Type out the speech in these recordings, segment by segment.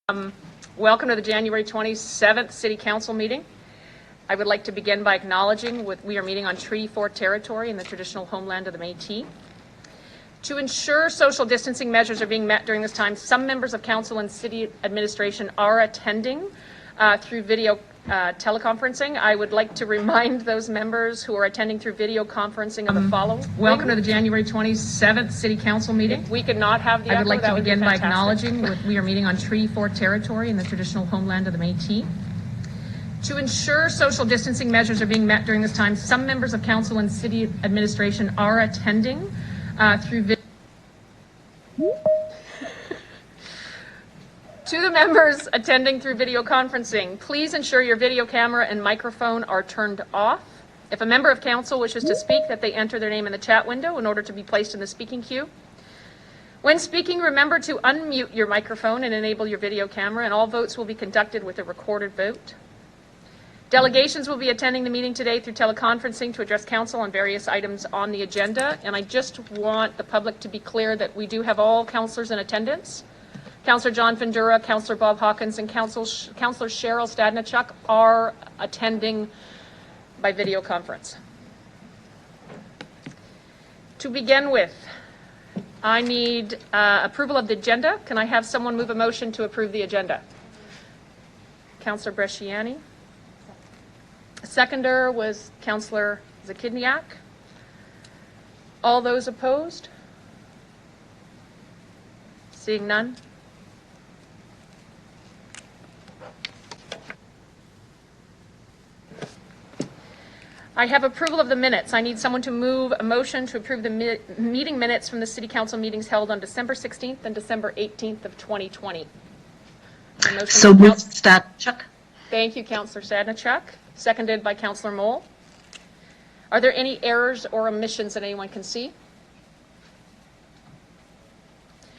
Welcome to the January 27th City Council meeting. I would like to begin by acknowledging we are meeting on Treaty 4 territory in the traditional homeland of the Métis. To ensure social distancing measures are being met during this time, some members of council and city administration are attending through video teleconferencing. I would like to remind those members who are attending through video conferencing of the following. Welcome to the January 27th City Council meeting. If we could not have the echo, I would like to begin by fantastic. acknowledging we are meeting on Treaty 4 territory in the traditional homeland of the Métis. To ensure social distancing measures are being met during this time, some members of council and city administration are attending through video. To the members attending through video conferencing, please ensure your video camera and microphone are turned off. If a member of council wishes to speak, that they enter their name in the chat window in order to be placed in the speaking queue. When speaking, remember to unmute your microphone and enable your video camera, and all votes will be conducted with a recorded vote. Delegations will be attending the meeting today through teleconferencing to address council on various items on the agenda, and I just want the public to be clear that we do have all councillors in attendance. Councillor John Findura, Councillor Bob Hawkins, and Councillor Cheryl Stadnichuk are attending by video conference. To begin with, I need approval of the agenda. Can I have someone move a motion to approve the agenda? Councillor Bresciani. Seconder was Councillor Zakidniak. All those opposed? Seeing none. I have approval of the minutes. I need someone to move a motion to approve the meeting minutes from the City Council meetings held on December 16th and December 18th of 2020. So moved, Stadnichuk. Thank you, Councillor Stadnichuk. Seconded by Councillor Moll. Are there any errors or omissions that anyone can see?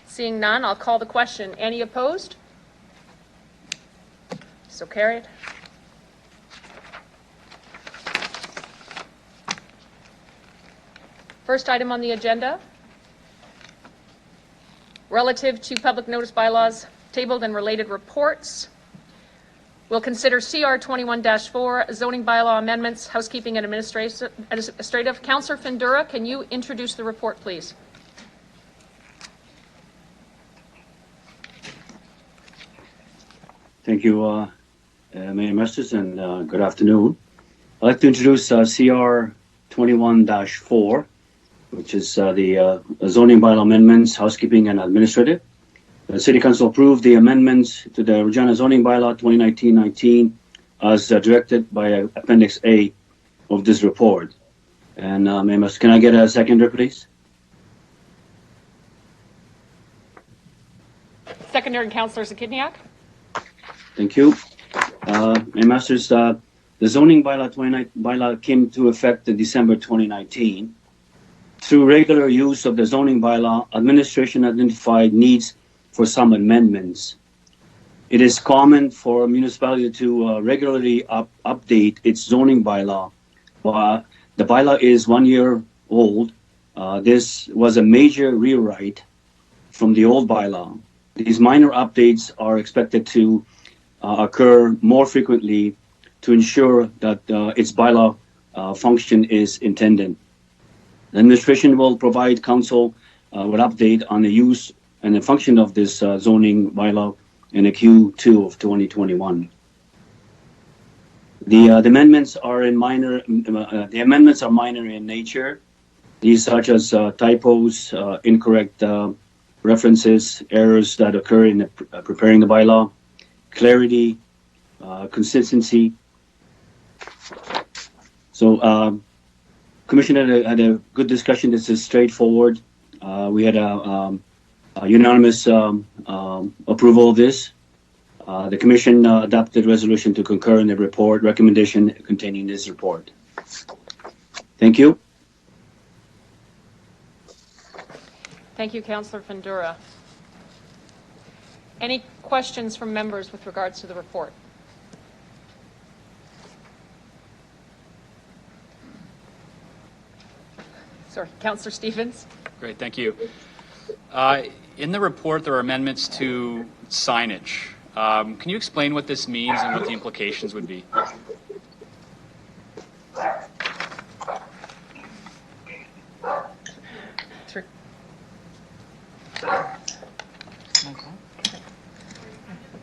Seeing none, I'll call the question. Any opposed? So carried. First item on the agenda, relative to public notice bylaws tabled and related reports. We'll consider CR 21-4 zoning bylaw amendments, housekeeping and administrative. Councillor Findura, can you introduce the report, please? Thank you, Mayor Masters, and good afternoon. I'd like to introduce CR 21-4, which is the zoning bylaw amendments, housekeeping and administrative. The City Council approved the amendments to the Regina zoning bylaw 2019-19 as directed by Appendix A of this report. And Mayor Masters, can I get a seconder, please? Secondary Councillor Zakidniak. Thank you. Mayor Masters, the zoning bylaw came to effect in December 2019. Through regular use of the zoning bylaw, administration identified needs for some amendments. It is common for a municipality to regularly update its zoning bylaw. While the bylaw is 1 year old, this was a major rewrite from the old bylaw. These minor updates are expected to occur more frequently to ensure that its bylaw function is intended. The administration will provide council with update on the use and the function of this zoning bylaw in the Q2 of 2021. The amendments are minor in nature. These such as typos, incorrect references, errors that occur in preparing the bylaw, clarity, consistency. So, Commissioner had a good discussion. This is straightforward. We had a unanimous approval of this. The Commission adopted resolution to concur in the report recommendation containing this report. Thank you. Thank you, Councillor Findura. Any questions from members with regards to the report? Sorry, Councillor Stevens. Great, thank you. In the report, there are amendments to signage. Can you explain what this means and what the implications would be?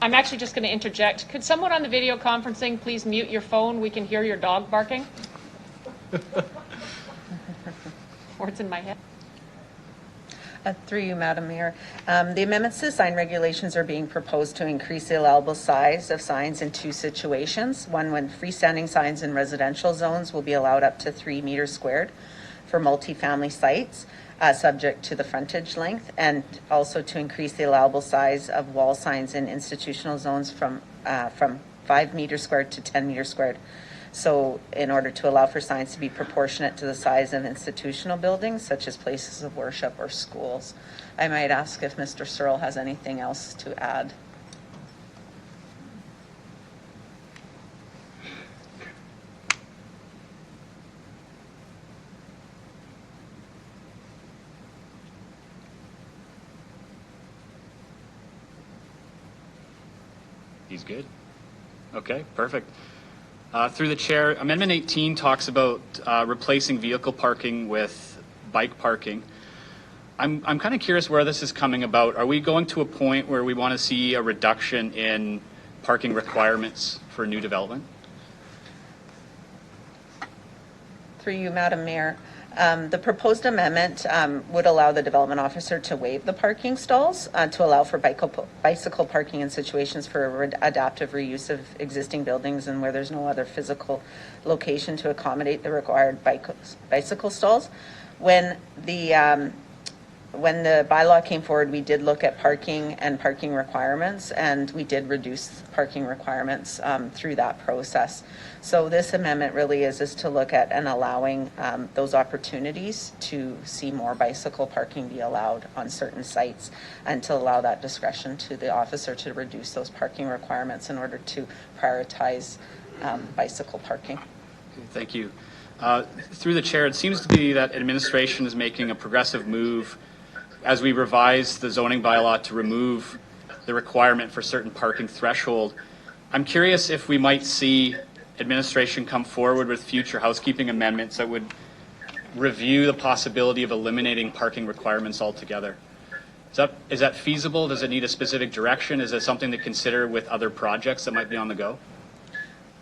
I'm actually just going to interject. Could someone on the video conferencing please mute your phone? We can hear your dog barking. Or it's in my head. Through you, Madam Mayor. The amendments to the sign regulations are being proposed to increase the allowable size of signs in two situations. One, when freestanding signs in residential zones will be allowed up to 3 meters squared for multifamily sites, subject to the frontage length, and also to increase the allowable size of wall signs in institutional zones from 5 meters squared to 10 meters squared. So in order to allow for signs to be proportionate to the size of institutional buildings, such as places of worship or schools. I might ask if Mr. Searle has anything else to add. He's good. Okay, perfect. Through the chair, Amendment 18 talks about replacing vehicle parking with bike parking. I'm kind of curious where this is coming about. Are we going to a point where we want to see a reduction in parking requirements for new development? Through you, Madam Mayor. The proposed amendment would allow the development officer to waive the parking stalls to allow for bicycle parking in situations for adaptive reuse of existing buildings and where there's no other physical location to accommodate the required bicycle stalls. When the bylaw came forward, we did look at parking and parking requirements, and we did reduce parking requirements through that process. So this amendment really is to look at and allowing those opportunities to see more bicycle parking be allowed on certain sites, and to allow that discretion to the officer to reduce those parking requirements in order to prioritize bicycle parking. Okay, thank you. Through the chair, it seems to be that administration is making a progressive move as we revise the zoning bylaw to remove the requirement for certain parking threshold. I'm curious if we might see administration come forward with future housekeeping amendments that would review the possibility of eliminating parking requirements altogether. Is that feasible? Does it need a specific direction? Is it something to consider with other projects that might be on the go?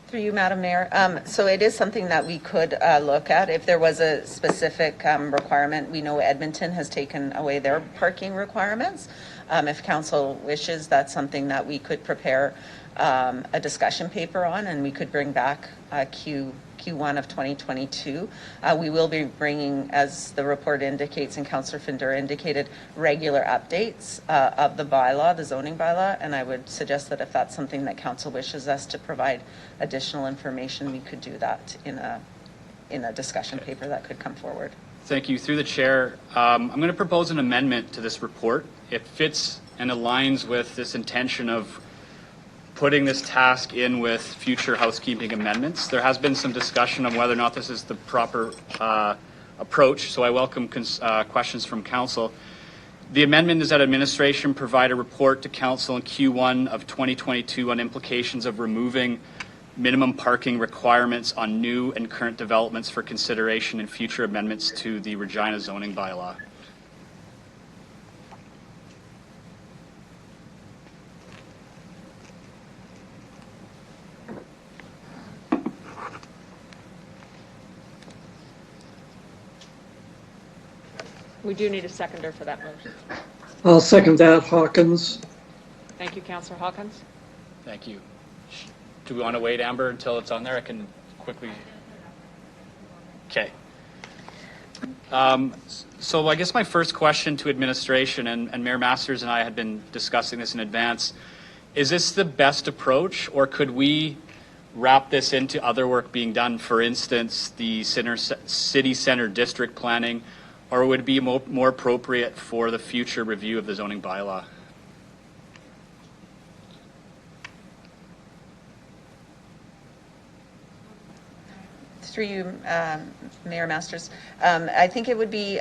Through you, Madam Mayor. So it is something that we could look at if there was a specific requirement. We know Edmonton has taken away their parking requirements. If council wishes, that's something that we could prepare a discussion paper on, and we could bring back Q1 of 2022. We will be bringing, as the report indicates and Councillor Findura indicated, regular updates of the bylaw, the zoning bylaw, and I would suggest that if that's something that council wishes us to provide additional information, we could do that in a discussion paper that could come forward. Thank you. Through the chair, I'm going to propose an amendment to this report. It fits and aligns with this intention of putting this task in with future housekeeping amendments. There has been some discussion on whether or not this is the proper approach, so I welcome questions from council. The amendment is that administration provide a report to council in Q1 of 2022 on implications of removing minimum parking requirements on new and current developments for consideration in future amendments to the Regina zoning bylaw. We do need a seconder for that motion. I'll second that, Hawkins. Thank you, Councillor Hawkins. Thank you. Do we want to wait, Amber, until it's on there? I can quickly. Okay. So I guess my first question to administration, and Mayor Masters and I had been discussing this in advance, is this the best approach, or could we wrap this into other work being done, for instance, the city center district planning, or would it be more appropriate for the future review of the zoning bylaw? Through you, Mayor Masters. I think it would be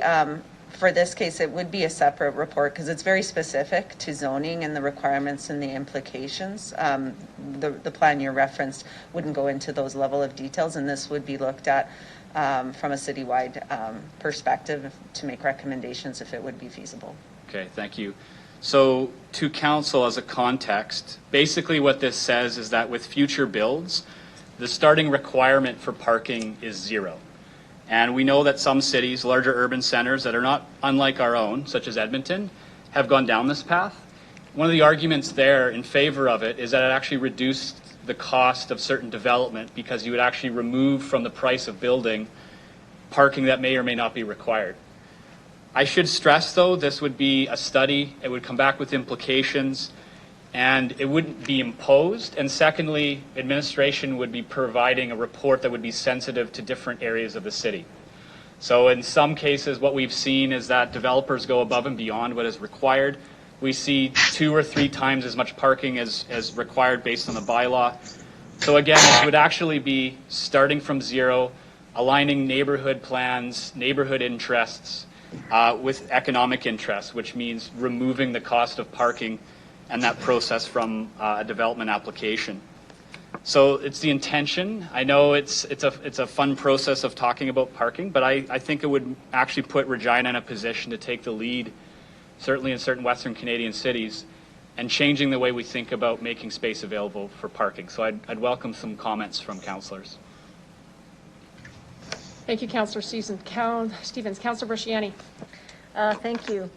For this case, it would be a separate report because it's very specific to zoning and the requirements and the implications. The plan you referenced wouldn't go into those level of details, and this would be looked at from a citywide perspective to make recommendations if it would be feasible. Okay, thank you. So to council as a context, basically what this says is that with future builds, the starting requirement for parking is 0. And we know that some cities, larger urban centers that are not unlike our own, such as Edmonton, have gone down this path. One of the arguments there in favor of it is that it actually reduced the cost of certain development because you would actually remove from the price of building parking that may or may not be required. I should stress, though, this would be a study. It would come back with implications, and it wouldn't be imposed. And secondly, administration would be providing a report that would be sensitive to different areas of the city. So in some cases, what we've seen is that developers go above and beyond what is required. We see 2 or 3 times as much parking as required based on the bylaw. So again, it would actually be starting from 0, aligning neighborhood plans, neighborhood interests, with economic interests, which means removing the cost of parking and that process from a development application. So it's the intention. I know it's a fun process of talking about parking, but I think it would actually put Regina in a position to take the lead, certainly in certain Western Canadian cities, and changing the way we think about making space available for parking. So I'd welcome some comments from councillors. Thank you, Councillor Stevens. Councillor Brasciani. Thank you.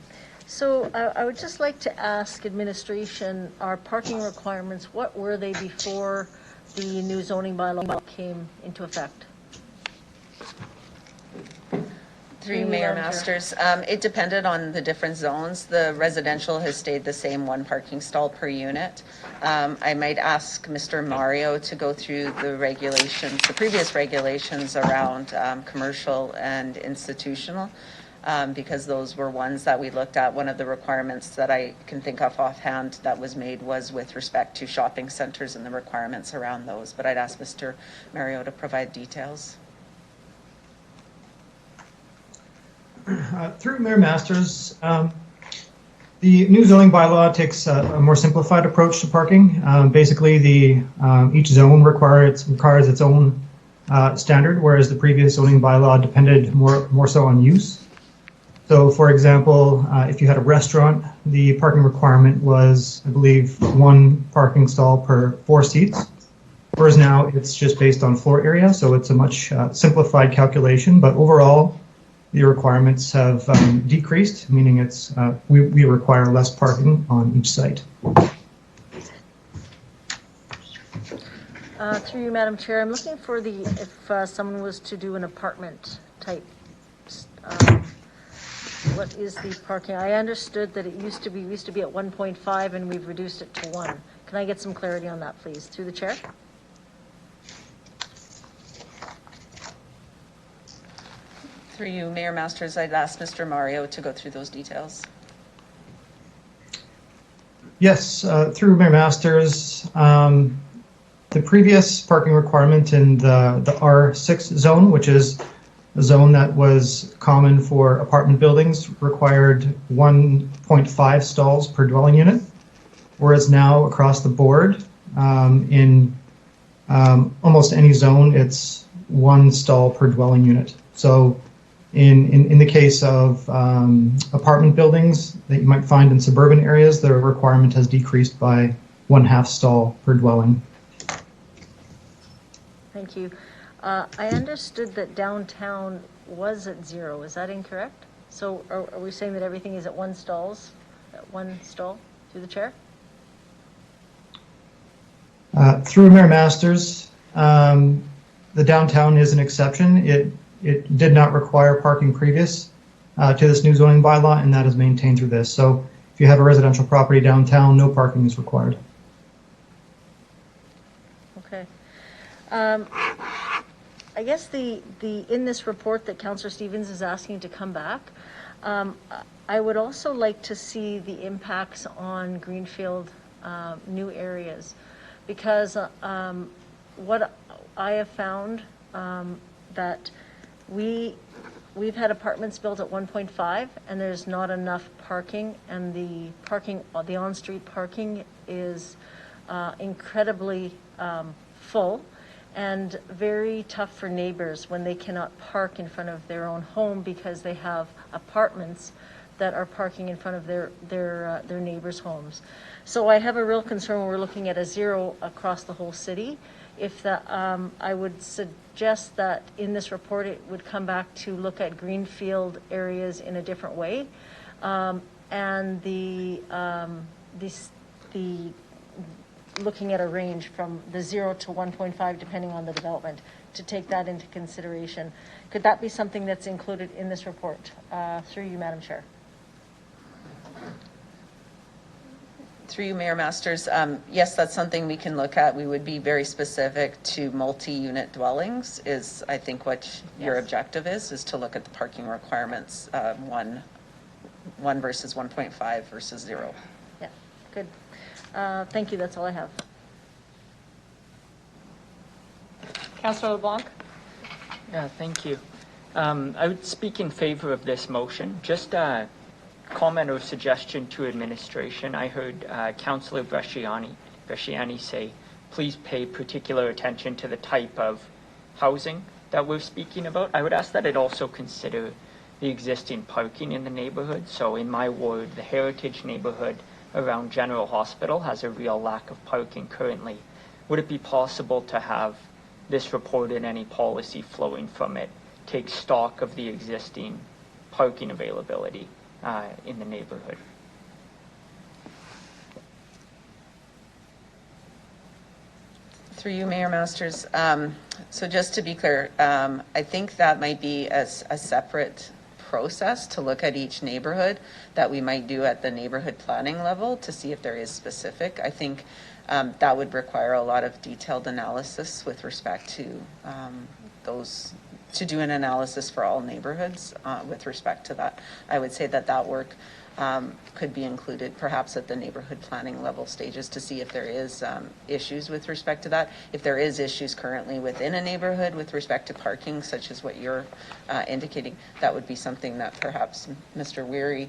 So I would just like to ask administration, our parking requirements, what were they before the new zoning bylaw came into effect? Through Mayor Masters, it depended on the different zones. The residential has stayed the same, 1 parking stall per unit. I might ask Mr. Mario to go through the regulations, the previous regulations around commercial and institutional, because those were ones that we looked at. One of the requirements that I can think of offhand that was made was with respect to shopping centers and the requirements around those. But I'd ask Mr. Mario to provide details. Through Mayor Masters, the new zoning bylaw takes a more simplified approach to parking. Basically, each zone requires its own standard, whereas the previous zoning bylaw depended more so on use. So, for example, if you had a restaurant, the parking requirement was, I believe, 1 parking stall per 4 seats. Whereas now it's just based on floor area, so it's a much simplified calculation. But overall, the requirements have decreased, meaning it's we require less parking on each site. Through you, Madam Chair, I'm looking for if someone was to do an apartment type, what is the parking? I understood that it used to be at 1.5 and we've reduced it to 1. Can I get some clarity on that, please? Through the chair. Through you, Mayor Masters, I'd ask Mr. Mario to go through those details. Yes, through Mayor Masters, the previous parking requirement in the R6 zone, which is a zone that was common for apartment buildings, required 1.5 stalls per dwelling unit, whereas now across the board, in almost any zone, it's 1 stall per dwelling unit. So in the case of apartment buildings that you might find in suburban areas, the requirement has decreased by 1/2 stall per dwelling. Thank you. I understood that downtown was at 0. Is that incorrect? So are we saying that everything is at 1 stall? Through the chair? Through Mayor Masters, the downtown is an exception. It did not require parking previous to this new zoning bylaw, and that is maintained through this. So if you have a residential property downtown, no parking is required. Okay. I guess in this report that Councillor Stevens is asking to come back, I would also like to see the impacts on Greenfield new areas, because what I have found that we we've had apartments built at 1.5 and there's not enough parking, and the on-street parking is incredibly full and very tough for neighbors when they cannot park in front of their own home because they have apartments that are parking in front of their neighbors' homes. So I have a real concern when we're looking at a zero across the whole city. If that, I would suggest that in this report it would come back to look at greenfield areas in a different way, and the looking at a range from the 0 to 1.5 depending on the development, to take that into consideration. Could that be something that's included in this report? Through you, Madam Chair. Through you, Mayor Masters. Yes, that's something we can look at. We would be very specific to multi-unit dwellings is, I think, what your objective is to look at the parking requirements, one versus 1.5 versus 0. Yeah, good. Thank you. That's all I have. Councillor LeBlanc? Yeah, thank you. I would speak in favor of this motion. Just a comment or suggestion to administration. I heard Councillor Bresciani say, please pay particular attention to the type of housing that we're speaking about. I would ask that it also consider the existing parking in the neighborhood. So in my ward, the Heritage neighborhood around General Hospital has a real lack of parking currently. Would it be possible to have this report and any policy flowing from it take stock of the existing parking availability in the neighborhood? Through you, Mayor Masters. So just to be clear, I think that might be a separate process to look at each neighborhood that we might do at the neighborhood planning level to see if there is specific. I think that would require a lot of detailed analysis with respect to those, to do an analysis for all neighborhoods with respect to that. I would say that work could be included perhaps at the neighborhood planning level stages to see if there is issues with respect to that. If there is issues currently within a neighborhood with respect to parking, such as what you're indicating, that would be something that perhaps Mr. Weary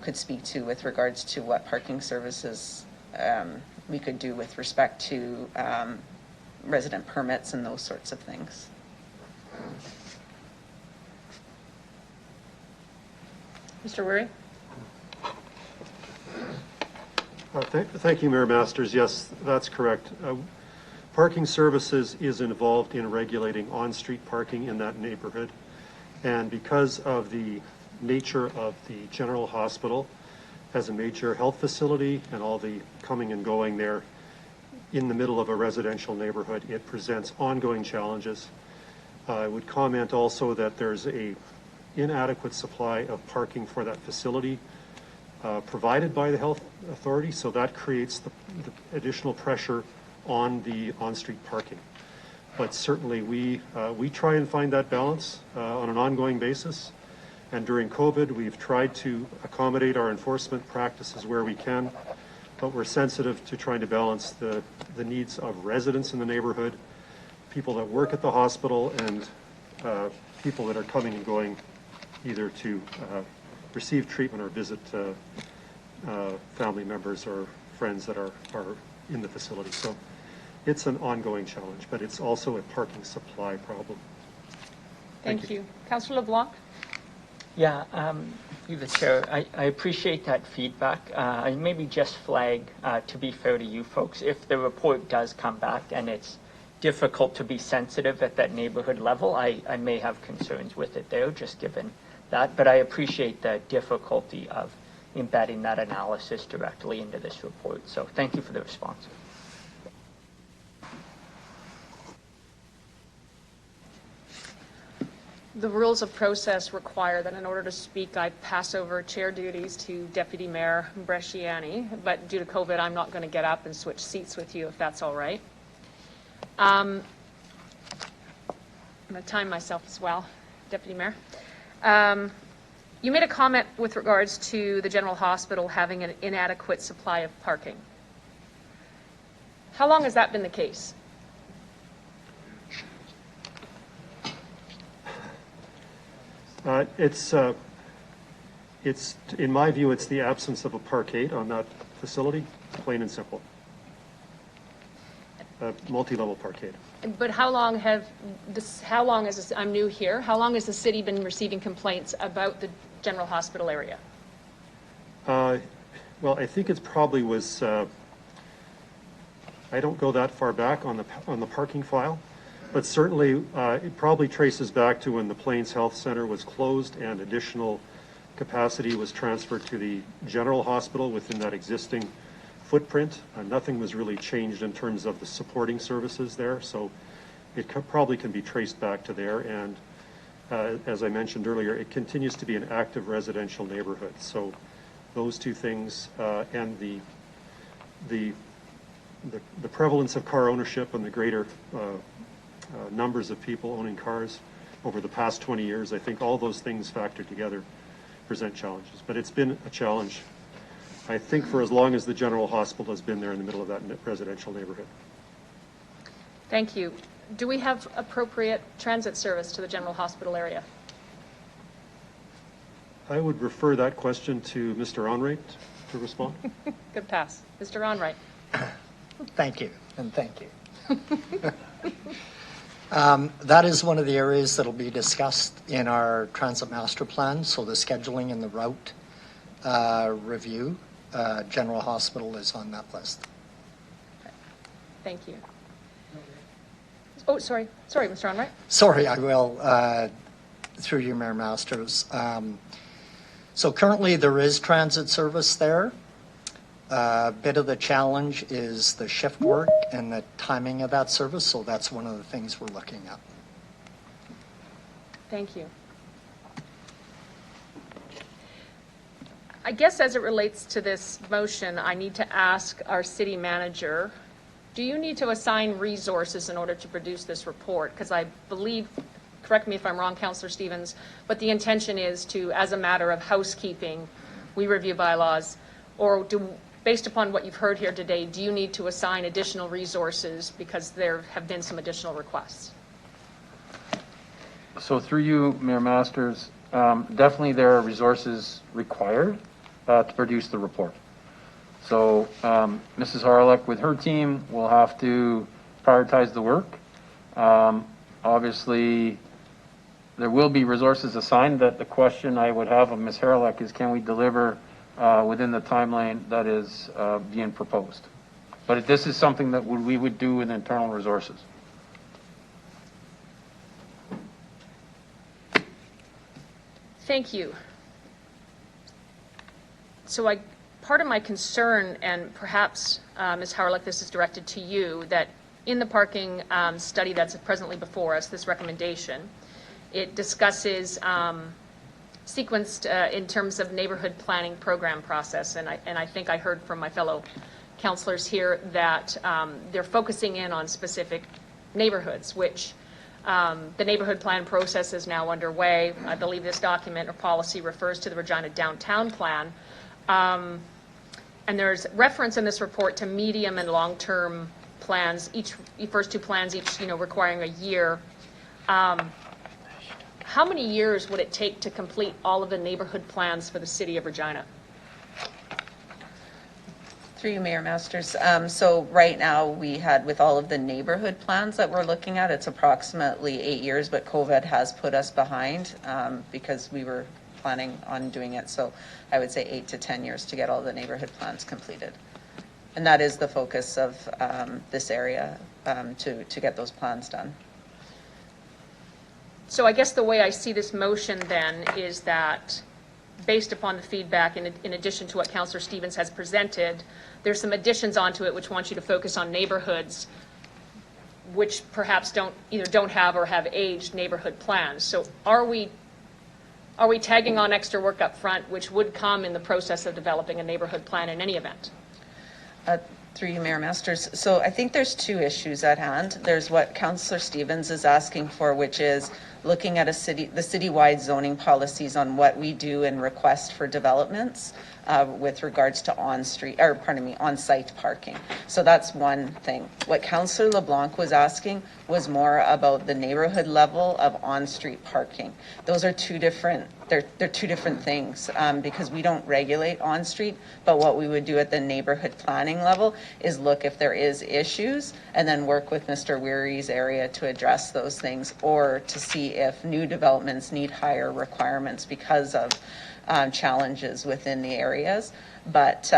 could speak to with regards to what parking services we could do with respect to resident permits and those sorts of things. Mr. Weary? Thank you, Mayor Masters. Yes, that's correct. Parking Services is involved in regulating on-street parking in that neighborhood. And because of the nature of the General Hospital as a major health facility and all the coming and going there in the middle of a residential neighborhood, it presents ongoing challenges. I would comment also that there's a inadequate supply of parking for that facility provided by the health authority, so that creates the additional pressure on the on-street parking. But certainly we try and find that balance on an ongoing basis. And during COVID, we've tried to accommodate our enforcement practices where we can, but we're sensitive to trying to balance the needs of residents in the neighborhood, people that work at the hospital, and people that are coming and going either to receive treatment or visit family members or friends that are in the facility. So it's an ongoing challenge, but it's also a parking supply problem. Thank you. Councillor LeBlanc? Yeah, through the chair, I appreciate that feedback. I maybe just flag, to be fair to you folks, if the report does come back and it's difficult to be sensitive at that neighborhood level, I may have concerns with it there, just given that. But I appreciate the difficulty of embedding that analysis directly into this report. So thank you for the response. The rules of process require that in order to speak, I pass over chair duties to Deputy Mayor Bresciani, but due to COVID, I'm not going to get up and switch seats with you if that's all right. I'm going to time myself as well, Deputy Mayor. You made a comment with regards to the General Hospital having an inadequate supply of parking. How long has that been the case? It's, in my view, it's the absence of a parkade on that facility, plain and simple. A multi-level parkade. But how long has this, I'm new here, how long has the city been receiving complaints about the general hospital area? Well, I think it probably was, I don't go that far back on the parking file, but certainly it probably traces back to when the Plains Health Center was closed and additional capacity was transferred to the general hospital within that existing footprint. Nothing was really changed in terms of the supporting services there, so it probably can be traced back to there. And as I mentioned earlier, it continues to be an active residential neighborhood. So those two things and the prevalence of car ownership and the greater numbers of people owning cars over the past 20 years, I think all those things factored together present challenges. But it's been a challenge, I think, for as long as the general hospital has been there in the middle of that residential neighborhood. Thank you. Do we have appropriate transit service to the general hospital area? I would refer that question to Mr. Onrait to respond. Good pass. Mr. Onrait. Thank you, and thank you. That is one of the areas that will be discussed in our transit master plan, so the scheduling and the route review. General Hospital is on that list. Thank you. Oh, sorry, Mr. Onrait. Sorry, I will, through you, Mayor Masters. So currently there is transit service there. A bit of the challenge is the shift work and the timing of that service, so that's one of the things we're looking at. Thank you. I guess as it relates to this motion, I need to ask our city manager, do you need to assign resources in order to produce this report? Because I believe, correct me if I'm wrong, Councillor Stevens, but the intention is to, as a matter of housekeeping, we review bylaws, or based upon what you've heard here today, do you need to assign additional resources because there have been some additional requests? So through you, Mayor Masters, definitely there are resources required to produce the report. So Mrs. Harlech with her team will have to prioritize the work. Obviously, there will be resources assigned. That the question I would have of Ms. Harlech is, can we deliver within the timeline that is being proposed? But this is something that we would do with internal resources. Thank you. So part of my concern, and perhaps Ms. Harlech, this is directed to you, that in the parking study that's presently before us, this recommendation, it discusses sequenced in terms of neighborhood planning program process, and I think I heard from my fellow councillors here that they're focusing in on specific neighborhoods, which the neighborhood plan process is now underway. I believe this document or policy refers to the Regina Downtown Plan. And there's reference in this report to medium and long-term plans, each first two plans, each requiring a year. How many years would it take to complete all of the neighborhood plans for the city of Regina? Through you, Mayor Masters. So right now we had, with all of the neighborhood plans that we're looking at, it's approximately 8 years, but COVID has put us behind because we were planning on doing it. So I would say 8 to 10 years to get all the neighborhood plans completed. And that is the focus of this area, to get those plans done. So I guess the way I see this motion then is that based upon the feedback, in addition to what Councillor Stevens has presented, there's some additions onto it which wants you to focus on neighborhoods which perhaps either don't have or have aged neighborhood plans. So are we tagging on extra work up front, which would come in the process of developing a neighborhood plan in any event? Through you, Mayor Masters. So I think there's two issues at hand. There's what Councillor Stevens is asking for, which is looking at the citywide zoning policies on what we do and request for developments with regards to on-site parking. So that's one thing. What Councillor LeBlanc was asking was more about the neighborhood level of on-street parking. Those are two different, they're two different things because we don't regulate on-street, but what we would do at the neighborhood planning level is look if there is issues and then work with Mr. Weary's area to address those things, or to see if new developments need higher requirements because of challenges within the areas. But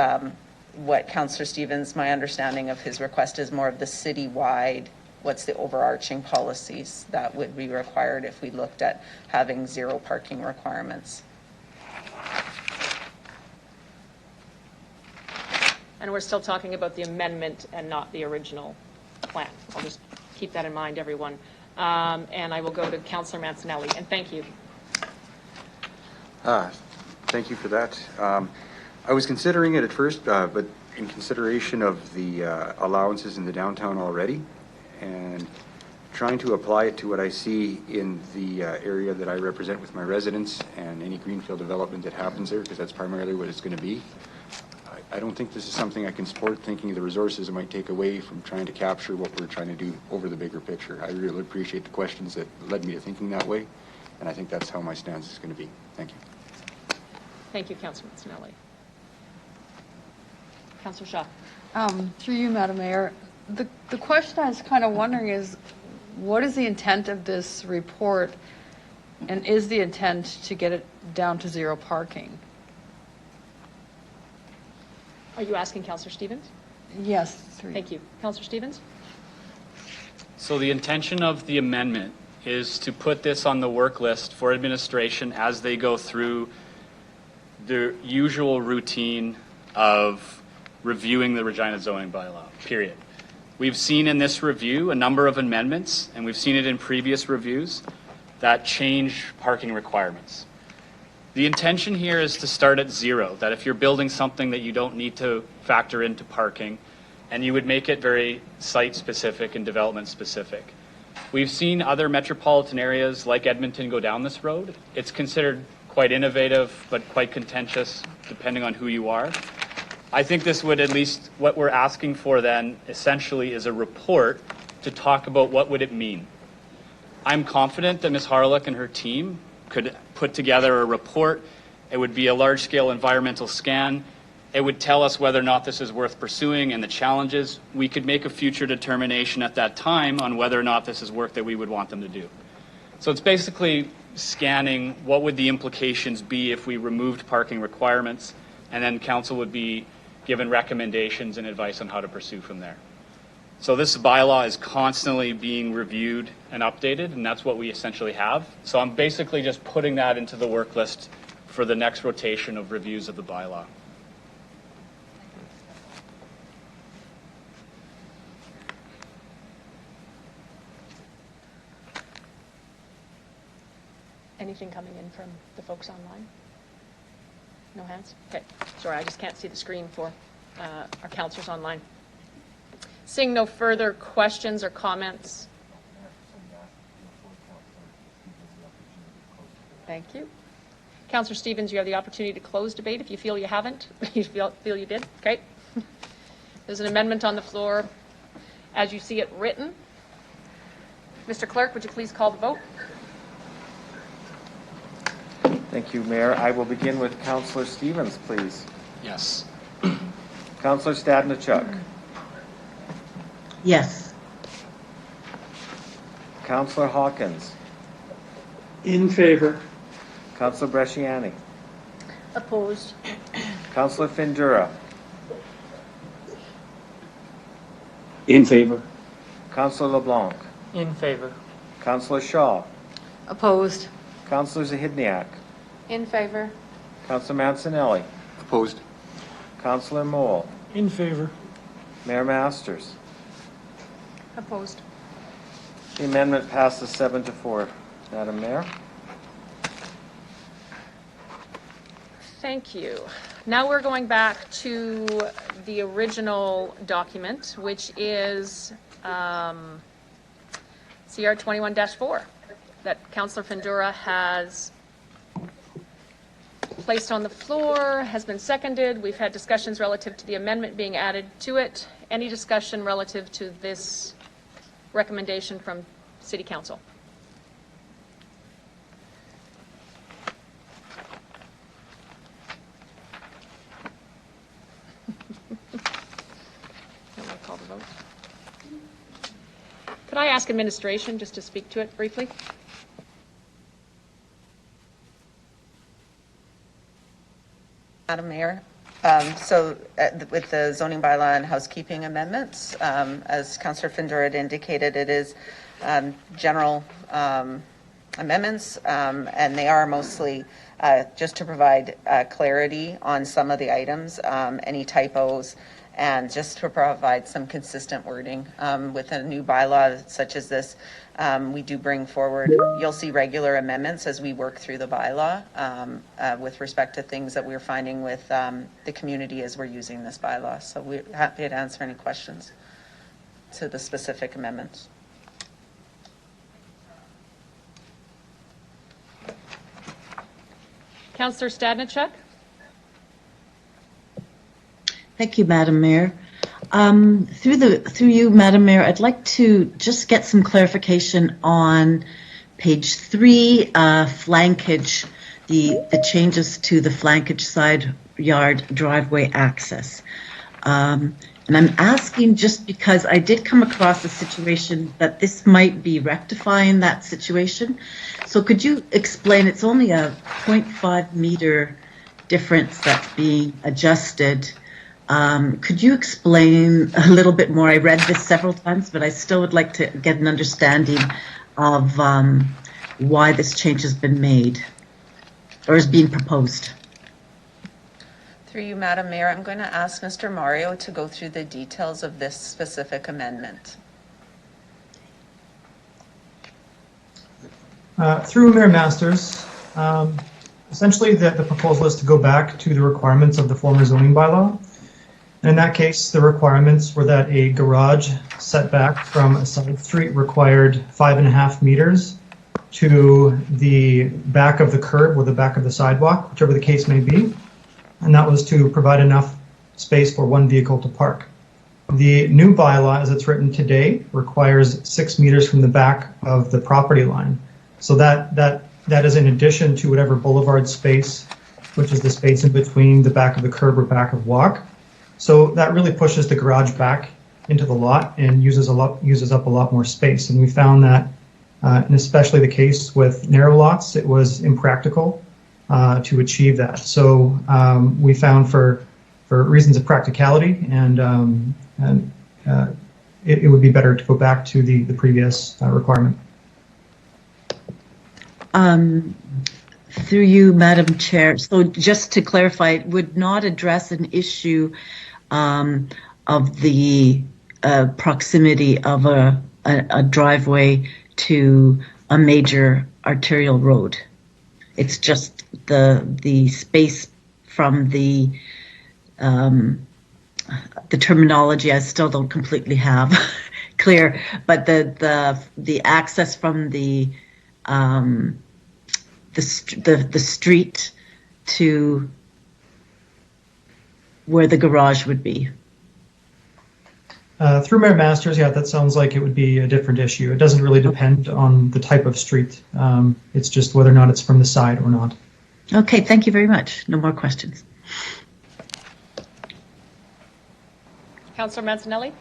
what Councillor Stevens, my understanding of his request is more of the citywide, what's the overarching policies that would be required if we looked at having zero parking requirements. And we're still talking about the amendment and not the original plan. I'll just keep that in mind, everyone. And I will go to Councillor Mancinelli, and thank you. Thank you for that. I was considering it at first, but in consideration of the allowances in the downtown already, and trying to apply it to what I see in the area that I represent with my residents and any greenfield development that happens there, because that's primarily what it's going to be. I don't think this is something I can support, thinking of the resources it might take away from trying to capture what we're trying to do over the bigger picture. I really appreciate the questions that led me to thinking that way, and I think that's how my stance is going to be. Thank you. Thank you, Councillor Mancinelli. Councillor Shaw. Through you, Madam Mayor, the question I was kind of wondering is, what is the intent of this report, and is the intent to get it down to zero parking? Are you asking Councillor Stevens? Yes. Thank you. Councillor Stevens? So the intention of the amendment is to put this on the work list for administration as they go through the usual routine of reviewing the Regina zoning bylaw, period. We've seen in this review a number of amendments, and we've seen it in previous reviews, that change parking requirements. The intention here is to start at zero, that if you're building something that you don't need to factor into parking, and you would make it very site-specific and development-specific. We've seen other metropolitan areas like Edmonton go down this road. It's considered quite innovative, but quite contentious, depending on who you are. I think this would, at least what we're asking for then, essentially is a report to talk about what would it mean. I'm confident that Ms. Harlock and her team could put together a report. It would be a large-scale environmental scan. It would tell us whether or not this is worth pursuing and the challenges. We could make a future determination at that time on whether or not this is work that we would want them to do. So it's basically scanning what would the implications be if we removed parking requirements, and then council would be given recommendations and advice on how to pursue from there. So this bylaw is constantly being reviewed and updated, and that's what we essentially have. So I'm basically just putting that into the work list for the next rotation of reviews of the bylaw. Anything coming in from the folks online? No hands? Okay. Sorry, I just can't see the screen for our councillors online. Seeing no further questions or comments. Thank you. Councillor Stevens, you have the opportunity to close debate if you feel you haven't. You feel you did? Okay. There's an amendment on the floor as you see it written. Mr. Clerk, would you please call the vote? Thank you, Mayor. I will begin with Councillor Stevens, please. Yes. Councillor Stadnichuk. Yes. Councillor Hawkins. In favor. Councillor Bresciani. Opposed. Councillor Findura. In favor. Councillor LeBlanc. In favor. Councillor Shaw. Opposed. Councillor Zahidniak. In favor. Councillor Mancinelli. Opposed. Councillor Mole. In favor. Mayor Masters. Opposed. The amendment passes 7-4. Madam Mayor. Thank you. Now we're going back to the original document, which is CR 21-4. that Councillor Findura has placed on the floor has been seconded. We've had discussions relative to the amendment being added to it. Any discussion relative to this recommendation from City Council? Can we call the vote? Could I ask administration just to speak to it briefly? Madam Mayor, with the zoning bylaw and housekeeping amendments, as Councillor Findura had indicated, it is general amendments, and they are mostly just to provide clarity on some of the items, any typos, and just to provide some consistent wording. With a new bylaw such as this, we do bring forward, you'll see regular amendments as we work through the bylaw with respect to things that we're finding with the community as we're using this bylaw. So we're happy to answer any questions to the specific amendments. Councillor Stadnichuk? Thank you, Madam Mayor. Through you, Madam Mayor, I'd like to just get some clarification on page 3, flankage, the changes to the flankage side yard driveway access. And I'm asking just because I did come across a situation that this might be rectifying that situation. So could you explain, it's only a 0.5 meter difference that's being adjusted. Could you explain a little bit more? I read this several times, but I still would like to get an understanding of why this change has been made or is being proposed. Through you, Madam Mayor, I'm going to ask Mr. Mario to go through the details of this specific amendment. Through Mayor Masters, essentially the proposal is to go back to the requirements of the former zoning bylaw. And in that case, the requirements were that a garage setback from a side street required 5.5 meters to the back of the curb or the back of the sidewalk, whichever the case may be. And that was to provide enough space for one vehicle to park. The new bylaw, as it's written today, requires 6 meters from the back of the property line. So that is in addition to whatever boulevard space, which is the space in between the back of the curb or back of walk. So that really pushes the garage back into the lot and uses up a lot more space. And we found that, and especially the case with narrow lots, it was impractical to achieve that. So we found for reasons of practicality and it would be better to go back to the previous requirement. Through you, Madam Chair. So just to clarify, it would not address an issue of the proximity of a driveway to a major arterial road. It's just the space from the terminology I still don't completely have clear, but the access from the street to where the garage would be. Through Mayor Masters, yeah, that sounds like it would be a different issue. It doesn't really depend on the type of street. It's just whether or not it's from the side or not. Okay, thank you very much. No more questions. Councillor Mancinelli?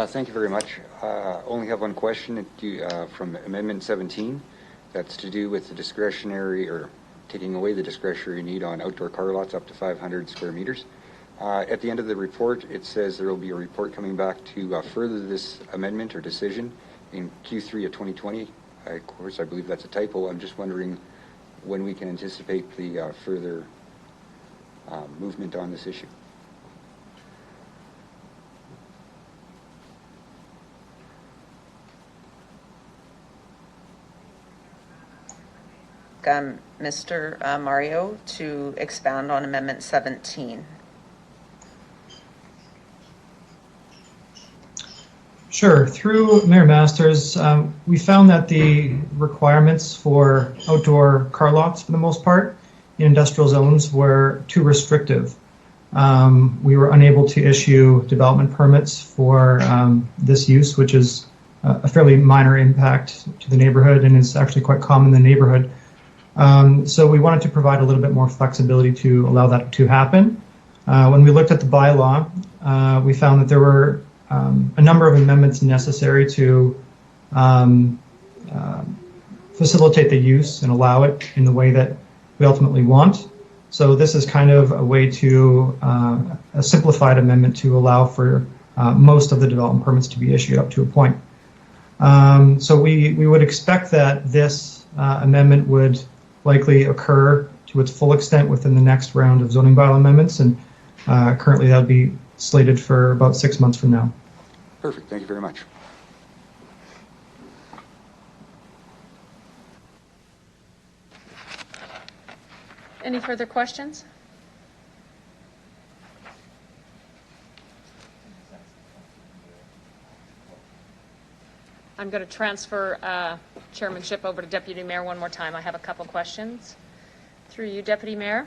Thank you very much. Only have one question from Amendment 17. That's to do with the discretionary, or taking away the discretionary need on outdoor car lots up to 500 square meters. At the end of the report, it says there will be a report coming back to further this amendment or decision in Q3 of 2020. Of course, I believe that's a typo. I'm just wondering when we can anticipate the further movement on this issue. Mr. Mario to expand on Amendment 17. Sure. Through Mayor Masters, we found that the requirements for outdoor car lots, for the most part, in industrial zones were too restrictive. We were unable to issue development permits for this use, which is a fairly minor impact to the neighborhood and is actually quite common in the neighborhood. So we wanted to provide a little bit more flexibility to allow that to happen. When we looked at the bylaw, we found that there were a number of amendments necessary to facilitate the use and allow it in the way that we ultimately want. So this is kind of a way to, a simplified amendment to allow for most of the development permits to be issued up to a point. So we would expect that this amendment would likely occur to its full extent within the next round of zoning bylaw amendments, and currently that would be slated for about 6 months from now. Perfect. Thank you very much. Any further questions? I'm going to transfer chairmanship over to Deputy Mayor one more time. I have a couple questions. Through you, Deputy Mayor.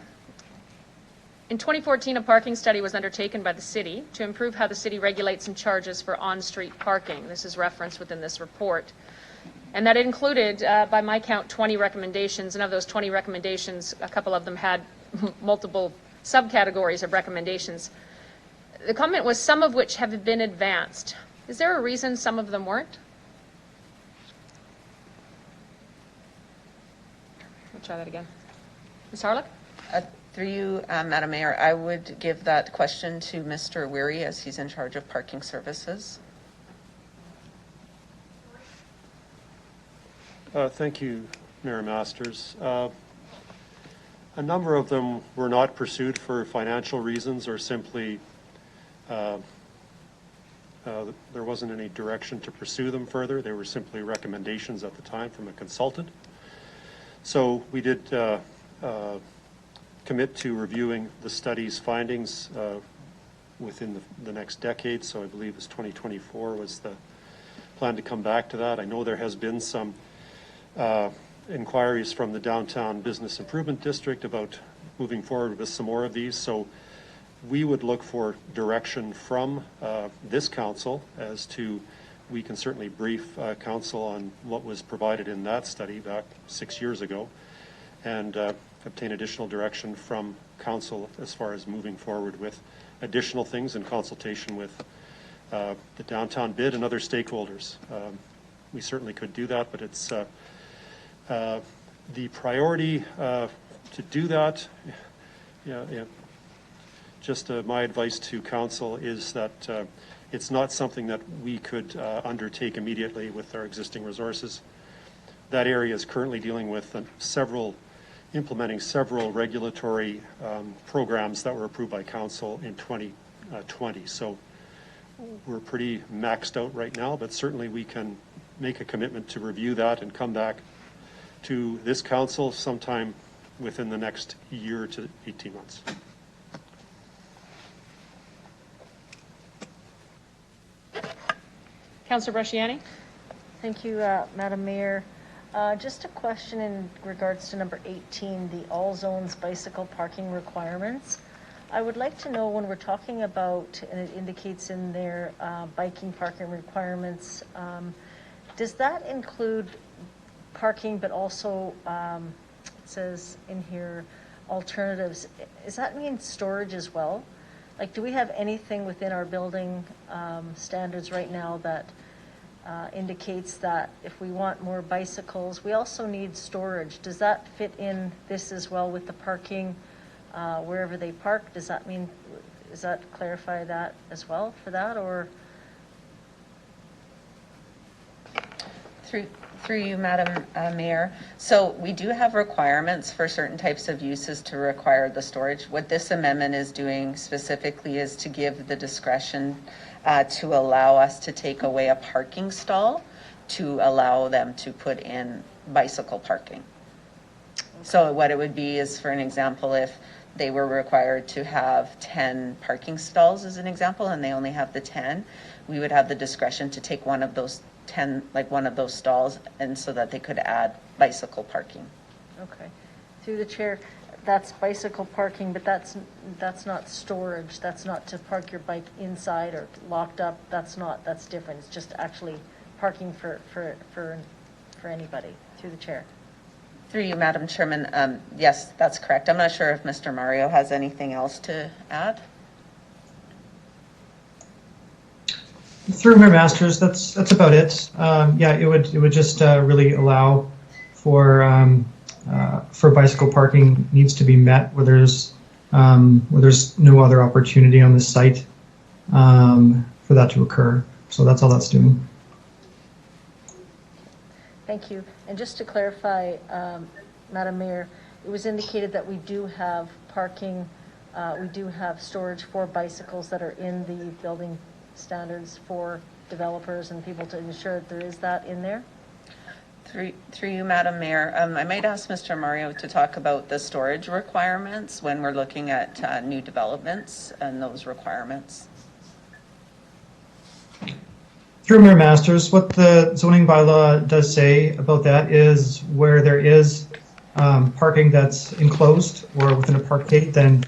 In 2014, a parking study was undertaken by the city to improve how the city regulates and charges for on-street parking. This is referenced within this report. And that included, by my count, 20 recommendations. And of those 20 recommendations, a couple of them had multiple subcategories of recommendations. The comment was some of which have been advanced. Is there a reason some of them weren't? I'll try that again. Ms. Harlech? Through you, Madam Mayor, I would give that question to Mr. Weary as he's in charge of parking services. Thank you, Mayor Masters. A number of them were not pursued for financial reasons or simply there wasn't any direction to pursue them further. They were simply recommendations at the time from a consultant. So we did commit to reviewing the study's findings within the next decade. So I believe it's 2024 was the plan to come back to that. I know there has been some inquiries from the Downtown Business Improvement District about moving forward with some more of these. So we would look for direction from this council as to, we can certainly brief council on what was provided in that study back 6 years ago, and obtain additional direction from council as far as moving forward with additional things in consultation with the downtown bid and other stakeholders. We certainly could do that, but it's the priority to do that. Just my advice to council is that it's not something that we could undertake immediately with our existing resources. That area is currently dealing with implementing several regulatory programs that were approved by council in 2020. So we're pretty maxed out right now, but certainly we can make a commitment to review that and come back to this council sometime within the next year to 18 months. Councillor Bresciani? Thank you, Madam Mayor. Just a question in regards to number 18, the all zones bicycle parking requirements. I would like to know, when we're talking about, and it indicates in there, biking parking requirements, does that include parking, but also, it says in here, alternatives? Does that mean storage as well? Like, do we have anything within our building standards right now that indicates that if we want more bicycles, we also need storage? Does that fit in this as well with the parking wherever they park? Does that mean, does that clarify that as well for that, or? Through you, Madam Mayor. So we do have requirements for certain types of uses to require the storage. What this amendment is doing specifically is to give the discretion to allow us to take away a parking stall to allow them to put in bicycle parking. So what it would be is, for an example, if they were required to have 10 parking stalls as an example, and they only have the 10, we would have the discretion to take one of those 10, like one of those stalls, and so that they could add bicycle parking. Okay. Through the chair, that's bicycle parking, but that's not storage. That's not to park your bike inside or locked up. That's different. It's just actually parking for anybody. Through the chair. Through you, Madam Chairman, yes, that's correct. I'm not sure if Mr. Mario has anything else to add. Through Mayor Masters, that's about it. Yeah, it would just really allow for bicycle parking needs to be met where there's no other opportunity on the site for that to occur. So that's all that's doing. Thank you. And just to clarify, Madam Mayor, it was indicated that we do have parking, we do have storage for bicycles that are in the building standards for developers and people to ensure that there is that in there? Through you, Madam Mayor, I might ask Mr. Mario to talk about the storage requirements when we're looking at new developments and those requirements. Through Mayor Masters, what the zoning bylaw does say about that is where there is parking that's enclosed or within a parkade, then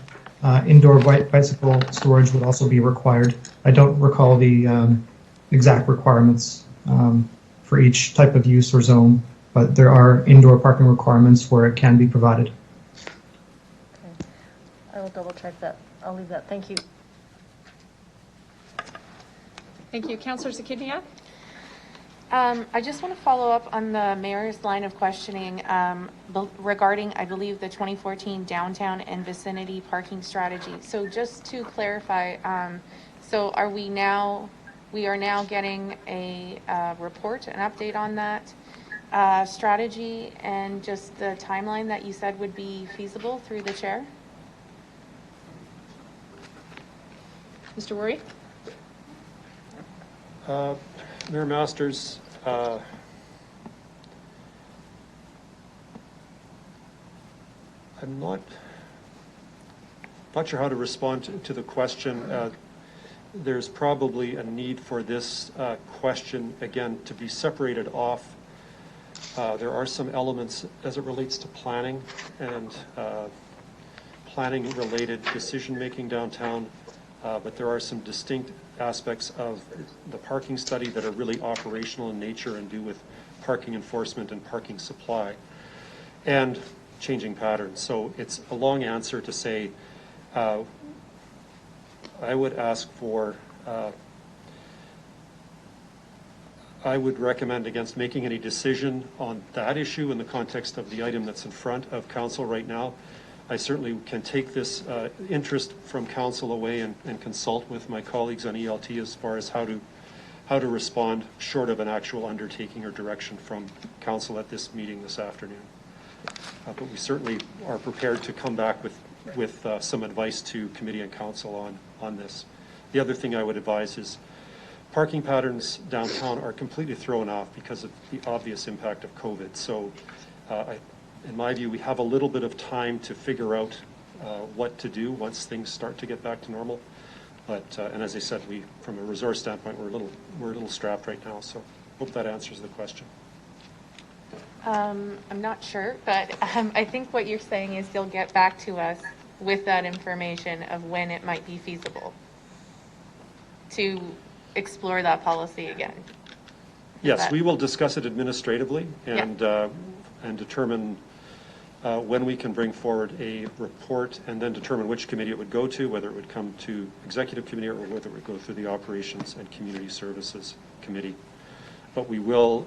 indoor bicycle storage would also be required. I don't recall the exact requirements for each type of use or zone, but there are indoor parking requirements where it can be provided. Okay. I will double check that. I'll leave that. Thank you. Thank you. Councillor Zakidniak? I just want to follow up on the mayor's line of questioning regarding, I believe, the 2014 downtown and vicinity parking strategy. So just to clarify, so we are now getting a report, an update on that strategy and just the timeline that you said would be feasible through the chair? Mr. Worry? Mayor Masters, I'm not sure how to respond to the question. There's probably a need for this question, again, to be separated off. There are some elements as it relates to planning and planning-related decision-making downtown, but there are some distinct aspects of the parking study that are really operational in nature and do with parking enforcement and parking supply and changing patterns. So it's a long answer to say I would ask for I would recommend against making any decision on that issue in the context of the item that's in front of council right now. I certainly can take this interest from council away and consult with my colleagues on ELT as far as how to respond short of an actual undertaking or direction from council at this meeting this afternoon. But we certainly are prepared to come back with some advice to committee and council on this. The other thing I would advise is parking patterns downtown are completely thrown off because of the obvious impact of COVID. So in my view, we have a little bit of time to figure out what to do once things start to get back to normal. But and as I said, from a resource standpoint, we're a little strapped right now. So hope that answers the question. I'm not sure, but I think what you're saying is you'll get back to us with that information of when it might be feasible to explore that policy again. Yes, we will discuss it administratively and and determine when we can bring forward a report and then determine which committee it would go to, whether it would come to executive committee or whether it would go through the operations and community services committee. But we will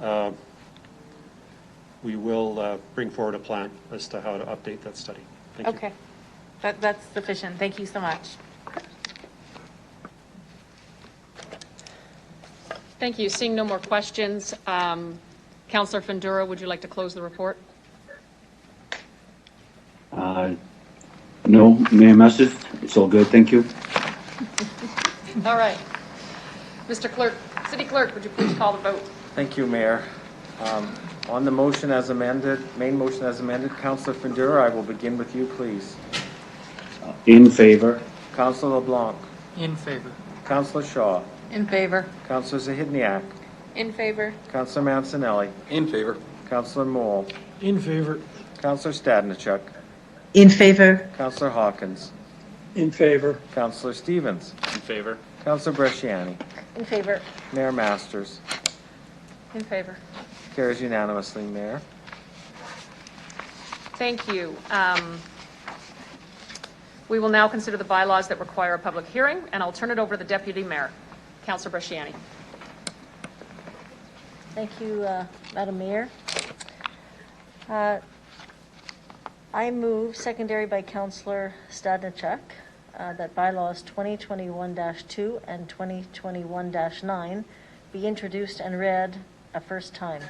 bring forward a plan as to how to update that study. Thank you. Okay, that's sufficient. Thank you so much. Thank you. Seeing no more questions, Councillor Fundura, would you like to close the report? No, Mayor Masters, it's all good. Thank you. All right. Mr. Clerk, City Clerk, would you please call the vote? Thank you, Mayor. On the motion as amended, main motion as amended, Councillor Fundura, I will begin with you, please. In favor. Councillor LeBlanc. In favor. Councillor Shaw. In favor. Councillor Zahidniak. In favor. Councillor Mancinelli. In favor. Councillor Moule. In favor. Councillor Stadnichuk. In favor. Councillor Hawkins. In favor. Councillor Stevens. In favor. Councillor Bresciani. In favor. Mayor Masters. In favor. Carries unanimously, Mayor. Thank you. We will now consider the bylaws that require a public hearing, and I'll turn it over to the Deputy Mayor, Councillor Bresciani. Thank you, Madam Mayor. I move, secondary by Councillor Stadnichuk, that bylaws 2021-2 and 2021-9 be introduced and read a first time.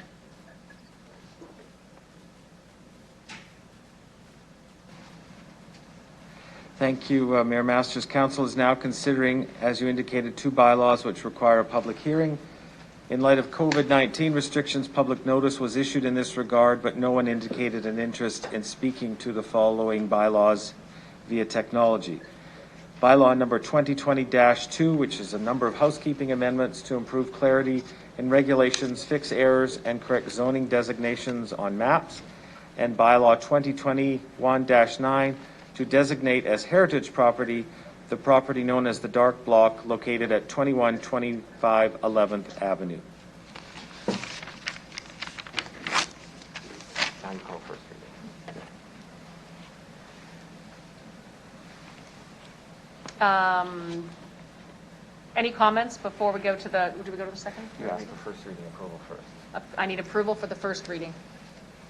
Thank you, Mayor Masters. Council is now considering, as you indicated, two bylaws which require a public hearing. In light of COVID-19 restrictions, public notice was issued in this regard, but no one indicated an interest in speaking to the following bylaws via technology. Bylaw number 2020-2, which is a number of housekeeping amendments to improve clarity in regulations, fix errors, and correct zoning designations on maps. And bylaw 2021-9, to designate as heritage property the property known as the Dark Block located at 2125 11th Avenue. Any comments before we go to the, do we go to the second? You asked for first reading approval first. I need approval for the first reading.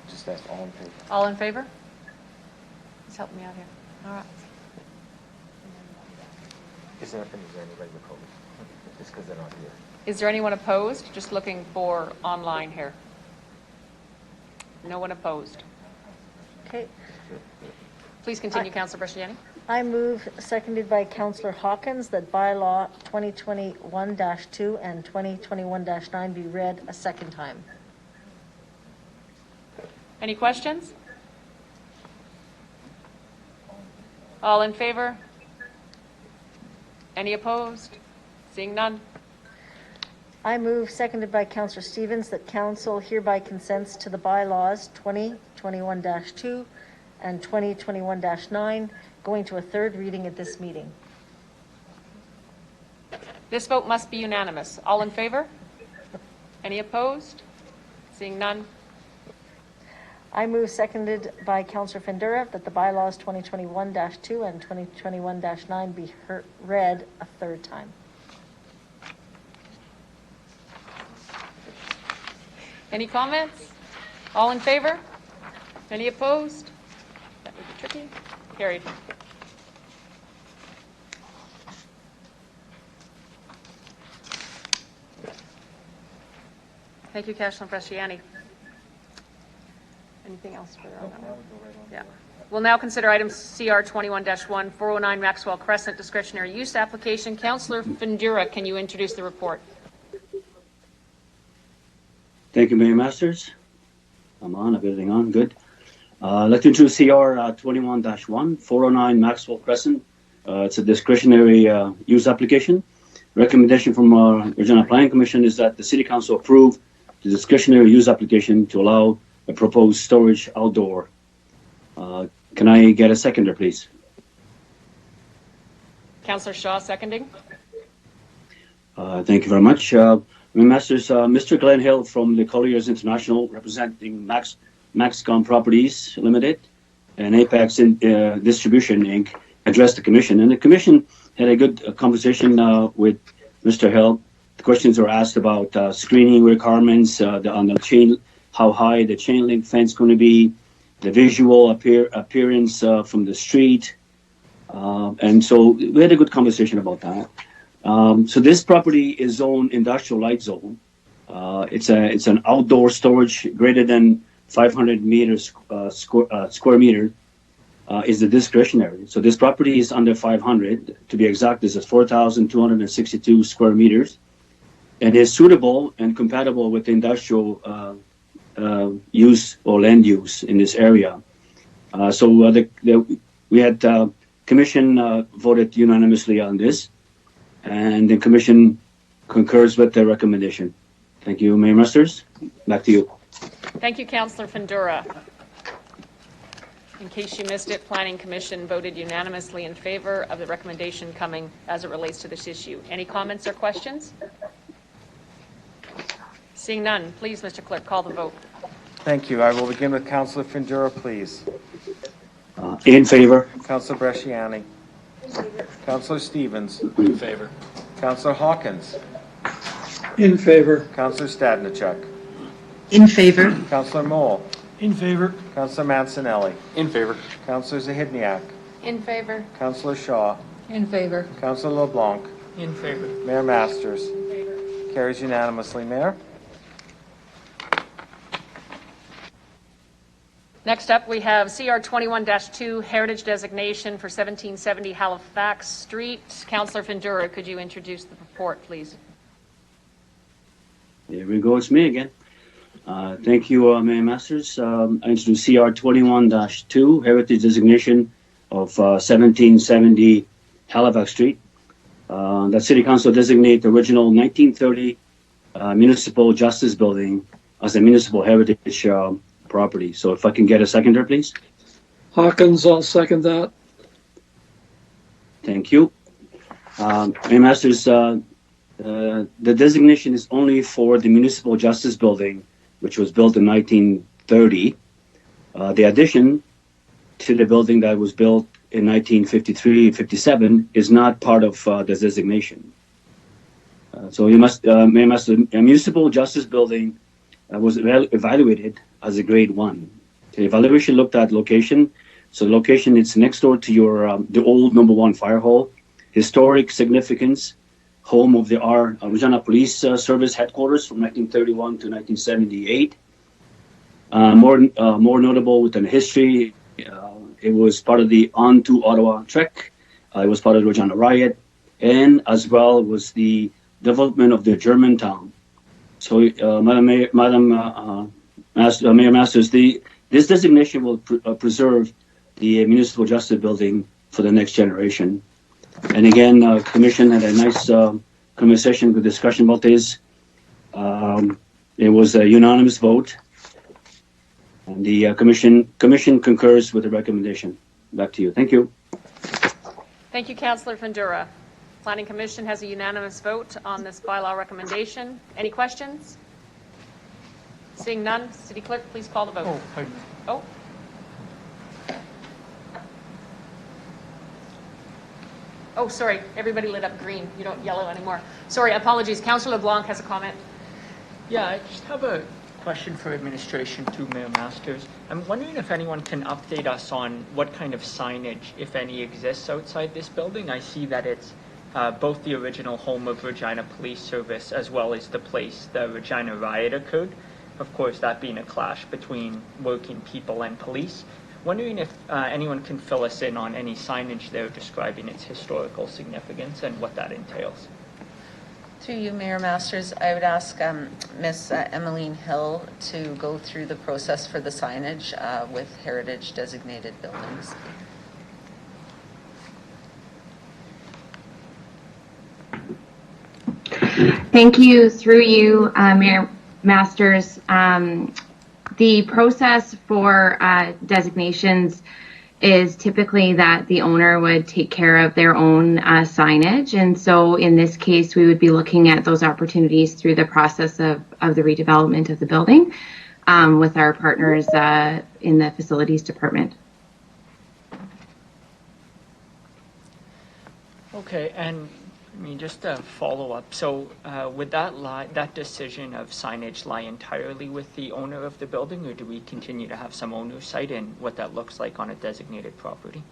Just ask all in favor. All in favor? Please help me out here. All right. Is there anybody opposed? Just because they're not here. Is there anyone opposed? Just looking for online here. No one opposed. Okay. Please continue, Councillor Bresciani. I move, seconded by Councillor Hawkins, that bylaw 2021-2 and 2021-9 be read a second time. Any questions? All in favor? Any opposed? Seeing none? I move, seconded by Councillor Stevens, that council hereby consents to the bylaws 2021-2 and 2021-9 going to a third reading at this meeting. This vote must be unanimous. All in favor? Any opposed? Seeing none? I move, seconded by Councillor Fendura, that the bylaws 2021-2 and 2021-9 be read a third time. Any comments? All in favor? Any opposed? That would be tricky. Carried. Thank you, Councillor Bresciani. Anything else for that? Yeah. We'll now consider item CR 21-1, 409 Maxwell Crescent discretionary use application. Councillor Fendura, can you introduce the report? Thank you, Mayor Masters. I'm on, everything on, good. I'd like to introduce CR 21-1, 409 Maxwell Crescent. It's a discretionary use application. Recommendation from our Regional Planning Commission is that the City Council approve the discretionary use application to allow a proposed storage outdoor. Can I get a seconder, please? Councillor Shaw, seconding. Thank you very much. Mayor Masters, Mr. Glenn Hill from the Colliers International, representing Maxcom Properties Limited and Apex Distribution Inc., addressed the Commission. And the Commission had a good conversation with Mr. Hill. The questions were asked about screening requirements on the chain, how high the chain link fence going to be, the visual appearance from the street. And so we had a good conversation about that. So this property is zoned industrial light zone. It's an outdoor storage greater than 500 meters square meter is the discretionary. So this property is under 500. To be exact, this is 4,262 square meters, and is suitable and compatible with industrial use or land use in this area. So we had Commission voted unanimously on this, and the Commission concurs with the recommendation. Thank you, Mayor Masters. Back to you. Thank you, Councillor Fundura. In case you missed it, Planning Commission voted unanimously in favor of the recommendation coming as it relates to this issue. Any comments or questions? Seeing none, please, Mr. Clerk, call the vote. Thank you. I will begin with Councillor Fundura, please. In favor. Councillor Bresciani. Councillor Stevens. In favor. Councillor Hawkins. In favor. Councillor Stadnichuk. In favor. Councillor Mole. In favor. Councillor Mancinelli. In favor. Councillor Zahidniak. In favor. Councillor Shaw. In favor. Councillor LeBlanc. In favor. Mayor Masters. Carries unanimously, Mayor. Next up, we have CR 21-2 Heritage Designation for 1770 Halifax Street. Councillor Fundura, could you introduce the report, please? There we go. It's me again. Thank you, Mayor Masters. I introduce CR 21-2 Heritage Designation of 1770 Halifax Street. That City Council designate the original 1930 Municipal Justice Building as a municipal heritage property. So if I can get a seconder, please. Hawkins, I'll second that. Thank you. Mayor Masters, the designation is only for the Municipal Justice Building, which was built in 1930. The addition to the building that was built in 1953-57 is not part of the designation. So you must, Mayor Masters, a Municipal Justice Building was evaluated as a grade 1. The evaluation looked at location. So the location, it's next door to your the old number 1 fire hall. Historic significance, home of the Regina Police Service headquarters from 1931 to 1978. More notable within history, it was part of the On to Ottawa Trek. It was part of the Regina Riot, and as well was the development of the Germantown. So, Mayor Masters, this designation will preserve the Municipal Justice Building for the next generation. And again, Commission had a nice conversation, good discussion about this. It was a unanimous vote, and the Commission concurs with the recommendation. Back to you. Thank you. Thank you, Councillor Fundura. Planning Commission has a unanimous vote on this bylaw recommendation. Any questions? Seeing none, City Clerk, please call the vote. Oh, pardon. Oh. Oh, sorry, everybody lit up green. You don't yellow anymore. Sorry, apologies. Councillor LeBlanc has a comment. Yeah, I just have a question for administration to Mayor Masters. I'm wondering if anyone can update us on what kind of signage, if any, exists outside this building. I see that it's both the original home of Regina Police Service as well as the place the Regina riot occurred. Of course, that being a clash between working people and police. Wondering if anyone can fill us in on any signage there describing its historical significance and what that entails. Through you, Mayor Masters, I would ask Ms. Emmeline Hill to go through the process for the signage with heritage designated buildings. Thank you. Through you, Mayor Masters. The process for designations is typically that the owner would take care of their own signage. And so in this case, we would be looking at those opportunities through the process of the redevelopment of the building with our partners in the facilities department. Okay, and I mean, just a follow up. So would that decision of signage lie entirely with the owner of the building, or do we continue to have some oversight in what that looks like on a designated property?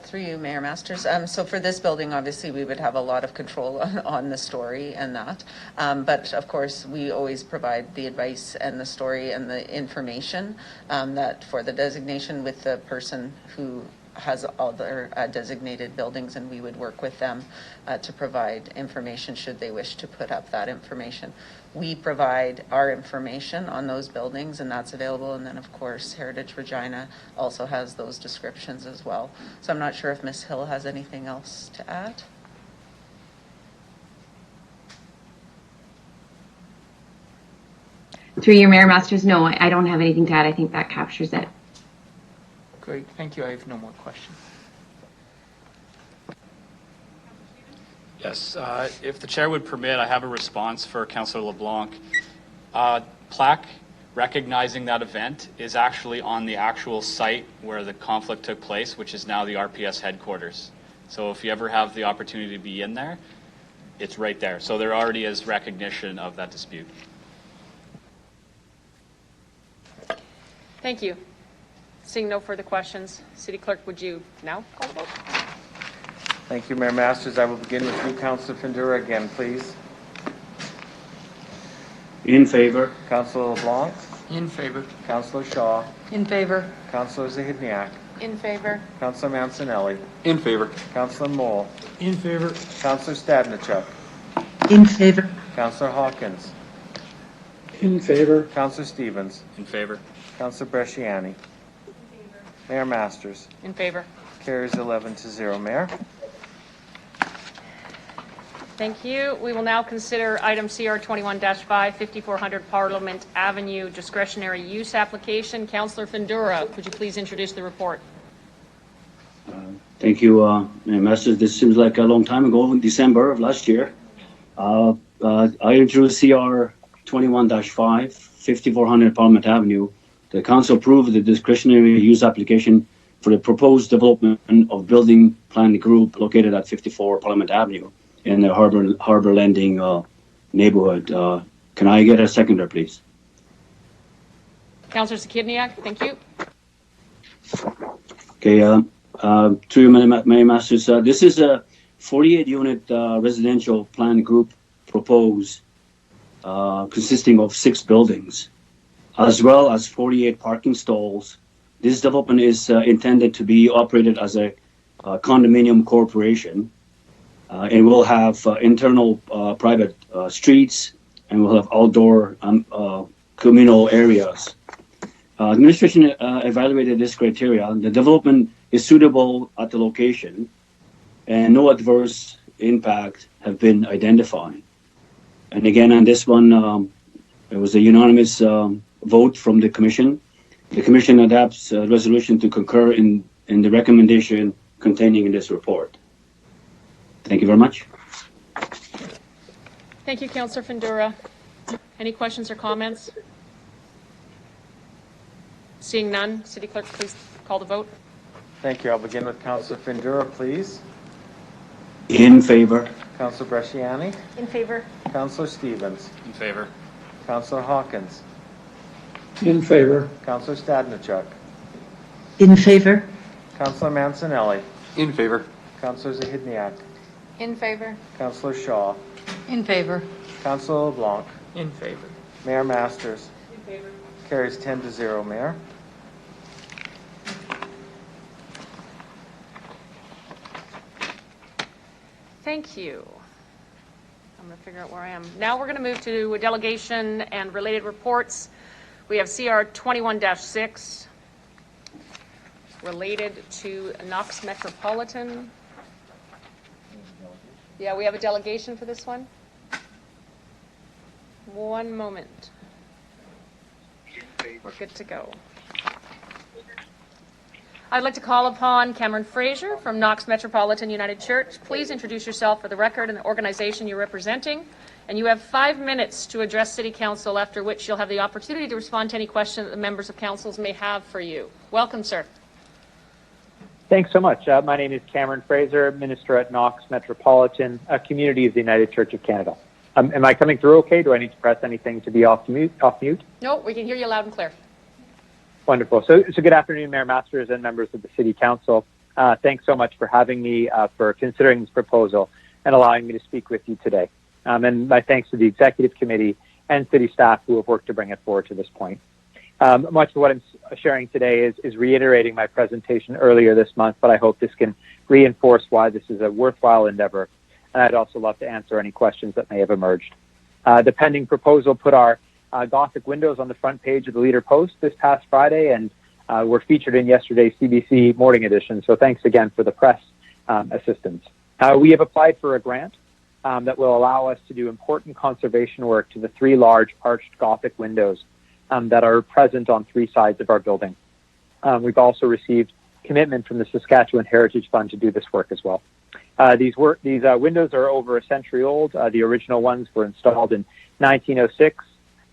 Through you, Mayor Masters. So for this building, obviously, we would have a lot of control on the story and that. But of course, we always provide the advice and the story and the information that for the designation with the person who has other designated buildings, and we would work with them to provide information should they wish to put up that information. We provide our information on those buildings, and that's available. And then, of course, Heritage Regina also has those descriptions as well. So I'm not sure if Ms. Hill has anything else to add. Through your Mayor Masters, no, I don't have anything to add. I think that captures it. Great, thank you. I have no more questions. Yes, if the chair would permit, I have a response for Councillor LeBlanc. Plaque recognizing that event is actually on the actual site where the conflict took place, which is now the RPS headquarters. So if you ever have the opportunity to be in there, it's right there. So there already is recognition of that dispute. Thank you. Seeing no further questions, City Clerk, would you now call the vote? Thank you, Mayor Masters. I will begin with you, Councillor Findura, again, please. In favor. Councillor LeBlanc. In favor. Councillor Shaw. In favor. Councillor Zahidniak. In favor. Councillor Mancinelli. In favor. Councillor Moll. In favor. Councillor Stadnichuk. In favor. Councillor Hawkins. In favor. Councillor Stevens. In favor. Councillor Bresciani. Mayor Masters. In favor. Carries 11-0, Mayor. Thank you. We will now consider item CR 21-5, 5400 Parliament Avenue discretionary use application. Councillor Findura, could you please introduce the report? Thank you, Mayor Masters. This seems like a long time ago, in December of last year. I introduced CR 21-5, 5400 Parliament Avenue. The Council approved the discretionary use application for the proposed development of building plan group located at 54 Parliament Avenue in the Harbor Landing neighborhood. Can I get a seconder, please? Councillor Zahidniak, thank you. Okay, to you, Mayor Masters, this is a 48-unit residential plan group proposed, consisting of 6 buildings, as well as 48 parking stalls. This development is intended to be operated as a condominium corporation. And we'll have internal private streets, and we'll have outdoor communal areas. Administration evaluated this criteria. The development is suitable at the location, and no adverse impact have been identified. And again, on this one, it was a unanimous vote from the Commission. The Commission adopts a resolution to concur in the recommendation containing in this report. Thank you very much. Thank you, Councillor Findura. Any questions or comments? Seeing none, City Clerk, please call the vote. Thank you. I'll begin with Councillor Findura, please. In favor. Councillor Bresciani. In favor. Councillor Stevens. In favor. Councillor Hawkins. In favor. Councillor Stadnichuk. In favor. Councillor Mancinelli. In favor. Councillor Zahidniak. In favor. Councillor Shaw. In favor. Councillor LeBlanc. In favor. Mayor Masters. In favor. Carries 10-0, Mayor. Thank you. I'm going to figure out where I am. Now we're going to move to a delegation and related reports. We have CR 21-6 related to Knox Metropolitan. Yeah, we have a delegation for this one. One moment. We're good to go. I'd like to call upon Cameron Fraser from Knox Metropolitan United Church. Please introduce yourself for the record and the organization you're representing. And you have 5 minutes to address City Council, after which you'll have the opportunity to respond to any question that the members of councils may have for you. Welcome, sir. Thanks so much. My name is Cameron Fraser, minister at Knox Metropolitan, a community of the United Church of Canada. Am I coming through okay? Do I need to press anything to be off mute? No, we can hear you loud and clear. Wonderful. So good afternoon, Mayor Masters and members of the City Council. Thanks so much for having me, for considering this proposal and allowing me to speak with you today. And my thanks to the Executive Committee and City staff who have worked to bring it forward to this point. Much of what I'm sharing today is reiterating my presentation earlier this month, but I hope this can reinforce why this is a worthwhile endeavor. And I'd also love to answer any questions that may have emerged. The pending proposal put our Gothic windows on the front page of the Leader Post this past Friday, and were featured in yesterday's CBC Morning Edition. So thanks again for the press assistance. We have applied for a grant that will allow us to do important conservation work to the 3 large arched Gothic windows that are present on 3 sides of our building. We've also received commitment from the Saskatchewan Heritage Fund to do this work as well. These windows are over a century old. The original ones were installed in 1906,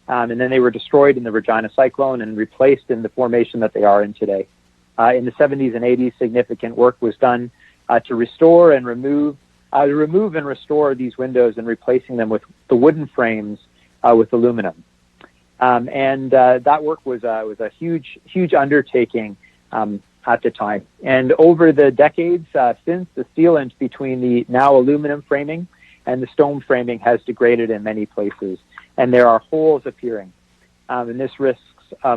and then they were destroyed in the Regina cyclone and replaced in the formation that they are in today. In the 70s and 80s, significant work was done to restore and remove and restore these windows and replacing them with the wooden frames with aluminum. That work was a huge undertaking at the time. And over the decades since, the sealant between the now aluminum framing and the stone framing has degraded in many places, and there are holes appearing. And this risks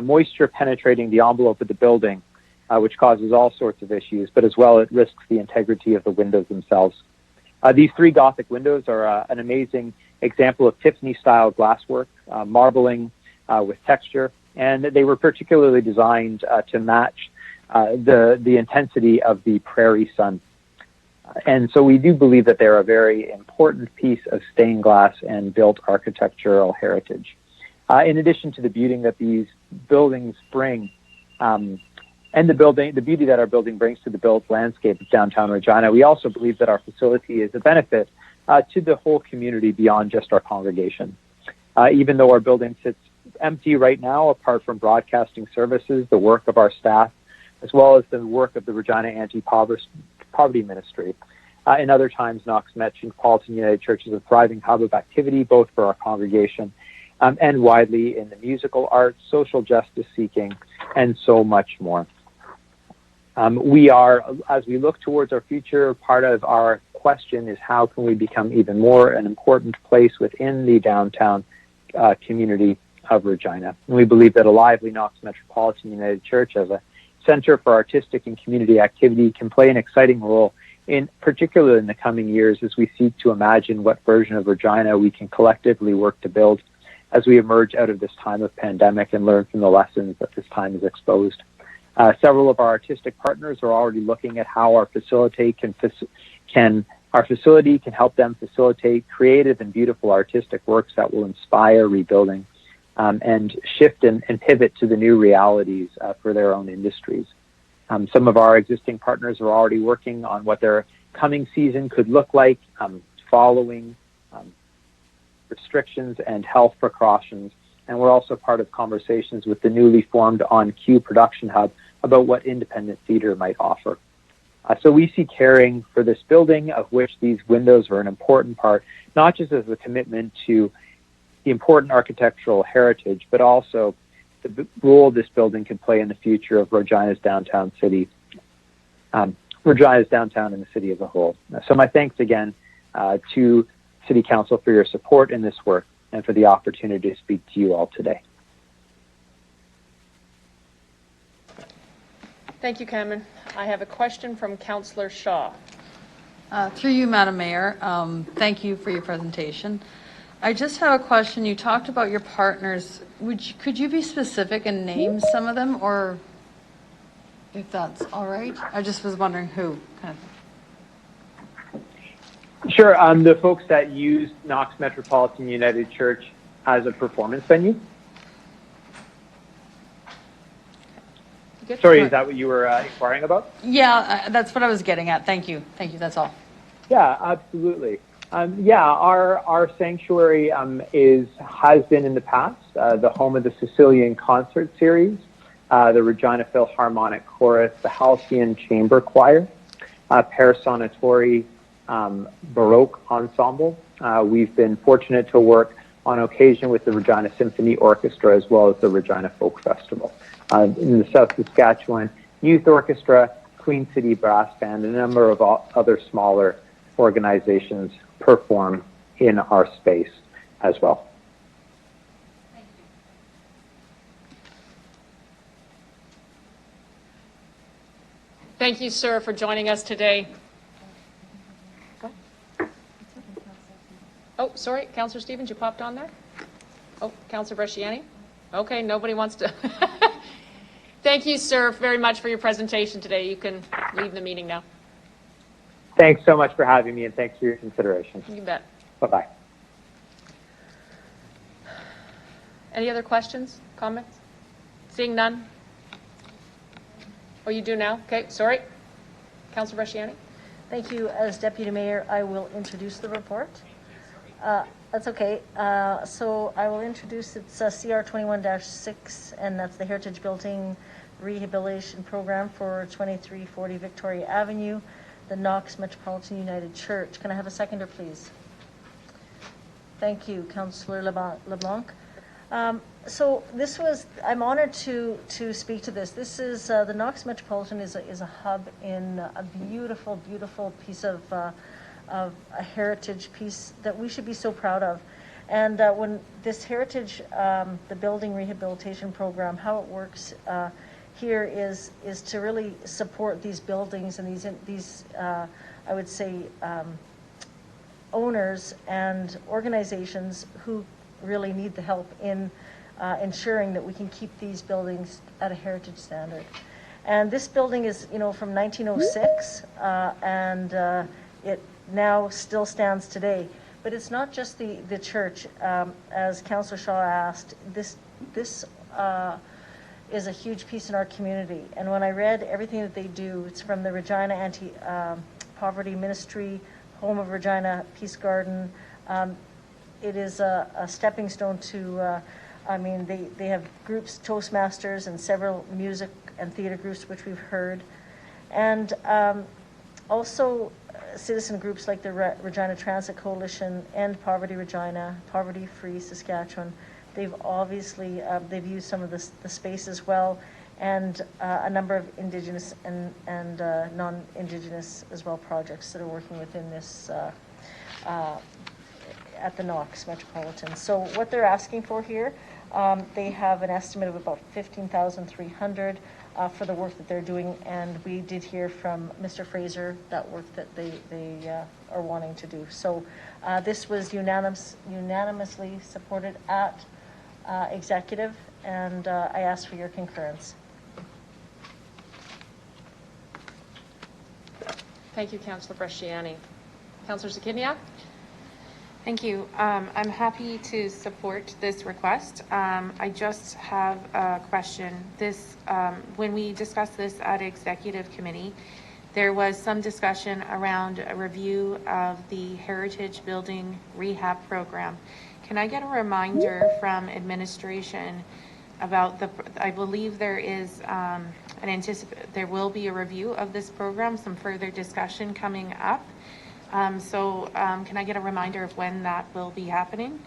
moisture penetrating the envelope of the building, which causes all sorts of issues, but as well it risks the integrity of the windows themselves. These 3 Gothic windows are an amazing example of Tiffany-style glasswork, marbling with texture, and they were particularly designed to match the intensity of the prairie sun. And so we do believe that they're a very important piece of stained glass and built architectural heritage. In addition to the beauty that these buildings bring, and the beauty that our building brings to the built landscape of downtown Regina, we also believe that our facility is a benefit to the whole community beyond just our congregation. Even though our building sits empty right now, apart from broadcasting services, the work of our staff, as well as the work of the Regina Anti-Poverty Ministry. In other times, Knox Metropolitan United Church is a thriving hub of activity, both for our congregation and widely in the musical arts, social justice seeking, and so much more. We are, as we look towards our future, part of our question is how can we become even more an important place within the downtown community of Regina. And we believe that a lively Knox Metropolitan United Church as a center for artistic and community activity can play an exciting role in particular in the coming years as we seek to imagine what version of Regina we can collectively work to build as we emerge out of this time of pandemic and learn from the lessons that this time has exposed. Several of our artistic partners are already looking at how our facility can help them facilitate creative and beautiful artistic works that will inspire rebuilding and shift and pivot to the new realities for their own industries. Some of our existing partners are already working on what their coming season could look like following restrictions and health precautions. And we're also part of conversations with the newly formed On Cue Production Hub about what independent theater might offer. So we see caring for this building, of which these windows are an important part, not just as a commitment to the important architectural heritage, but also the role this building can play in the future of Regina's downtown city, Regina's downtown and the city as a whole. So my thanks again to City Council for your support in this work and for the opportunity to speak to you all today. Thank you, Cameron. I have a question from Councillor Shaw. Through you, Madam Mayor, thank you for your presentation. I just have a question. You talked about your partners. Could you be specific and name some of them, or if that's all right? I just was wondering who. Kind of. Sure. The folks that use Knox Metropolitan United Church as a performance venue. Sorry, is that what you were inquiring about? Yeah, that's what I was getting at. Thank you. Thank you. That's all. Yeah, absolutely. Our sanctuary has been in the past the home of the Sicilian Concert Series, the Regina Philharmonic Chorus, the Halcyon Chamber Choir, Per Sonatori Baroque Ensemble. We've been fortunate to work on occasion with the Regina Symphony Orchestra as well as the Regina Folk Festival. In the South Saskatchewan Youth Orchestra, Queen City Brass Band, and a number of other smaller organizations perform in our space as well. Thank you, sir, for joining us today. Oh, sorry, Councillor Stevens, you popped on there? Oh, Councillor Bresciani? Okay, nobody wants to. Thank you, sir, very much for your presentation today. You can leave the meeting now. Thanks so much for having me, and thanks for your consideration. You bet. Bye-bye. Any other questions, comments? Seeing none? Oh, you do now? Okay, sorry. Councillor Bresciani? Thank you. As Deputy Mayor, I will introduce the report. That's okay. So I will introduce, it's CR 21-6, and that's the Heritage Building Rehabilitation Program for 2340 Victoria Avenue, the Knox Metropolitan United Church. Can I have a seconder, please? Thank you, Councillor LeBlanc. So this was, I'm honored to speak to this. This is, the Knox Metropolitan is a hub in a beautiful, beautiful piece of a heritage piece that we should be so proud of. And when this heritage, the building rehabilitation program, how it works here is to really support these buildings and these I would say, owners and organizations who really need the help in ensuring that we can keep these buildings at a heritage standard. And this building is, from 1906, and it now still stands today. But it's not just the church. As Councillor Shaw asked, this is a huge piece in our community. And when I read everything that they do, it's from the Regina Anti-Poverty Ministry, Home of Regina Peace Garden. It is a stepping stone to, they have groups, Toastmasters, and several music and theater groups, which we've heard. And also citizen groups like the Regina Transit Coalition, End Poverty Regina, Poverty Free Saskatchewan. They've obviously, they've used some of the space as well, and a number of Indigenous and non-Indigenous as well projects that are working within this at the Knox Metropolitan. So what they're asking for here, they have an estimate of about $15,300 for the work that they're doing, and we did hear from Mr. Fraser that work that they are wanting to do. So this was unanimously supported at executive, and I ask for your concurrence. Thank you, Councillor Bresciani. Councillor Zakidniak? Thank you. I'm happy to support this request. I just have a question. When we discussed this at Executive Committee, there was some discussion around a review of the Heritage Building Rehab Program. Can I get a reminder from administration about I believe there is there will be a review of this program, some further discussion coming up. Can I get a reminder of when that will be happening?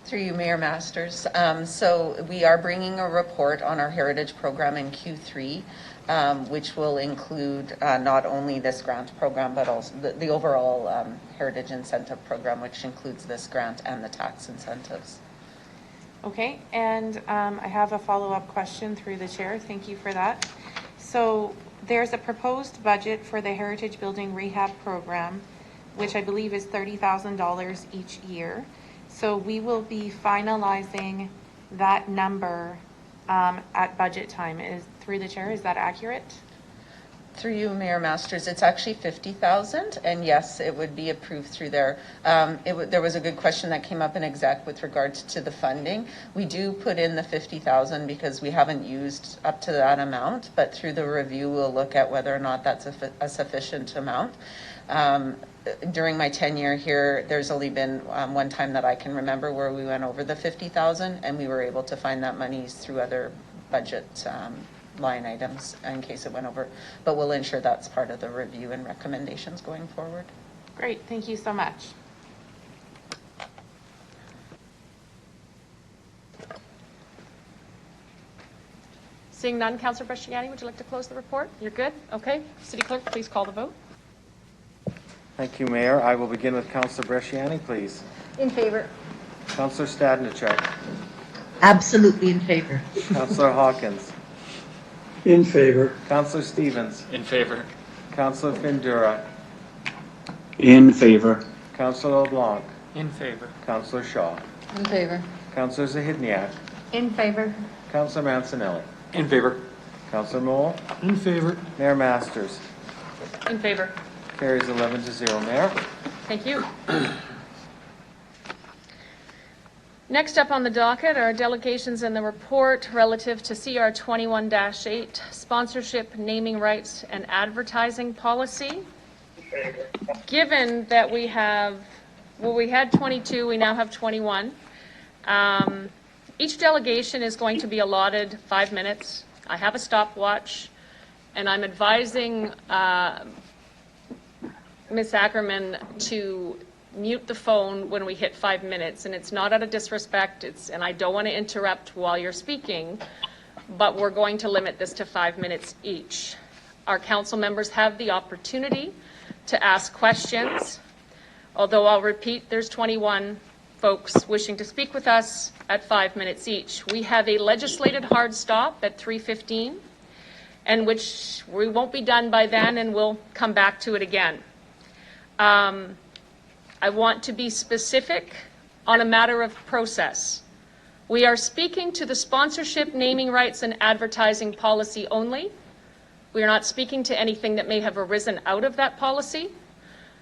Through you, Mayor Masters. So we are bringing a report on our heritage program in Q3, which will include not only this grant program, but also the overall heritage incentive program, which includes this grant and the tax incentives. Okay, and I have a follow-up question through the chair. Thank you for that. So there's a proposed budget for the Heritage Building Rehab Program, which I believe is $30,000 each year. So we will be finalizing that number at budget time. Through the chair, is that accurate? Through you, Mayor Masters, it's actually $50,000, and yes, it would be approved through there. There was a good question that came up in exec with regards to the funding. We do put in the $50,000 because we haven't used up to that amount, but through the review, we'll look at whether or not that's a sufficient amount. During my tenure here, there's only been one time that I can remember where we went over the $50,000, and we were able to find that money through other budget line items in case it went over, but we'll ensure that's part of the review and recommendations going forward. Great, thank you so much. Seeing none, Councillor Bresciani, would you like to close the report? You're good? Okay. City Clerk, please call the vote. Thank you, Mayor. I will begin with Councillor Bresciani, please. In favor. Councillor Stadnicek. Absolutely in favor. Councillor Hawkins. In favor. Councillor Stevens. In favor. Councillor Findura. In favor. Councillor LeBlanc. In favor. Councillor Shaw. In favor. Councillor Zahidniak. In favor. Councillor Mancinelli. In favor. Councillor Moore. In favor. Mayor Masters. In favor. Carries 11-0, Mayor. Thank you. Next up on the docket are delegations and the report relative to CR 21-8, sponsorship, naming rights, and advertising policy. Given that we have, well, we had 22, we now have 21. Each delegation is going to be allotted 5 minutes. I have a stopwatch, and I'm advising Ms. Ackerman to mute the phone when we hit 5 minutes, and it's not out of disrespect, and I don't want to interrupt while you're speaking, but we're going to limit this to 5 minutes each. Our council members have the opportunity to ask questions, although I'll repeat, there's 21 folks wishing to speak with us at 5 minutes each. We have a legislated hard stop at 3:15, and which we won't be done by then, and we'll come back to it again. I want to be specific on a matter of process. We are speaking to the sponsorship, naming rights, and advertising policy only. We are not speaking to anything that may have arisen out of that policy.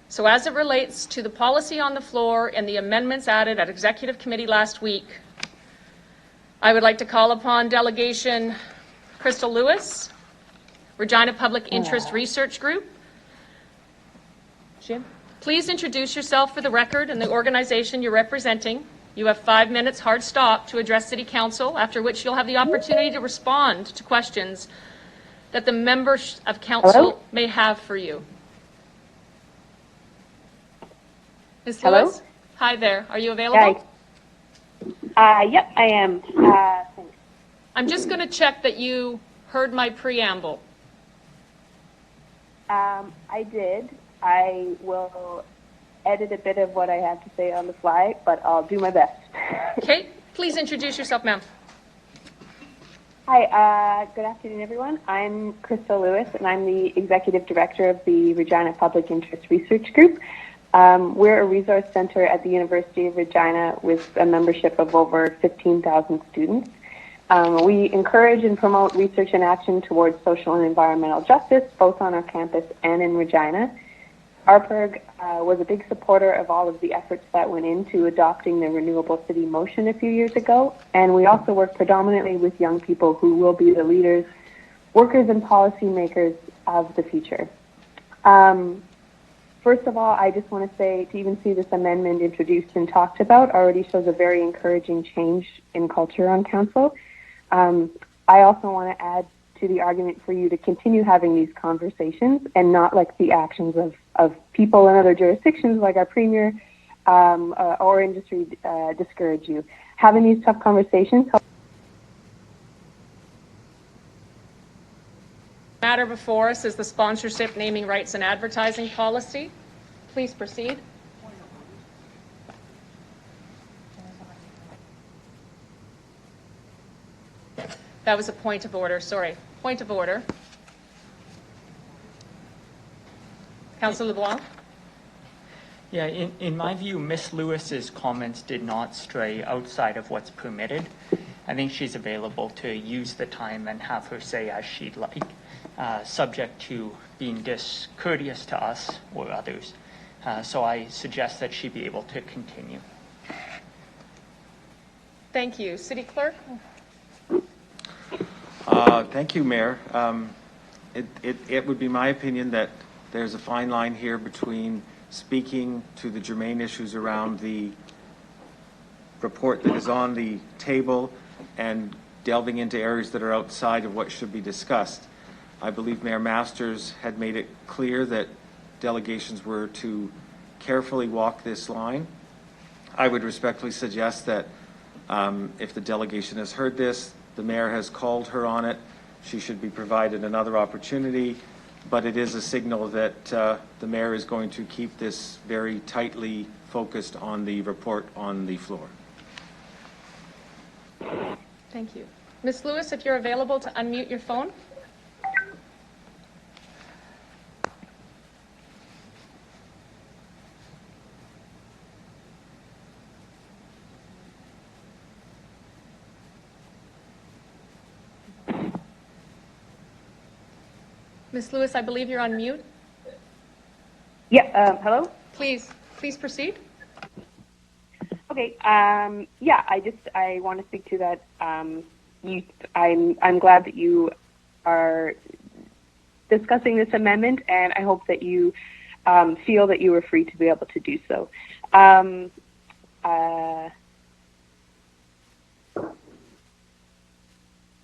So as it relates to the policy on the floor and the amendments added at Executive Committee last week, I would like to call upon Delegation Crystal Lewis, Regina Public Interest Research Group. Jim? Please introduce yourself for the record and the organization you're representing. You have 5 minutes hard stop to address City Council, after which you'll have the opportunity to respond to questions that the members of Council may have for you. Ms. Lewis? Hi there. Are you available? Yep, I am. Thanks. I'm just going to check that you heard my preamble. I did. I will edit a bit of what I have to say on the fly, but I'll do my best. Okay. Please introduce yourself, ma'am. Hi, good afternoon, everyone. I'm Crystal Lewis, and I'm the Executive Director of the Regina Public Interest Research Group. We're a resource center at the University of Regina with a membership of over 15,000 students. We encourage and promote research and action towards social and environmental justice, both on our campus and in Regina. RPIRG was a big supporter of all of the efforts that went into adopting the Renewable City motion a few years ago, and we also work predominantly with young people who will be the leaders, workers, and policymakers of the future. First of all, I just want to say to even see this amendment introduced and talked about already shows a very encouraging change in culture on council. I also want to add to the argument for you to continue having these conversations and not like the actions of people in other jurisdictions like our premier or industry discourage you. Having these tough conversations help. The matter before us is the sponsorship, naming rights, and advertising policy. Please proceed. That was a point of order, sorry. Point of order. Councillor LeBlanc? Yeah, in my view, Ms. Lewis's comments did not stray outside of what's permitted. I think she's available to use the time and have her say as she'd like, subject to being discourteous to us or others. So I suggest that she be able to continue. Thank you. City Clerk? Thank you, Mayor. It would be my opinion that there's a fine line here between speaking to the germane issues around the report that is on the table and delving into areas that are outside of what should be discussed. I believe Mayor Masters had made it clear that delegations were to carefully walk this line. I would respectfully suggest that if the delegation has heard this, the mayor has called her on it, she should be provided another opportunity, but it is a signal that the mayor is going to keep this very tightly focused on the report on the floor. Thank you. Ms. Lewis, if you're available to unmute your phone. Ms. Lewis, I believe you're on mute. Yeah, hello? Please proceed. Okay, yeah, I want to speak to that. I'm glad that you are discussing this amendment, and I hope that you feel that you were free to be able to do so.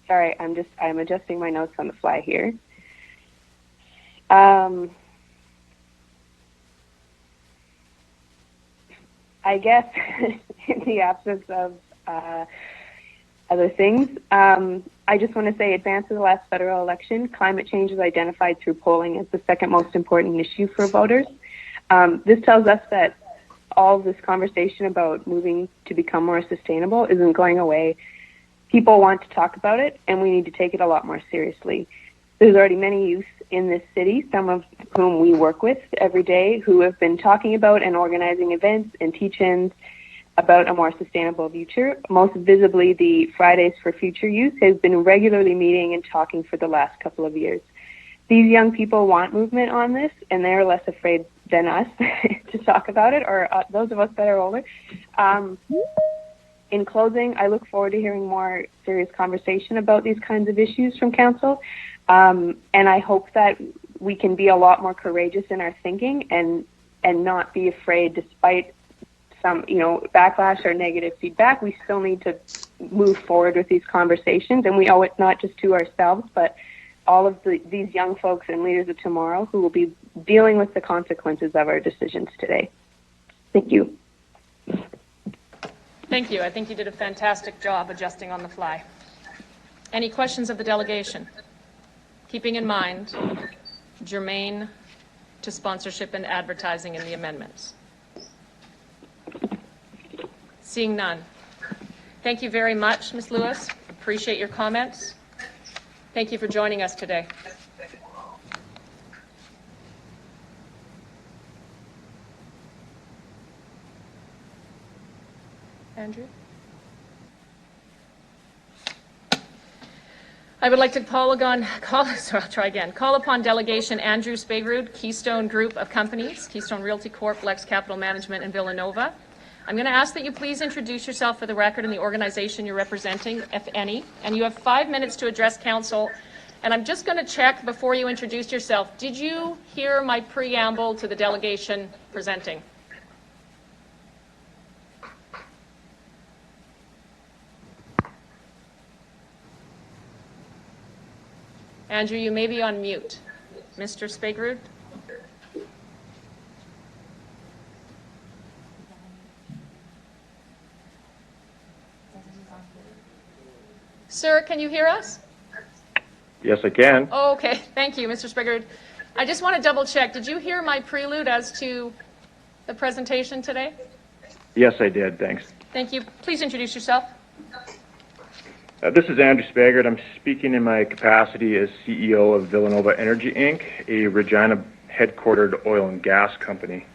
Sorry, I'm adjusting my notes on the fly here. I guess in the absence of other things, I just want to say, advance of the last federal election, climate change is identified through polling as the second most important issue for voters. This tells us that all this conversation about moving to become more sustainable isn't going away. People want to talk about it, and we need to take it a lot more seriously. There's already many youth in this city, some of whom we work with every day, who have been talking about and organizing events and teach-ins about a more sustainable future. Most visibly, the Fridays for Future Youth has been regularly meeting and talking for the last couple of years. These young people want movement on this, and they're less afraid than us to talk about it, or those of us that are older. In closing, I look forward to hearing more serious conversation about these kinds of issues from Council, and I hope that we can be a lot more courageous in our thinking and not be afraid, despite some backlash or negative feedback. We still need to move forward with these conversations, and we owe it not just to ourselves, but all of these young folks and leaders of tomorrow who will be dealing with the consequences of our decisions today. Thank you. Thank you. I think you did a fantastic job adjusting on the fly. Any questions of the delegation? Keeping in mind, germane to sponsorship and advertising in the amendments. Seeing none. Thank you very much, Ms. Lewis. Appreciate your comments. Thank you for joining us today. Andrew? I would like to call upon Delegation Andrew Spagrud, Keystone Group of Companies, Keystone Realty Corp., Lex Capital Management, and Villanova. I'm going to ask that you please introduce yourself for the record and the organization you're representing, if any, and you have 5 minutes to address council. And I'm just going to check before you introduce yourself. Did you hear my preamble to the delegation presenting? Andrew, you may be on mute. Mr. Spagrud? Sir, can you hear us? Yes, I can. Oh, okay. Thank you, Mr. Spagrud. I just want to double check. Did you hear my prelude as to the presentation today? Yes, I did. Thanks. Thank you. Please introduce yourself. This is Andrew Spaggart. I'm speaking in my capacity as CEO of Villanova Energy, Inc., a Regina-headquartered oil and gas company.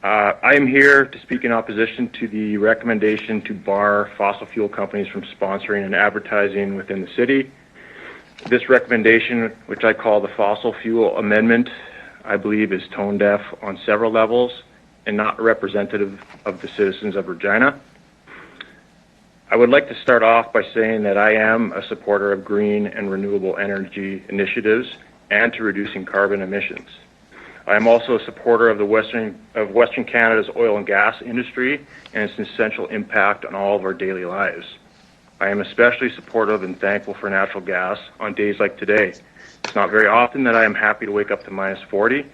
I am here to speak in opposition to the recommendation to bar fossil fuel companies from sponsoring and advertising within the city. This recommendation, which I call the Fossil Fuel Amendment, I believe is tone deaf on several levels and not representative of the citizens of Regina. I would like to start off by saying that I am a supporter of green and renewable energy initiatives and to reducing carbon emissions. I am also a supporter of Western Canada's oil and gas industry and its essential impact on all of our daily lives. I am especially supportive and thankful for natural gas on days like today. It's not very often that I am happy to wake up to minus 40,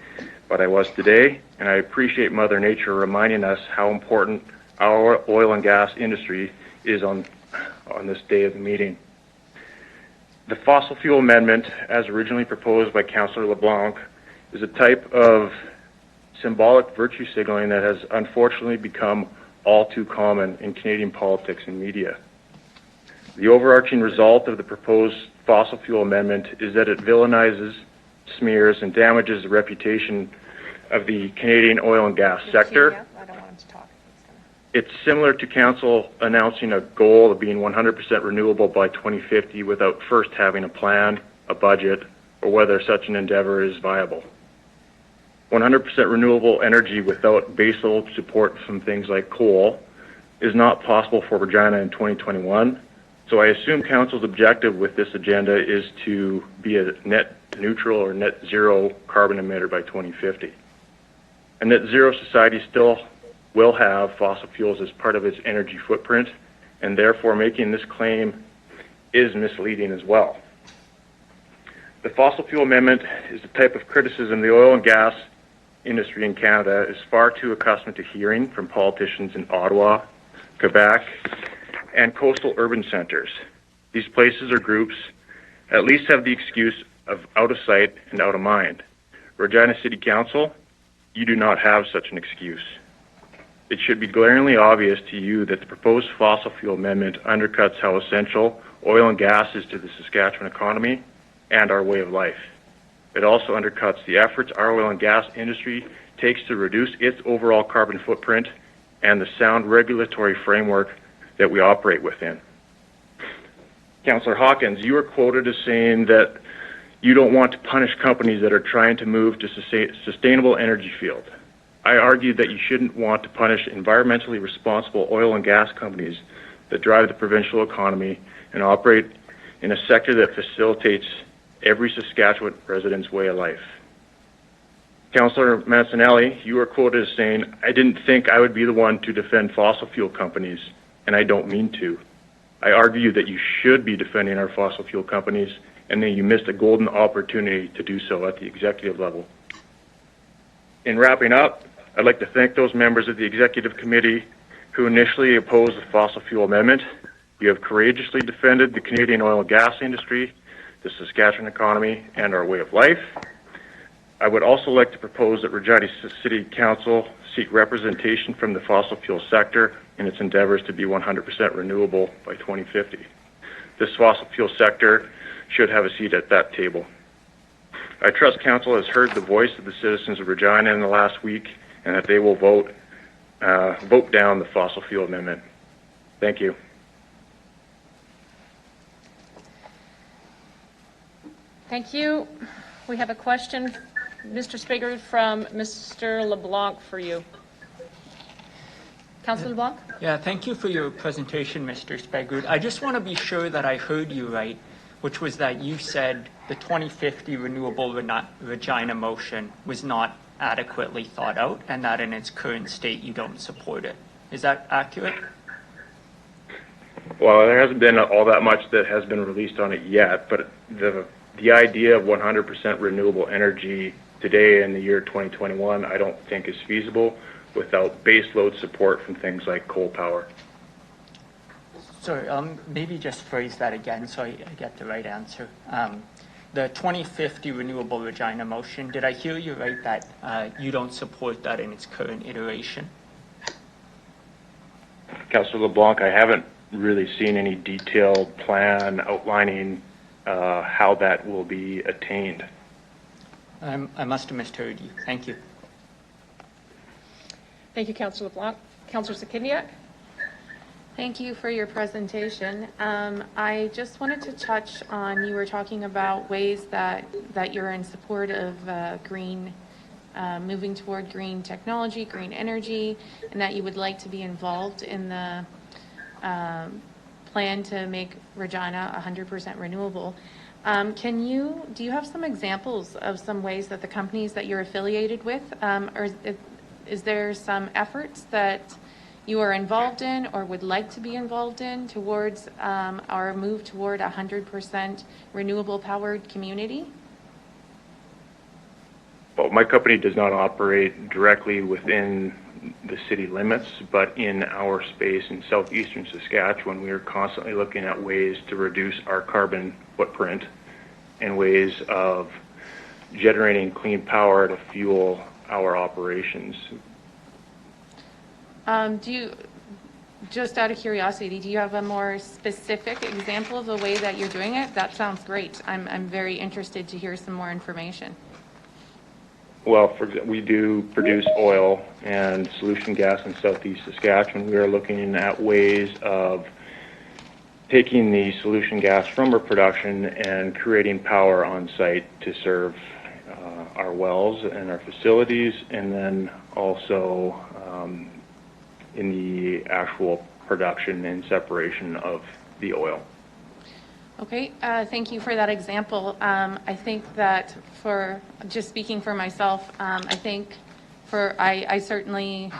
but I was today, and I appreciate Mother Nature reminding us how important our oil and gas industry is on this day of the meeting. The fossil fuel amendment, as originally proposed by Councillor LeBlanc, is a type of symbolic virtue signaling that has unfortunately become all too common in Canadian politics and media. The overarching result of the proposed fossil fuel amendment is that it villainizes, smears, and damages the reputation of the Canadian oil and gas sector. I don't want him to talk. It's similar to council announcing a goal of being 100% renewable by 2050 without first having a plan, a budget, or whether such an endeavor is viable. 100% renewable energy without baseload support from things like coal is not possible for Regina in 2021. So I assume council's objective with this agenda is to be a net neutral or net zero carbon emitter by 2050. A net zero society still will have fossil fuels as part of its energy footprint, and therefore making this claim is misleading as well. The fossil fuel amendment is the type of criticism the oil and gas industry in Canada is far too accustomed to hearing from politicians in Ottawa, Quebec, and coastal urban centers. These places or groups at least have the excuse of out of sight and out of mind. Regina City Council, you do not have such an excuse. It should be glaringly obvious to you that the proposed fossil fuel amendment undercuts how essential oil and gas is to the Saskatchewan economy and our way of life. It also undercuts the efforts our oil and gas industry takes to reduce its overall carbon footprint and the sound regulatory framework that we operate within. Councillor Hawkins, you were quoted as saying that you don't want to punish companies that are trying to move to sustainable energy field. I argue that you shouldn't want to punish environmentally responsible oil and gas companies that drive the provincial economy and operate in a sector that facilitates every Saskatchewan resident's way of life. Councillor Mancinelli, you were quoted as saying, I didn't think I would be the one to defend fossil fuel companies, and I don't mean to. I argue that you should be defending our fossil fuel companies, and that you missed a golden opportunity to do so at the executive level. In wrapping up, I'd like to thank those members of the Executive Committee who initially opposed the fossil fuel amendment. You have courageously defended the Canadian oil and gas industry, the Saskatchewan economy, and our way of life. I would also like to propose that Regina City Council seek representation from the fossil fuel sector in its endeavors to be 100% renewable by 2050. This fossil fuel sector should have a seat at that table. I trust Council has heard the voice of the citizens of Regina in the last week and that they will vote down the fossil fuel amendment. Thank you. Thank you. We have a question, Mr. Spiegel, from Mr. LeBlanc for you. Councillor LeBlanc? Yeah, thank you for your presentation, Mr. Spiegel. I just want to be sure that I heard you right, which was that you said the 2050 renewable Regina motion was not adequately thought out and that in its current state you don't support it. Is that accurate? Well, there hasn't been all that much that has been released on it yet, but the idea of 100% renewable energy today in the year 2021 I don't think is feasible without baseload support from things like coal power. Sorry, maybe just phrase that again so I get the right answer. The 2050 renewable Regina motion, did I hear you right that you don't support that in its current iteration? Councillor LeBlanc, I haven't really seen any detailed plan outlining how that will be attained. I must have misheard you. Thank you. Thank you, Councillor LeBlanc. Councillor Zakiniak? Thank you for your presentation. I just wanted to touch on, you were talking about ways that you're in support of green, moving toward green technology, green energy, and that you would like to be involved in the plan to make Regina 100% renewable. Do you have some examples of some ways that the companies that you're affiliated with, or is there some efforts that you are involved in or would like to be involved in towards our move toward 100% renewable powered community? Well, my company does not operate directly within the city limits, but in our space in southeastern Saskatchewan, we are constantly looking at ways to reduce our carbon footprint and ways of generating clean power to fuel our operations. Just out of curiosity, do you have a more specific example of the way that you're doing it? That sounds great. I'm very interested to hear some more information. Well, we do produce oil and solution gas in southeast Saskatchewan. We are looking at ways of taking the solution gas from our production and creating power on site to serve our wells and our facilities, and then also in the actual production and separation of the oil. Okay, thank you for that example. I think that for, just speaking for myself, I certainly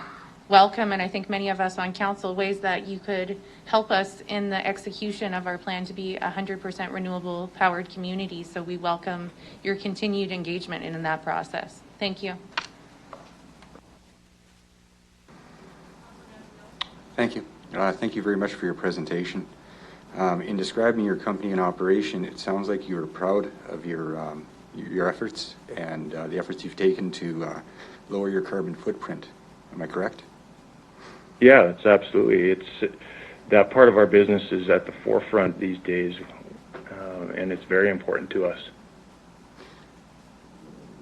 welcome, and I think many of us on council, ways that you could help us in the execution of our plan to be 100% renewable powered community. So we welcome your continued engagement in that process. Thank you. Thank you. Thank you very much for your presentation. In describing your company and operation, it sounds like you are proud of your efforts and the efforts you've taken to lower your carbon footprint. Am I correct? Yeah, it's absolutely. That part of our business is at the forefront these days, and it's very important to us.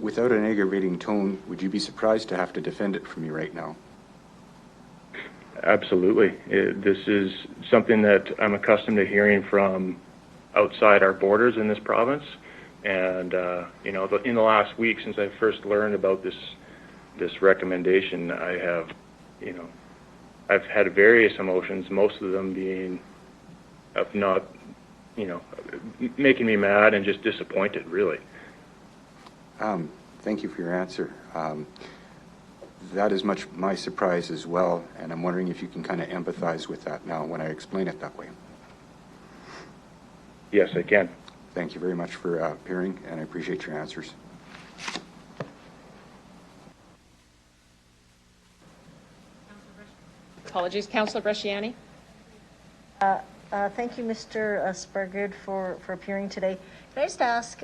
Without an aggravating tone, would you be surprised to have to defend it from me right now? Absolutely. This is something that I'm accustomed to hearing from outside our borders in this province. And, in the last week since I first learned about this recommendation, I've had various emotions, most of them being of not, making me mad and just disappointed, really. Thank you for your answer. That is much my surprise as well, and I'm wondering if you can kind of empathize with that now when I explain it that way. Yes, I can. Thank you very much for appearing, and I appreciate your answers. Apologies, Councillor Bresciani. Thank you, Mr. Spargood, for appearing today. Can I just ask,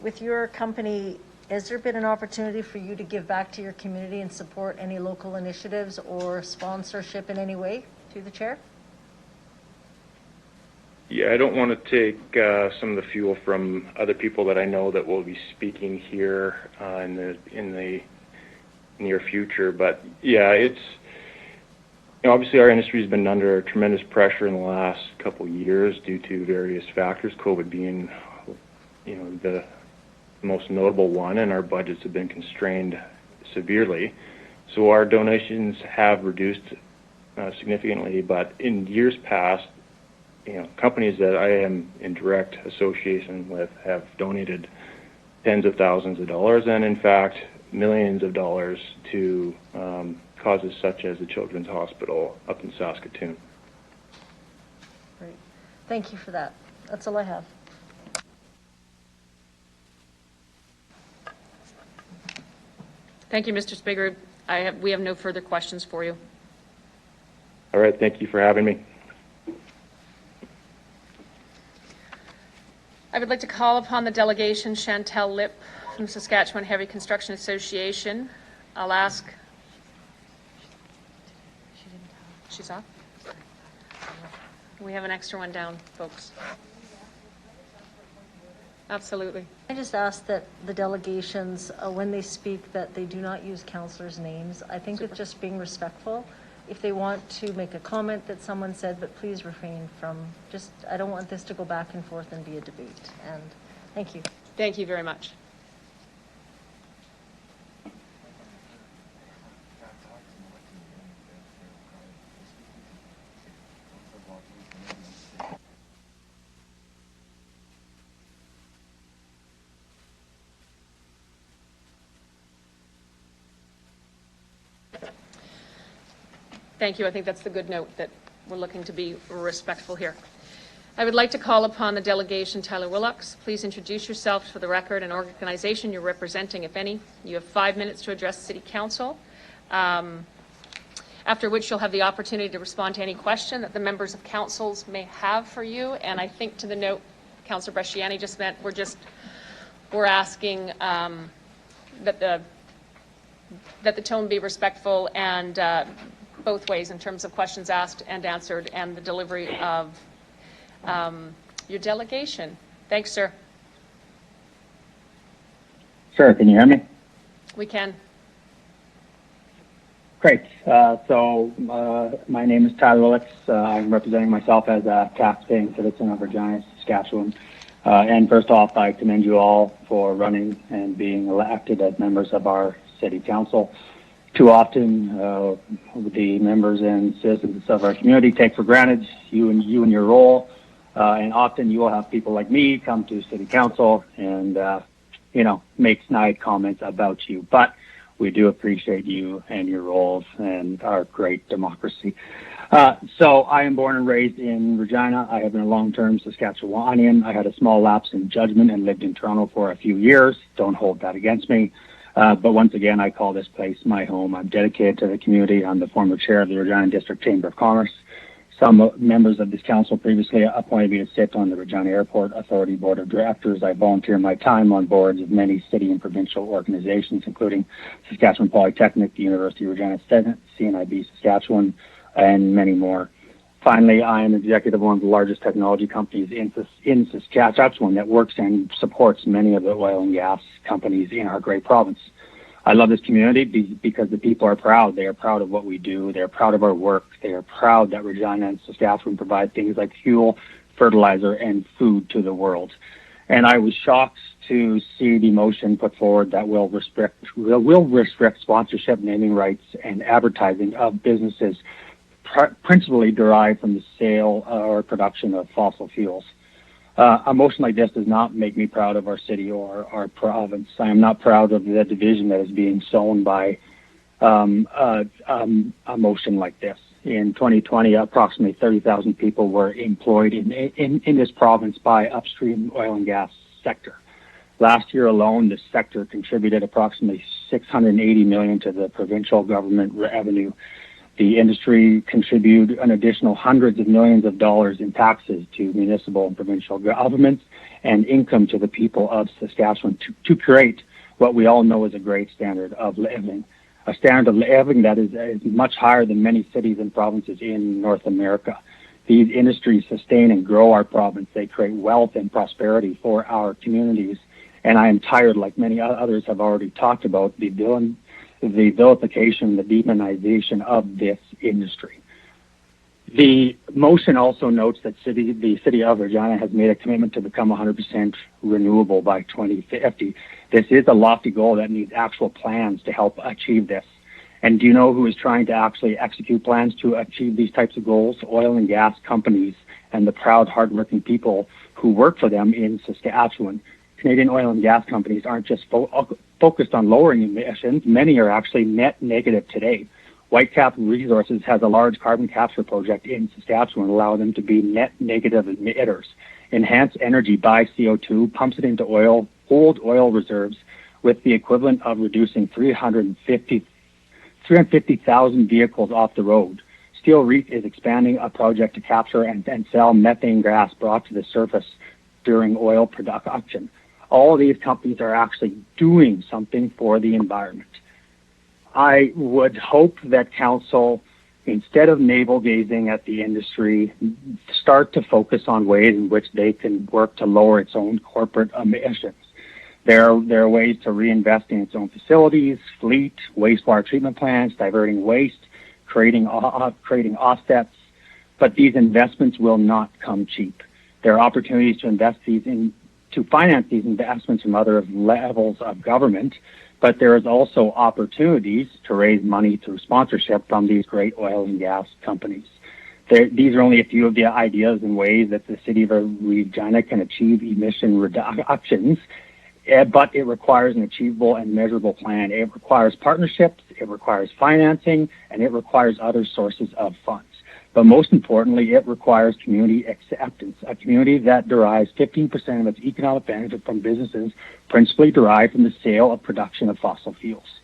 with your company, has there been an opportunity for you to give back to your community and support any local initiatives or sponsorship in any way through the chair? Yeah, I don't want to take some of the fuel from other people that I know that will be speaking here in the near future. But yeah, it's obviously our industry has been under tremendous pressure in the last couple of years due to various factors, COVID being the most notable one, and our budgets have been constrained severely. So our donations have reduced significantly, but in years past, companies that I am in direct association with have donated tens of thousands of dollars, and in fact, millions of dollars to causes such as the Children's Hospital up in Saskatoon. Great. Thank you for that. That's all I have. Thank you, Mr. Spiegel. We have no further questions for you. All right, thank you for having me. I would like to call upon the delegation, Chantel Lip from Saskatchewan Heavy Construction Association. I'll ask. She's off? We have an extra one down, folks. Absolutely. I just ask that the delegations, when they speak, that they do not use councillors' names. I think it's just being respectful. If they want to make a comment that someone said, but please refrain from I don't want this to go back and forth and be a debate. And thank you. Thank you very much. Thank you. I think that's the good note, that we're looking to be respectful here. I would like to call upon the delegation, Tyler Willocks. Please introduce yourself for the record and organization you're representing, if any. You have 5 minutes to address City Council, after which you'll have the opportunity to respond to any question that the members of councils may have for you. And I think to the note Councillor Bresciani just meant, we're asking that the tone be respectful, and both ways in terms of questions asked and answered and the delivery of your delegation. Thanks, sir. Sure, can you hear me? We can. Great. My name is Tyler Willix. I'm representing myself as a tax-paying citizen of Regina, Saskatchewan. And first off, I commend you all for running and being elected as members of our city council. Too often, the members and citizens of our community take for granted you and your role. And often you will have people like me come to city council and, make snide comments about you. But we do appreciate you and your roles and our great democracy. So I am born and raised in Regina. I have been a long-term Saskatchewanian. I had a small lapse in judgment and lived in Toronto for a few years. Don't hold that against me. But once again, I call this place my home. I'm dedicated to the community. I'm the former chair of the Regina District Chamber of Commerce. Some members of this council previously appointed me to sit on the Regina Airport Authority Board of Directors. I volunteer my time on boards of many city and provincial organizations, including Saskatchewan Polytechnic, the University of Regina Senate, CNIB Saskatchewan, and many more. Finally, I am executive of one of the largest technology companies in Saskatchewan that works and supports many of the oil and gas companies in our great province. I love this community because the people are proud. They are proud of what we do. They're proud of our work. They are proud that Regina and Saskatchewan provide things like fuel, fertilizer, and food to the world. And I was shocked to see the motion put forward that will restrict sponsorship, naming rights, and advertising of businesses principally derived from the sale or production of fossil fuels. A motion like this does not make me proud of our city or our province. I am not proud of the division that is being sown by a motion like this. In 2020, approximately 30,000 people were employed in this province by upstream oil and gas sector. Last year alone, this sector contributed approximately $680 million to the provincial government revenue. The industry contributed an additional hundreds of millions of dollars in taxes to municipal and provincial governments and income to the people of Saskatchewan to create what we all know is a great standard of living, a standard of living that is much higher than many cities and provinces in North America. These industries sustain and grow our province. They create wealth and prosperity for our communities. And I am tired, like many others have already talked about, the vilification, the demonization of this industry. The motion also notes that the city of Regina has made a commitment to become 100% renewable by 2050. This is a lofty goal that needs actual plans to help achieve this. And do you know who is trying to actually execute plans to achieve these types of goals? Oil and gas companies and the proud, hardworking people who work for them in Saskatchewan. Canadian oil and gas companies aren't just focused on lowering emissions. Many are actually net negative today. Whitecap Resources has a large carbon capture project in Saskatchewan, allowing them to be net negative emitters. Enhance Energy buys CO2, pumps it into old oil reserves with the equivalent of reducing 350,000 vehicles off the road. Steel Reef is expanding a project to capture and sell methane gas brought to the surface during oil production. All of these companies are actually doing something for the environment. I would hope that council, instead of navel-gazing at the industry, start to focus on ways in which they can work to lower its own corporate emissions. There are ways to reinvest in its own facilities, fleet, wastewater treatment plants, diverting waste, creating offsets, but these investments will not come cheap. There are opportunities to finance these investments from other levels of government, but there is also opportunities to raise money through sponsorship from these great oil and gas companies. These are only a few of the ideas and ways that the city of Regina can achieve emission reductions, but it requires an achievable and measurable plan. It requires partnerships, it requires financing, and it requires other sources of funds. But most importantly, it requires community acceptance, a community that derives 15% of its economic benefit from businesses principally derived from the sale of production of fossil fuels.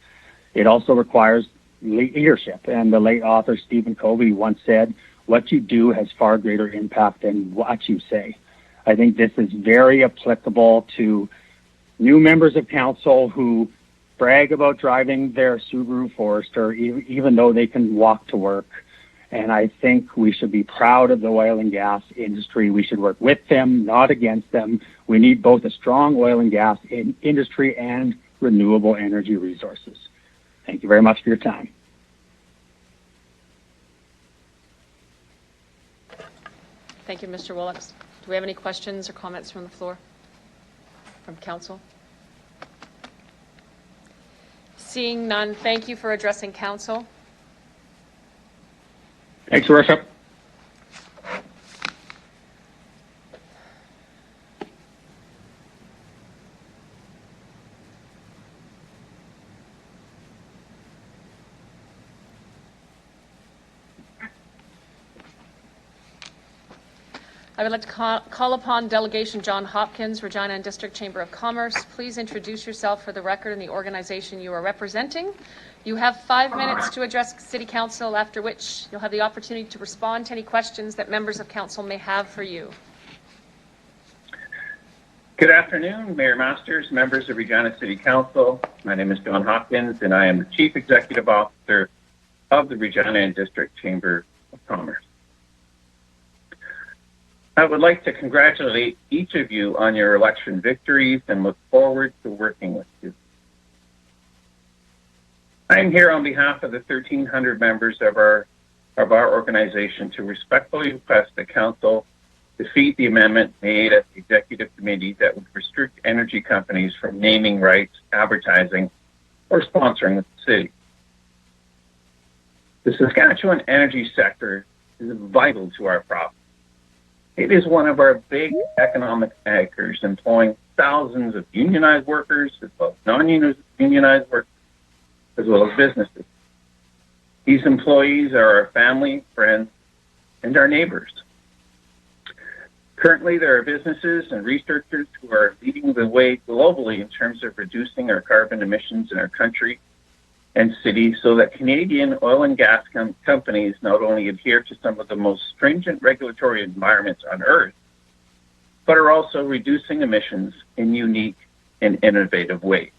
It also requires leadership, and the late author Stephen Covey once said, "What you do has far greater impact than what you say." I think this is very applicable to new members of council who brag about driving their Subaru Forester, even though they can walk to work. And I think we should be proud of the oil and gas industry. We should work with them, not against them. We need both a strong oil and gas industry and renewable energy resources. Thank you very much for your time. Thank you, Mr. Willocks. Do we have any questions or comments from the floor? From council? Seeing none, thank you for addressing council. Thanks, Your Worship. I would like to call upon Delegation John Hopkins, Regina and District Chamber of Commerce. Please introduce yourself for the record and the organization you are representing. You have 5 minutes to address City Council, after which you'll have the opportunity to respond to any questions that members of Council may have for you. Good afternoon, Mayor Masters, members of Regina City Council. My name is John Hopkins, and I am the Chief Executive Officer of the Regina and District Chamber of Commerce. I would like to congratulate each of you on your election victories and look forward to working with you. I am here on behalf of the 1,300 members of our organization to respectfully request the Council defeat the amendment made at the Executive Committee that would restrict energy companies from naming rights, advertising, or sponsoring the city. The Saskatchewan energy sector is vital to our province. It is one of our big economic anchors, employing thousands of unionized workers as well as non-unionized workers, as well as businesses. These employees are our family, friends, and our neighbors. Currently, there are businesses and researchers who are leading the way globally in terms of reducing our carbon emissions in our country and city, so that Canadian oil and gas companies not only adhere to some of the most stringent regulatory environments on Earth, but are also reducing emissions in unique and innovative ways.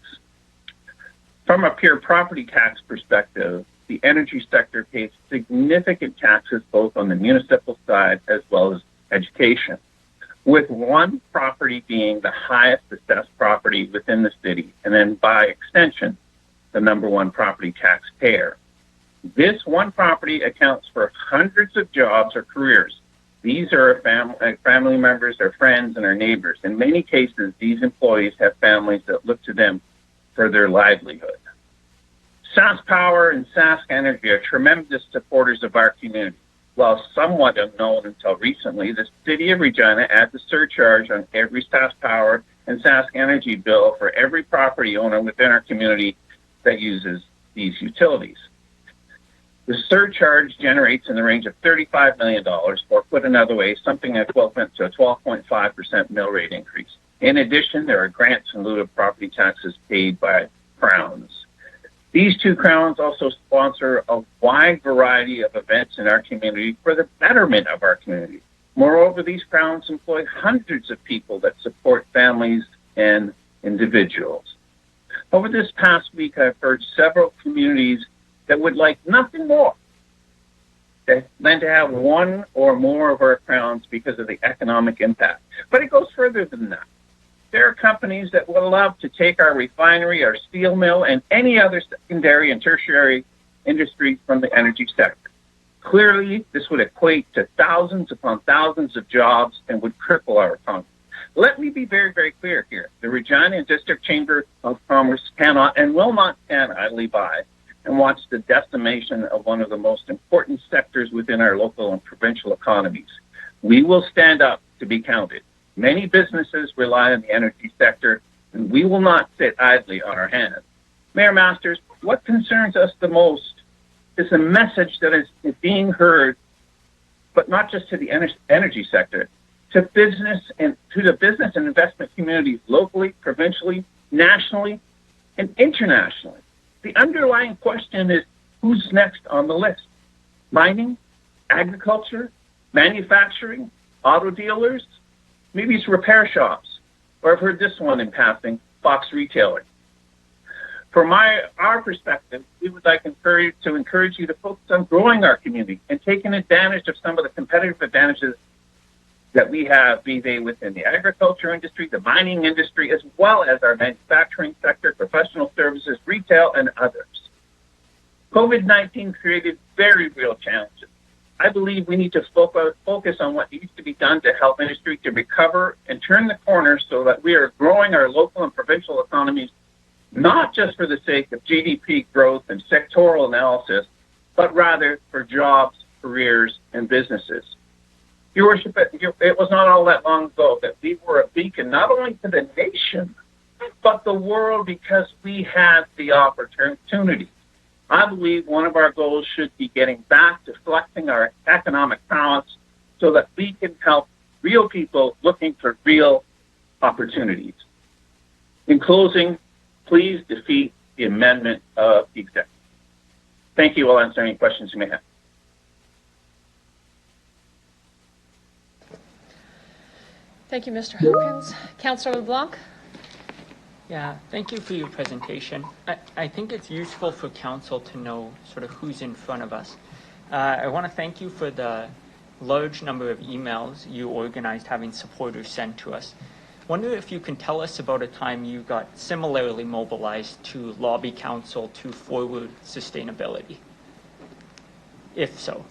From a pure property tax perspective, the energy sector pays significant taxes both on the municipal side as well as education, with one property being the highest assessed property within the city, and then by extension, the number one property taxpayer. This one property accounts for hundreds of jobs or careers. These are family members, our friends, and our neighbors. In many cases, these employees have families that look to them for their livelihood. Sask Power and Sask Energy are tremendous supporters of our community. While somewhat unknown until recently, the City of Regina adds a surcharge on every Sask Power and Sask Energy bill for every property owner within our community that uses these utilities. The surcharge generates in the range of $35 million, or put another way, something equivalent to a 12.5% mill rate increase. In addition, there are grants in lieu of property taxes paid by crowns. These two crowns also sponsor a wide variety of events in our community for the betterment of our community. Moreover, these crowns employ hundreds of people that support families and individuals. Over this past week, I've heard several communities that would like nothing more than to have one or more of our crowns because of the economic impact. But it goes further than that. There are companies that would love to take our refinery, our steel mill, and any other secondary and tertiary industries from the energy sector. Clearly, this would equate to thousands upon thousands of jobs and would cripple our economy. Let me be very, very clear here. The Regina and District Chamber of Commerce cannot and will not stand idly by and watch the decimation of one of the most important sectors within our local and provincial economies. We will stand up to be counted. Many businesses rely on the energy sector, and we will not sit idly on our hands. Mayor Masters, what concerns us the most is the message that is being heard, but not just to the energy sector, to the business and investment communities locally, provincially, nationally, and internationally. The underlying question is, who's next on the list? Mining, agriculture, manufacturing, auto dealers, maybe it's repair shops, or I've heard this one in passing, box retailing. From our perspective, we would like to encourage you to focus on growing our community and taking advantage of some of the competitive advantages that we have, be they within the agriculture industry, the mining industry, as well as our manufacturing sector, professional services, retail, and others. COVID-19 created very real challenges. I believe we need to focus on what needs to be done to help industry to recover and turn the corner so that we are growing our local and provincial economies, not just for the sake of GDP growth and sectoral analysis, but rather for jobs, careers, and businesses. Your Worship, it was not all that long ago that we were a beacon not only to the nation, but the world, because we had the opportunity. I believe one of our goals should be getting back to flexing our economic prowess so that we can help real people looking for real opportunities. In closing, please defeat the amendment of the executive. Thank you. I'll answer any questions you may have. Thank you, Mr. Hopkins. Councillor LeBlanc? Yeah, thank you for your presentation. I think it's useful for council to know sort of who's in front of us. I want to thank you for the large number of emails you organized having supporters sent to us. Wonder if you can tell us about a time you got similarly mobilized to lobby council to forward sustainability, if so.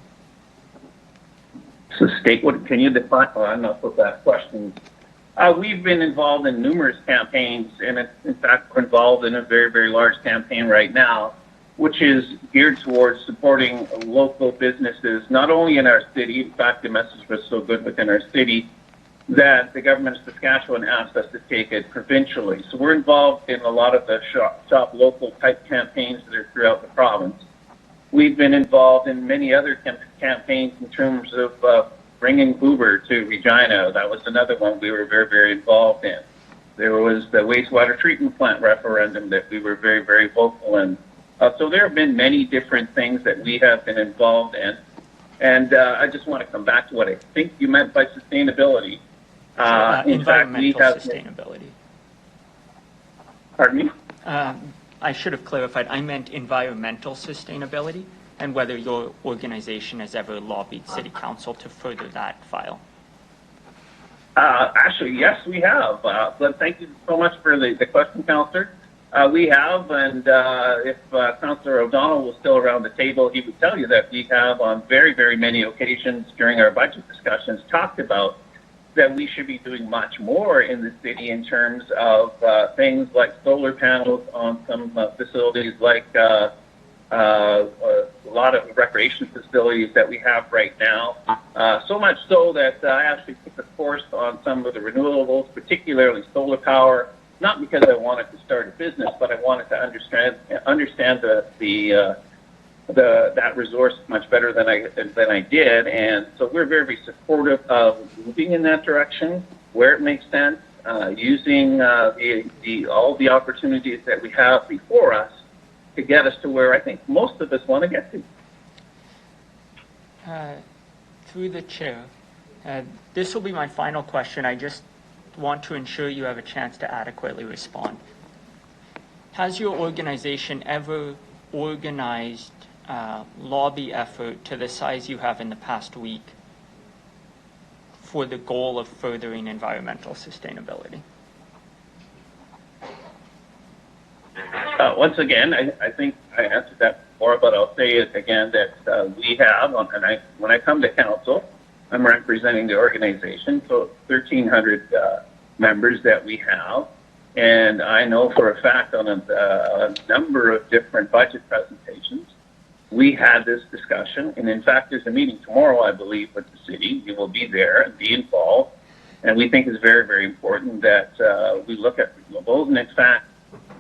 So can you define, I'm not with that question. We've been involved in numerous campaigns, and in fact, we're involved in a very, very large campaign right now, which is geared towards supporting local businesses, not only in our city. In fact, the message was so good within our city that the government of Saskatchewan asked us to take it provincially. So we're involved in a lot of the shop local type campaigns that are throughout the province. We've been involved in many other campaigns in terms of bringing Uber to Regina. That was another one we were very, very involved in. There was the wastewater treatment plant referendum that we were very, very vocal in. So there have been many different things that we have been involved in. And I just want to come back to what I think you meant by sustainability. Environmental sustainability. Pardon me? I should have clarified. I meant environmental sustainability and whether your organization has ever lobbied City Council to further that file. Actually, yes, we have. But thank you so much for the question, Councillor. We have, and if Councillor O'Donnell was still around the table, he would tell you that we have on very, very many occasions during our budget discussions talked about that we should be doing much more in the city in terms of things like solar panels on some facilities, like a lot of recreation facilities that we have right now. So much so that I actually took a course on some of the renewables, particularly solar power, not because I wanted to start a business, but I wanted to understand that resource much better than I did, and so we're very, very supportive of moving in that direction where it makes sense, using all the opportunities that we have before us to get us to where I think most of us want to get to. Through the chair, this will be my final question. I just want to ensure you have a chance to adequately respond. Has your organization ever organized lobby effort to the size you have in the past week for the goal of furthering environmental sustainability? Once again, I think I answered that before, but I'll say it again that we have, and when I come to council, I'm representing the organization, so 1,300 members that we have, and I know for a fact on a number of different budget presentations, we had this discussion, and in fact, there's a meeting tomorrow, I believe, with the city. You will be there and be involved, and we think it's very, very important that we look at renewables, and in fact,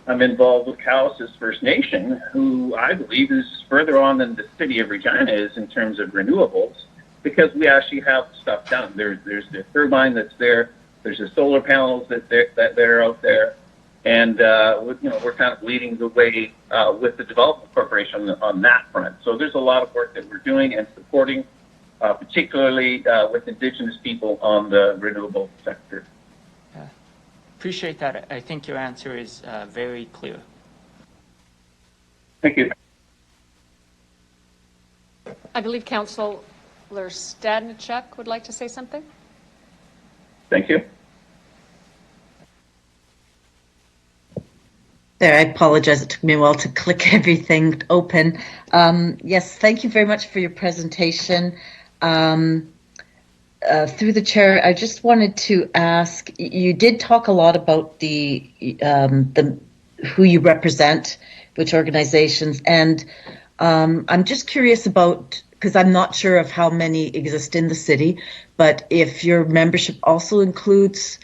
I'm involved with Cowessess First Nation, who I believe is further on than the city of Regina is in terms of renewables, because we actually have stuff done. There's the turbine that's there, there's the solar panels that are out there, and we're kind of leading the way with the Development Corporation on that front. So there's a lot of work that we're doing and supporting, particularly with Indigenous people on the renewable sector. Appreciate that. I think your answer is very clear. Thank you. I believe Councillor Stadnichuk would like to say something. Thank you. There, I apologize. It took me a while to click everything open. Yes, thank you very much for your presentation. Through the chair, I just wanted to ask, you did talk a lot about the who you represent, which organizations, and I'm just curious about, because I'm not sure of how many exist in the city, but if your membership also includes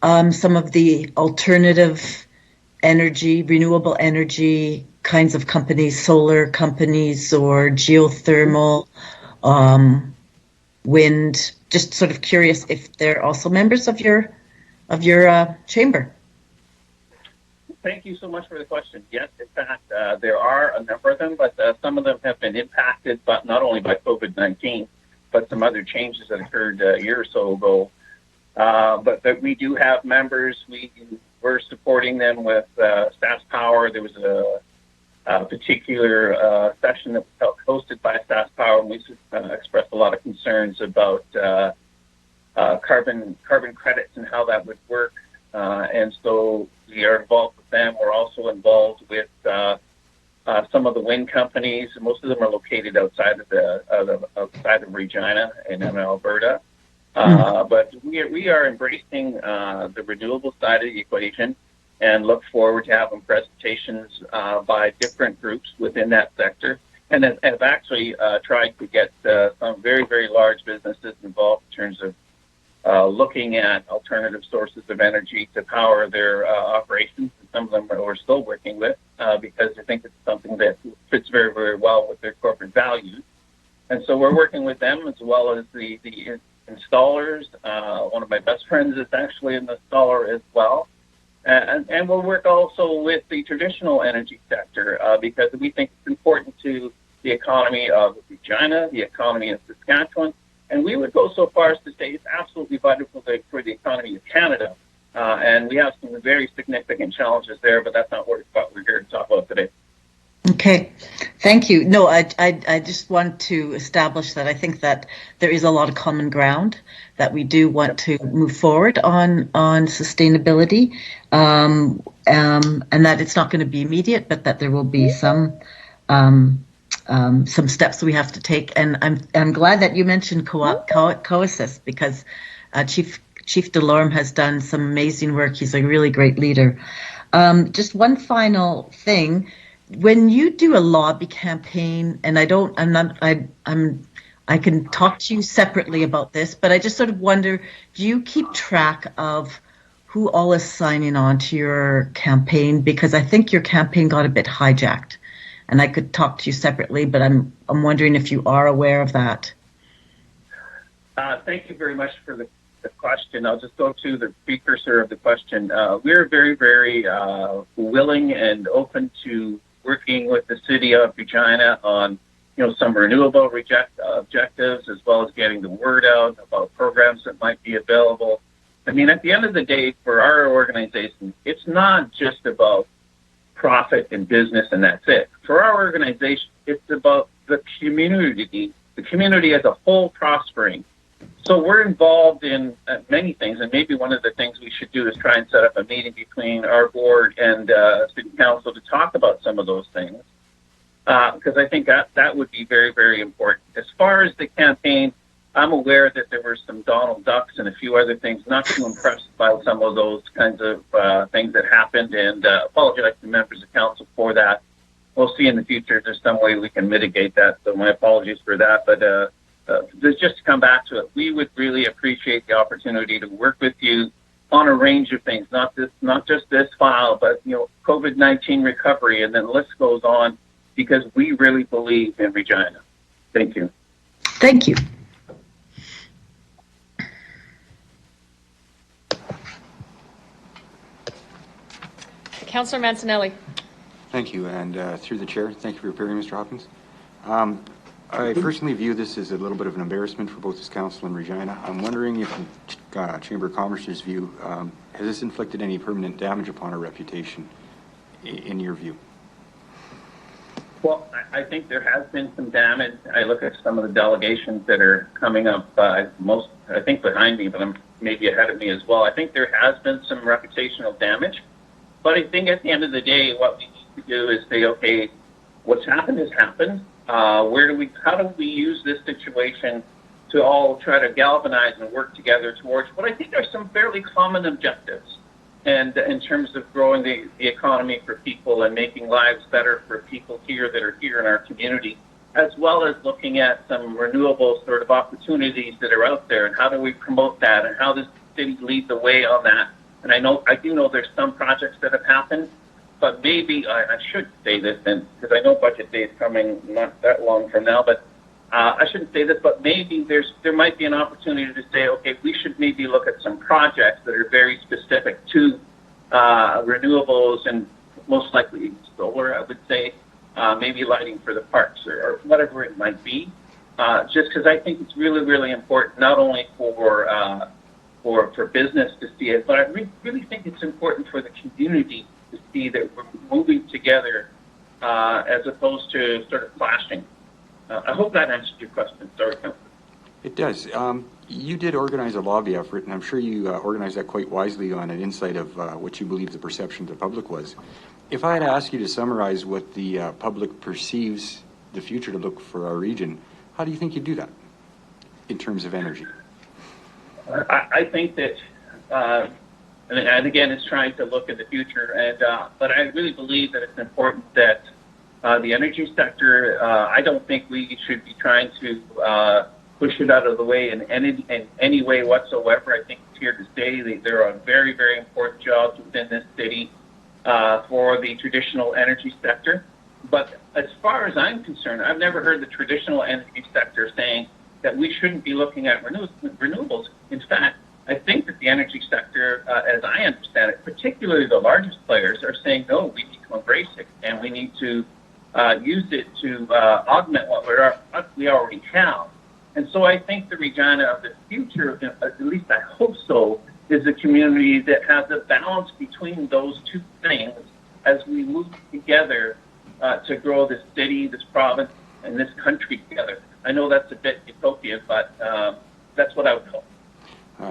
some of the alternative energy, renewable energy kinds of companies, solar companies or geothermal, wind. Just sort of curious if they're also members of your chamber. Thank you so much for the question. Yes, in fact, there are a number of them, but some of them have been impacted, but not only by COVID-19, but some other changes that occurred a year or so ago. But we do have members. We're supporting them with SAS Power. There was a particular session that was hosted by SAS Power, and we expressed a lot of concerns about carbon credits and how that would work. And so we are involved with them. We're also involved with some of the wind companies. Most of them are located outside of Regina and in Alberta. But we are embracing the renewable side of the equation and look forward to having presentations by different groups within that sector. And have actually tried to get some very, very large businesses involved in terms of looking at alternative sources of energy to power their operations. And some of them we're still working with because I think it's something that fits very, very well with their corporate values. And so we're working with them as well as the installers. One of my best friends is actually an installer as well. And we'll work also with the traditional energy sector because we think it's important to the economy of Regina, the economy of Saskatchewan, and we would go so far as to say it's absolutely vital for the economy of Canada. And we have some very significant challenges there, but that's not what we're here to talk about today. Okay, thank you. No, I just want to establish that I think that there is a lot of common ground, that we do want to move forward on sustainability, and that it's not going to be immediate, but that there will be some steps we have to take. And I'm glad that you mentioned COASIS because Chief Delorme has done some amazing work. He's a really great leader. Just one final thing. When you do a lobby campaign, and I can talk to you separately about this, but I just sort of wonder, do you keep track of who all is signing on to your campaign? Because I think your campaign got a bit hijacked, and I could talk to you separately, but I'm wondering if you are aware of that. Thank you very much for the question. I'll just go to the precursor of the question. We're very, very willing and open to working with the city of Regina on, some renewable objectives, as well as getting the word out about programs that might be available. I mean, at the end of the day, for our organization, it's not just about profit and business and that's it. For our organization, it's about the community as a whole prospering. So we're involved in many things, and maybe one of the things we should do is try and set up a meeting between our board and City Council to talk about some of those things, because I think that would be very, very important. As far as the campaign, I'm aware that there were some Donald Ducks and a few other things, not too impressed by some of those kinds of things that happened, and apologize to members of council for that. We'll see in the future if there's some way we can mitigate that, so my apologies for that, but just to come back to it, we would really appreciate the opportunity to work with you on a range of things, not just this file, but COVID-19 recovery, and then the list goes on, because we really believe in Regina. Thank you. Thank you. Councillor Mancinelli. Thank you, and through the chair, thank you for appearing, Mr. Hopkins. I personally view this as a little bit of an embarrassment for both this council and Regina. I'm wondering if, in Chamber of Commerce's view, has this inflicted any permanent damage upon our reputation, in your view? Well, I think there has been some damage. I look at some of the delegations that are coming up, I think behind me, but I'm maybe ahead of me as well. I think there has been some reputational damage. But I think at the end of the day, what we need to do is say, okay, what's happened has happened. How do we use this situation to all try to galvanize and work together towards what I think are some fairly common objectives? And in terms of growing the economy for people and making lives better for people here that are here in our community, as well as looking at some renewable sort of opportunities that are out there, and how do we promote that, and how does the city lead the way on that? And I do know there's some projects that have happened, but maybe I should say this, and because I know budget day is coming not that long from now, but I shouldn't say this, but maybe there might be an opportunity to say, okay, we should maybe look at some projects that are very specific to renewables and most likely solar, I would say, maybe lighting for the parks or whatever it might be. Just because I think it's really, really important, not only for business to see it, but I really think it's important for the community to see that we're moving together as opposed to sort of clashing. I hope that answered your question. Sorry, Councillor. It does. You did organize a lobby effort, and I'm sure you organized that quite wisely on an insight of what you believe the perception of the public was. If I had to ask you to summarize what the public perceives the future to look for our region, how do you think you'd do that in terms of energy? I think that, and again, it's trying to look at the future, but I really believe that it's important that the energy sector, I don't think we should be trying to push it out of the way in any way whatsoever. I think it's here to stay. There are very, very important jobs within this city for the traditional energy sector. But as far as I'm concerned, I've never heard the traditional energy sector saying that we shouldn't be looking at renewables. In fact, I think that the energy sector, as I understand it, particularly the largest players, are saying, no, we need to embrace it, and we need to use it to augment what we already have. And so I think the Regina of the future, at least I hope so, is a community that has a balance between those two things as we move together to grow this city, this province, and this country together. I know that's a bit utopian, but that's what I would call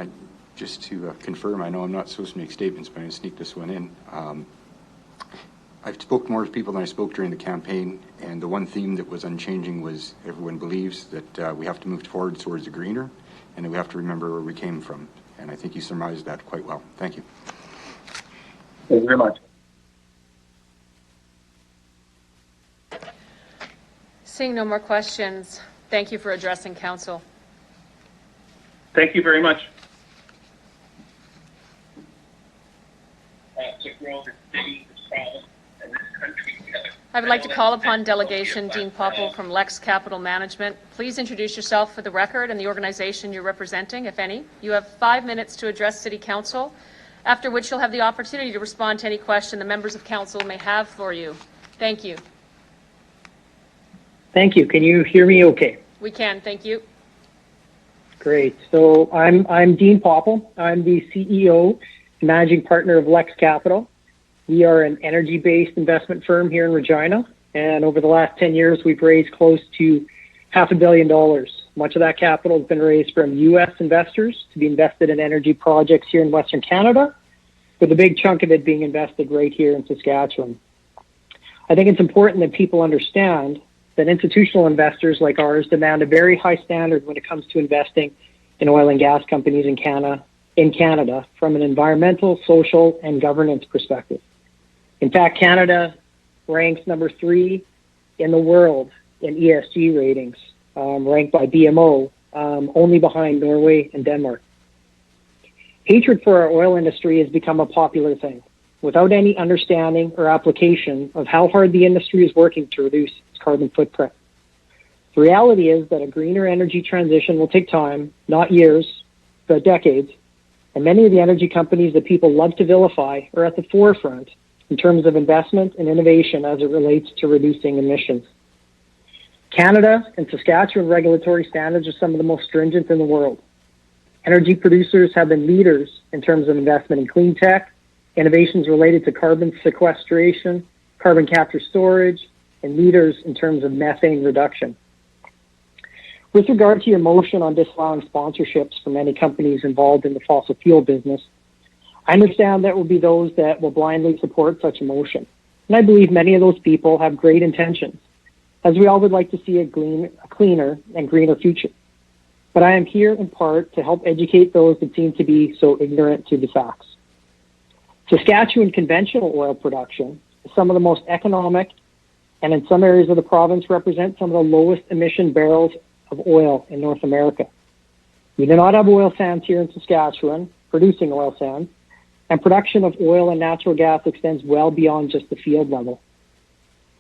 it. Just to confirm, I know I'm not supposed to make statements, but I'm going to sneak this one in. I've spoken more to people than I spoke during the campaign, and the one theme that was unchanging was everyone believes that we have to move forward towards the greener, and that we have to remember where we came from. And I think you summarized that quite well. Thank you. Thank you very much. Seeing no more questions, thank you for addressing council. Thank you very much. To grow the city, this province, and this country together. I would like to call upon Delegation Dean Popple from Lex Capital Management. Please introduce yourself for the record and the organization you're representing, if any. You have 5 minutes to address City Council, after which you'll have the opportunity to respond to any question the members of council may have for you. Thank you. Thank you. Can you hear me okay? We can, thank you. Great. So I'm Dean Popple. I'm the CEO, managing partner of Lex Capital. We are an energy-based investment firm here in Regina, and over the last 10 years, we've raised close to $500 million. Much of that capital has been raised from U.S. investors to be invested in energy projects here in Western Canada, with a big chunk of it being invested right here in Saskatchewan. I think it's important that people understand that institutional investors like ours demand a very high standard when it comes to investing in oil and gas companies in Canada from an environmental, social, and governance perspective. In fact, Canada ranks number 3 in the world in ESG ratings, ranked by BMO, only behind Norway and Denmark. Hatred for our oil industry has become a popular thing, without any understanding or application of how hard the industry is working to reduce its carbon footprint. The reality is that a greener energy transition will take time, not years, but decades, and many of the energy companies that people love to vilify are at the forefront in terms of investment and innovation as it relates to reducing emissions. Canada and Saskatchewan regulatory standards are some of the most stringent in the world. Energy producers have been leaders in terms of investment in clean tech, innovations related to carbon sequestration, carbon capture storage, and leaders in terms of methane reduction. With regard to your motion on disallowing sponsorships for many companies involved in the fossil fuel business, I understand there will be those that will blindly support such a motion. And I believe many of those people have great intentions, as we all would like to see a cleaner and greener future. But I am here in part to help educate those that seem to be so ignorant to the facts. Saskatchewan conventional oil production is some of the most economic, and in some areas of the province represent some of the lowest emission barrels of oil in North America. We do not have oil sands here in Saskatchewan, producing oil sands, and production of oil and natural gas extends well beyond just the field level.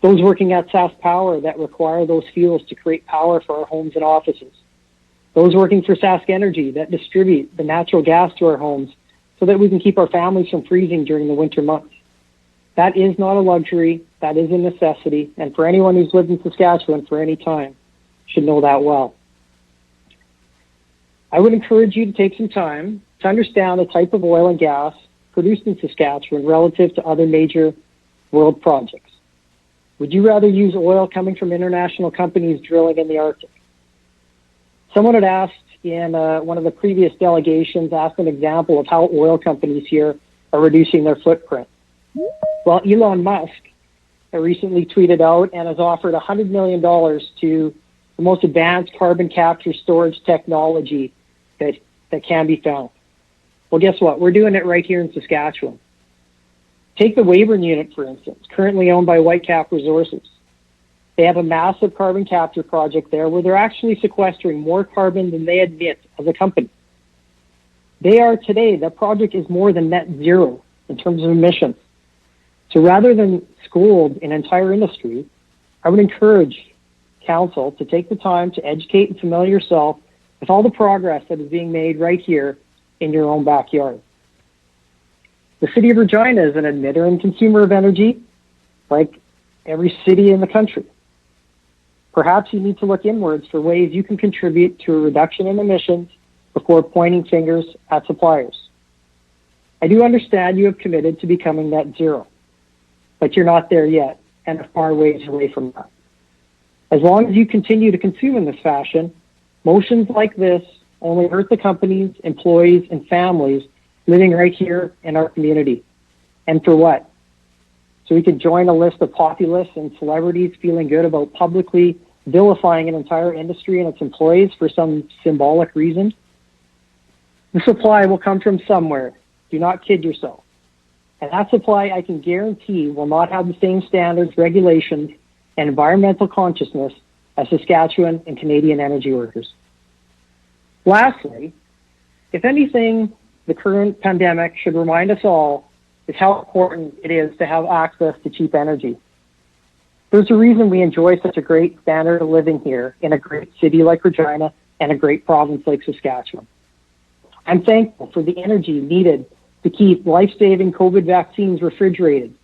Those working at Sask Power that require those fuels to create power for our homes and offices. Those working for Sask Energy that distribute the natural gas to our homes so that we can keep our families from freezing during the winter months. That is not a luxury, that is a necessity, and for anyone who's lived in Saskatchewan for any time, should know that well. I would encourage you to take some time to understand the type of oil and gas produced in Saskatchewan relative to other major world projects. Would you rather use oil coming from international companies drilling in the Arctic? Someone had asked in one of the previous delegations, asked an example of how oil companies here are reducing their footprint. Well, Elon Musk recently tweeted out and has offered $100 million to the most advanced carbon capture storage technology that can be found. Well, guess what? We're doing it right here in Saskatchewan. Take the Weyburn unit, for instance, currently owned by Whitecap Resources. They have a massive carbon capture project there where they're actually sequestering more carbon than they admit as a company. They are today, the project is more than net zero in terms of emissions. So rather than scold an entire industry, I would encourage Council to take the time to educate and familiar yourself with all the progress that is being made right here in your own backyard. The City of Regina is an emitter and consumer of energy, like every city in the country. Perhaps you need to look inwards for ways you can contribute to a reduction in emissions before pointing fingers at suppliers. I do understand you have committed to becoming net zero, but you're not there yet and are far ways away from that. As long as you continue to consume in this fashion, motions like this only hurt the companies, employees, and families living right here in our community. And for what? So we could join a list of populists and celebrities feeling good about publicly vilifying an entire industry and its employees for some symbolic reason? The supply will come from somewhere. Do not kid yourself. And that supply, I can guarantee, will not have the same standards, regulations, and environmental consciousness as Saskatchewan and Canadian energy workers. Lastly, if anything, the current pandemic should remind us all is how important it is to have access to cheap energy. There's a reason we enjoy such a great standard of living here in a great city like Regina and a great province like Saskatchewan. I'm thankful for the energy needed to keep life-saving COVID vaccines refrigerated,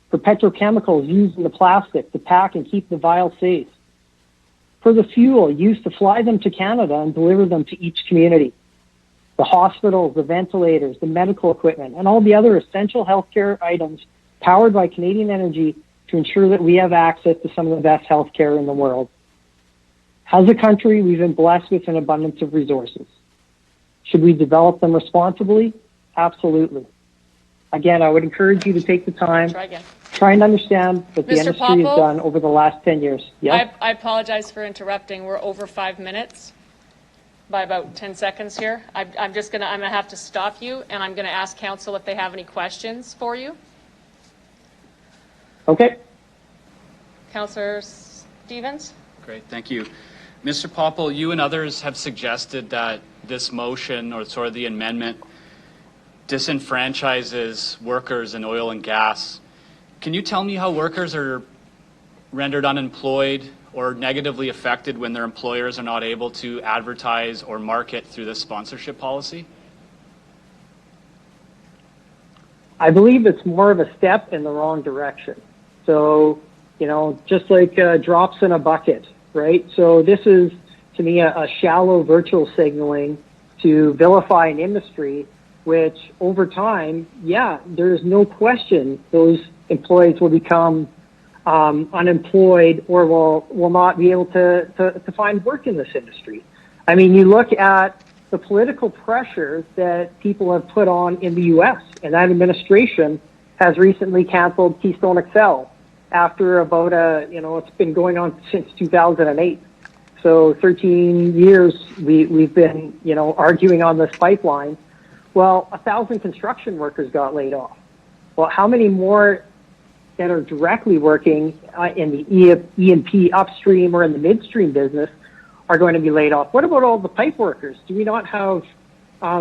for petrochemicals used in the plastic to pack and keep the vial safe, for the fuel used to fly them to Canada and deliver them to each community, the hospitals, the ventilators, the medical equipment, and all the other essential healthcare items powered by Canadian energy to ensure that we have access to some of the best healthcare in the world. As a country, we've been blessed with an abundance of resources. Should we develop them responsibly? Absolutely. Again, I would encourage you to take the time, try and understand what the Mr. industry has Popple? done over the last 10 years. Yeah? I apologize for interrupting. We're over 5 minutes by about 10 seconds here. I'm gonna have to stop you, and I'm gonna ask council if they have any questions for you. Okay. Councillor Stevens? Great, thank you. Mr. Popple, you and others have suggested that this motion, or sort of the amendment, disenfranchises workers in oil and gas. Can you tell me how workers are rendered unemployed or negatively affected when their employers are not able to advertise or market through this sponsorship policy? I believe it's more of a step in the wrong direction. So, just like drops in a bucket, right? So this is, to me, a shallow virtual signaling to vilify an industry, which over time, yeah, there's no question those employees will become unemployed or will not be able to find work in this industry. I mean, you look at the political pressure that people have put on in the U.S., and that administration has recently canceled Keystone XL after about it's been going on since 2008. So 13 years we've been, arguing on this pipeline. Well, 1,000 construction workers got laid off. Well, how many more that are directly working in the E&P upstream or in the midstream business are going to be laid off? What about all the pipe workers? Do we not have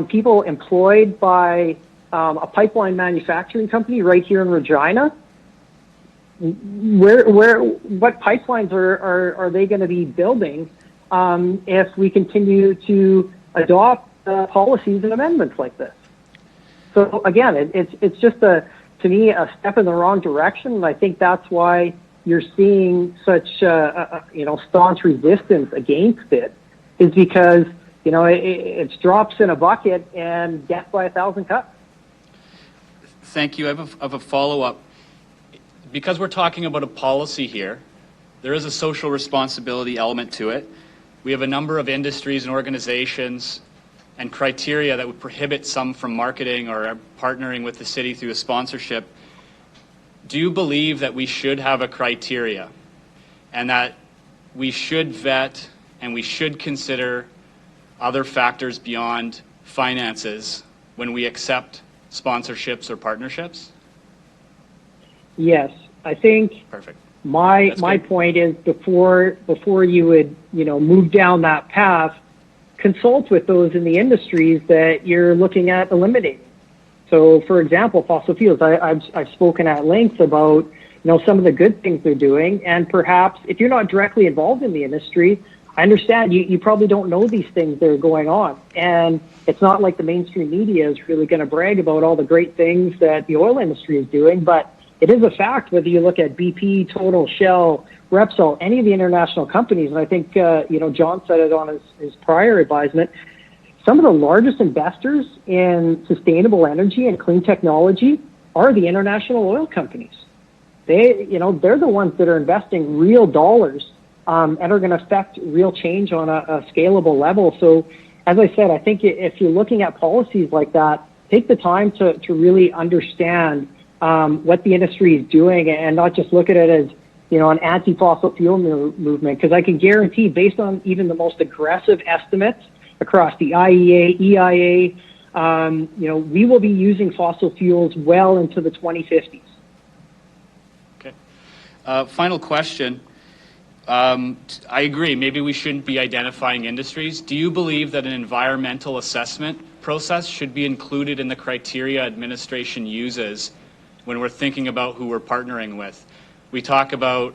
people employed by a pipeline manufacturing company right here in Regina? What pipelines are they going to be building if we continue to adopt policies and amendments like this? So again, it's just to me a step in the wrong direction, and I think that's why you're seeing such staunch resistance against it, is because it's drops in a bucket and death by 1,000 cuts. Thank you. I have a follow-up. Because we're talking about a policy here, there is a social responsibility element to it. We have a number of industries and organizations and criteria that would prohibit some from marketing or partnering with the city through a sponsorship. Do you believe that we should have a criteria and that we should vet and we should consider other factors beyond finances when we accept sponsorships or partnerships? Yes, I think Perfect. My point is before you would move down that path, consult with those in the industries that you're looking at eliminating. So, for example, fossil fuels. I've spoken at length about some of the good things they're doing, and perhaps if you're not directly involved in the industry, I understand you probably don't know these things that are going on, and it's not like the mainstream media is really going to brag about all the great things that the oil industry is doing, but it is a fact whether you look at BP, Total, Shell, Repsol, any of the international companies, and I think John said it on his prior advisement, some of the largest investors in sustainable energy and clean technology are the international oil companies. They're the ones that are investing real dollars and are going to affect real change on a scalable level. So, as I said, I think if you're looking at policies like that, take the time to really understand what the industry is doing and not just look at it as an anti-fossil fuel movement, because I can guarantee, based on even the most aggressive estimates across the IEA, EIA, we will be using fossil fuels well into the 2050s. Okay. Final question. I agree. Maybe we shouldn't be identifying industries. Do you believe that an environmental assessment process should be included in the criteria administration uses when we're thinking about who we're partnering with? We talk about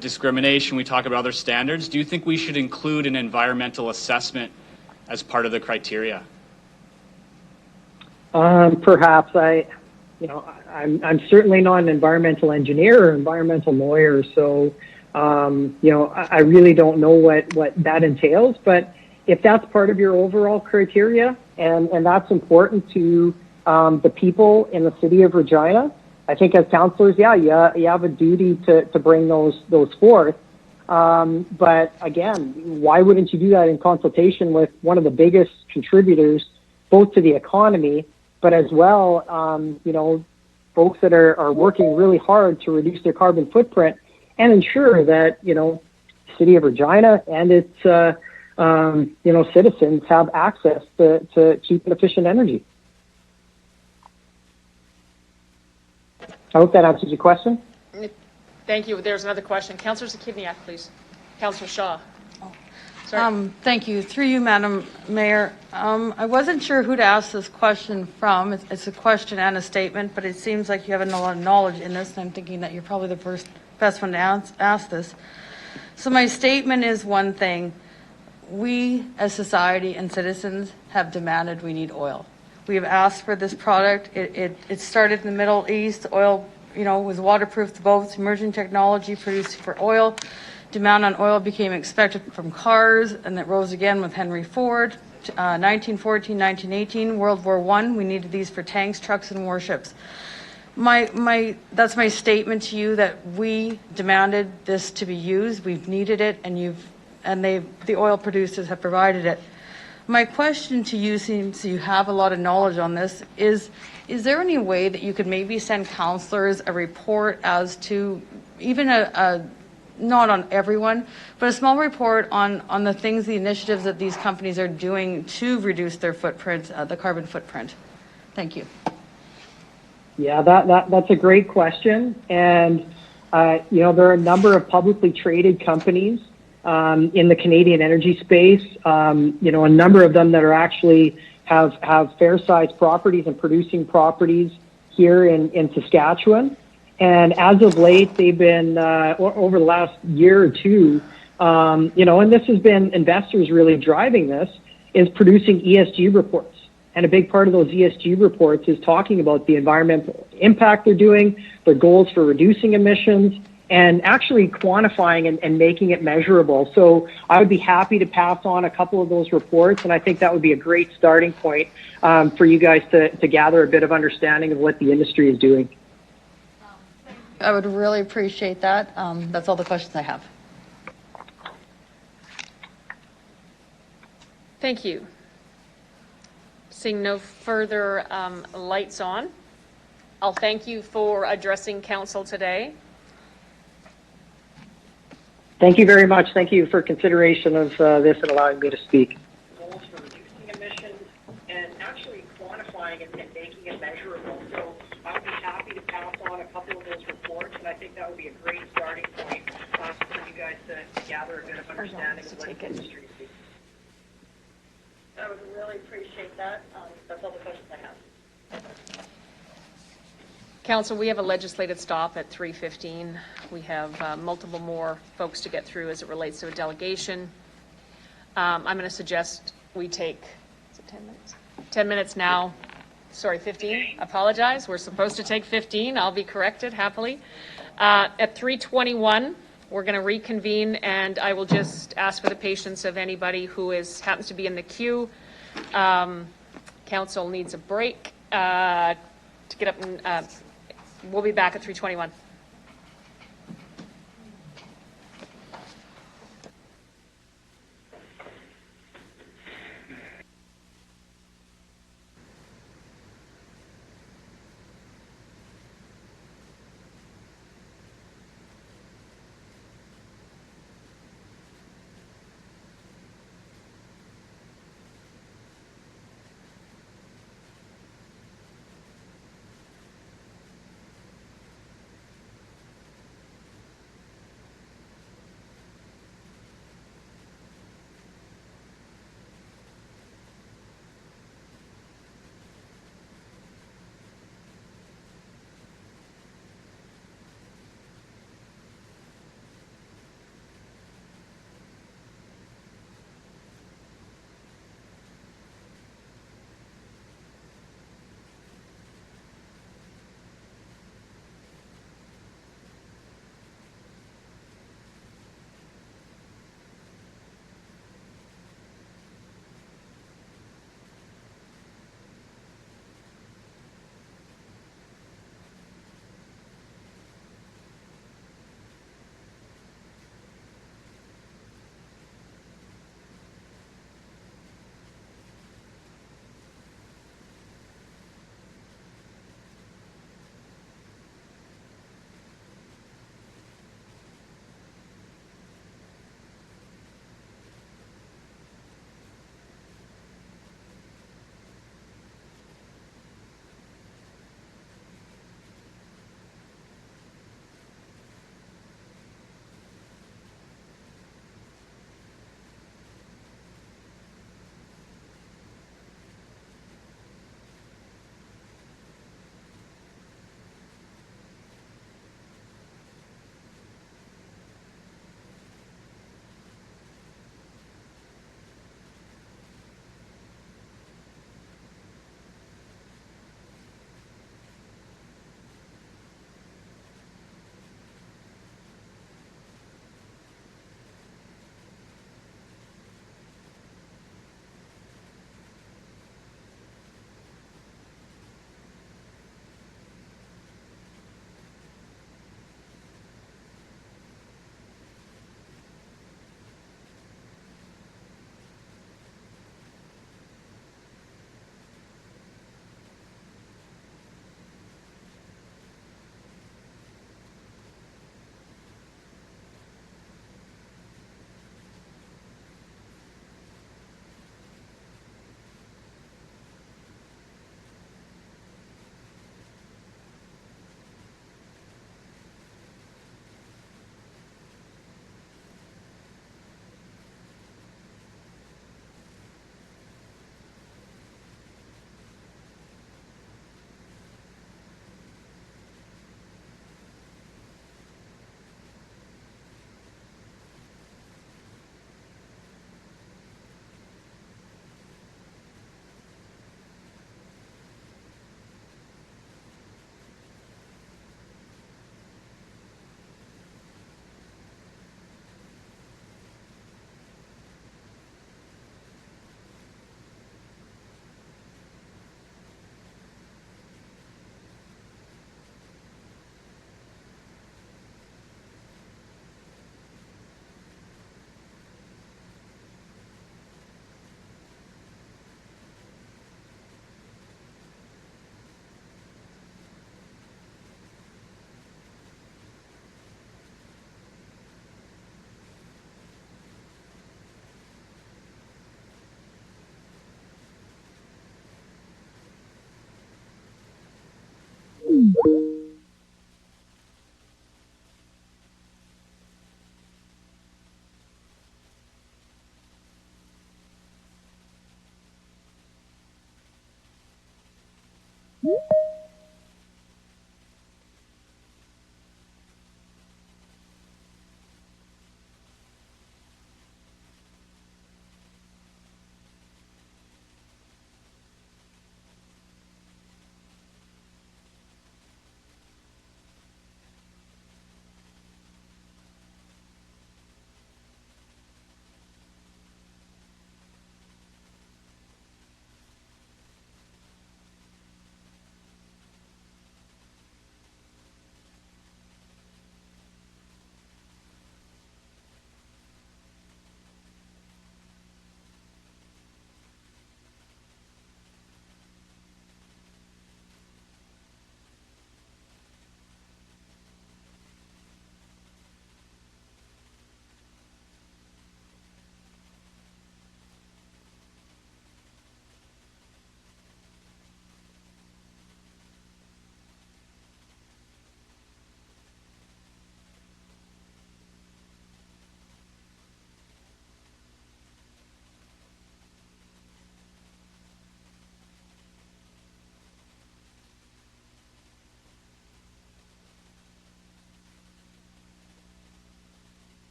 discrimination. We talk about other standards. Do you think we should include an environmental assessment as part of the criteria? Perhaps. I'm certainly not an environmental engineer or environmental lawyer, so I really don't know what that entails. But if that's part of your overall criteria and that's important to the people in the city of Regina, I think as councillors, you have a duty to bring those forth. But again, why wouldn't you do that in consultation with one of the biggest contributors, both to the economy, but as well, folks that are working really hard to reduce their carbon footprint and ensure that, the city of Regina and its, citizens have access to cheap and efficient energy. I hope that answers your question. Thank you. There's another question. Councillor Zakivniak, please. Councillor Shaw. Sorry. Thank you. Through you, Madam Mayor. I wasn't sure who to ask this question from. It's a question and a statement, but it seems like you have a lot of knowledge in this, and I'm thinking that you're probably the best one to ask this. So my statement is one thing. We, as society and citizens, have demanded we need oil. We have asked for this product. It started in the Middle East. Oil, was waterproof to boats, emerging technology produced for oil. Demand on oil became expected from cars, and it rose again with Henry Ford. 1914, 1918, World War I, we needed these for tanks, trucks, and warships. That's my statement to you, that we demanded this to be used. We've needed it, and the oil producers have provided it. My question to you, seems you have a lot of knowledge on this, is there any way that you could maybe send councillors a report as to even not on everyone, but a small report on the things, the initiatives that these companies are doing to reduce their footprint, the carbon footprint? Thank you. Yeah, that's a great question. And, there are a number of publicly traded companies in the Canadian energy space, a number of them that are actually have fair-sized properties and producing properties here in Saskatchewan. And as of late, they've been, over the last year or two, and this has been investors really driving this, is producing ESG reports. And a big part of those ESG reports is talking about the environmental impact they're doing, their goals for reducing emissions, and actually quantifying and making it measurable. So I would be happy to pass on a couple of those reports, and I think that would be a great starting point for you guys to gather a bit of understanding of what the industry is doing. I would really appreciate that. That's all the questions I have. Thank you. Seeing no further lights on, I'll thank you for addressing council today. Thank you very much. Thank you for consideration of this and allowing me to speak. Goals for reducing emissions and actually quantifying and making it measurable. So I would be happy to pass on a couple of those reports, and I think that would be a great starting point for you guys to gather a bit of understanding of what the industry is doing. I would really appreciate that. That's all the questions I have. Council, we have a legislated stop at 3:15. We have multiple more folks to get through as it relates to a delegation. I'm going to suggest we take, is it 10 minutes? 10 minutes now. Sorry, 15. Apologize. We're supposed to take 15. I'll be corrected happily. At 3:21, we're going to reconvene, and I will just ask for the patience of anybody who happens to be in the queue. Council needs a break to get up, and we'll be back at 3:21.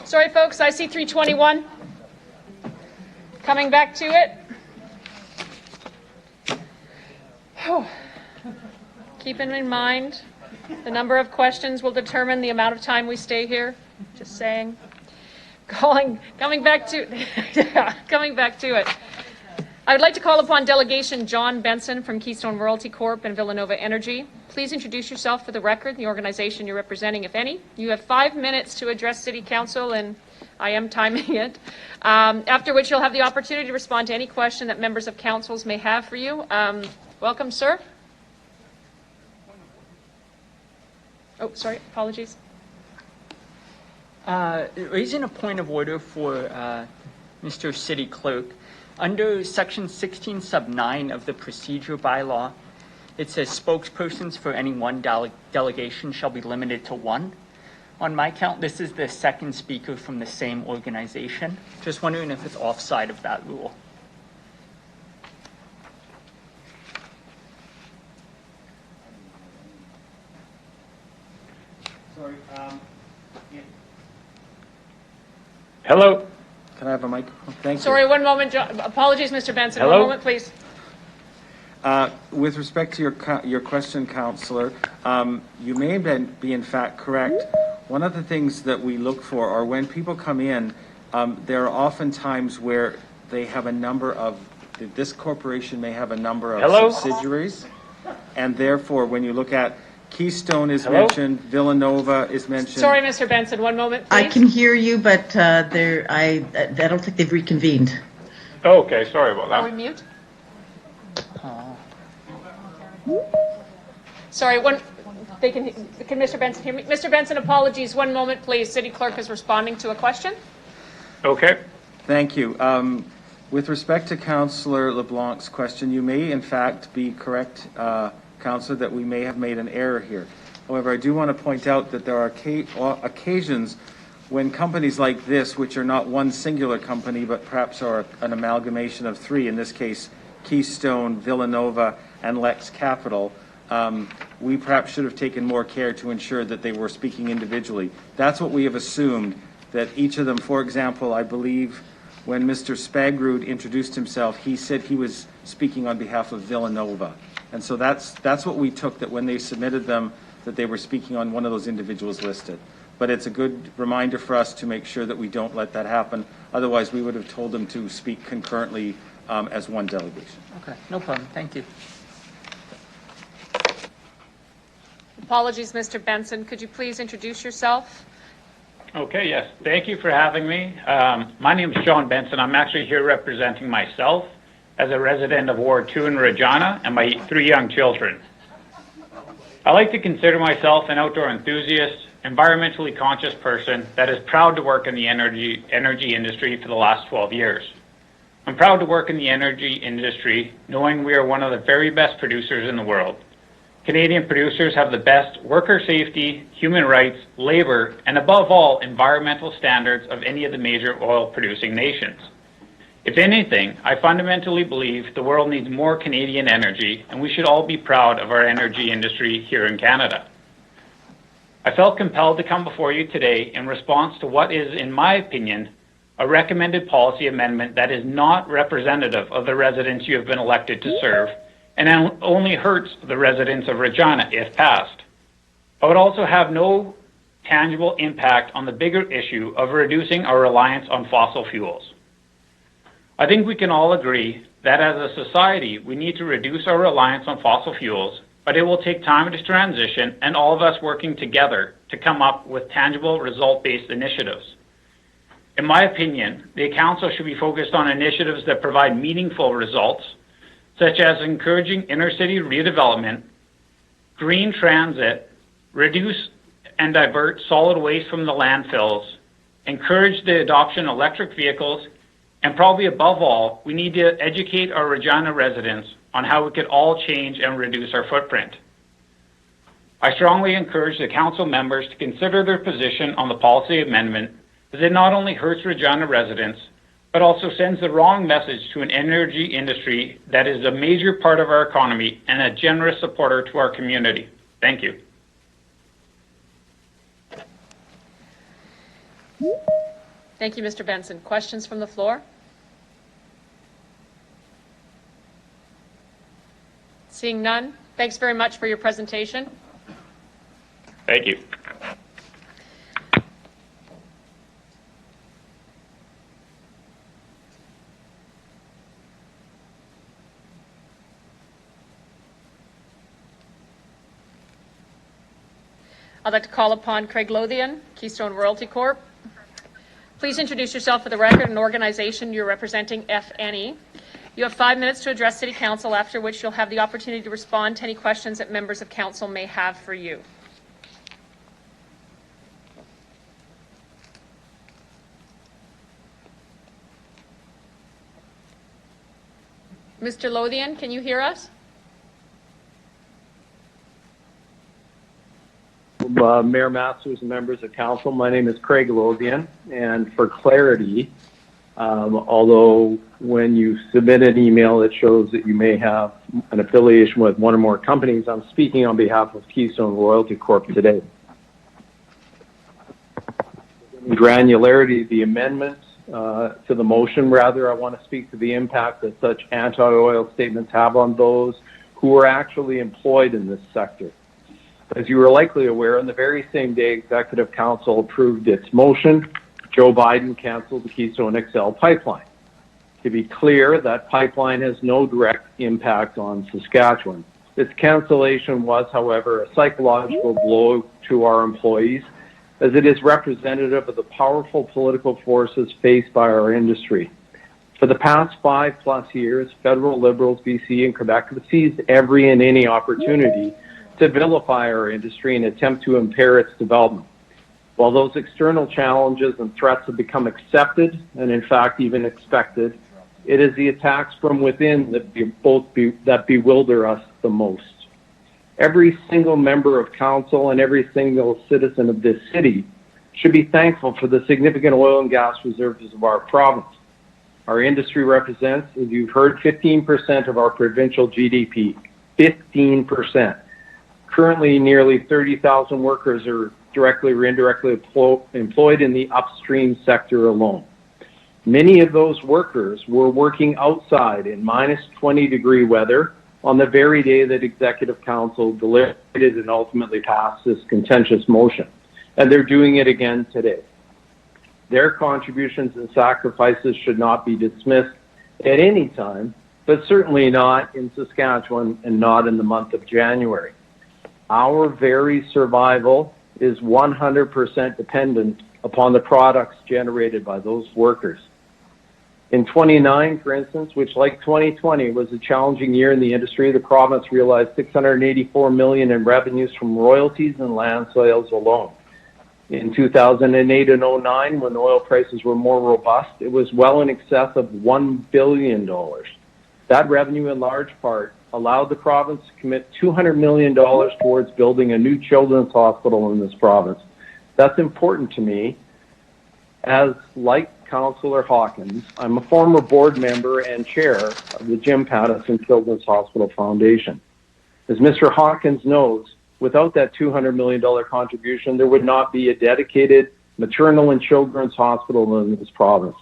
Sorry, folks, I see 321. Coming back to it. Keeping in mind, the number of questions will determine the amount of time we stay here. Just saying. Coming back to it. I would like to call upon Delegation John Benson from Keystone Royalty Corp and Villanova Energy. Please introduce yourself for the record, the organization you're representing, if any. You have 5 minutes to address City Council, and I am timing it. After which you'll have the opportunity to respond to any question that members of councils may have for you. Welcome, sir. Oh, sorry, apologies. Raising a point of order for Mr. City Clerk. Under Section 16 sub 9 of the procedure bylaw, it says spokespersons for any one delegation shall be limited to one. On my count, this is the second speaker from the same organization. Just wondering if it's offside of that rule. Sorry. Hello. Can I have a microphone? Thank you. Sorry, one moment. Apologies, Mr. Benson. Hello? One moment, please. With respect to your question, Councillor, you may be in fact correct. One of the things that we look for are when people come in, there are often times where they have a number of, this corporation may have a number of Hello? subsidiaries, and therefore when you look at Keystone is Hello? mentioned, Villanova is mentioned. Sorry, Mr. Benson. One moment, please. I can hear you, but I don't think they've reconvened. Okay, sorry about Are we that. mute? Sorry, can Mr. Benson hear me? Mr. Benson, apologies. One moment, please. City Clerk is responding to a question. Okay. Thank you. With respect to Councillor LeBlanc's question, you may in fact be correct, Councillor, that we may have made an error here. However, I do want to point out that there are occasions when companies like this, which are not one singular company, but perhaps are an amalgamation of three, in this case, Keystone, Villanova, and Lex Capital, we perhaps should have taken more care to ensure that they were speaking individually. That's what we have assumed, that each of them, for example, I believe when Mr. Spagrud introduced himself, he said he was speaking on behalf of Villanova. And so that's what we took, that when they submitted them, that they were speaking on one of those individuals listed. But it's a good reminder for us to make sure that we don't let that happen. Otherwise, we would have told them to speak concurrently as one delegation. Okay, no problem. Thank you. Apologies, Mr. Benson. Could you please introduce yourself? Okay, yes. Thank you for having me. My name is John Benson. I'm actually here representing myself as a resident of Ward 2 in Regina and my 3 young children. I like to consider myself an outdoor enthusiast, environmentally conscious person that is proud to work in the energy industry for the last 12 years. I'm proud to work in the energy industry knowing we are one of the very best producers in the world. Canadian producers have the best worker safety, human rights, labor, and above all, environmental standards of any of the major oil-producing nations. If anything, I fundamentally believe the world needs more Canadian energy, and we should all be proud of our energy industry here in Canada. I felt compelled to come before you today in response to what is, in my opinion, a recommended policy amendment that is not representative of the residents you have been elected to serve, and only hurts the residents of Regina if passed. I would also have no tangible impact on the bigger issue of reducing our reliance on fossil fuels. I think we can all agree that as a society, we need to reduce our reliance on fossil fuels, but it will take time to transition and all of us working together to come up with tangible result-based initiatives. In my opinion, the Council should be focused on initiatives that provide meaningful results, such as encouraging inner-city redevelopment, green transit, reduce and divert solid waste from the landfills, encourage the adoption of electric vehicles, and probably above all, we need to educate our Regina residents on how we could all change and reduce our footprint. I strongly encourage the Council members to consider their position on the policy amendment, as it not only hurts Regina residents, but also sends the wrong message to an energy industry that is a major part of our economy and a generous supporter to our community. Thank you. Thank you, Mr. Benson. Questions from the floor? Seeing none, thanks very much for your presentation. Thank you. I'd like to call upon Craig Lothian, Keystone Royalty Corp. Please introduce yourself for the record and organization you're representing, if any. You have 5 minutes to address City Council, after which you'll have the opportunity to respond to any questions that members of Council may have for you. Mr. Lothian, can you hear us? Mayor Masters and members of council, my name is Craig Lothian, and for clarity, although when you submit an email it shows that you may have an affiliation with one or more companies, I'm speaking on behalf of Keystone Royalty Corp today. In granularity, the amendment to the motion, rather, I want to speak to the impact that such anti-oil statements have on those who are actually employed in this sector. As you are likely aware, on the very same day Executive Council approved its motion, Joe Biden canceled the Keystone XL pipeline. To be clear, that pipeline has no direct impact on Saskatchewan. Its cancellation was, however, a psychological blow to our employees, as it is representative of the powerful political forces faced by our industry. For the past 5+ years, federal Liberals, BC and Quebec have seized every and any opportunity to vilify our industry and attempt to impair its development. While those external challenges and threats have become accepted and in fact even expected, it is the attacks from within that bewilder us the most. Every single member of council and every single citizen of this city should be thankful for the significant oil and gas reserves of our province. Our industry represents, as you've heard, 15% of our provincial GDP. 15%. Currently, nearly 30,000 workers are directly or indirectly employed in the upstream sector alone. Many of those workers were working outside in -20-degree weather on the very day that Executive Council deliberated and ultimately passed this contentious motion. And they're doing it again today. Their contributions and sacrifices should not be dismissed at any time, but certainly not in Saskatchewan and not in the month of January. Our very survival is 100% dependent upon the products generated by those workers. In 2019, for instance, which like 2020 was a challenging year in the industry, the province realized $684 million in revenues from royalties and land sales alone. In 2008 and 09, when oil prices were more robust, it was well in excess of $1 billion. That revenue, in large part, allowed the province to commit $200 million towards building a new children's hospital in this province. That's important to me, as like Councillor Hawkins, I'm a former board member and chair of the Jim Pattison Children's Hospital Foundation. As Mr. Hawkins knows, without that $200 million contribution, there would not be a dedicated maternal and children's hospital in this province.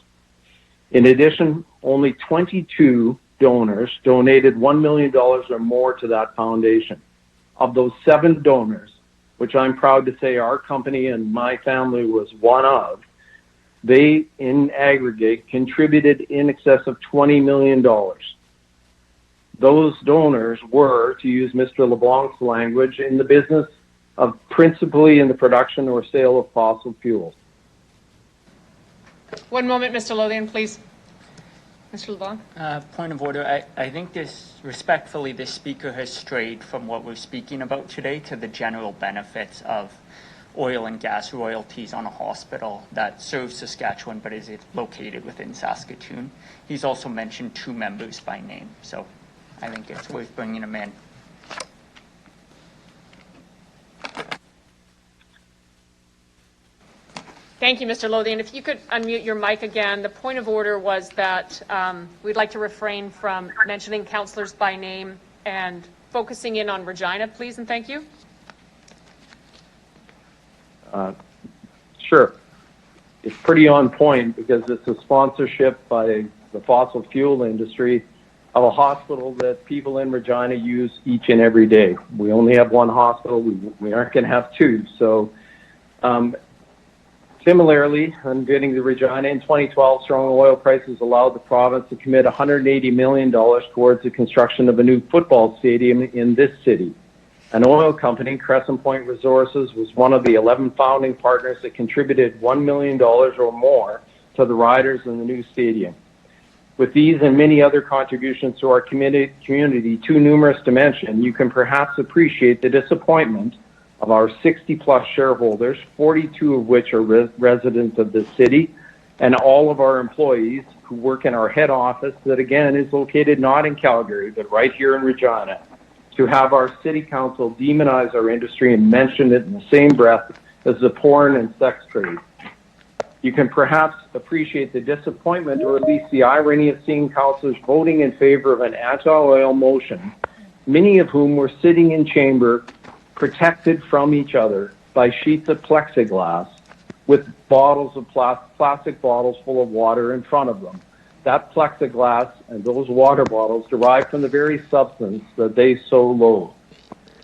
In addition, only 22 donors donated $1 million or more to that foundation. Of those 7 donors, which I'm proud to say our company and my family was one of, they, in aggregate, contributed in excess of $20 million. Those donors were, to use Mr. LeBlanc's language, in the business of principally in the production or sale of fossil fuels. One moment, Mr. Lothian, please. Mr. LeBlanc? Point of order. I think respectfully, this speaker has strayed from what we're speaking about today to the general benefits of oil and gas royalties on a hospital that serves Saskatchewan but is located within Saskatoon. He's also mentioned 2 members by name, so I think it's worth bringing him in. Thank you, Mr. Lothian. If you could unmute your mic again. The point of order was that we'd like to refrain from mentioning councillors by name and focusing in on Regina, please, and thank you. Sure. it's pretty on point because it's a sponsorship by the fossil fuel industry of a hospital that people in Regina use each and every day. We only have one hospital. We aren't going to have two. So similarly, on getting to Regina, in 2012, strong oil prices allowed the province to commit $180 million towards the construction of a new football stadium in this city. An oil company, Crescent Point Resources, was one of the 11 founding partners that contributed $1 million or more to the riders in the new stadium. With these and many other contributions to our community, too numerous to mention, you can perhaps appreciate the disappointment of our 60-plus shareholders, 42 of which are residents of the city, and all of our employees who work in our head office that, again, is located not in Calgary, but right here in Regina, to have our city council demonize our industry and mention it in the same breath as the porn and sex trade. You can perhaps appreciate the disappointment or at least the irony of seeing councillors voting in favor of an anti-oil motion, many of whom were sitting in chamber protected from each other by sheets of plexiglass with bottles of plastic bottles full of water in front of them. That plexiglass and those water bottles derive from the very substance that they so loathe.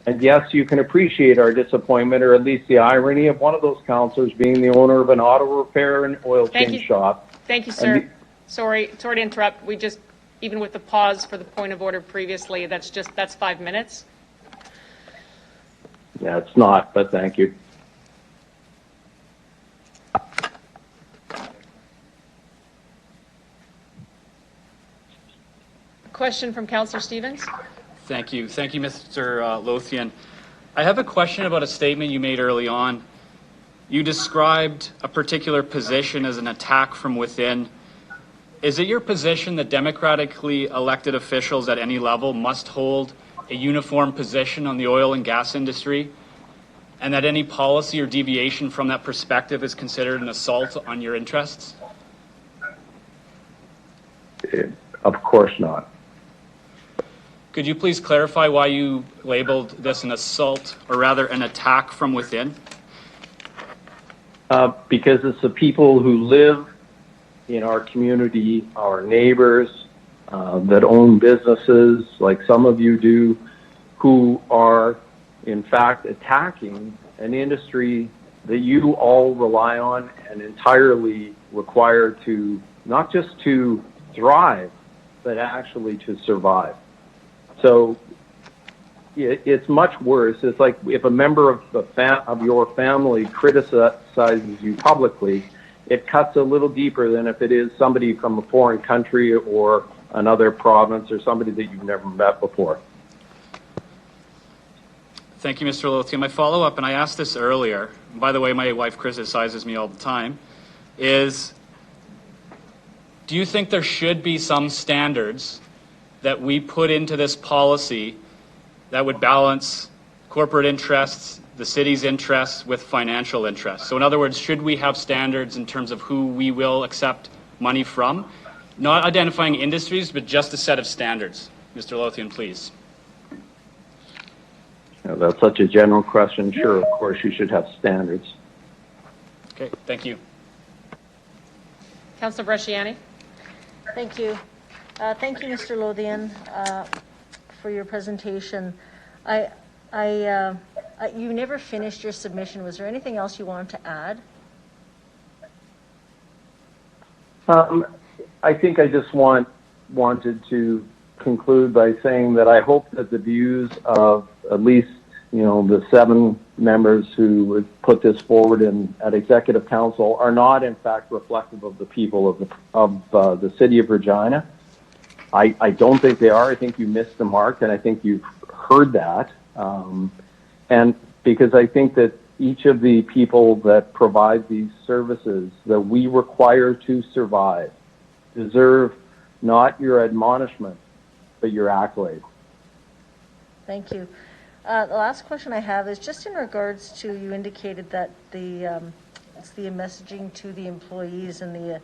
And yes, you can appreciate our disappointment, or at least the irony of one of those councillors being the owner of an auto repair and oil change shop. Thank you, sir. Sorry to interrupt. We just, even with the pause for the point of order previously, that's 5 minutes. Yeah, it's not, but thank you. Question from Councillor Stevens. Thank you. Thank you, Mr. Lothian. I have a question about a statement you made early on. You described a particular position as an attack from within. Is it your position that democratically elected officials at any level must hold a uniform position on the oil and gas industry, and that any policy or deviation from that perspective is considered an assault on your interests? Of course not. Could you please clarify why you labeled this an assault, or rather an attack from within? Because it's the people who live in our community, our neighbors, that own businesses, like some of you do, who are, in fact, attacking an industry that you all rely on and entirely require to, not just to thrive, but actually to survive. So it's much worse. It's like if a member of your family criticizes you publicly, it cuts a little deeper than if it is somebody from a foreign country or another province or somebody that you've never met before. Thank you, Mr. Lothian. My follow-up, and I asked this earlier, by the way, my wife criticizes me all the time, is do you think there should be some standards that we put into this policy that would balance corporate interests, the city's interests, with financial interests? So in other words, should we have standards in terms of who we will accept money from? Not identifying industries, but just a set of standards. Mr. Lothian, please. That's such a general question. Sure, of course, you should have standards. Okay, thank you. Councillor Bresciani. Thank you. Thank you, Mr. Lothian, for your presentation. You never finished your submission. Was there anything else you wanted to add? I think I just wanted to conclude by saying that I hope that the views of at least the 7 members who would put this forward at Executive Council are not in fact reflective of the people of the city of Regina. I don't think they are. I think you missed the mark, and I think you've heard that. And because I think that each of the people that provide these services that we require to survive deserve not your admonishment, but your accolade. Thank you. The last question I have is just in regards to, you indicated that it's the messaging to the employees and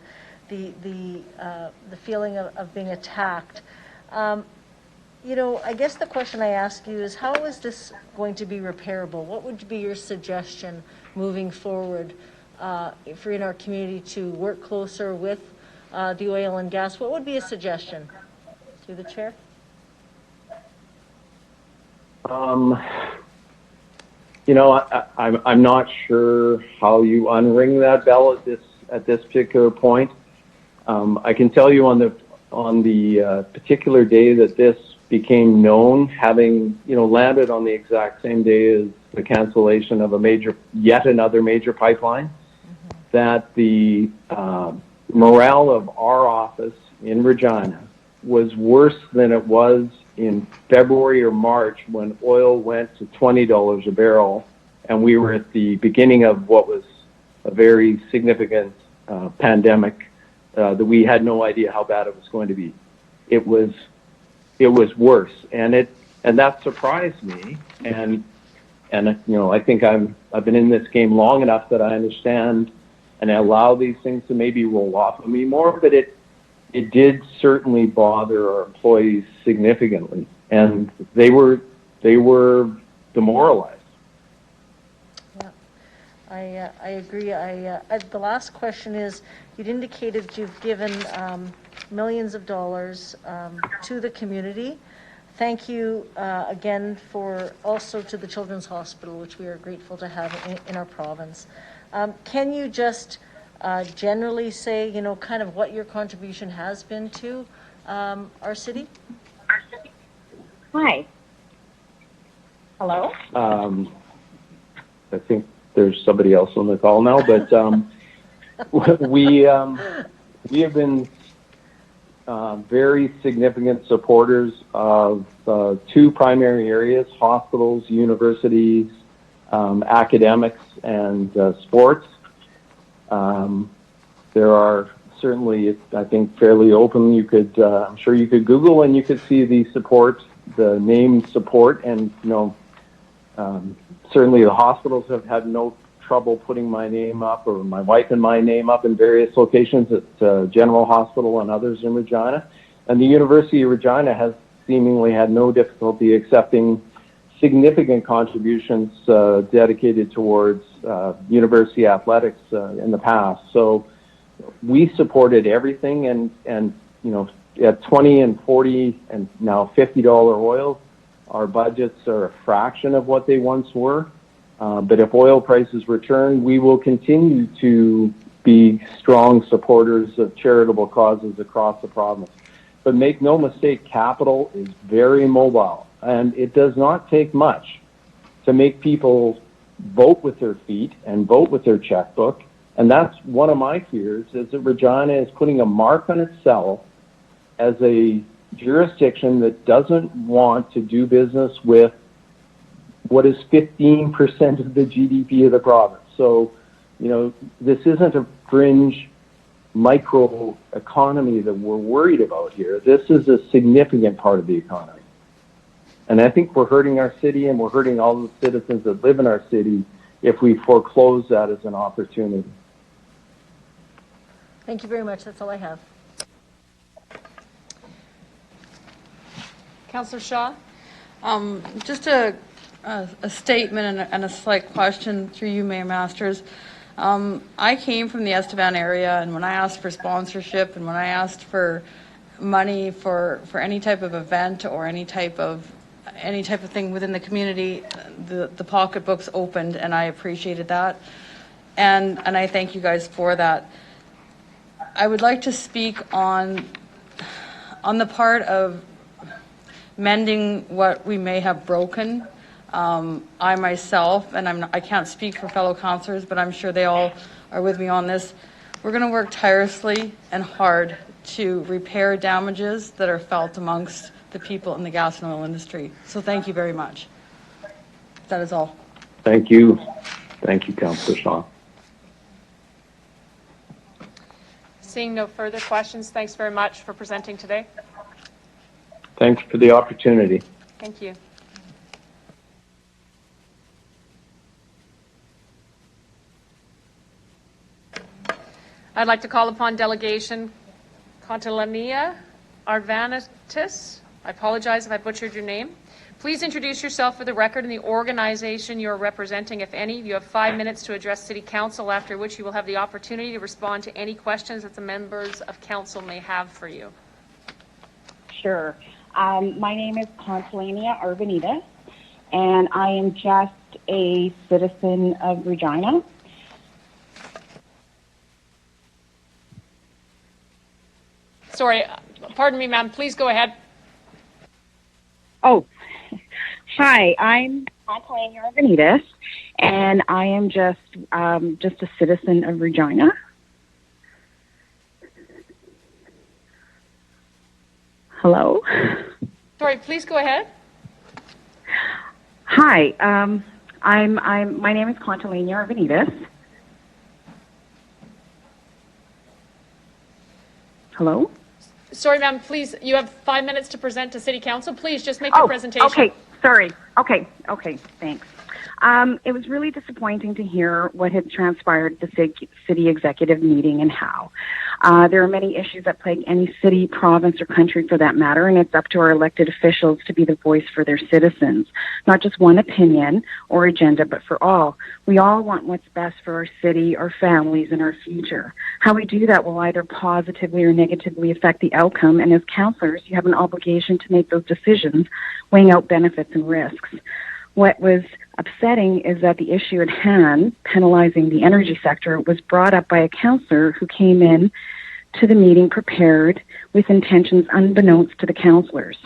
the feeling of being attacked. I guess the question I ask you is, how is this going to be repairable? What would be your suggestion moving forward for in our community to work closer with the oil and gas, what would be a suggestion? Through the chair. You know, I'm not sure how you unring that bell at this particular point. I can tell you on the particular day that this became known, having landed on the exact same day as the cancellation of yet another major pipeline, that the morale of our office in Regina was worse than it was in February or March when oil went to $20 a barrel, and we were at the beginning of what was a very significant pandemic that we had no idea how bad it was going to be. It was worse, and that surprised me. And I think I've been in this game long enough that I understand and I allow these things to maybe roll off of me more, but it did certainly bother our employees significantly, and they were demoralized. Yeah, I agree. The last question is, you'd indicated you've given millions of dollars to the community. Thank you again for also to the Children's Hospital, which we are grateful to have in our province. Can you just generally say, kind of what your contribution has been to our city? Hi. Hello? I think there's somebody else on the call now, but we have been very significant supporters of two primary areas: hospitals, universities, academics, and sports. There are certainly, I think, fairly open. I'm sure you could Google and you could see the name support, and certainly the hospitals have had no trouble putting my name up, or my wife and my name up, in various locations at General Hospital and others in Regina. And the University of Regina has seemingly had no difficulty accepting significant contributions dedicated towards university athletics in the past. So we supported everything, and at $20 and $40 and now $50 oil, our budgets are a fraction of what they once were. But if oil prices return, we will continue to be strong supporters of charitable causes across the province. But make no mistake, capital is very mobile, and it does not take much to make people vote with their feet and vote with their checkbook. And that's one of my fears, is that Regina is putting a mark on itself as a jurisdiction that doesn't want to do business with what is 15% of the GDP of the province. So, this isn't a fringe micro economy that we're worried about here. This is a significant part of the economy. And I think we're hurting our city, and we're hurting all the citizens that live in our city if we foreclose that as an opportunity. Thank you very much. That's all I have. Councillor Shaw? Just a statement and a slight question through you, Mayor Masters. I came from the Estevan area, and when I asked for sponsorship and when I asked for money for any type of event or any type of thing within the community, the pocketbooks opened, and I appreciated that. And I thank you guys for that. I would like to speak on the part of mending what we may have broken. I myself, and I can't speak for fellow councillors, but I'm sure they all are with me on this. We're going to work tirelessly and hard to repair damages that are felt amongst the people in the gas and oil industry. So thank you very much. That is all. Thank you. Thank you, Councillor Shaw. Seeing no further questions, thanks very much for presenting today. Thanks for the opportunity. Thank you. I'd like to call upon Delegation Contalania Arvanitis I apologize if I butchered your name. Please introduce yourself for the record and the organization you're representing, if any. You have 5 minutes to address City Council, after which you will have the opportunity to respond to any questions that the members of Council may have for you. Sure. My name is Consolania Arvanitas, and I am just a citizen of Regina. Sorry, pardon me, ma'am. Please go ahead. Oh, hi. I'm Consolania Arvanitas, and I am just a citizen of Regina. Hello. Sorry, please go ahead. Hi. My name is Consolania Arvanitas. Hello. Sorry, ma'am, please, you have 5 minutes to present to City Council. Please just make your presentation. Okay. Sorry. Okay. Thanks. It was really disappointing to hear what had transpired at the city executive meeting and how. There are many issues that plague any city, province, or country for that matter, and it's up to our elected officials to be the voice for their citizens. Not just one opinion or agenda, but for all. We all want what's best for our city, our families, and our future. How we do that will either positively or negatively affect the outcome, and as councillors, you have an obligation to make those decisions, weighing out benefits and risks. What was upsetting is that the issue at hand, penalizing the energy sector, was brought up by a councillor who came in to the meeting prepared with intentions unbeknownst to the councillors.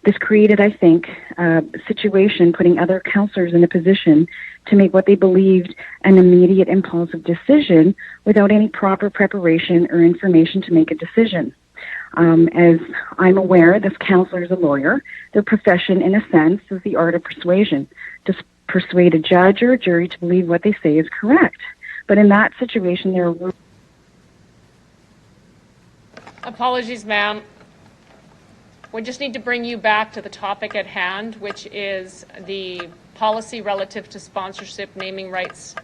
This created, I think, a situation putting other councillors in a position to make what they believed an immediate impulsive decision without any proper preparation or information to make a decision. As I'm aware, this councillor is a lawyer. Their profession, in a sense, is the art of persuasion, to persuade a judge or a jury to believe what they say is correct. But in that situation, there are... Apologies, ma'am. We just need to bring you back to the topic at hand, which is the policy relative to sponsorship, naming rights,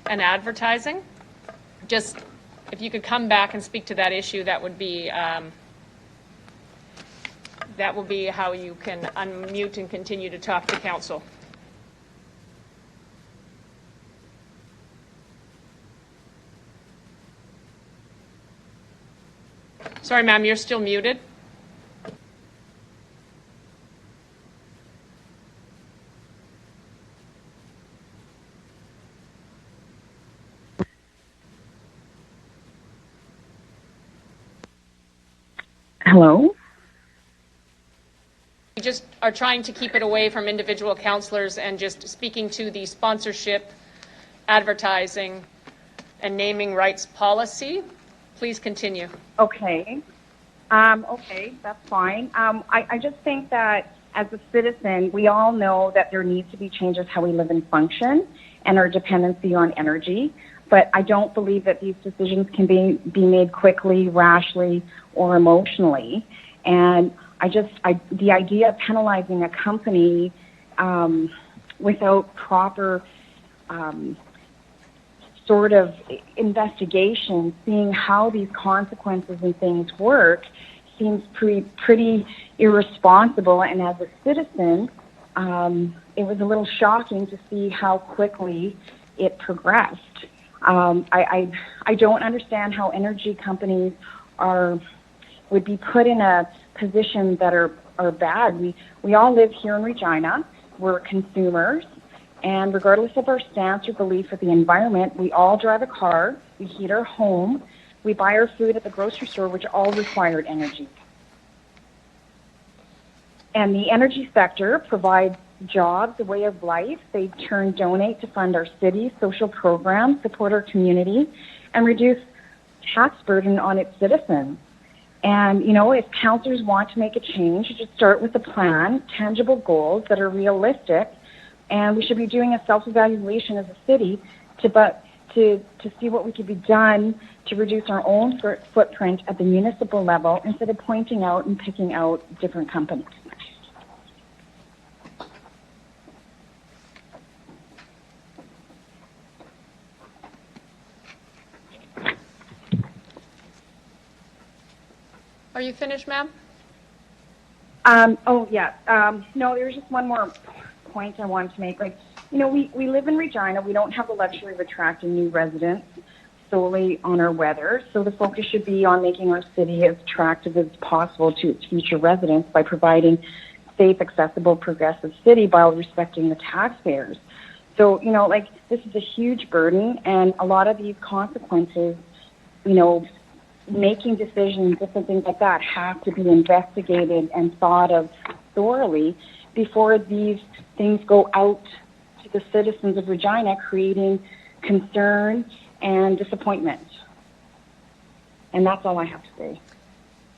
and advertising. Just, if you could come back and speak to that issue, that would be how you can unmute and continue to talk to council. Sorry, ma'am, you're still muted. Hello? We just are trying to keep it away from individual councillors and just speaking to the sponsorship, advertising, and naming rights policy. Please continue. Okay. Okay, that's fine. I just think that as a citizen, we all know that there needs to be changes how we live and function and our dependency on energy. But I don't believe that these decisions can be made quickly, rashly, or emotionally. And the idea of penalizing a company without proper sort of investigation, seeing how these consequences and things work, seems pretty irresponsible. And as a citizen, it was a little shocking to see how quickly it progressed. I don't understand how energy companies would be put in a position that are bad. We all live here in Regina. We're consumers. And regardless of our stance or belief of the environment, we all drive a car, we heat our home, we buy our food at the grocery store, which all required energy. And the energy sector provides jobs, a way of life. They donate to fund our city, social programs, support our community, and reduce tax burden on its citizens. And, if councillors want to make a change, you should start with a plan, tangible goals that are realistic, and we should be doing a self-evaluation as a city to see what we could be done to reduce our own footprint at the municipal level instead of pointing out and picking out different companies. Are you finished, ma'am? No, there's just one more point I wanted to make. Like, you know, we live in Regina. We don't have the luxury of attracting new residents solely on our weather. So the focus should be on making our city as attractive as possible to its future residents by providing safe, accessible, progressive city while respecting the taxpayers. So, you know, like, this is a huge burden, and a lot of these consequences, you know, making decisions, different things like that, have to be investigated and thought of thoroughly before these things go out to the citizens of Regina, creating concern and disappointment. And that's all I have to say.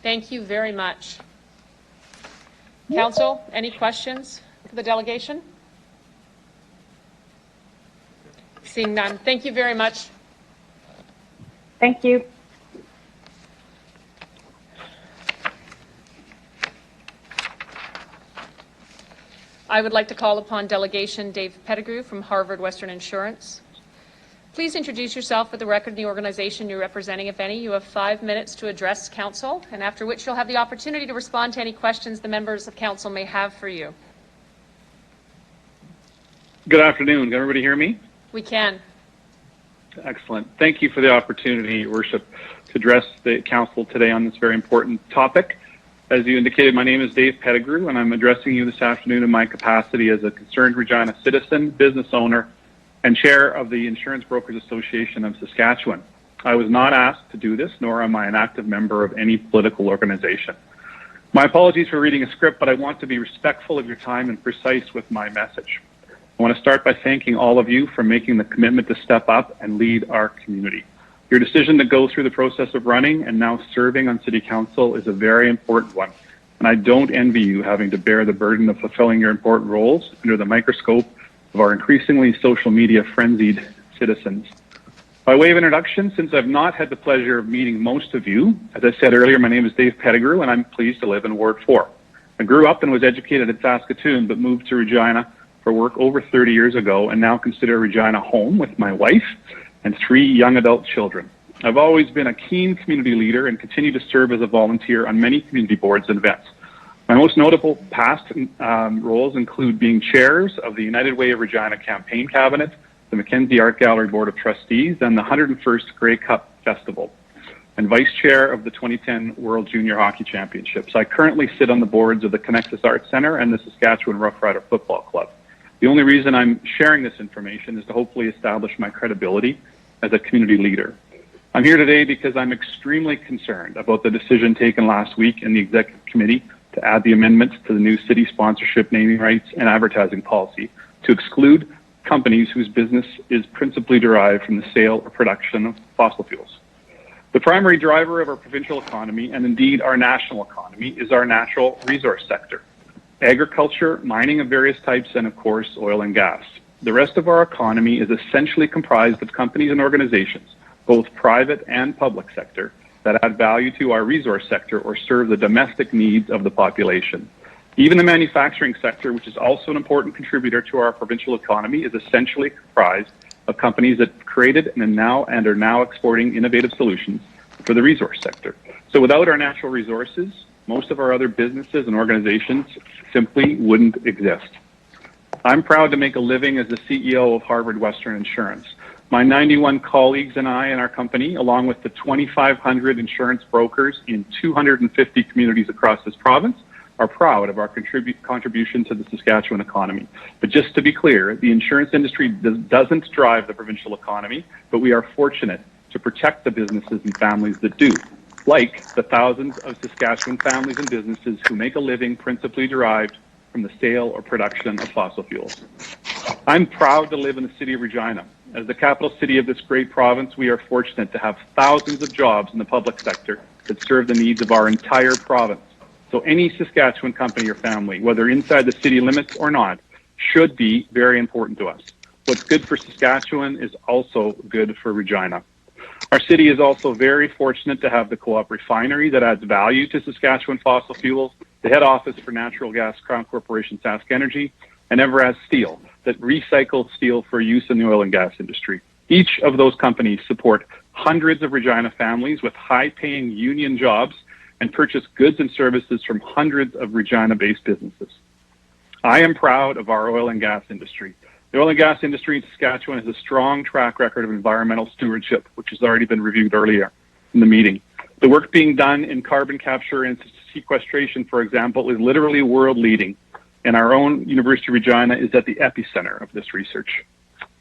Thank you very much. Council, any questions for the delegation? Seeing none. Thank you very much. Thank you. I would like to call upon Delegation Dave Pettigrew from Harvard Western Insurance. Please introduce yourself for the record and the organization you're representing, if any. You have 5 minutes to address Council, and after which you'll have the opportunity to respond to any questions the members of Council may have for you. Good afternoon. Can everybody hear me? We can. Excellent. Thank you for the opportunity, Your Worship, to address the Council today on this very important topic. As you indicated, my name is Dave Pettigrew, and I'm addressing you this afternoon in my capacity as a concerned Regina citizen, business owner, and chair of the Insurance Brokers Association of Saskatchewan. I was not asked to do this, nor am I an active member of any political organization. My apologies for reading a script, but I want to be respectful of your time and precise with my message. I want to start by thanking all of you for making the commitment to step up and lead our community. Your decision to go through the process of running and now serving on City Council is a very important one, and I don't envy you having to bear the burden of fulfilling your important roles under the microscope of our increasingly social media frenzied citizens. By way of introduction, since I've not had the pleasure of meeting most of you, as I said earlier, my name is Dave Pettigrew, and I'm pleased to live in Ward 4. I grew up and was educated at Saskatoon, but moved to Regina for work over 30 years ago, and now consider Regina home with my wife and 3 young adult children. I've always been a keen community leader and continue to serve as a volunteer on many community boards and events. My most notable past roles include being chairs of the United Way of Regina Campaign Cabinet, the Mackenzie Art Gallery Board of Trustees, and the 101st Grey Cup Festival, and vice chair of the 2010 World Junior Hockey Championships. I currently sit on the boards of the Connexus Arts Centre and the Saskatchewan Rough Rider Football Club. The only reason I'm sharing this information is to hopefully establish my credibility as a community leader. I'm here today because I'm extremely concerned about the decision taken last week in the Executive Committee to add the amendments to the new city sponsorship, naming rights, and advertising policy to exclude companies whose business is principally derived from the sale or production of fossil fuels. The primary driver of our provincial economy, and indeed our national economy, is our natural resource sector. Agriculture, mining of various types, and of course, oil and gas. The rest of our economy is essentially comprised of companies and organizations, both private and public sector, that add value to our resource sector or serve the domestic needs of the population. Even the manufacturing sector, which is also an important contributor to our provincial economy, is essentially comprised of companies that created and are now exporting innovative solutions for the resource sector. So without our natural resources, most of our other businesses and organizations simply wouldn't exist. I'm proud to make a living as the CEO of Harvard Western Insurance. My 91 colleagues and I in our company, along with the 2,500 insurance brokers in 250 communities across this province, are proud of our contribution to the Saskatchewan economy. But just to be clear, the insurance industry doesn't drive the provincial economy, but we are fortunate to protect the businesses and families that do, like the thousands of Saskatchewan families and businesses who make a living principally derived from the sale or production of fossil fuels. I'm proud to live in the city of Regina. As the capital city of this great province, we are fortunate to have thousands of jobs in the public sector that serve the needs of our entire province. So any Saskatchewan company or family, whether inside the city limits or not, should be very important to us. What's good for Saskatchewan is also good for Regina. Our city is also very fortunate to have the Co-op refinery that adds value to Saskatchewan fossil fuels, the head office for natural gas Crown Corporation Sask Energy, and Everaz Steel that recycles steel for use in the oil and gas industry. Each of those companies support hundreds of Regina families with high-paying union jobs and purchase goods and services from hundreds of Regina-based businesses. I am proud of our oil and gas industry. The oil and gas industry in Saskatchewan has a strong track record of environmental stewardship, which has already been reviewed earlier in the meeting. The work being done in carbon capture and sequestration, for example, is literally world leading, and our own University of Regina is at the epicenter of this research.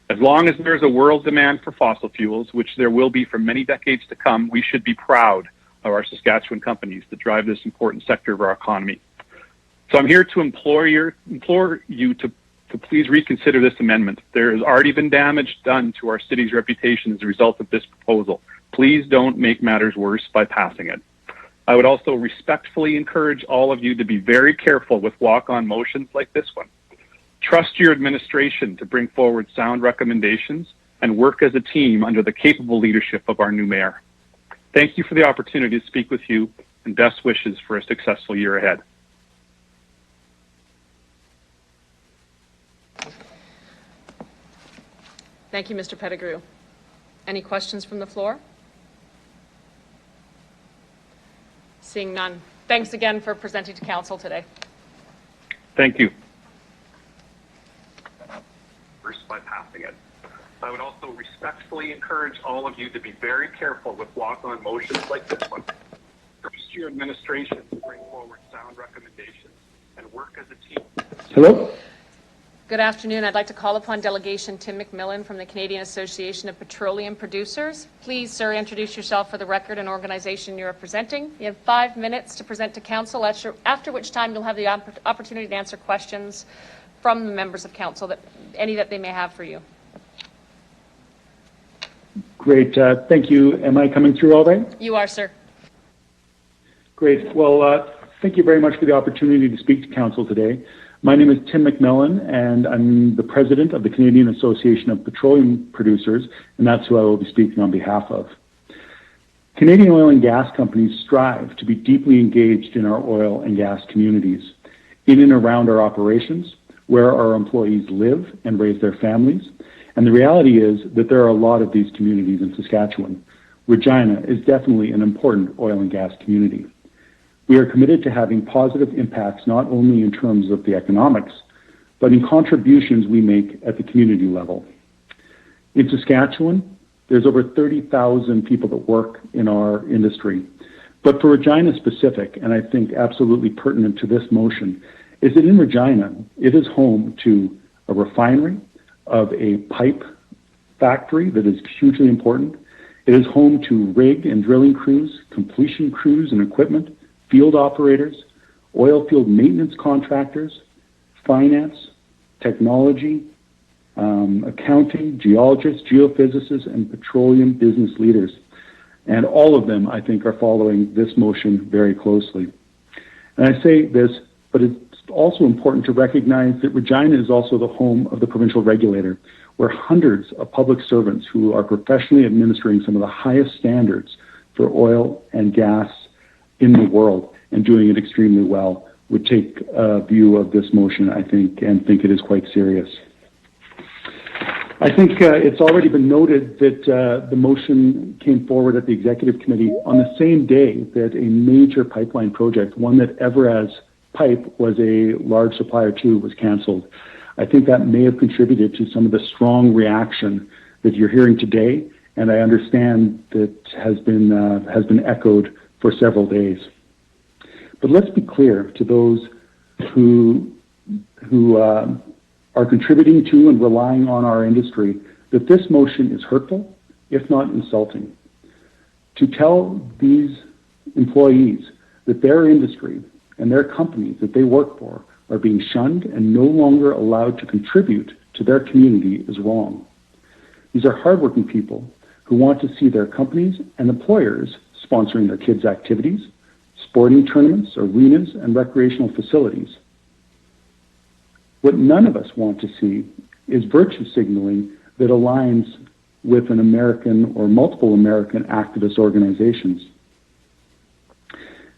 As long as there is a world demand for fossil fuels, which there will be for many decades to come, we should be proud of our Saskatchewan companies that drive this important sector of our economy. So I'm here to implore you to please reconsider this amendment. There has already been damage done to our city's reputation as a result of this proposal. Please don't make matters worse by passing it. I would also respectfully encourage all of you to be very careful with walk-on motions like this one. Trust your administration to bring forward sound recommendations and work as a team under the capable leadership of our new mayor. Thank you for the opportunity to speak with you, and best wishes for a successful year ahead. Thank you, Mr. Pettigrew. Any questions from the floor? Seeing none. Thanks again for presenting to council today. Thank you. First, by passing it. I would also respectfully encourage all of you to be very careful with walk-on motions like this one. Trust your administration to bring forward sound recommendations and work as a team. Hello? Good afternoon. I'd like to call upon Delegation Tim McMillan from the Canadian Association of Petroleum Producers. Please, sir, introduce yourself for the record and organization you're representing. You have 5 minutes to present to council, after which time you'll have the opportunity to answer questions from the members of council, any that they may have for you. Great. Thank you. Am I coming through all right? You are, sir. Great. Well, thank you very much for the opportunity to speak to council today. My name is Tim McMillan, and I'm the president of the Canadian Association of Petroleum Producers, and that's who I will be speaking on behalf of. Canadian oil and gas companies strive to be deeply engaged in our oil and gas communities, in and around our operations, where our employees live and raise their families. And the reality is that there are a lot of these communities in Saskatchewan. Regina is definitely an important oil and gas community. We are committed to having positive impacts not only in terms of the economics, but in contributions we make at the community level. In Saskatchewan, there's over 30,000 people that work in our industry. But for Regina specific, and I think absolutely pertinent to this motion, is that in Regina, it is home to a refinery, of a pipe factory that is hugely important. It is home to rig and drilling crews, completion crews and equipment, field operators, oil field maintenance contractors, finance, technology, accounting, geologists, geophysicists, and petroleum business leaders. And all of them, I think, are following this motion very closely. And I say this, but it's also important to recognize that Regina is also the home of the provincial regulator, where hundreds of public servants who are professionally administering some of the highest standards for oil and gas in the world and doing it extremely well would take a view of this motion, I think, and think it is quite serious. I think it's already been noted that the motion came forward at the Executive Committee on the same day that a major pipeline project, one that Everaz Pipe was a large supplier to, was canceled. I think that may have contributed to some of the strong reaction that you're hearing today, and I understand that has been echoed for several days. But let's be clear to those who are contributing to and relying on our industry that this motion is hurtful, if not insulting. To tell these employees that their industry and their companies that they work for are being shunned and no longer allowed to contribute to their community is wrong. These are hardworking people who want to see their companies and employers sponsoring their kids' activities, sporting tournaments, arenas, and recreational facilities. What none of us want to see is virtue signaling that aligns with an American or multiple American activist organizations.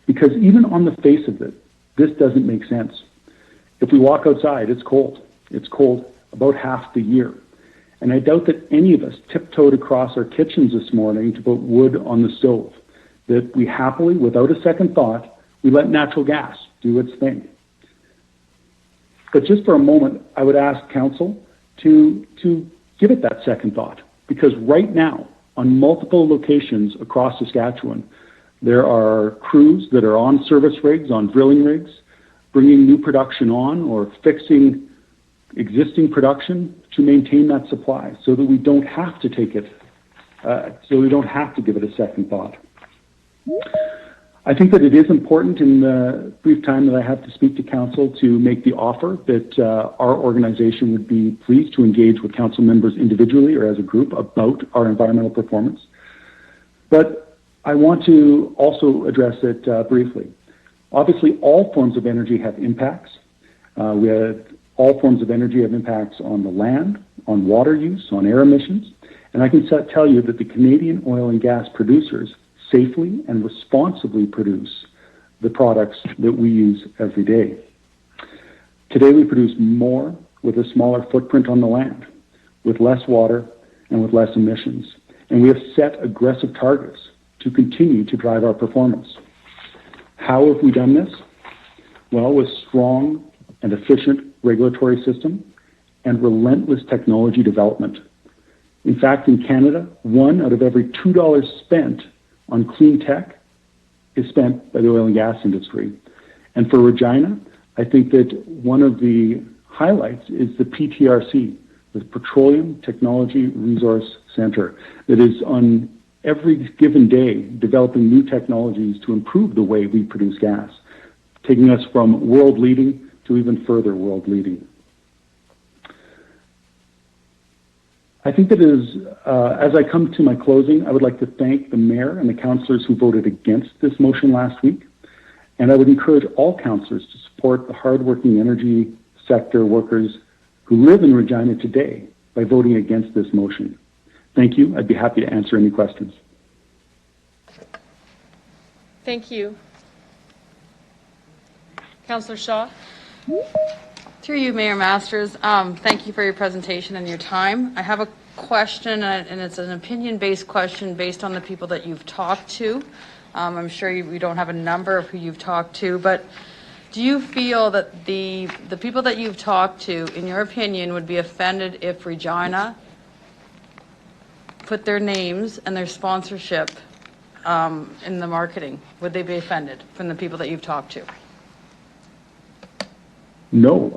Because even on the face of it, this doesn't make sense. If we walk outside, it's cold. It's cold about half the year. And I doubt that any of us tiptoed across our kitchens this morning to put wood on the stove. that we happily, without a second thought, we let natural gas do its thing. But just for a moment, I would ask Council to give it that second thought, because right now, on multiple locations across Saskatchewan, there are crews that are on service rigs, on drilling rigs, bringing new production on or fixing existing production to maintain that supply so that we don't have to take it, so we don't have to give it a second thought. I think that it is important in the brief time that I have to speak to Council to make the offer that our organization would be pleased to engage with Council members individually or as a group about our environmental performance. But I want to also address it briefly. Obviously, all forms of energy have impacts. All forms of energy have impacts on the land, on water use, on air emissions. And I can tell you that the Canadian oil and gas producers safely and responsibly produce the products that we use every day. Today we produce more with a smaller footprint on the land, with less water and with less emissions. And we have set aggressive targets to continue to drive our performance. How have we done this? Well, with strong and efficient regulatory system and relentless technology development. In fact, in Canada, 1 out of every $2 spent on clean tech is spent by the oil and gas industry. And for Regina, I think that one of the highlights is the PTRC, the Petroleum Technology Resource Center, that is on every given day developing new technologies to improve the way we produce gas, taking us from world leading to even further world leading. I think that as I come to my closing, I would like to thank the Mayor and the councillors who voted against this motion last week. And I would encourage all councillors to support the hardworking energy sector workers who live in Regina today by voting against this motion. Thank you. I'd be happy to answer any questions. Thank you. Councillor Shaw. Through you, Mayor Masters, thank you for your presentation and your time. I have a question, and it's an opinion-based question based on the people that you've talked to. I'm sure we don't have a number of who you've talked to, but do you feel that the people that you've talked to, in your opinion, would be offended if Regina put their names and their sponsorship in the marketing? Would they be offended from the people that you've talked to? No,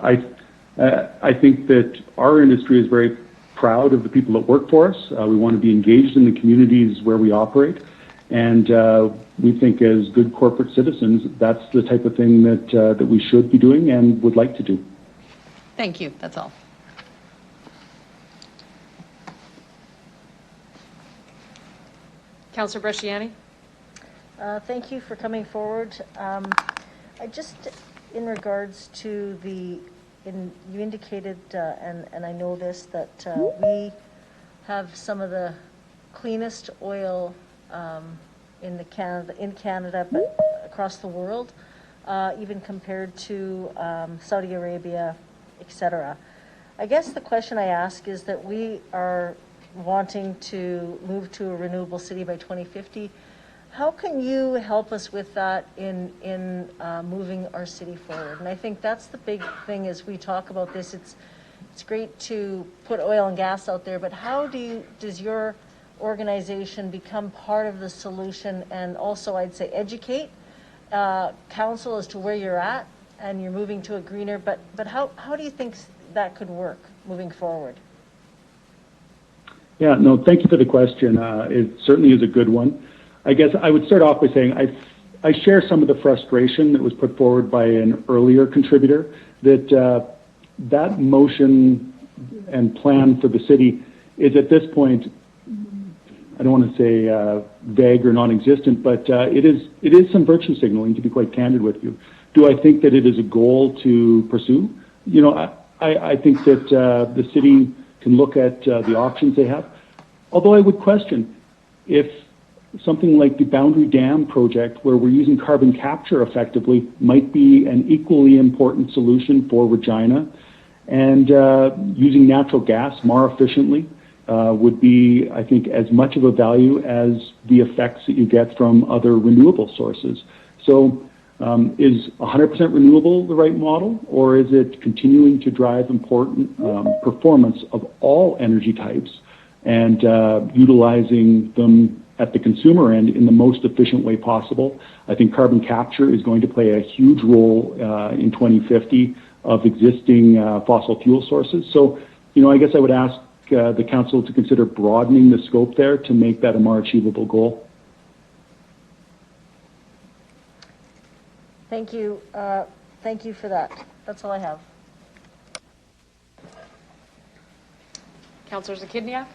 I think that our industry is very proud of the people that work for us. We want to be engaged in the communities where we operate, and we think as good corporate citizens, that's the type of thing that we should be doing and would like to do. Thank you. That's all. Councillor Bresciani. Thank you for coming forward. I just, in regards to you indicated, and I know this, that we have some of the cleanest oil in Canada, but across the world, even compared to Saudi Arabia, etc. I guess the question I ask is that we are wanting to move to a renewable city by 2050. How can you help us with that in moving our city forward? And I think that's the big thing as we talk about this. It's great to put oil and gas out there, but how does your organization become part of the solution, and also I'd say educate council as to where you're at and you're moving to a greener, but how do you think that could work moving forward? Yeah, no, thank you for the question. It certainly is a good one. I guess I would start off by saying I share some of the frustration that was put forward by an earlier contributor that that motion and plan for the city is at this point, I don't want to say vague or non-existent, but it is some virtue signaling, to be quite candid with you. Do I think that it is a goal to pursue? You know, I think that the city can look at the options they have. Although I would question if something like the Boundary Dam project, where we're using carbon capture effectively, might be an equally important solution for Regina, and using natural gas more efficiently would be, I think, as much of a value as the effects that you get from other renewable sources. So is 100% renewable the right model, or is it continuing to drive important performance of all energy types and utilizing them at the consumer end in the most efficient way possible? I think carbon capture is going to play a huge role in 2050 of existing fossil fuel sources. So, I guess I would ask the council to consider broadening the scope there to make that a more achievable goal. Thank you. Thank you for that. That's all I have. Councillor Zakidniak?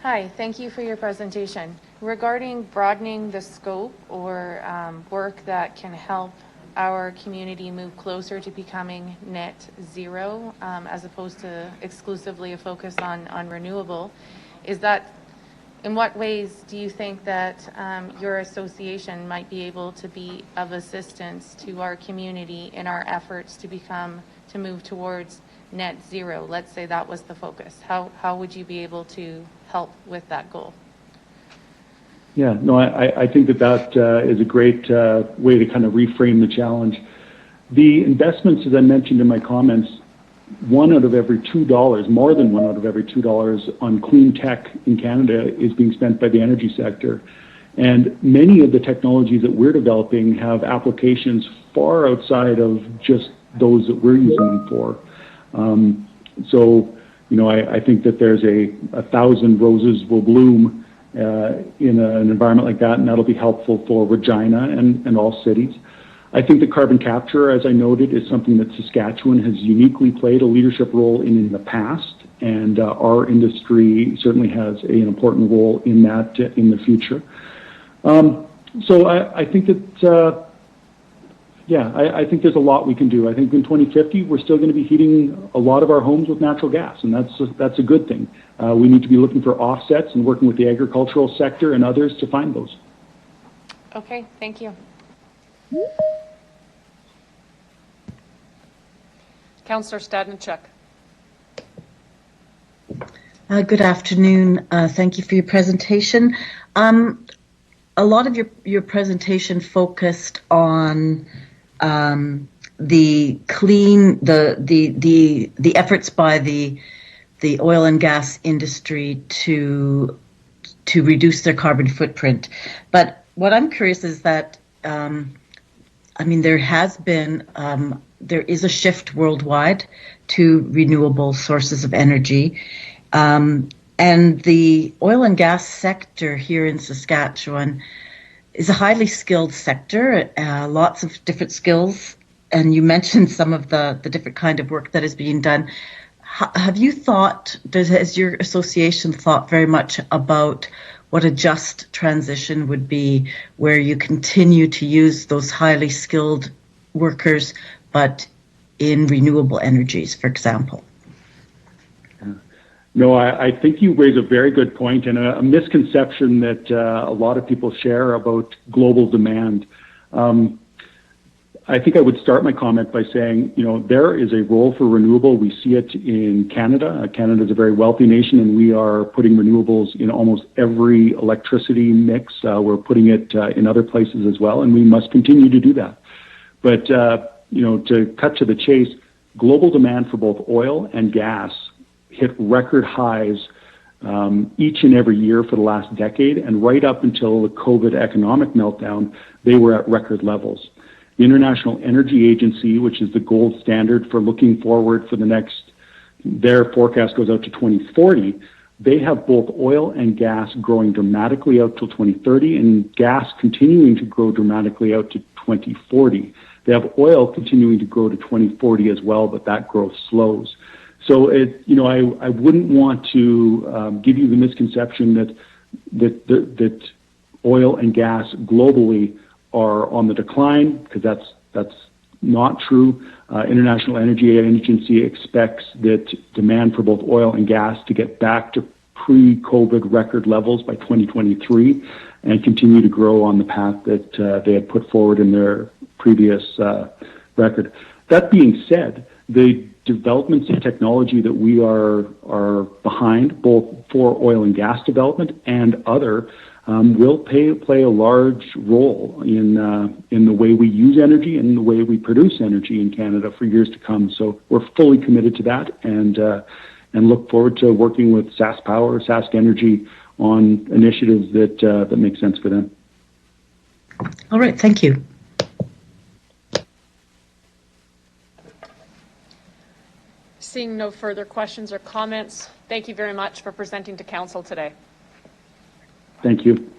Hi, thank you for your presentation. Regarding broadening the scope or work that can help our community move closer to becoming net zero, as opposed to exclusively a focus on renewable, in what ways do you think that your association might be able to be of assistance to our community in our efforts to move towards net zero? Let's say that was the focus. How would you be able to help with that goal? Yeah, no, I think that is a great way to kind of reframe the challenge. The investments, as I mentioned in my comments, more than $1 out of every $2 on clean tech in Canada is being spent by the energy sector. And many of the technologies that we're developing have applications far outside of just those that we're using them for. I think that there's 1,000 roses will bloom in an environment like that, and that'll be helpful for Regina and all cities. I think the carbon capture, as I noted, is something that Saskatchewan has uniquely played a leadership role in the past, and our industry certainly has an important role in that in the future. I think that, I think there's a lot we can do. I think in 2050, we're still going to be heating a lot of our homes with natural gas, and that's a good thing. We need to be looking for offsets and working with the agricultural sector and others to find those. Okay, thank you. Councillor Stadnichuk. Good afternoon. Thank you for your presentation. A lot of your presentation focused on the efforts by the oil and gas industry to reduce their carbon footprint. But what I'm curious is that there is a shift worldwide to renewable sources of energy. And the oil and gas sector here in Saskatchewan is a highly skilled sector, lots of different skills. And you mentioned some of the different kind of work that is being done. Have you has your association thought very much about what a just transition would be, where you continue to use those highly skilled workers, but in renewable energies, for example? No, I think you raise a very good point and a misconception that a lot of people share about global demand. I think I would start my comment by saying, there is a role for renewable. We see it in Canada. Canada is a very wealthy nation, and we are putting renewables in almost every electricity mix. We're putting it in other places as well, and we must continue to do that. But, to cut to the chase, global demand for both oil and gas hit record highs each and every year for the last decade, and right up until the COVID economic meltdown, they were at record levels. The International Energy Agency, which is the gold standard for looking forward for their forecast goes out to 2040. They have both oil and gas growing dramatically out till 2030, and gas continuing to grow dramatically out to 2040. They have oil continuing to grow to 2040 as well, but that growth slows. So I wouldn't want to give you the misconception that oil and gas globally are on the decline, because that's not true. International Energy Agency expects that demand for both oil and gas to get back to pre-COVID record levels by 2023 and continue to grow on the path that they had put forward in their previous record. That being said, the developments of technology that we are behind, both for oil and gas development and other, will play a large role in the way we use energy and the way we produce energy in Canada for years to come. So we're fully committed to that, and look forward to working with SaskPower, Sask Energy on initiatives that make sense for them. All right, thank you. Seeing no further questions or comments, thank you very much for presenting to Council today. Thank you.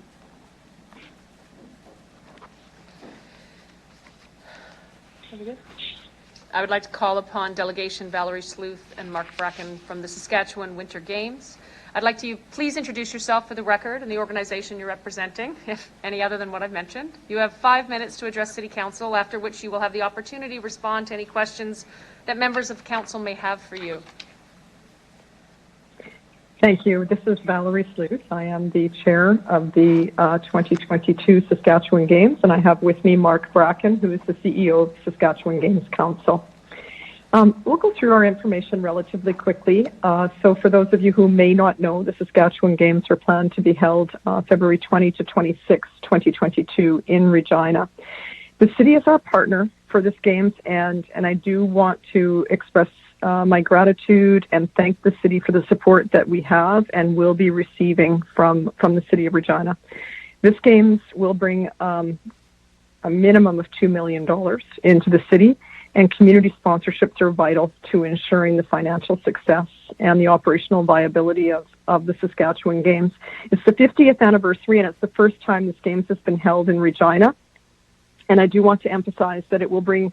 I would like to call upon Delegation Valerie Sleuth and Mark Bracken from the Saskatchewan Winter Games. I'd like to please introduce yourself for the record and the organization you're representing, if any other than what I've mentioned. You have 5 minutes to address City Council, after which you will have the opportunity to respond to any questions that members of Council may have for you. Thank you. This is Valerie Sleuth. I am the chair of the 2022 Saskatchewan Games, and I have with me Mark Bracken, who is the CEO of Saskatchewan Games Council. We'll go through our information relatively quickly. So for those of you who may not know, the Saskatchewan Games are planned to be held February 20 to 26, 2022 in Regina. The city is our partner for this Games, and I do want to express my gratitude and thank the city for the support that we have and will be receiving from the city of Regina. This Games will bring a minimum of $2 million into the city, and community sponsorships are vital to ensuring the financial success and the operational viability of the Saskatchewan Games. It's the 50th anniversary, and it's the first time this Games has been held in Regina. And I do want to emphasize that it will bring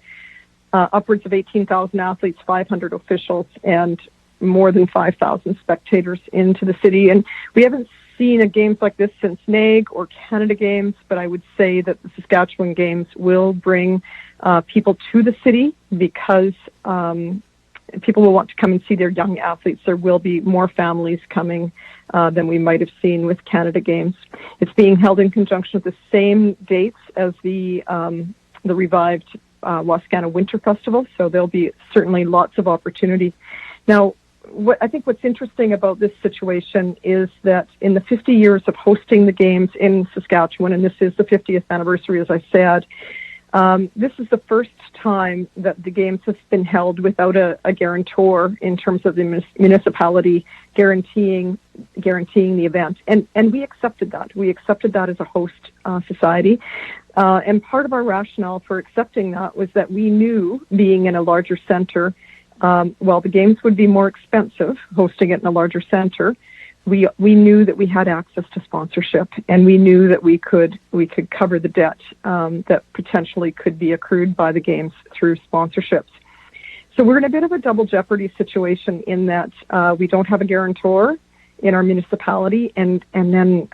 upwards of 18,000 athletes, 500 officials, and more than 5,000 spectators into the city. And we haven't seen a Games like this since NAIG or Canada Games, but I would say that the Saskatchewan Games will bring people to the city because people will want to come and see their young athletes. There will be more families coming than we might have seen with Canada Games. It's being held in conjunction with the same dates as the revived Wascana Winter Festival, so there'll be certainly lots of opportunity. Now, I think what's interesting about this situation is that in the 50 years of hosting the Games in Saskatchewan, and this is the 50th anniversary, as I said, this is the first time that the Games has been held without a guarantor in terms of the municipality guaranteeing the event. And we accepted that. We accepted that as a host society. And part of our rationale for accepting that was that we knew, being in a larger center, while the Games would be more expensive hosting it in a larger center, we knew that we had access to sponsorship, and we knew that we could cover the debt that potentially could be accrued by the Games through sponsorships. So we're in a bit of a double jeopardy situation in that we don't have a guarantor in our municipality, and then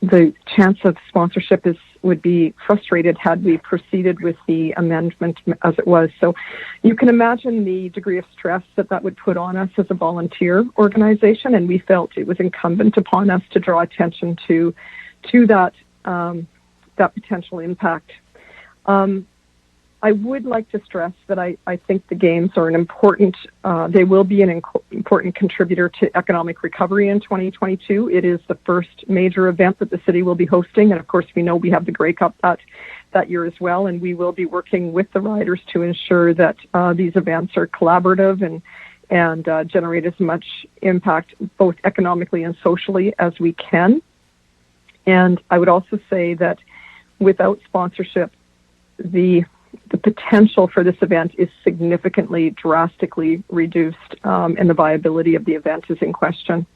the chance of sponsorship would be frustrated had we proceeded with the amendment as it was. So you can imagine the degree of stress that would put on us as a volunteer organization, and we felt it was incumbent upon us to draw attention to that potential impact. I would like to stress that I think the Games are they will be an important contributor to economic recovery in 2022. It is the first major event that the city will be hosting, and of course we know we have the Grey Cup that year as well, and we will be working with the riders to ensure that these events are collaborative and generate as much impact both economically and socially as we can. And I would also say that without sponsorship, the potential for this event is significantly, drastically reduced, and the viability of the event is in question.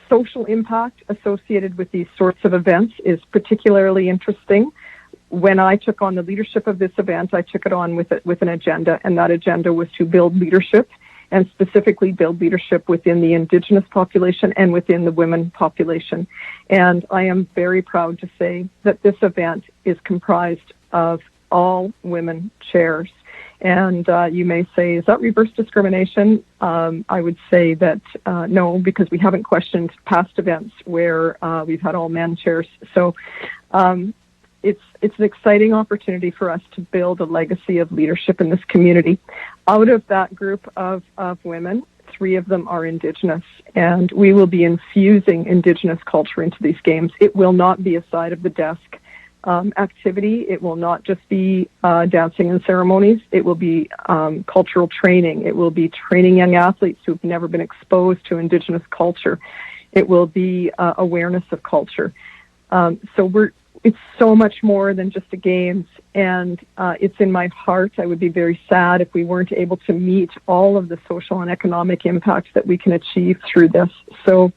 Social impact associated with these sorts of events is particularly interesting. When I took on the leadership of this event, I took it on with an agenda, and that agenda was to build leadership, and specifically build leadership within the Indigenous population and within the women population. And I am very proud to say that this event is comprised of all women chairs. And you may say, is that reverse discrimination? I would say that no, because we haven't questioned past events where we've had all men chairs. So it's an exciting opportunity for us to build a legacy of leadership in this community. Out of that group of women, 3 of them are Indigenous, and we will be infusing Indigenous culture into these games. It will not be a side of the desk activity. It will not just be dancing and ceremonies. It will be cultural training. It will be training young athletes who've never been exposed to Indigenous culture. It will be awareness of culture. It's so much more than just the games, and it's in my heart. I would be very sad if we weren't able to meet all of the social and economic impacts that we can achieve through this. So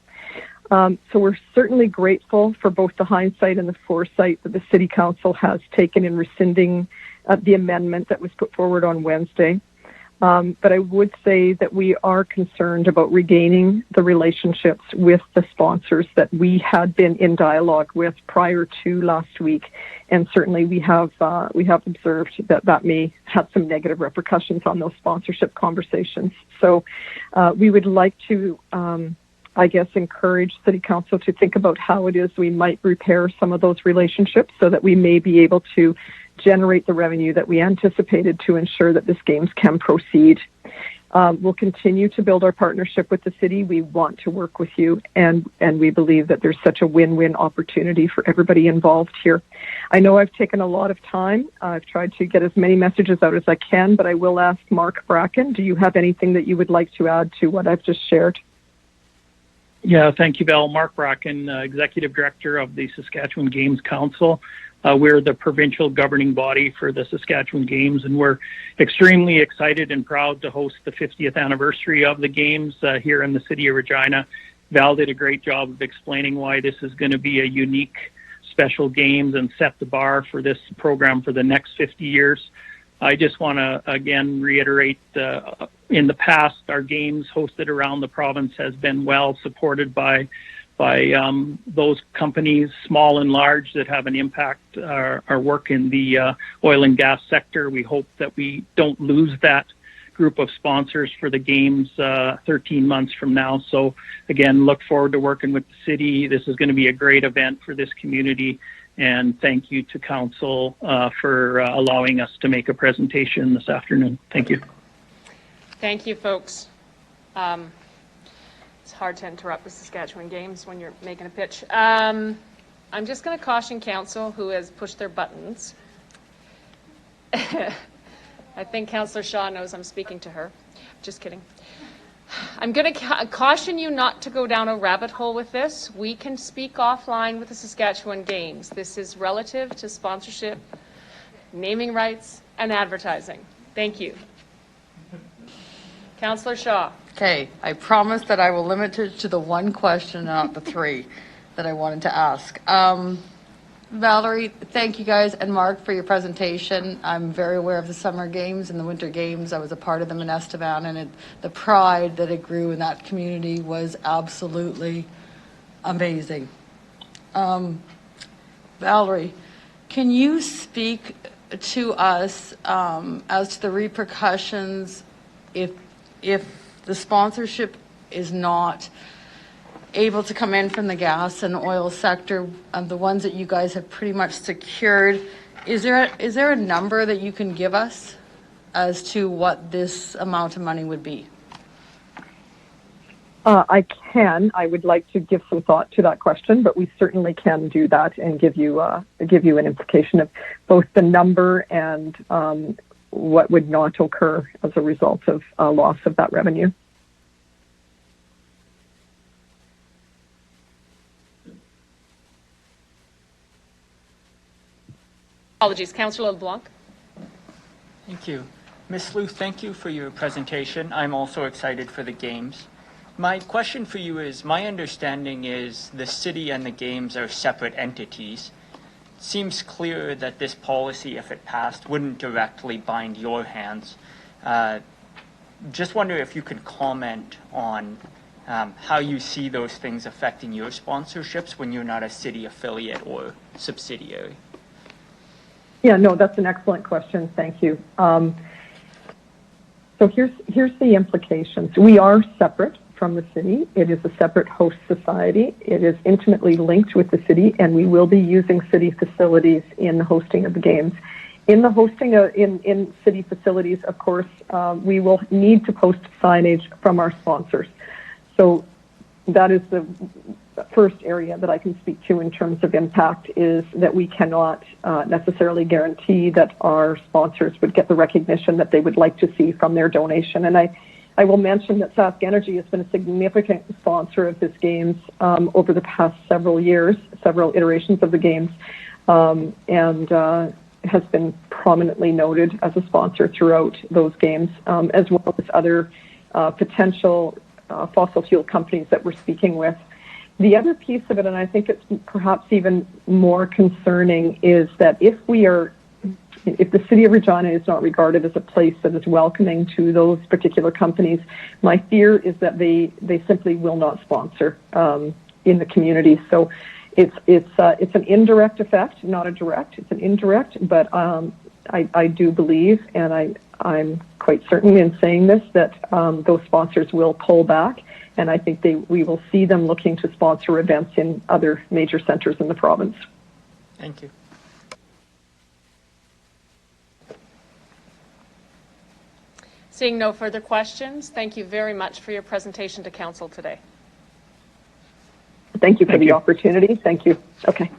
we're certainly grateful for both the hindsight and the foresight that the City Council has taken in rescinding the amendment that was put forward on Wednesday. But I would say that we are concerned about regaining the relationships with the sponsors that we had been in dialogue with prior to last week, and certainly we have observed that may have some negative repercussions on those sponsorship conversations. So we would like to, encourage City Council to think about how it is we might repair some of those relationships so that we may be able to generate the revenue that we anticipated to ensure that this games can proceed. We'll continue to build our partnership with the city. We want to work with you, and we believe that there's such a win-win opportunity for everybody involved here. I know I've taken a lot of time. I've tried to get as many messages out as I can, but I will ask Mark Bracken, do you have anything that you would like to add to what I've just shared? Yeah, thank you, Val. Mark Bracken, Executive Director of the Saskatchewan Games Council. We're the provincial governing body for the Saskatchewan Games, and we're extremely excited and proud to host the 50th anniversary of the Games here in the city of Regina. Val did a great job of explaining why this is going to be a unique, special Games and set the bar for this program for the next 50 years. I just want to, again, reiterate, in the past, our Games hosted around the province has been well supported by those companies, small and large, that have an impact, our work in the oil and gas sector. We hope that we don't lose that group of sponsors for the Games 13 months from now. So again, look forward to working with the city. This is going to be a great event for this community. And thank you to Council for allowing us to make a presentation this afternoon. Thank you. Thank you, folks. It's hard to interrupt the Saskatchewan Games when you're making a pitch. I'm just going to caution Council, who has pushed their buttons. I think Councillor Shaw knows I'm speaking to her. Just kidding. I'm going to caution you not to go down a rabbit hole with this. We can speak offline with the Saskatchewan Games. This is relative to sponsorship, naming rights, and advertising. Thank you. Councillor Shaw. Okay, I promise that I will limit it to the one question, not the 3 that I wanted to ask. Valerie, thank you guys, and Mark, for your presentation. I'm very aware of the Summer Games and the Winter Games. I was a part of them in Estevan, and the pride that it grew in that community was absolutely amazing. Valerie, can you speak to us as to the repercussions if the sponsorship is not able to come in from the gas and oil sector, the ones that you guys have pretty much secured? Is there a number that you can give us as to what this amount of money would be? I can. I would like to give some thought to that question, but we certainly can do that and give you an implication of both the number and what would not occur as a result of loss of that revenue. Apologies. Councillor LeBlanc. Thank you. Ms. Lou, thank you for your presentation. I'm also excited for the Games. My question for you is, my understanding is the city and the Games are separate entities. It seems clear that this policy, if it passed, wouldn't directly bind your hands. Just wonder if you could comment on how you see those things affecting your sponsorships when you're not a city affiliate or subsidiary. Yeah, no, that's an excellent question. Thank you. So here's the implications. We are separate from the city. It is a separate host society. It is intimately linked with the city, and we will be using city facilities in the hosting of the games. In the hosting in city facilities, of course, we will need to post signage from our sponsors. So that is the first area that I can speak to in terms of impact, is that we cannot necessarily guarantee that our sponsors would get the recognition that they would like to see from their donation. And I will mention that Sask Energy has been a significant sponsor of this games over the past several years, several iterations of the games, and has been prominently noted as a sponsor throughout those games, as well as other potential fossil fuel companies that we're speaking with. The other piece of it, and I think it's perhaps even more concerning, is that if the city of Regina is not regarded as a place that is welcoming to those particular companies, my fear is that they simply will not sponsor in the community. So it's an indirect effect, not a direct. It's an indirect, but I do believe, and I'm quite certain in saying this, that those sponsors will pull back, and I think we will see them looking to sponsor events in other major centres in the province. Thank you. Seeing no further questions, thank you very much for your presentation to Council today. Thank you for the opportunity. Thank you. Okay.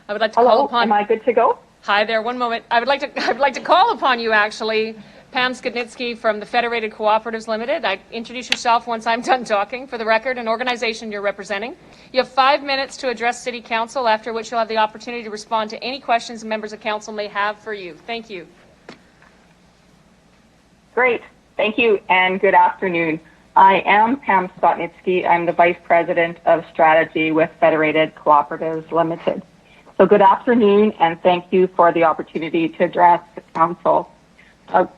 I would like to call upon. Am I good to go? Hi there. One moment. I would like to call upon you, actually, Pam Skidnitsky from the Federated Cooperatives Limited. Introduce yourself once I'm done talking. For the record, an organization you're representing. You have 5 minutes to address City Council, after which you'll have the opportunity to respond to any questions members of Council may have for you. Thank you. Great. Thank you, and good afternoon. I am Pam Skotnitsky. I'm the Vice President of Strategy with Federated Cooperatives Limited. So good afternoon, and thank you for the opportunity to address the Council.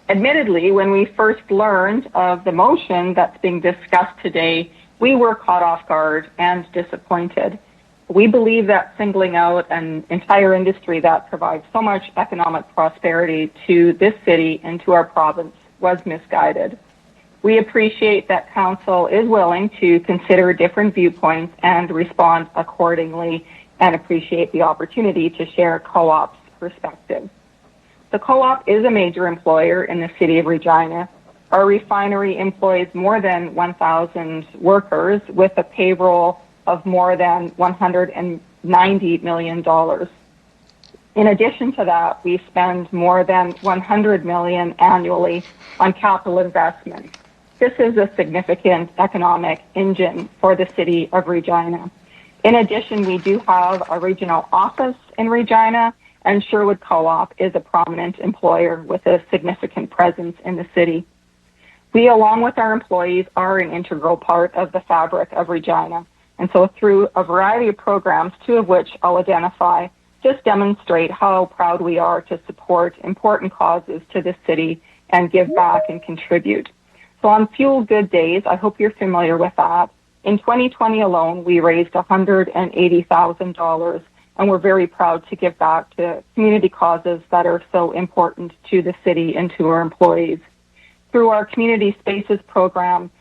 Admittedly, when we first learned of the motion that's being discussed today, we were caught off guard and disappointed. We believe that singling out an entire industry that provides so much economic prosperity to this city and to our province was misguided. We appreciate that Council is willing to consider different viewpoints and respond accordingly, and appreciate the opportunity to share Co-op's perspective. The Co-op is a major employer in the city of Regina. Our refinery employs more than 1,000 workers with a payroll of more than $190 million. In addition to that, we spend more than $100 million annually on capital investment. This is a significant economic engine for the city of Regina. In addition, we do have a regional office in Regina, and Sherwood Co-op is a prominent employer with a significant presence in the city. We, along with our employees, are an integral part of the fabric of Regina. And so through a variety of programs, 2 of which I'll identify, just demonstrate how proud we are to support important causes to this city and give back and contribute. So on Fuel Good Days, I hope you're familiar with that. In 2020 alone, we raised $180,000, and we're very proud to give back to community causes that are so important to the city and to our employees. Through our Community Spaces program,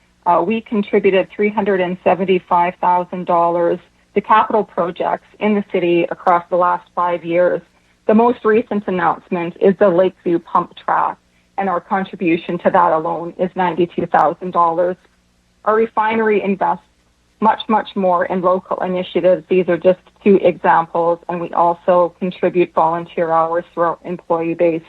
we contributed $375,000 to capital projects in the city across the last 5 years. The most recent announcement is the Lakeview Pump Track, and our contribution to that alone is $92,000. Our refinery invests much more in local initiatives. These are just 2 examples, and we also contribute volunteer hours through our employee base.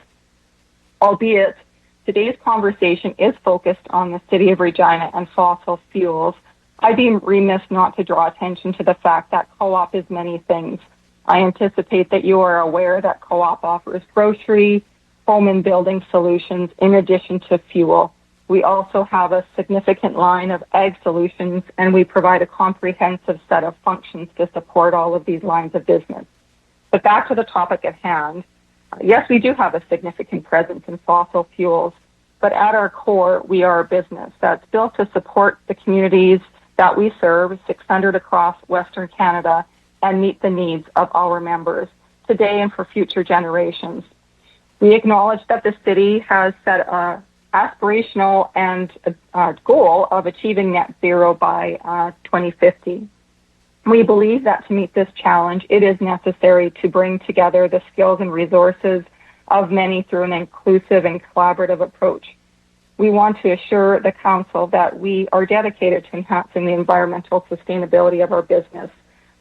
Albeit, today's conversation is focused on the city of Regina and fossil fuels, I'd be remiss not to draw attention to the fact that Co-op is many things. I anticipate that you are aware that Co-op offers grocery, home and building solutions in addition to fuel. We also have a significant line of ag solutions, and we provide a comprehensive set of functions to support all of these lines of business. But back to the topic at hand, yes, we do have a significant presence in fossil fuels, but at our core, we are a business that's built to support the communities that we serve, 600 across Western Canada, and meet the needs of our members today and for future generations. We acknowledge that the city has set a aspirational and goal of achieving net zero by 2050. We believe that to meet this challenge, it is necessary to bring together the skills and resources of many through an inclusive and collaborative approach. We want to assure the Council that we are dedicated to enhancing the environmental sustainability of our business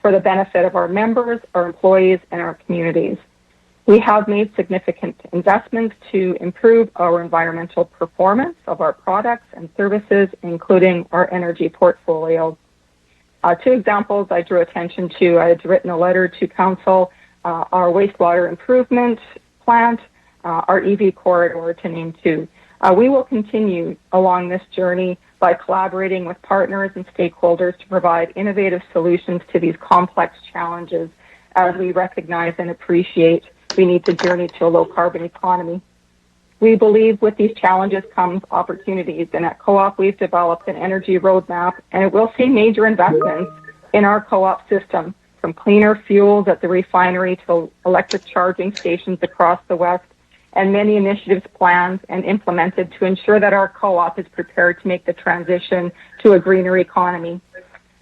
for the benefit of our members, our employees, and our communities. We have made significant investments to improve our environmental performance of our products and services, including our energy portfolio. Two examples I drew attention to. I had written a letter to Council, our wastewater improvement plant, our EV corridor, to name two. We will continue along this journey by collaborating with partners and stakeholders to provide innovative solutions to these complex challenges as we recognize and appreciate we need to journey to a low-carbon economy. We believe with these challenges comes opportunities, and at Co-op we've developed an energy roadmap, and it will see major investments in our co-op system, from cleaner fuels at the refinery to electric charging stations across the West, and many initiatives planned and implemented to ensure that our co-op is prepared to make the transition to a greener economy.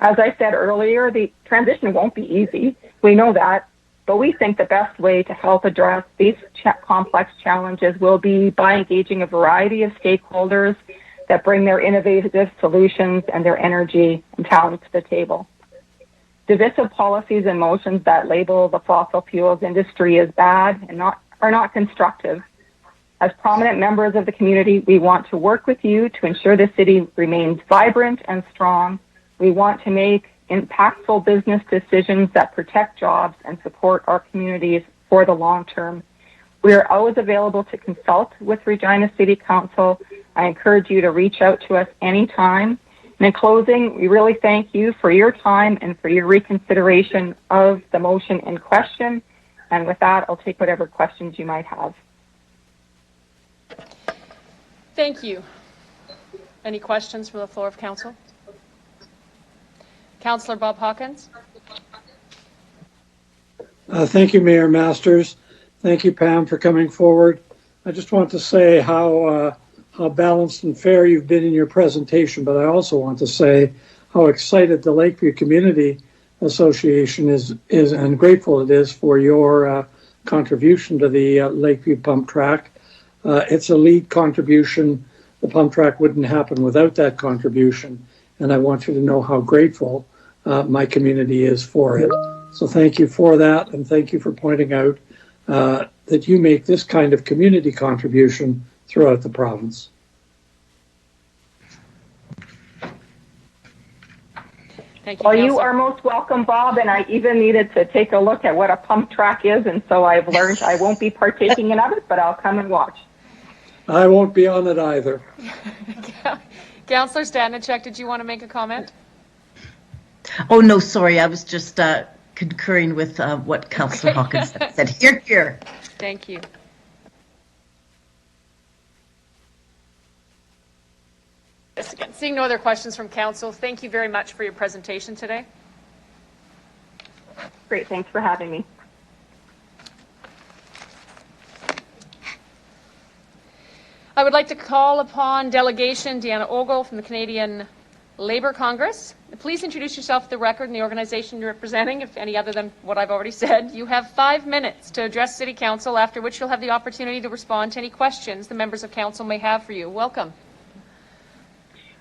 As I said earlier, the transition won't be easy. We know that. But we think the best way to help address these complex challenges will be by engaging a variety of stakeholders that bring their innovative solutions and their energy and talent to the table. Divisive policies and motions that label the fossil fuels industry as bad and are not constructive. As prominent members of the community, we want to work with you to ensure the city remains vibrant and strong. We want to make impactful business decisions that protect jobs and support our communities for the long term. We are always available to consult with Regina City Council. I encourage you to reach out to us anytime. And in closing, we really thank you for your time and for your reconsideration of the motion in question. And with that, I'll take whatever questions you might have. Thank you. Any questions from the floor of Council? Councillor Bob Hawkins. Thank you, Mayor Masters. Thank you, Pam, for coming forward. I just want to say how balanced and fair you've been in your presentation, but I also want to say how excited the Lakeview Community Association is and grateful it is for your contribution to the Lakeview pump track. It's a lead contribution. The pump track wouldn't happen without that contribution, and I want you to know how grateful my community is for it. So thank you for that, and thank you for pointing out that you make this kind of community contribution throughout the province. Thank you, well, you are most welcome, Bob, and I even needed to take a look at what a pump track is, and so I've learned I won't be partaking in it, but I'll come and watch. I won't be on it either. Councillor Stanichuk, did you want to make a comment? Oh, no, sorry. I was just concurring with what Councillor Hawkins said. Here, here. Thank you. Seeing no other questions from Council, thank you very much for your presentation today. Great. Thanks for having me. I would like to call upon Delegation Deanna Ogle from the Canadian Labour Congress. Please introduce yourself for the record and the organization you're representing, if any other than what I've already said. You have 5 minutes to address City Council, after which you'll have the opportunity to respond to any questions the members of Council may have for you. Welcome.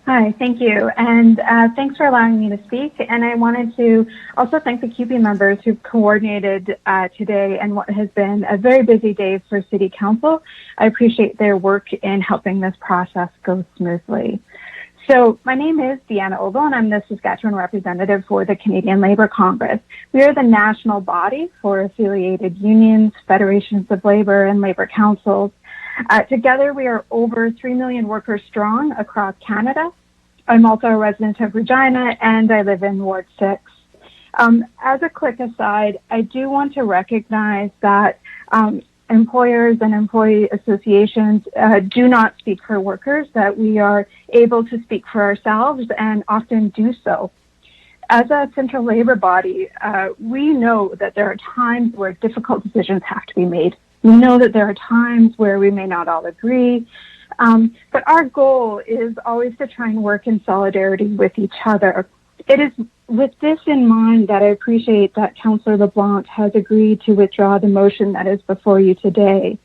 Hi, thank you. And thanks for allowing me to speak. And I wanted to also thank the CUPE members who've coordinated today and what has been a very busy day for City Council. I appreciate their work in helping this process go smoothly. So my name is Deanna Ogle, and I'm the Saskatchewan representative for the Canadian Labour Congress. We are the national body for affiliated unions, federations of labour, and labour councils. Together, we are over 3 million workers strong across Canada. I'm also a resident of Regina, and I live in Ward 6. As a quick aside, I do want to recognize that employers and employee associations do not speak for workers, that we are able to speak for ourselves and often do so. As a central labour body, we know that there are times where difficult decisions have to be made. We know that there are times where we may not all agree, but our goal is always to try and work in solidarity with each other. It is with this in mind that I appreciate that Councillor LeBlanc has agreed to withdraw the motion that is before you today.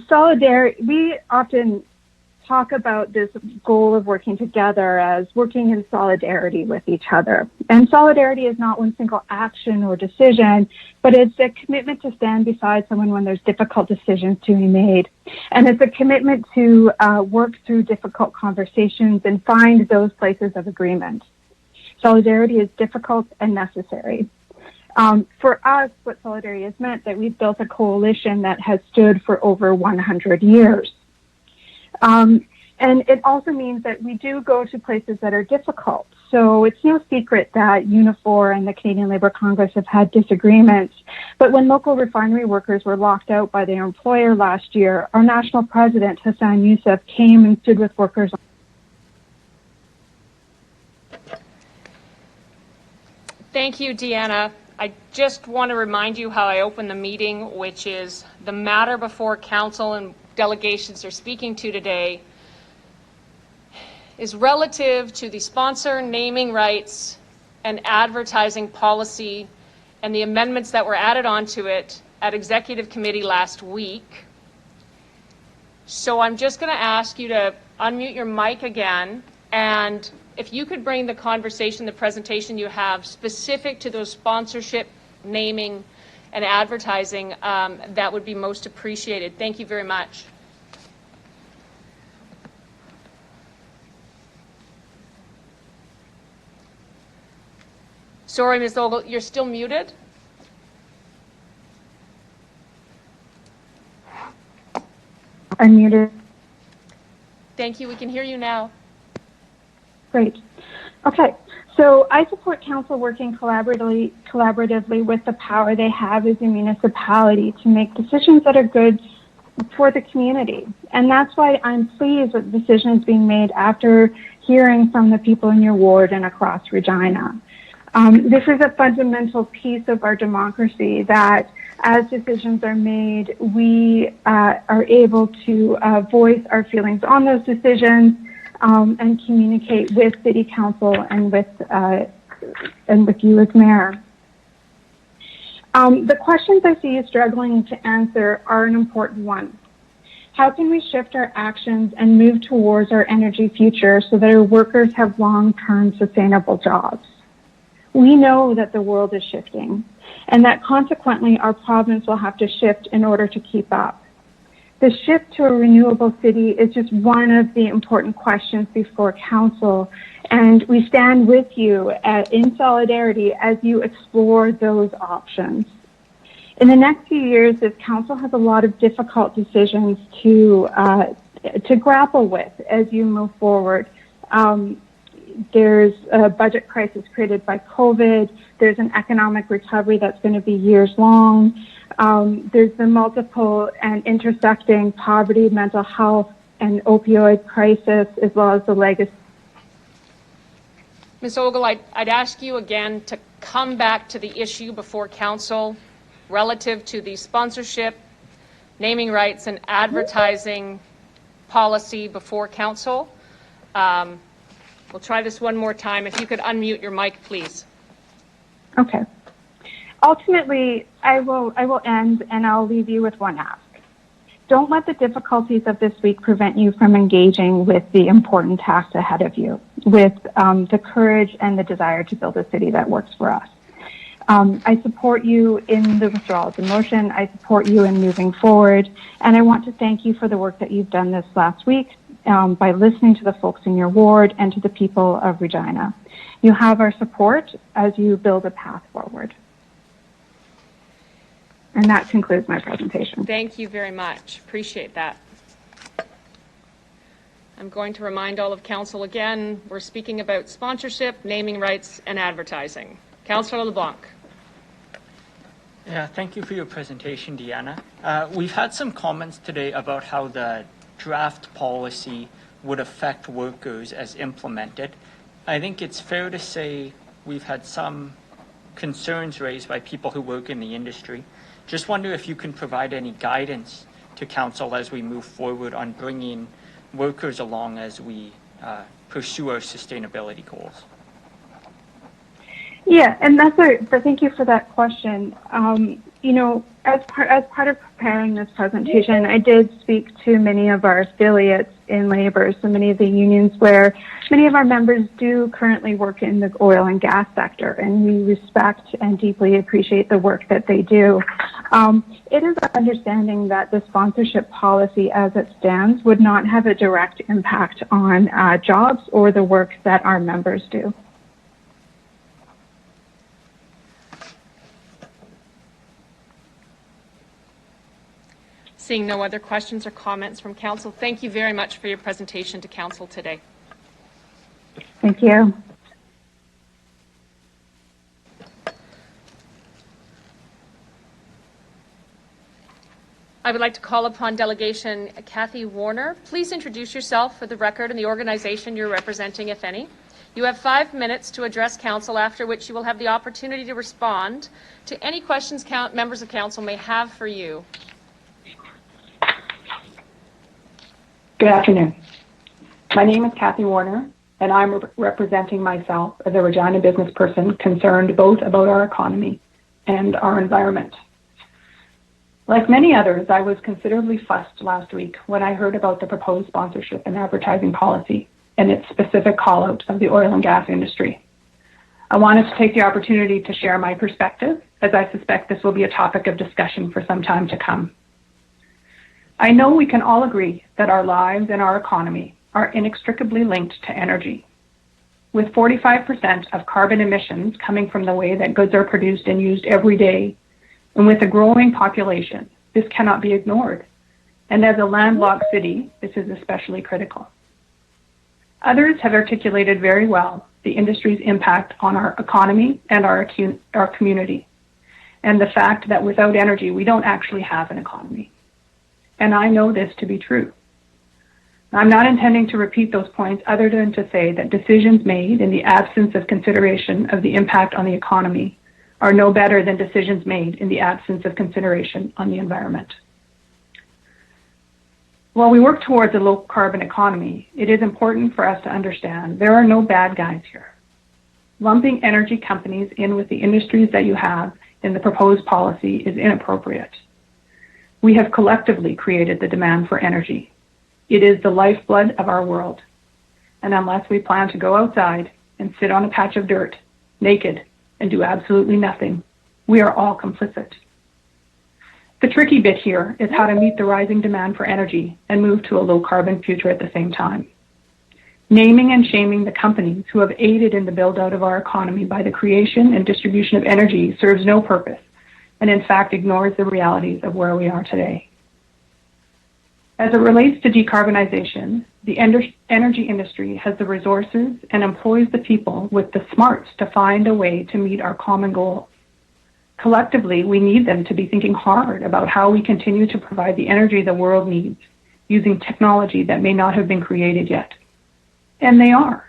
Solidarity, we often talk about this goal of working together as working in solidarity with each other. And solidarity is not one single action or decision, but it's a commitment to stand beside someone when there's difficult decisions to be made. And it's a commitment to work through difficult conversations and find those places of agreement. Solidarity is difficult and necessary. For us, what solidarity has meant that we've built a coalition that has stood for over 100 years. And it also means that we do go to places that are difficult. So it's no secret that Unifor and the Canadian Labour Congress have had disagreements. But when local refinery workers were locked out by their employer last year, our national president, Hassan Youssef, came and stood with workers. Thank you, Deanna. I just want to remind you how I opened the meeting, which is the matter before council and delegations are speaking to today is relative to the sponsor naming rights and advertising policy and the amendments that were added onto it at executive committee last week. So I'm just going to ask you to unmute your mic again, and if you could bring the conversation, the presentation you have specific to those sponsorship, naming, and advertising, that would be most appreciated. Thank you very much. Sorry, Ms. Ogle, you're still muted. Unmuted. Thank you. We can hear you now. Great. Okay. So I support council working collaboratively with the power they have as a municipality to make decisions that are good for the community. And that's why I'm pleased with the decisions being made after hearing from the people in your ward and across Regina. This is a fundamental piece of our democracy that as decisions are made, we are able to voice our feelings on those decisions and communicate with City Council and with you as Mayor. The questions I see you struggling to answer are an important one. How can we shift our actions and move towards our energy future so that our workers have long-term sustainable jobs? We know that the world is shifting and that consequently our province will have to shift in order to keep up. The shift to a renewable city is just one of the important questions before council, and we stand with you in solidarity as you explore those options. In the next few years, this council has a lot of difficult decisions to grapple with as you move forward. There's a budget crisis created by COVID. There's an economic recovery that's going to be years long. There's the multiple and intersecting poverty, mental health, and opioid crisis, as well as the legacy. Ms. Ogle, I'd ask you again to come back to the issue before council relative to the sponsorship, naming rights, and advertising policy before council. We'll try this one more time. If you could unmute your mic, please. Okay. Ultimately, I will end, and I'll leave you with one ask. Don't let the difficulties of this week prevent you from engaging with the important tasks ahead of you, with the courage and the desire to build a city that works for us. I support you in the withdrawal of the motion. I support you in moving forward. And I want to thank you for the work that you've done this last week by listening to the folks in your ward and to the people of Regina. You have our support as you build a path forward. And that concludes my presentation. Thank you very much. Appreciate that. I'm going to remind all of council again, we're speaking about sponsorship, naming rights, and advertising. Councillor LeBlanc. Yeah, thank you for your presentation, Deanna. We've had some comments today about how the draft policy would affect workers as implemented. I think it's fair to say we've had some concerns raised by people who work in the industry. Just wonder if you can provide any guidance to council as we move forward on bringing workers along as we pursue our sustainability goals. Yeah, and thank you for that question. You know, as part of preparing this presentation, I did speak to many of our affiliates in labor, so many of the unions where many of our members do currently work in the oil and gas sector, and we respect and deeply appreciate the work that they do. It is our understanding that the sponsorship policy as it stands would not have a direct impact on jobs or the work that our members do. Seeing no other questions or comments from council, thank you very much for your presentation to council today. Thank you. I would like to call upon Delegation Kathy Warner. Please introduce yourself for the record and the organization you're representing, if any. You have 5 minutes to address council, after which you will have the opportunity to respond to any questions members of council may have for you. Good afternoon. My name is Kathy Warner, and I'm representing myself as a Regina business person concerned both about our economy and our environment. Like many others, I was considerably fussed last week when I heard about the proposed sponsorship and advertising policy and its specific call-out of the oil and gas industry. I wanted to take the opportunity to share my perspective, as I suspect this will be a topic of discussion for some time to come. I know we can all agree that our lives and our economy are inextricably linked to energy. With 45% of carbon emissions coming from the way that goods are produced and used every day, and with a growing population, this cannot be ignored. And as a landlocked city, this is especially critical. Others have articulated very well the industry's impact on our economy and our community, and the fact that without energy, we don't actually have an economy. And I know this to be true. I'm not intending to repeat those points other than to say that decisions made in the absence of consideration of the impact on the economy are no better than decisions made in the absence of consideration on the environment. While we work towards a low carbon economy, it is important for us to understand there are no bad guys here. Lumping energy companies in with the industries that you have in the proposed policy is inappropriate. We have collectively created the demand for energy. It is the lifeblood of our world. And unless we plan to go outside and sit on a patch of dirt, naked, and do absolutely nothing, we are all complicit. The tricky bit here is how to meet the rising demand for energy and move to a low carbon future at the same time. Naming and shaming the companies who have aided in the build out of our economy by the creation and distribution of energy serves no purpose, and in fact ignores the realities of where we are today. As it relates to decarbonization, the energy industry has the resources and employs the people with the smarts to find a way to meet our common goals. Collectively, we need them to be thinking hard about how we continue to provide the energy the world needs using technology that may not have been created yet. And they are.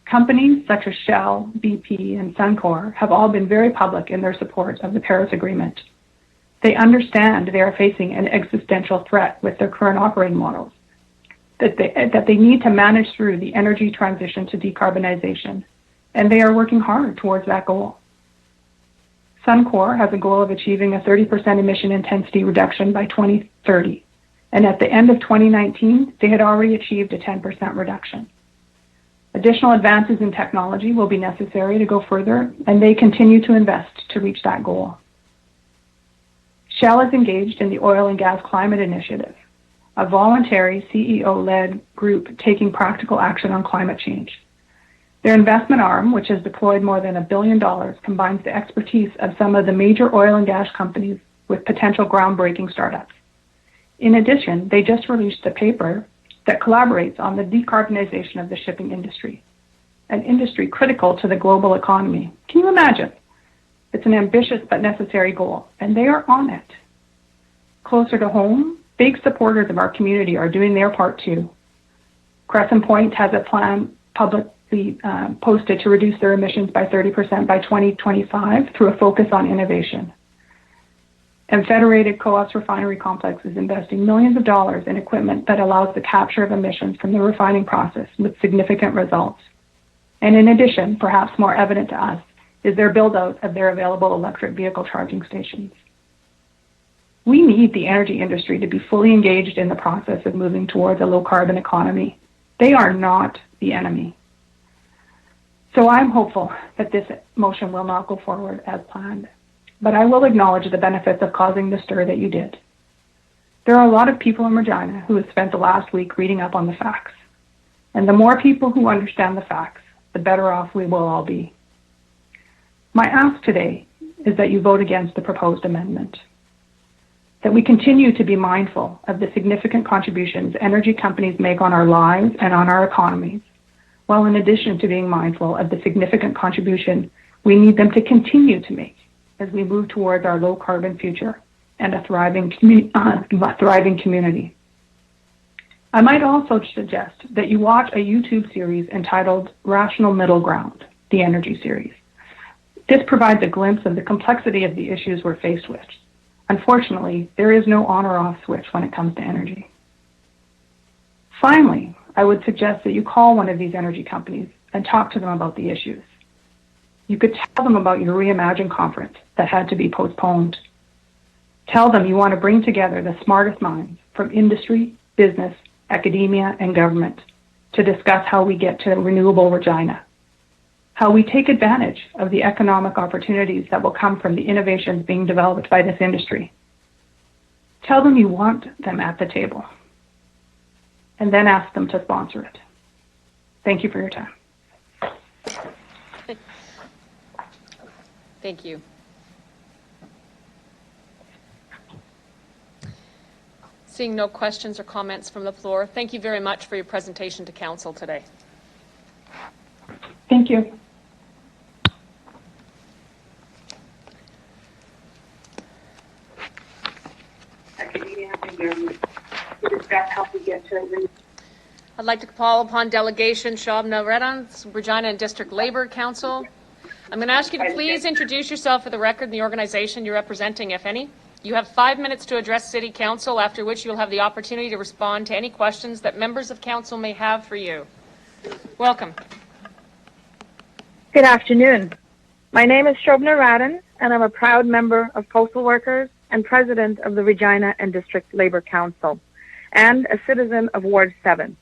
Companies such as Shell, BP, and Suncor have all been very public in their support of the Paris Agreement. They understand they are facing an existential threat with their current operating models, that they need to manage through the energy transition to decarbonization, and they are working hard towards that goal. Suncor has a goal of achieving a 30% emission intensity reduction by 2030, and at the end of 2019, they had already achieved a 10% reduction. Additional advances in technology will be necessary to go further, and they continue to invest to reach that goal. Shell is engaged in the Oil and Gas Climate Initiative, a voluntary CEO-led group taking practical action on climate change. Their investment arm, which has deployed more than $1 billion, combines the expertise of some of the major oil and gas companies with potential groundbreaking startups. In addition, they just released a paper that collaborates on the decarbonization of the shipping industry, an industry critical to the global economy. Can you imagine? It's an ambitious but necessary goal, and they are on it. Closer to home, big supporters of our community are doing their part too. Crescent Point has a plan previously posted to reduce their emissions by 30% by 2025 through a focus on innovation. And Federated Co-op's refinery complex is investing millions of dollars in equipment that allows the capture of emissions from the refining process with significant results. And in addition, perhaps more evident to us, is their build-out of their available electric vehicle charging stations. We need the energy industry to be fully engaged in the process of moving towards a low-carbon economy. They are not the enemy. So I'm hopeful that this motion will not go forward as planned. But I will acknowledge the benefits of causing the stir that you did. There are a lot of people in Regina who have spent the last week reading up on the facts. And the more people who understand the facts, the better off we will all be. My ask today is that you vote against the proposed amendment, that we continue to be mindful of the significant contributions energy companies make on our lives and on our economies, while in addition to being mindful of the significant contribution we need them to continue to make as we move towards our low-carbon future and a thriving community. I might also suggest that you watch a YouTube series entitled Rational Middle Ground, the Energy Series. This provides a glimpse of the complexity of the issues we're faced with. Unfortunately, there is no on or off switch when it comes to energy. Finally, I would suggest that you call one of these energy companies and talk to them about the issues. You could tell them about your Reimagine conference that had to be postponed. Tell them you want to bring together the smartest minds from industry, business, academia, and government to discuss how we get to renewable Regina, how we take advantage of the economic opportunities that will come from the innovations being developed by this industry. Tell them you want them at the table, and then ask them to sponsor it. Thank you for your time. Thank you. Seeing no questions or comments from the floor, thank you very much for your presentation to Council today. Thank you. I'd like to call upon Delegation Shabna Redans, Regina and District Labour Council. I'm going to ask you to please introduce yourself for the record and the organization you're representing, if any. You have 5 minutes to address City Council, after which you'll have the opportunity to respond to any questions that members of Council may have for you. Welcome. Good afternoon. My name is Shobna Radin, and I'm a proud member of Postal Workers and President of the Regina and District Labour Council, and a citizen of Ward 7.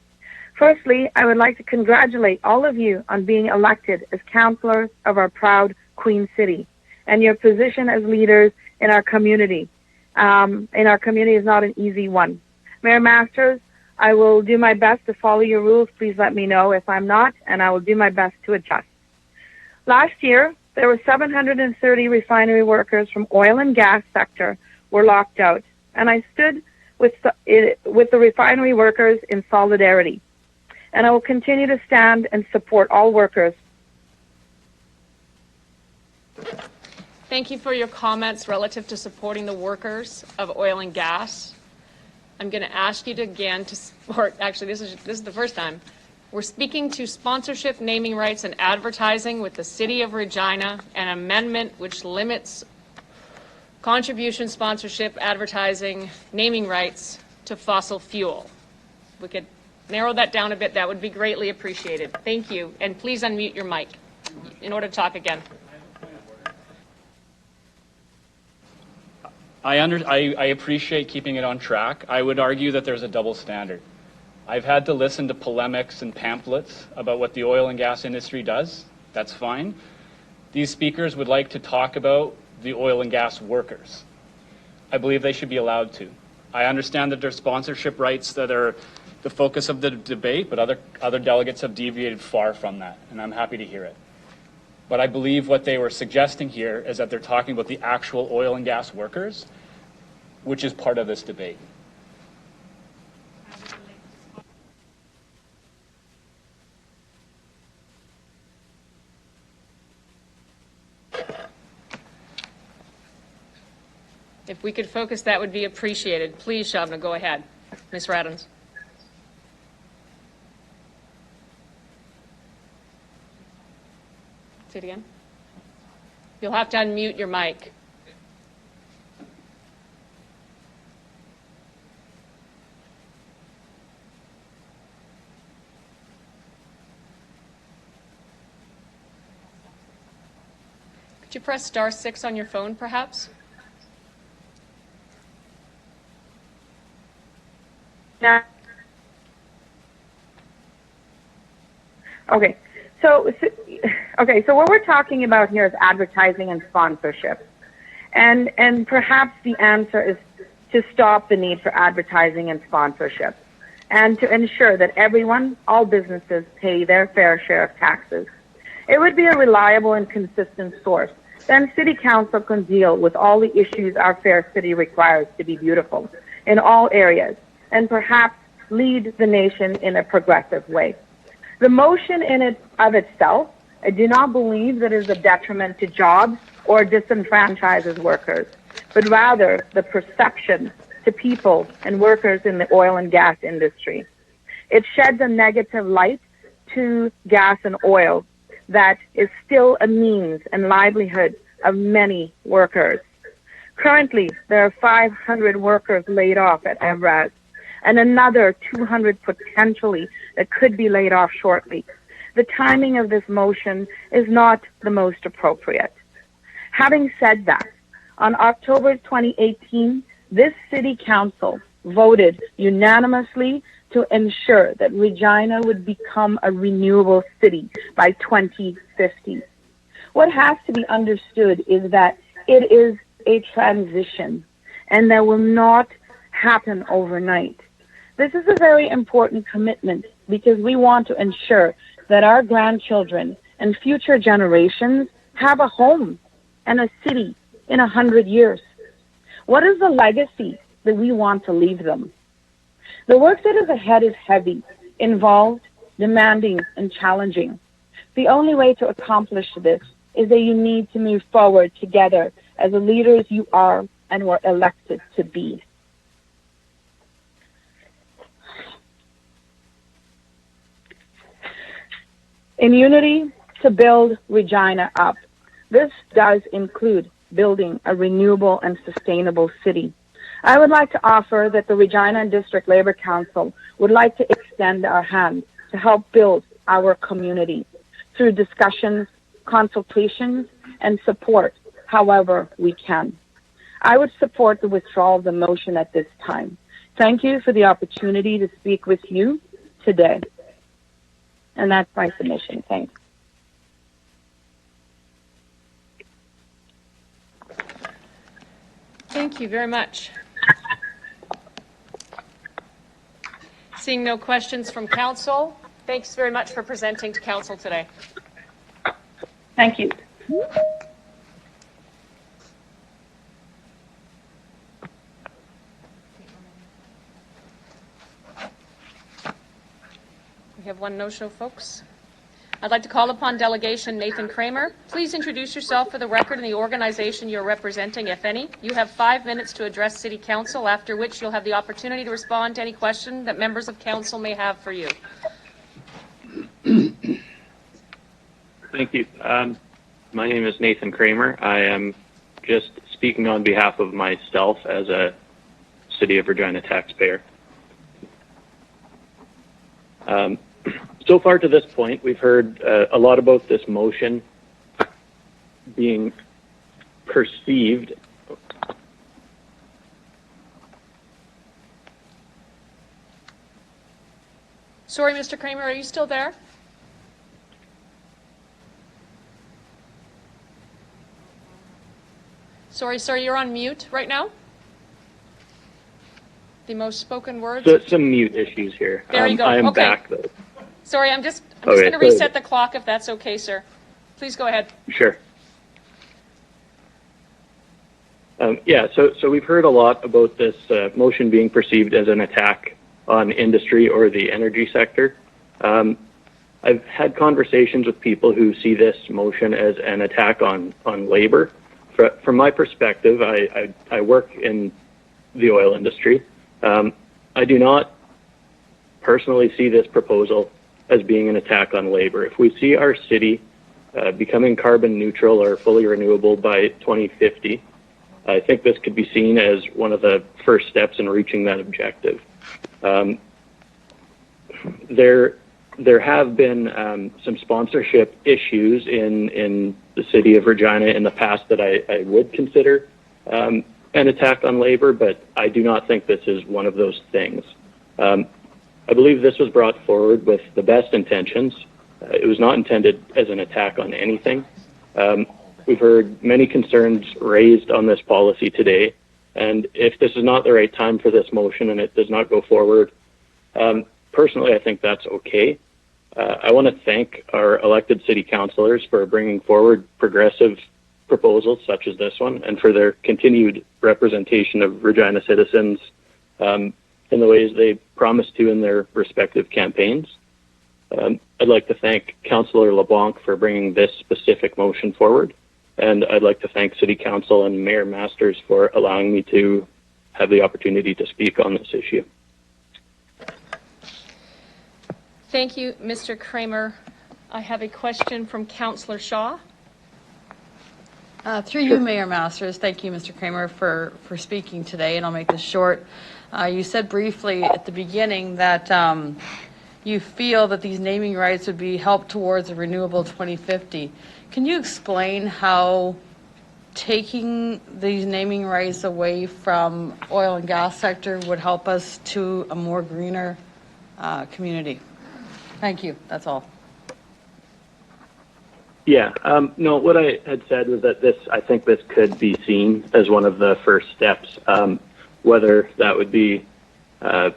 Firstly, I would like to congratulate all of you on being elected as councillors of our proud Queen City, and your position as leaders in our community. Is not an easy one. Mayor Masters, I will do my best to follow your rules. Please let me know if I'm not, and I will do my best to adjust. Last year, there were 730 refinery workers from oil and gas sector were locked out, and I stood with the refinery workers in solidarity. And I will continue to stand and support all workers. Thank you for your comments relative to supporting the workers of oil and gas. I'm going to ask you to again to support, actually this is the first time, we're speaking to sponsorship, naming rights, and advertising with the City of Regina, an amendment which limits contribution, sponsorship, advertising, naming rights to fossil fuel. We could narrow that down a bit, that would be greatly appreciated. Thank you, and please unmute your mic in order to talk again. I appreciate keeping it on track. I would argue that there's a double standard. I've had to listen to polemics and pamphlets about what the oil and gas industry does. That's fine. These speakers would like to talk about the oil and gas workers. I believe they should be allowed to. I understand that there's sponsorship rights that are the focus of the debate, but other delegates have deviated far from that, and I'm happy to hear it. But I believe what they were suggesting here is that they're talking about the actual oil and gas workers, which is part of this debate. If we could focus, that would be appreciated. Please, Shabna, go ahead. Ms. Radins. it again. You'll have to unmute your mic. Could you press *6 on your phone, perhaps? Now, okay. So what we're talking about here is advertising and sponsorship. And perhaps the answer is to stop the need for advertising and sponsorship and to ensure that everyone, all businesses, pay their fair share of taxes. It would be a reliable and consistent source. Then City Council can deal with all the issues our fair city requires to be beautiful in all areas and perhaps lead the nation in a progressive way. The motion in it of itself, I do not believe that is a detriment to jobs or disenfranchises workers, but rather the perception to people and workers in the oil and gas industry. It sheds a negative light to gas and oil that is still a means and livelihood of many workers. Currently, there are 500 workers laid off at Evraz and another 200 potentially that could be laid off shortly. The timing of this motion is not the most appropriate. Having said that, on October 2018, this City Council voted unanimously to ensure that Regina would become a renewable city by 2050. What has to be understood is that it is a transition and that will not happen overnight. This is a very important commitment because we want to ensure that our grandchildren and future generations have a home and a city in 100 years. What is the legacy that we want to leave them? The work that is ahead is heavy, involved, demanding, and challenging. The only way to accomplish this is that you need to move forward together as the leaders you are and were elected to be. In unity to build Regina up. This does include building a renewable and sustainable city. I would like to offer that the Regina District Labor Council would like to extend our hand to help build our community through discussions, consultations, and support however we can. I would support the withdrawal of the motion at this time. Thank you for the opportunity to speak with you today. And that's my submission. Thanks. Thank you very much. Seeing no questions from council, thanks very much for presenting to council today. Thank you. We have one no-show, folks. I'd like to call upon Delegation Nathan Kramer. Please introduce yourself for the record and the organization you're representing, if any. You have 5 minutes to address City Council, after which you'll have the opportunity to respond to any question that members of council may have for you. Thank you. My name is Nathan Kramer. I am just speaking on behalf of myself as a City of Regina taxpayer. So far to this point, we've heard a lot about this motion being perceived. Sorry, Mr. Kramer, are you still there? Sorry, sir, you're on mute right now? The most spoken words? So, some mute issues here. There you go. I am Okay. back, though. Sorry, I'm just Okay, going to reset the clock if that's okay, sir. Please go ahead. Sure. Yeah, so we've heard a lot about this motion being perceived as an attack on industry or the energy sector. I've had conversations with people who see this motion as an attack on labor. From my perspective, I work in the oil industry. I do not personally see this proposal as being an attack on labor. If we see our city becoming carbon neutral or fully renewable by 2050. I think this could be seen as one of the first steps in reaching that objective. There have been some sponsorship issues in the city of Regina in the past that I would consider an attack on labor, but I do not think this is one of those things. I believe this was brought forward with the best intentions. It was not intended as an attack on anything. We've heard many concerns raised on this policy today, and if this is not the right time for this motion and it does not go forward, personally, I think that's okay. I want to thank our elected city councillors for bringing forward progressive proposals such as this one and for their continued representation of Regina citizens in the ways they promised to in their respective campaigns. I'd like to thank Councillor LeBlanc for bringing this specific motion forward, and I'd like to thank City Council and Mayor Masters for allowing me to have the opportunity to speak on this issue. Thank you, Mr. Kramer. I have a question from Councillor Shaw. Through you, Mayor Masters, thank you, Mr. Kramer, for speaking today, and I'll make this short. You said briefly at the beginning that you feel that these naming rights would be help towards a renewable 2050. Can you explain how taking these naming rights away from oil and gas sector would help us to a more greener community? Thank you. That's all. Yeah, no, what I had said was that I think this could be seen as one of the first steps. Whether that would be an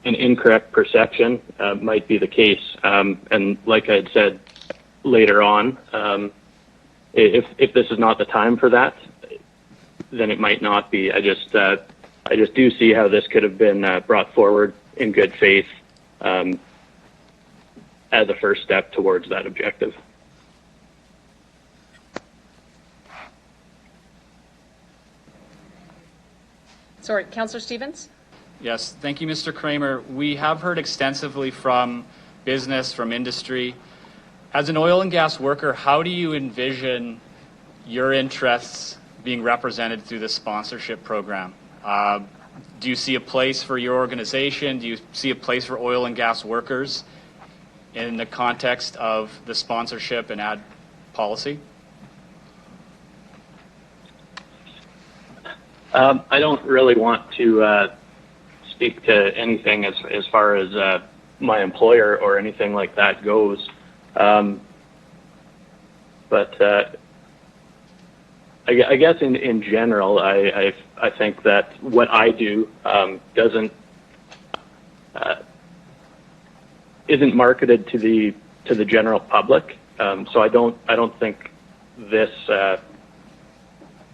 incorrect perception might be the case. And like I had said later on, if this is not the time for that, then it might not be. I just do see how this could have been brought forward in good faith as a first step towards that objective. Sorry, Councillor Stevens? Yes, thank you, Mr. Kramer. We have heard extensively from business, from industry. As an oil and gas worker, how do you envision your interests being represented through the sponsorship program? Do you see a place for your organization? Do you see a place for oil and gas workers in the context of the sponsorship and ad policy? I don't really want to speak to anything as far as my employer or anything like that goes. But I guess in general, I think that what I do isn't marketed to the general public. So I don't think this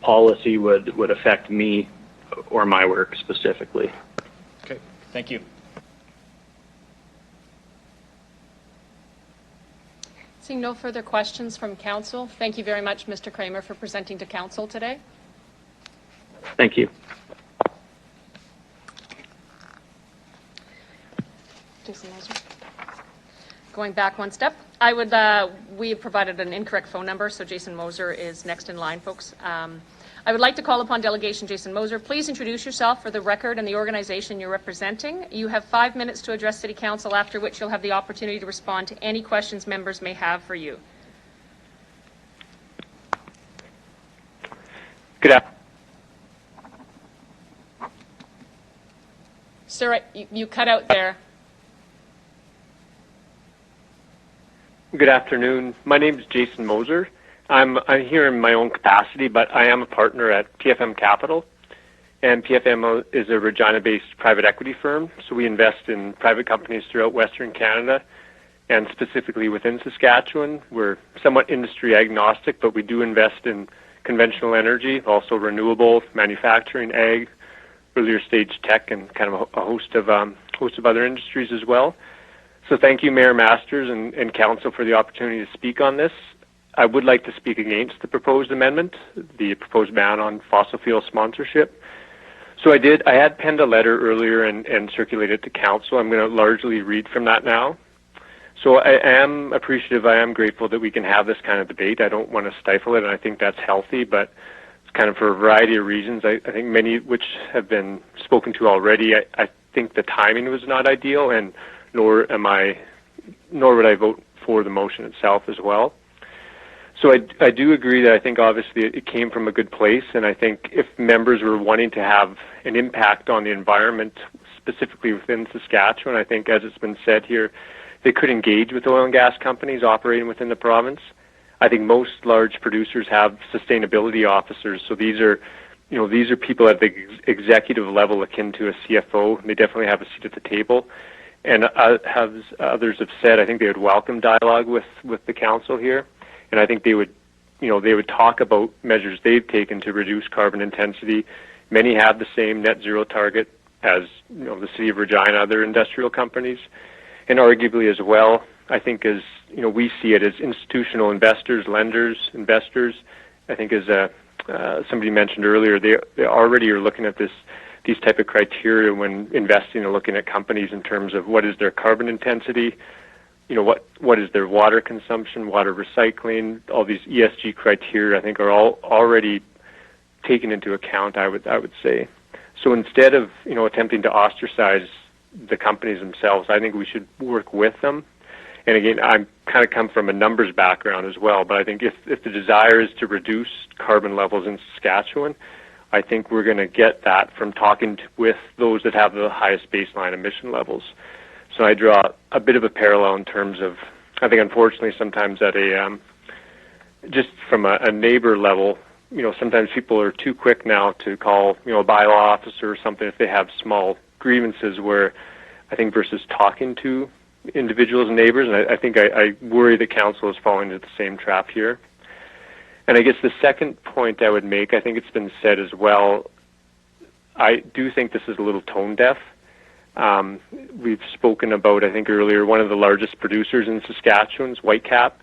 policy would affect me or my work specifically. Okay, thank you. Seeing no further questions from council, thank you very much, Mr. Kramer, for presenting to council today. Thank you. Jason Moser. Going back one step, we have provided an incorrect phone number, so Jason Moser is next in line, folks. I would like to call upon Delegation Jason Moser. Please introduce yourself for the record and the organization you're representing. You have 5 minutes to address City Council, after which you'll have the opportunity to respond to any questions members may have for you. Good afternoon. Sir, you cut out there. Good afternoon. My name is Jason Moser. I'm here in my own capacity, but I am a partner at PFM Capital, and PFM is a Regina-based private equity firm. So we invest in private companies throughout Western Canada, and specifically within Saskatchewan. We're somewhat industry agnostic, but we do invest in conventional energy, also renewable, manufacturing, ag, earlier stage tech, and kind of a host of other industries as well. So thank you, Mayor Masters and Council, for the opportunity to speak on this. I would like to speak against the proposed amendment, the proposed ban on fossil fuel sponsorship. So I had penned a letter earlier and circulated to Council. I'm going to largely read from that now. So I am appreciative, I am grateful that we can have this kind of debate. I don't want to stifle it, and I think that's healthy, but it's kind of for a variety of reasons. I think many which have been spoken to already. I think the timing was not ideal, and nor would I vote for the motion itself as well. So I do agree that I think obviously it came from a good place, and I think if members were wanting to have an impact on the environment, specifically within Saskatchewan, I think as it's been said here, they could engage with oil and gas companies operating within the province. I think most large producers have sustainability officers, so these are people at the executive level akin to a CFO. They definitely have a seat at the table. And as others have said, I think they would welcome dialogue with the council here. And I think they would talk about measures they've taken to reduce carbon intensity. Many have the same net zero target as the City of Regina, other industrial companies. And arguably as well, I think as we see it as institutional investors, lenders, investors. I think as somebody mentioned earlier, they already are looking at these type of criteria when investing and looking at companies in terms of what is their carbon intensity, what is their water consumption, water recycling. All these ESG criteria, I think, are all already taken into account. I would say. So instead of attempting to ostracize the companies themselves, I think we should work with them. And again, I kind of come from a numbers background as well, but I think if the desire is to reduce carbon levels in Saskatchewan, I think we're going to get that from talking with those that have the highest baseline emission levels. So I draw a bit of a parallel in terms of, I think unfortunately sometimes at just from a neighbor level, sometimes people are too quick now to call, a bylaw officer or something if they have small grievances, where I think versus talking to individuals and neighbors, and I think I worry that council is falling into the same trap here. And I guess the second point I would make, I think it's been said as well, I do think this is a little tone deaf. We've spoken about, I think earlier, one of the largest producers in Saskatchewan's Whitecap.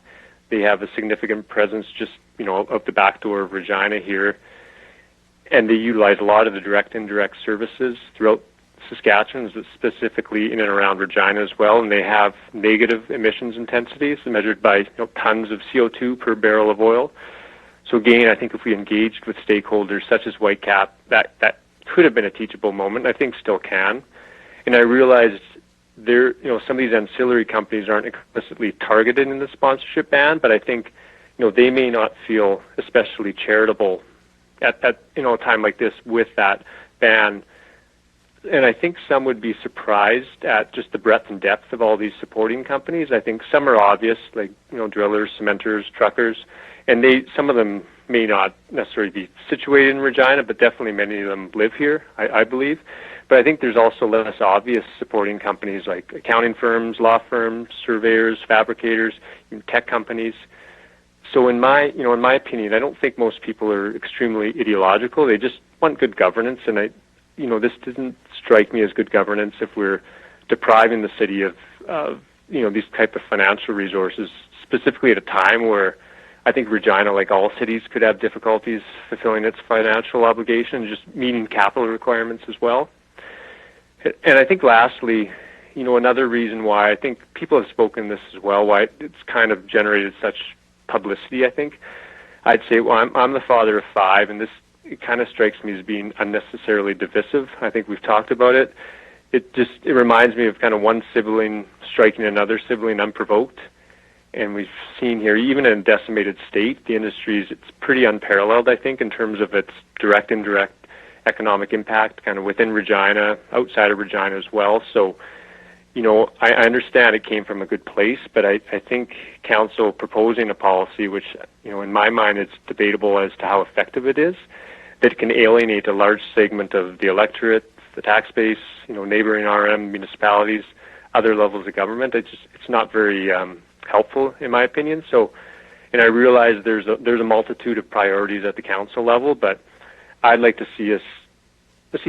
They have a significant presence just, up the back door of Regina here. And they utilize a lot of the direct and indirect services throughout Saskatchewan, specifically in and around Regina as well. And they have negative emissions intensities measured by tons of CO2 per barrel of oil. So again, I think if we engaged with stakeholders such as Whitecap, that could have been a teachable moment. I think still can. And I realized some of these ancillary companies aren't explicitly targeted in the sponsorship ban, but I think, they may not feel especially charitable at a time like this with that ban. And I think some would be surprised at just the breadth and depth of all these supporting companies. I think some are obvious, like, drillers, cementers, truckers, and some of them may not necessarily be situated in Regina, but definitely many of them live here, I believe. But I think there's also less obvious supporting companies like accounting firms, law firms, surveyors, fabricators, tech companies. So in my opinion, I don't think most people are extremely ideological. They just want good governance, and this didn't strike me as good governance if we're depriving the city of these type of financial resources, specifically at a time where I think Regina, like all cities, could have difficulties fulfilling its financial obligations, just meeting capital requirements as well. And I think lastly, another reason why I think people have spoken this as well, why it's kind of generated such publicity, I think, I'd say, well, I'm the father of 5, and it kind of strikes me as being unnecessarily divisive. I think we've talked about it. It reminds me of kind of one sibling striking another sibling unprovoked. And we've seen here, even in a decimated state, the industry it's pretty unparalleled, I think, in terms of its direct, indirect economic impact, kind of within Regina, outside of Regina as well. So, I understand it came from a good place, but I think council proposing a policy, which, in my mind, it's debatable as to how effective it is, that can alienate a large segment of the electorate, the tax base, neighboring RM, municipalities, other levels of government. It's not very helpful, in my opinion. So, and I realize there's a multitude of priorities at the council level, but I'd like to see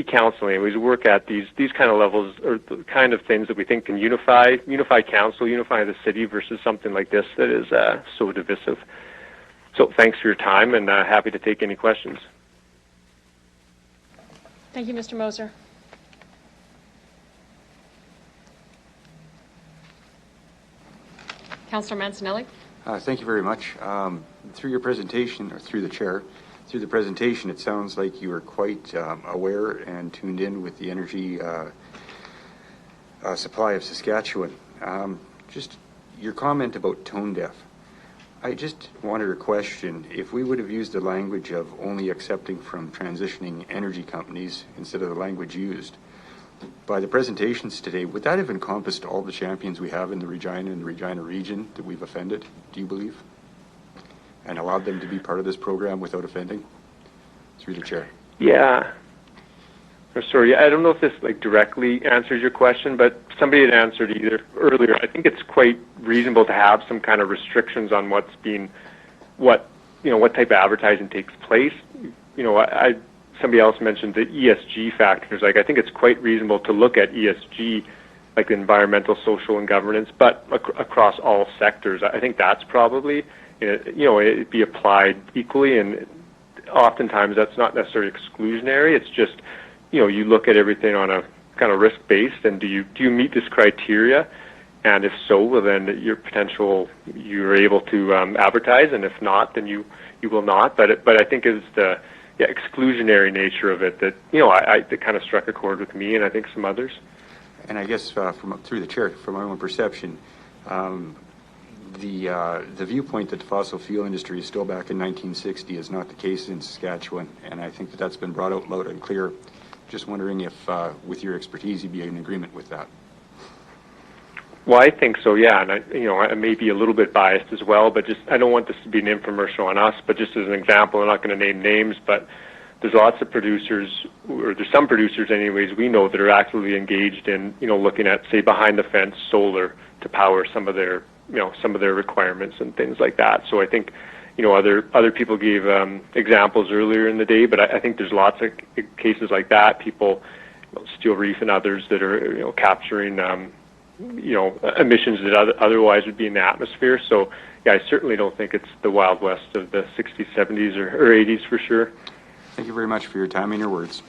council anyways work at these kind of levels, or the kind of things that we think can unify council, unify the city, versus something like this that is so divisive. So thanks for your time, and happy to take any questions. Thank you, Mr. Moser. Councillor Mancinelli. Thank you very much. Through your presentation, or through the chair, through the presentation, it sounds like you are quite aware and tuned in with the energy supply of Saskatchewan. Just your comment about tone deaf. I just wanted to question if we would have used the language of only accepting from transitioning energy companies instead of the language used. By the presentations today, would that have encompassed all the champions we have in the Regina and the Regina region that we've offended, do you believe? And allowed them to be part of this program without offending? Through the chair. Yeah. Sorry, I don't know if this directly answers your question, but somebody had answered either earlier. I think it's quite reasonable to have some kind of restrictions on what type of advertising takes place. Somebody else mentioned the ESG factors. I think it's quite reasonable to look at ESG, like environmental, social, and governance, but across all sectors. I think that's probably, it'd be applied equally, and oftentimes that's not necessarily exclusionary. It's just, you look at everything on a kind of risk-based, and do you meet this criteria? And if so, well, then you're able to advertise, and if not, then you will not. But I think it's the exclusionary nature of it that that kind of struck a chord with me, and I think some others. And I guess through the chair, from my own perception, the viewpoint that the fossil fuel industry is still back in 1960 is not the case in Saskatchewan, and I think that's been brought out loud and clear. Just wondering if, with your expertise, you'd be in agreement with that. Well, I think so, yeah, and I may be a little bit biased as well, but I don't want this to be an infomercial on us. But just as an example, I'm not going to name names, but there's lots of producers, or there's some producers, anyways, we know that are actively engaged in, looking at, say, behind the fence solar to power some of their requirements and things like that. So I think, other people gave examples earlier in the day, but I think there's lots of cases like that. People, Steel Reef and others that are, capturing. Emissions that otherwise would be in the atmosphere. So, yeah, I certainly don't think it's the Wild West of the 60s, 70s, or 80s for sure. Thank you very much for your time and your words.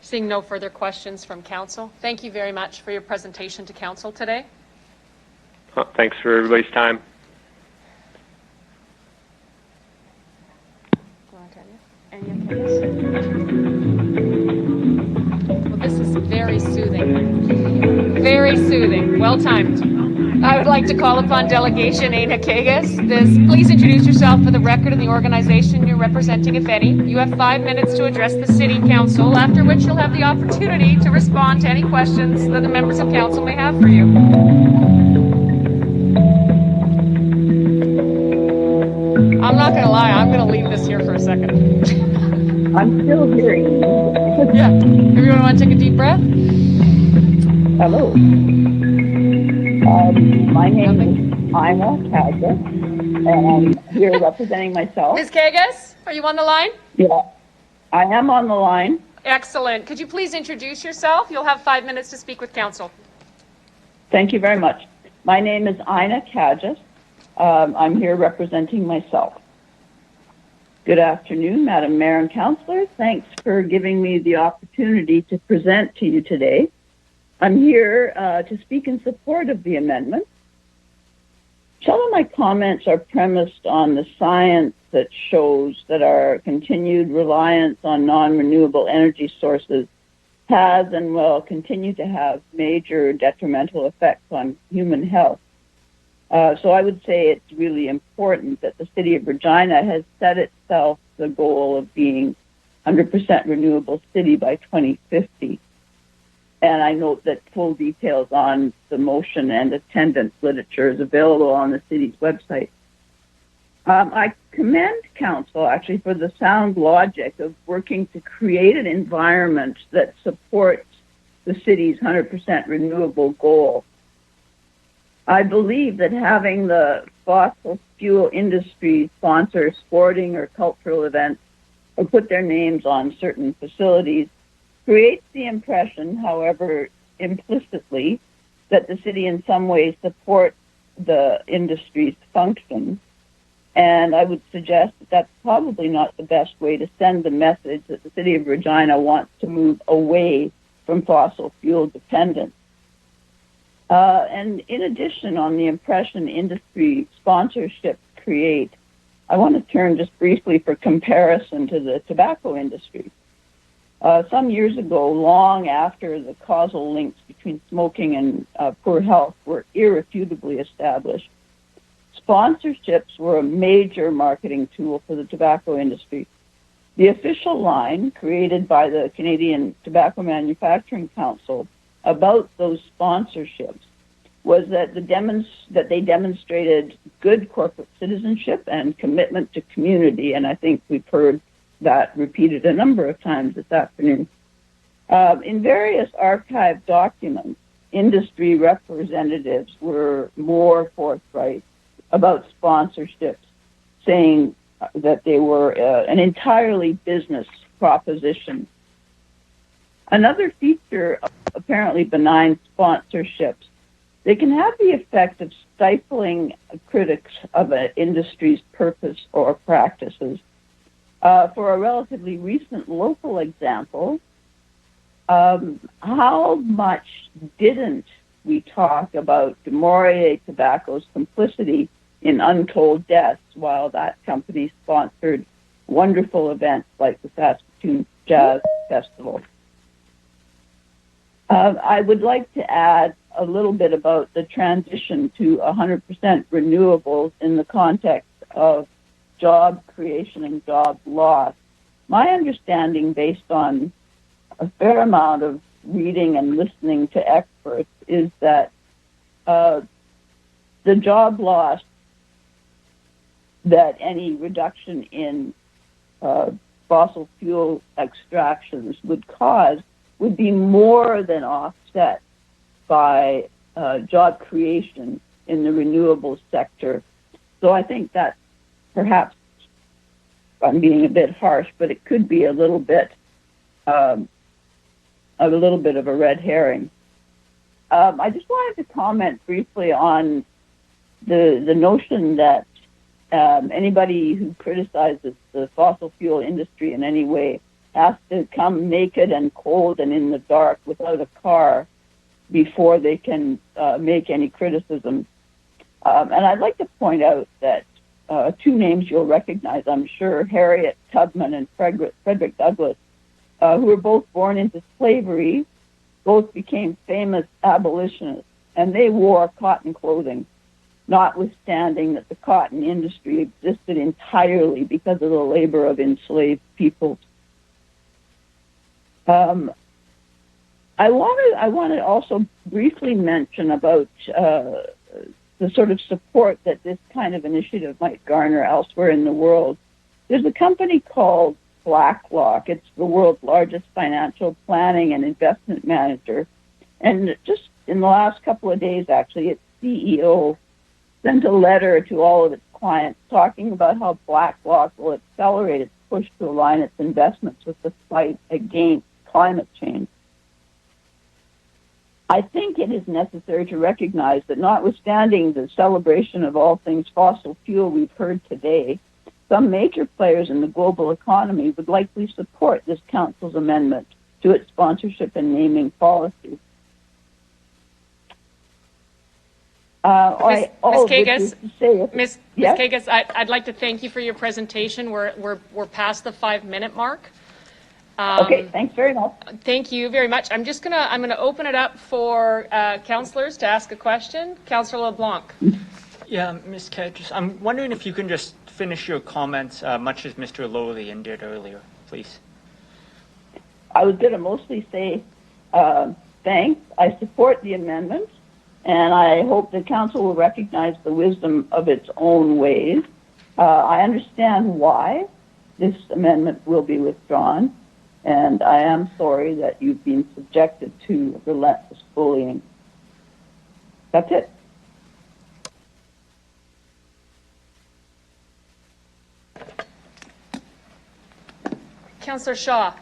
Seeing no further questions from council, thank you very much for your presentation to council today. Thanks for everybody's time. This is very soothing. Very soothing. Well timed. I would like to call upon Delegation Aina Kagas. Please introduce yourself for the record and the organization you're representing, if any. You have 5 minutes to address the City Council, after which you'll have the opportunity to respond to any questions that the members of council may have for you. I'm not going to lie, I'm going to leave this here for a second. I'm still hearing you. Yeah. Everyone want to take a deep breath? Hello. My name is Ina Kagas, and I'm here representing myself. Ms. Kagas, are you on the line? Yeah, I am on the line. Excellent. Could you please introduce yourself? You'll have 5 minutes to speak with council. Thank you very much. My name is Ina Kagas. I'm here representing myself. Good afternoon, Madam Mayor and Councillors. Thanks for giving me the opportunity to present to you today. I'm here to speak in support of the amendment. Some of my comments are premised on the science that shows that our continued reliance on non-renewable energy sources has and will continue to have major detrimental effects on human health. So I would say it's really important that the City of Regina has set itself the goal of being 100% renewable city by 2050. And I note that full details on the motion and attendance literature is available on the city's website. I commend council actually for the sound logic of working to create an environment that supports the city's 100% renewable goal. I believe that having the fossil fuel industry sponsor sporting or cultural events or put their names on certain facilities creates the impression, however implicitly, that the city in some ways supports the industry's function. And I would suggest that that's probably not the best way to send the message that the City of Regina wants to move away from fossil fuel dependence. And in addition, on the impression industry sponsorships create, I want to turn just briefly for comparison to the tobacco industry. Some years ago, long after the causal links between smoking and poor health were irrefutably established, sponsorships were a major marketing tool for the tobacco industry. The official line created by the Canadian Tobacco Manufacturing Council about those sponsorships was that they demonstrated good corporate citizenship and commitment to community, and I think we've heard that repeated a number of times this afternoon. In various archived documents, industry representatives were more forthright about sponsorships, saying that they were an entirely business proposition. Another feature of apparently benign sponsorships, they can have the effect of stifling critics of an industry's purpose or practices. For a relatively recent local example, how much didn't we talk about de Maurier Tobacco's complicity in untold deaths while that company sponsored wonderful events like the Saskatoon Jazz Festival? I would like to add a little bit about the transition to 100% renewables in the context of job creation and job loss. My understanding, based on a fair amount of reading and listening to experts, is that the job loss that any reduction in fossil fuel extractions would cause would be more than offset by job creation in the renewables sector. So I think that perhaps I'm being a bit harsh, but it could be a little bit of a red herring. I just wanted to comment briefly on the notion that anybody who criticizes the fossil fuel industry in any way has to come naked and cold and in the dark without a car before they can make any criticism. And I'd like to point out that two names you'll recognize, I'm sure, Harriet Tubman and Frederick Douglass, who were both born into slavery, both became famous abolitionists, and they wore cotton clothing, notwithstanding that the cotton industry existed entirely because of the labor of enslaved peoples. I want to also briefly mention about the sort of support that this kind of initiative might garner elsewhere in the world. There's a company called BlackRock. It's the world's largest financial planning and investment manager. And just in the last couple of days, actually, its CEO sent a letter to all of its clients talking about how BlackRock will accelerate its push to align its investments with the fight against climate change. I think it is necessary to recognize that notwithstanding the celebration of all things fossil fuel we've heard today, some major players in the global economy would likely support this council's amendment to its sponsorship and naming policy. Ms. Kagas, I'd like to thank you for your presentation. We're past the 5-minute mark. Okay, thanks very much. Thank you very much. I'm gonna open it up for councillors to ask a question. Councillor LeBlanc. Yeah, Ms. Kedges, I'm wondering if you can just finish your comments, much as Mr. Lothian did earlier, please. I was going to mostly say thanks. I support the amendment, and I hope the council will recognize the wisdom of its own ways. I understand why this amendment will be withdrawn, and I am sorry that you've been subjected to relentless bullying. That's it. Councillor Shaw.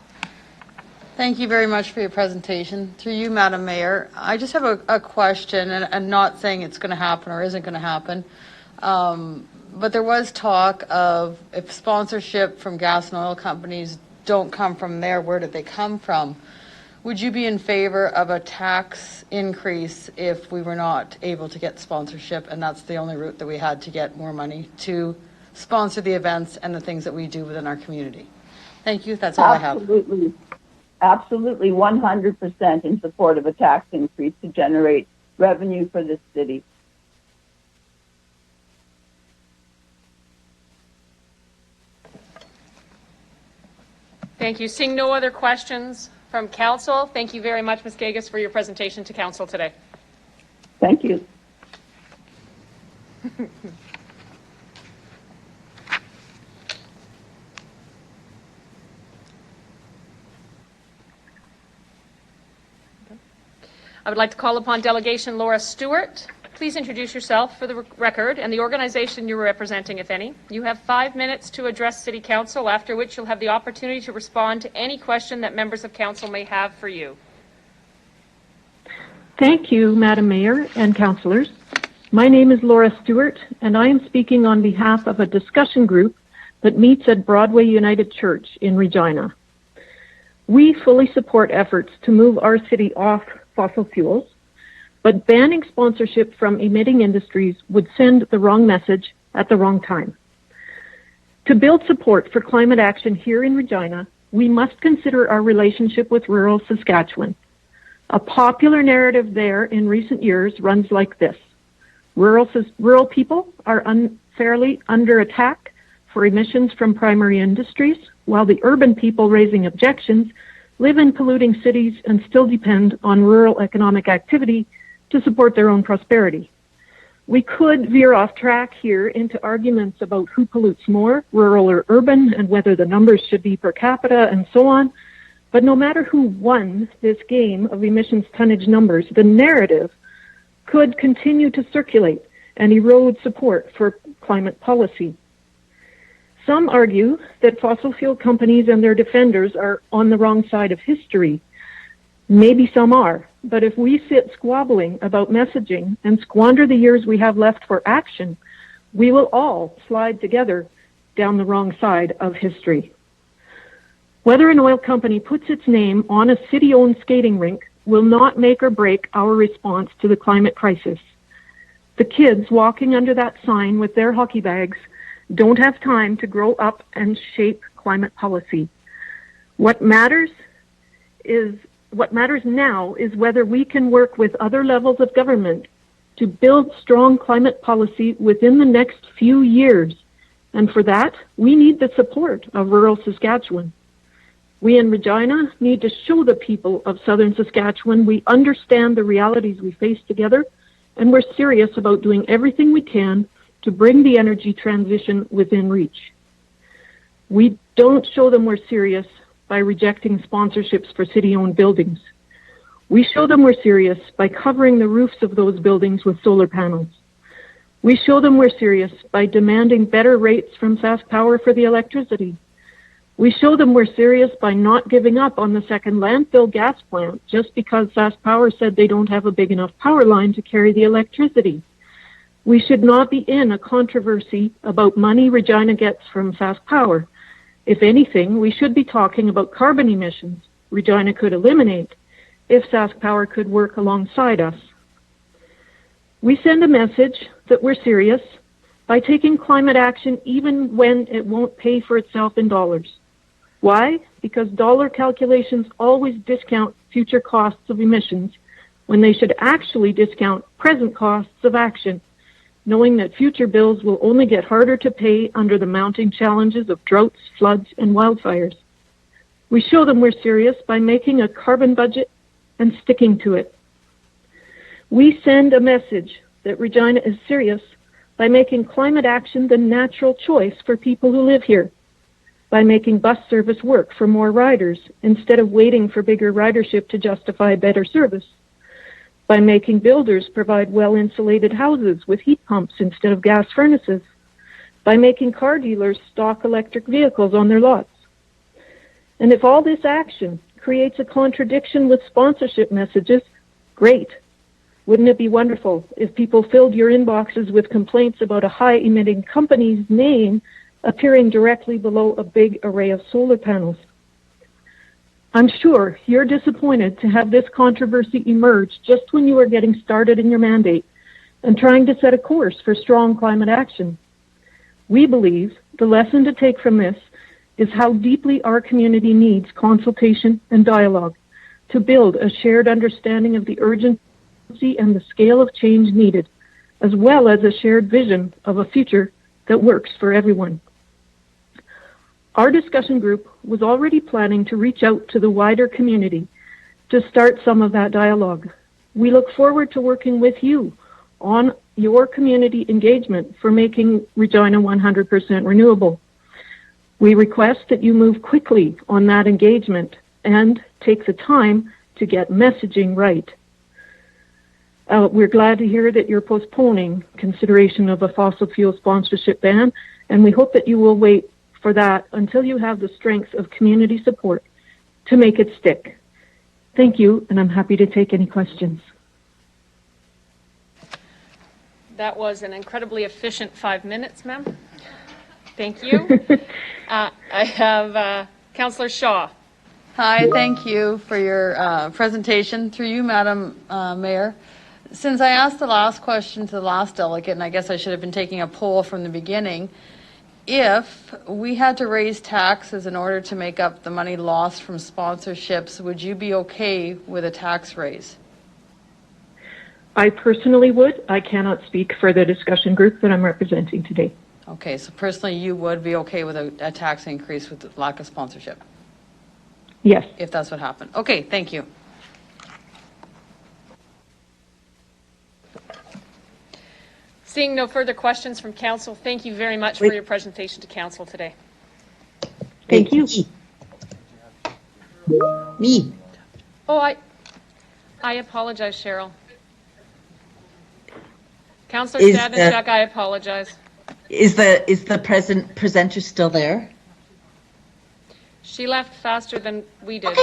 Thank you very much for your presentation. Through you, Madam Mayor, I just have a question, and I'm not saying it's going to happen or isn't going to happen, but there was talk of if sponsorship from gas and oil companies don't come from there, where did they come from? would you be in favor of a tax increase if we were not able to get sponsorship and that's the only route that we had to get more money to sponsor the events and the things that we do within our community? Thank you. That's all I have. Absolutely. Absolutely 100% in support of a tax increase to generate revenue for this city. Thank you. Seeing no other questions from council, thank you very much, Ms. Gagas, for your presentation to council today. Thank you. I would like to call upon Delegation Laura Stewart. Please introduce yourself for the record and the organization you're representing, if any. You have 5 minutes to address City Council, after which you'll have the opportunity to respond to any question that members of council may have for you. Thank you, Madam Mayor and councillors. My name is Laura Stewart, and I am speaking on behalf of a discussion group that meets at Broadway United Church in Regina. We fully support efforts to move our city off fossil fuels, but banning sponsorship from emitting industries would send the wrong message at the wrong time. To build support for climate action here in Regina, we must consider our relationship with rural Saskatchewan. A popular narrative there in recent years runs like this. Rural people are unfairly under attack for emissions from primary industries, while the urban people raising objections live in polluting cities and still depend on rural economic activity to support their own prosperity. We could veer off track here into arguments about who pollutes more, rural or urban, and whether the numbers should be per capita and so on. But no matter who won this game of emissions tonnage numbers, the narrative could continue to circulate and erode support for climate policy. Some argue that fossil fuel companies and their defenders are on the wrong side of history. Maybe some are, but if we sit squabbling about messaging and squander the years we have left for action, we will all slide together down the wrong side of history. Whether an oil company puts its name on a city-owned skating rink will not make or break our response to the climate crisis. The kids walking under that sign with their hockey bags don't have time to grow up and shape climate policy. What matters now is whether we can work with other levels of government to build strong climate policy within the next few years. And for that, we need the support of rural Saskatchewan. We in Regina need to show the people of southern Saskatchewan we understand the realities we face together, and we're serious about doing everything we can to bring the energy transition within reach. We don't show them we're serious by rejecting sponsorships for city-owned buildings. We show them we're serious by covering the roofs of those buildings with solar panels. We show them we're serious by demanding better rates from SaskPower for the electricity. We show them we're serious by not giving up on the second landfill gas plant just because SaskPower said they don't have a big enough power line to carry the electricity. We should not be in a controversy about money Regina gets from SaskPower. If anything, we should be talking about carbon emissions Regina could eliminate if SaskPower could work alongside us. We send a message that we're serious by taking climate action even when it won't pay for itself in dollars. Why? Because dollar calculations always discount future costs of emissions when they should actually discount present costs of action, knowing that future bills will only get harder to pay under the mounting challenges of droughts, floods, and wildfires. We show them we're serious by making a carbon budget and sticking to it. We send a message that Regina is serious by making climate action the natural choice for people who live here, by making bus service work for more riders instead of waiting for bigger ridership to justify better service, by making builders provide well-insulated houses with heat pumps instead of gas furnaces, by making car dealers stock electric vehicles on their lots. And if all this action creates a contradiction with sponsorship messages, great. Wouldn't it be wonderful if people filled your inboxes with complaints about a high-emitting company's name appearing directly below a big array of solar panels? I'm sure you're disappointed to have this controversy emerge just when you are getting started in your mandate and trying to set a course for strong climate action. We believe the lesson to take from this is how deeply our community needs consultation and dialogue to build a shared understanding of the urgency and the scale of change needed, as well as a shared vision of a future that works for everyone. Our discussion group was already planning to reach out to the wider community to start some of that dialogue. We look forward to working with you on your community engagement for making Regina 100% renewable. We request that you move quickly on that engagement and take the time to get messaging right. We're glad to hear that you're postponing consideration of a fossil fuel sponsorship ban, and we hope that you will wait for that until you have the strength of community support to make it stick. Thank you, and I'm happy to take any questions. That was an incredibly efficient 5 minutes, ma'am. Thank you. I have Councillor Shaw. Hi, thank you for your presentation. Through you, Madam Mayor. Since I asked the last question to the last delegate, and I guess I should have been taking a poll from the beginning, if we had to raise taxes in order to make up the money lost from sponsorships, would you be okay with a tax raise? I personally would. I cannot speak for the discussion group that I'm representing today. Okay, so personally you would be okay with a tax increase with the lack of sponsorship? Yes. If that's what happened. Okay, thank you. Seeing no further questions from council, thank you very much for your presentation to council today. Thank you. Me. Oh, I apologize, Cheryl. Councillor Stadenchuk, I apologize. Is the presenter still there? She left faster than we did.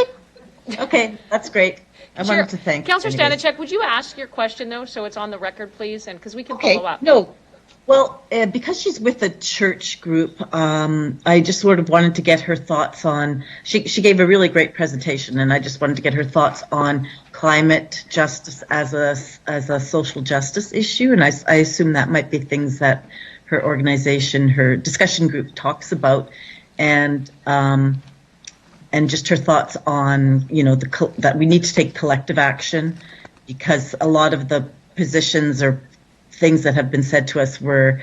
Okay, that's great. I wanted to thank Councillor anyways. Stadenchuk, would you ask your question, though, so it's on the record, please, and because we can Okay, follow up. no. Well, because she's with a church group, I just sort of wanted to get her thoughts on, she gave a really great presentation, and I just wanted to get her thoughts on climate justice as a social justice issue, and I assume that might be things that her organization, her discussion group talks about, and just her thoughts on, that we need to take collective action, because a lot of the positions or things that have been said to us were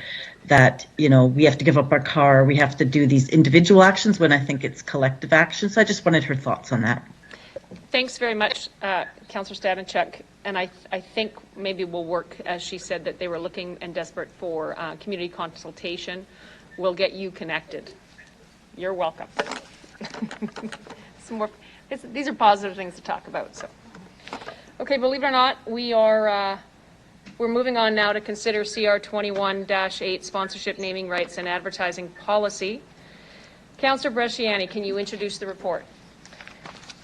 that, we have to give up our car, we have to do these individual actions, when I think it's collective action. So I just wanted her thoughts on that. Thanks very much, Councillor Stadenchuk. And I think maybe we'll work, as she said, that they were looking and desperate for community consultation. We'll get you connected. You're welcome. These are positive things to talk about. So, okay, believe it or not, we're moving on now to consider CR 21-8 sponsorship, naming rights, and advertising policy. Councillor Bresciani, can you introduce the report?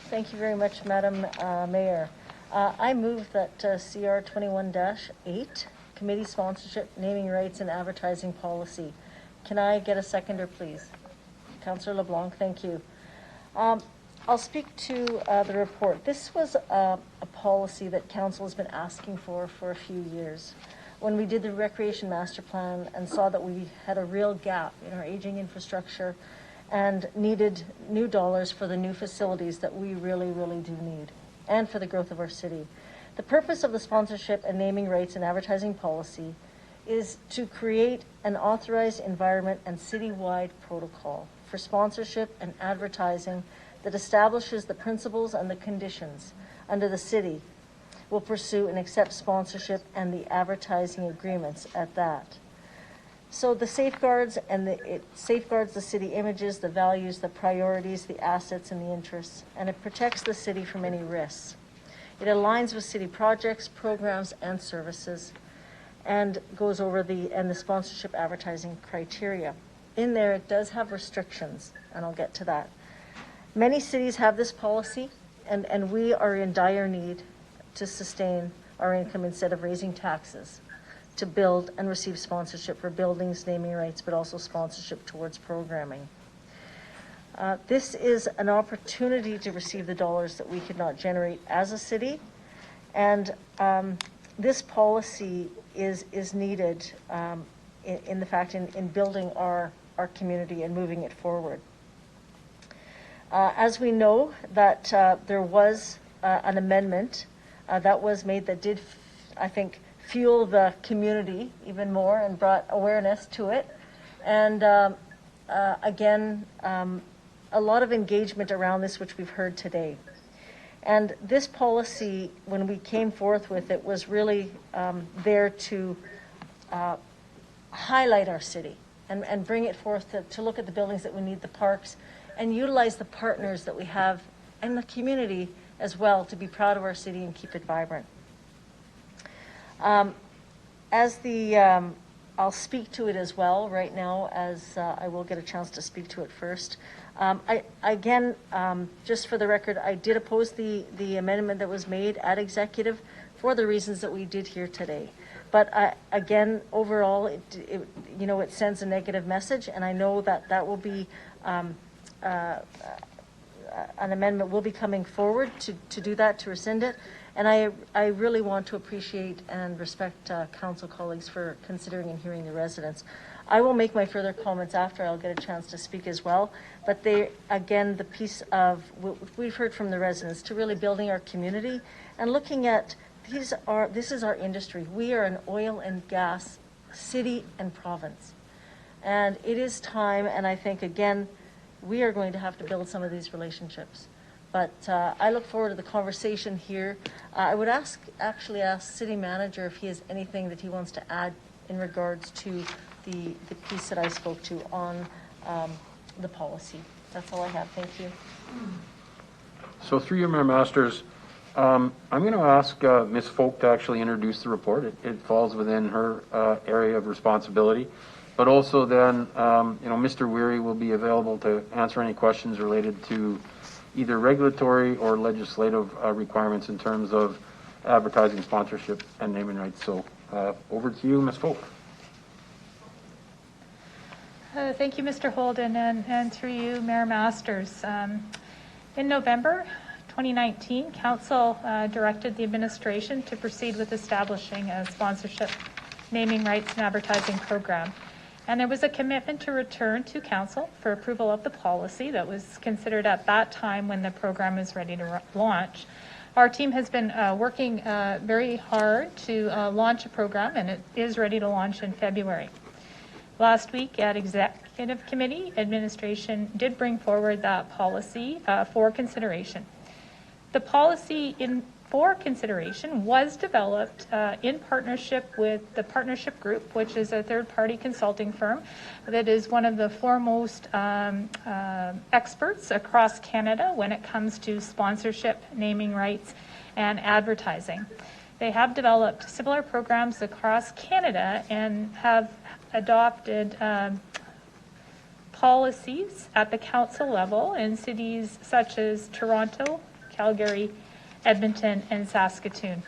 Thank you very much, Madam Mayor. I move that CR 21-8, committee sponsorship, naming rights, and advertising policy. Can I get a seconder, please? Councillor LeBlanc, thank you. I'll speak to the report. This was a policy that council has been asking for a few years. When we did the recreation master plan and saw that we had a real gap in our aging infrastructure and needed new dollars for the new facilities that we really, really do need, and for the growth of our city. The purpose of the sponsorship and naming rights and advertising policy is to create an authorized environment and citywide protocol for sponsorship and advertising that establishes the principles and the conditions under the city will pursue and accept sponsorship and the advertising agreements at that. So the safeguards, and it safeguards the city images, the values, the priorities, the assets, and the interests, and it protects the city from any risks. It aligns with city projects, programs, and services, and goes over the sponsorship advertising criteria. In there, it does have restrictions, and I'll get to that. Many cities have this policy, and we are in dire need to sustain our income instead of raising taxes to build and receive sponsorship for buildings, naming rights, but also sponsorship towards programming. This is an opportunity to receive the dollars that we could not generate as a city. And this policy is needed in the fact in building our community and moving it forward. As we know that there was an amendment that was made that did, I think, fuel the community even more and brought awareness to it. And again, a lot of engagement around this, which we've heard today. And this policy, when we came forth with it, was really there to highlight our city and bring it forth to look at the buildings that we need, the parks, and utilize the partners that we have in the community as well to be proud of our city and keep it vibrant. I'll speak to it as well right now, as I will get a chance to speak to it first. Just for the record, I did oppose the amendment that was made at executive for the reasons that we did here today. But again, overall, it sends a negative message, and I know that will be an amendment will be coming forward to do that, to rescind it. And I really want to appreciate and respect council colleagues for considering and hearing the residents. I will make my further comments after I'll get a chance to speak as well. But the piece of what we've heard from the residents to really building our community and looking at this is our industry. We are an oil and gas city and province. And it is time, and I think, again, we are going to have to build some of these relationships. But I look forward to the conversation here. I would actually ask City Manager if he has anything that he wants to add in regards to the piece that I spoke to on the policy. That's all I have. Thank you. So through you, Mayor Masters, I'm going to ask Ms. Folk to actually introduce the report. It falls within her area of responsibility. But also then, Mr. Weary will be available to answer any questions related to either regulatory or legislative requirements in terms of advertising, sponsorship, and naming rights. So over to you, Ms. Folk. Thank you, Mr. Holden, and through you, Mayor Masters. In November 2019, Council directed the administration to proceed with establishing a sponsorship, naming rights, and advertising program. And there was a commitment to return to Council for approval of the policy that was considered at that time when the program is ready to launch. Our team has been working very hard to launch a program, and it is ready to launch in February. Last week at Executive Committee, administration did bring forward that policy for consideration. The policy for consideration was developed in partnership with the Partnership Group, which is a third-party consulting firm that is one of the foremost experts across Canada when it comes to sponsorship, naming rights, and advertising. They have developed similar programs across Canada and have adopted policies at the council level in cities such as Toronto, Calgary, Edmonton, and Saskatoon.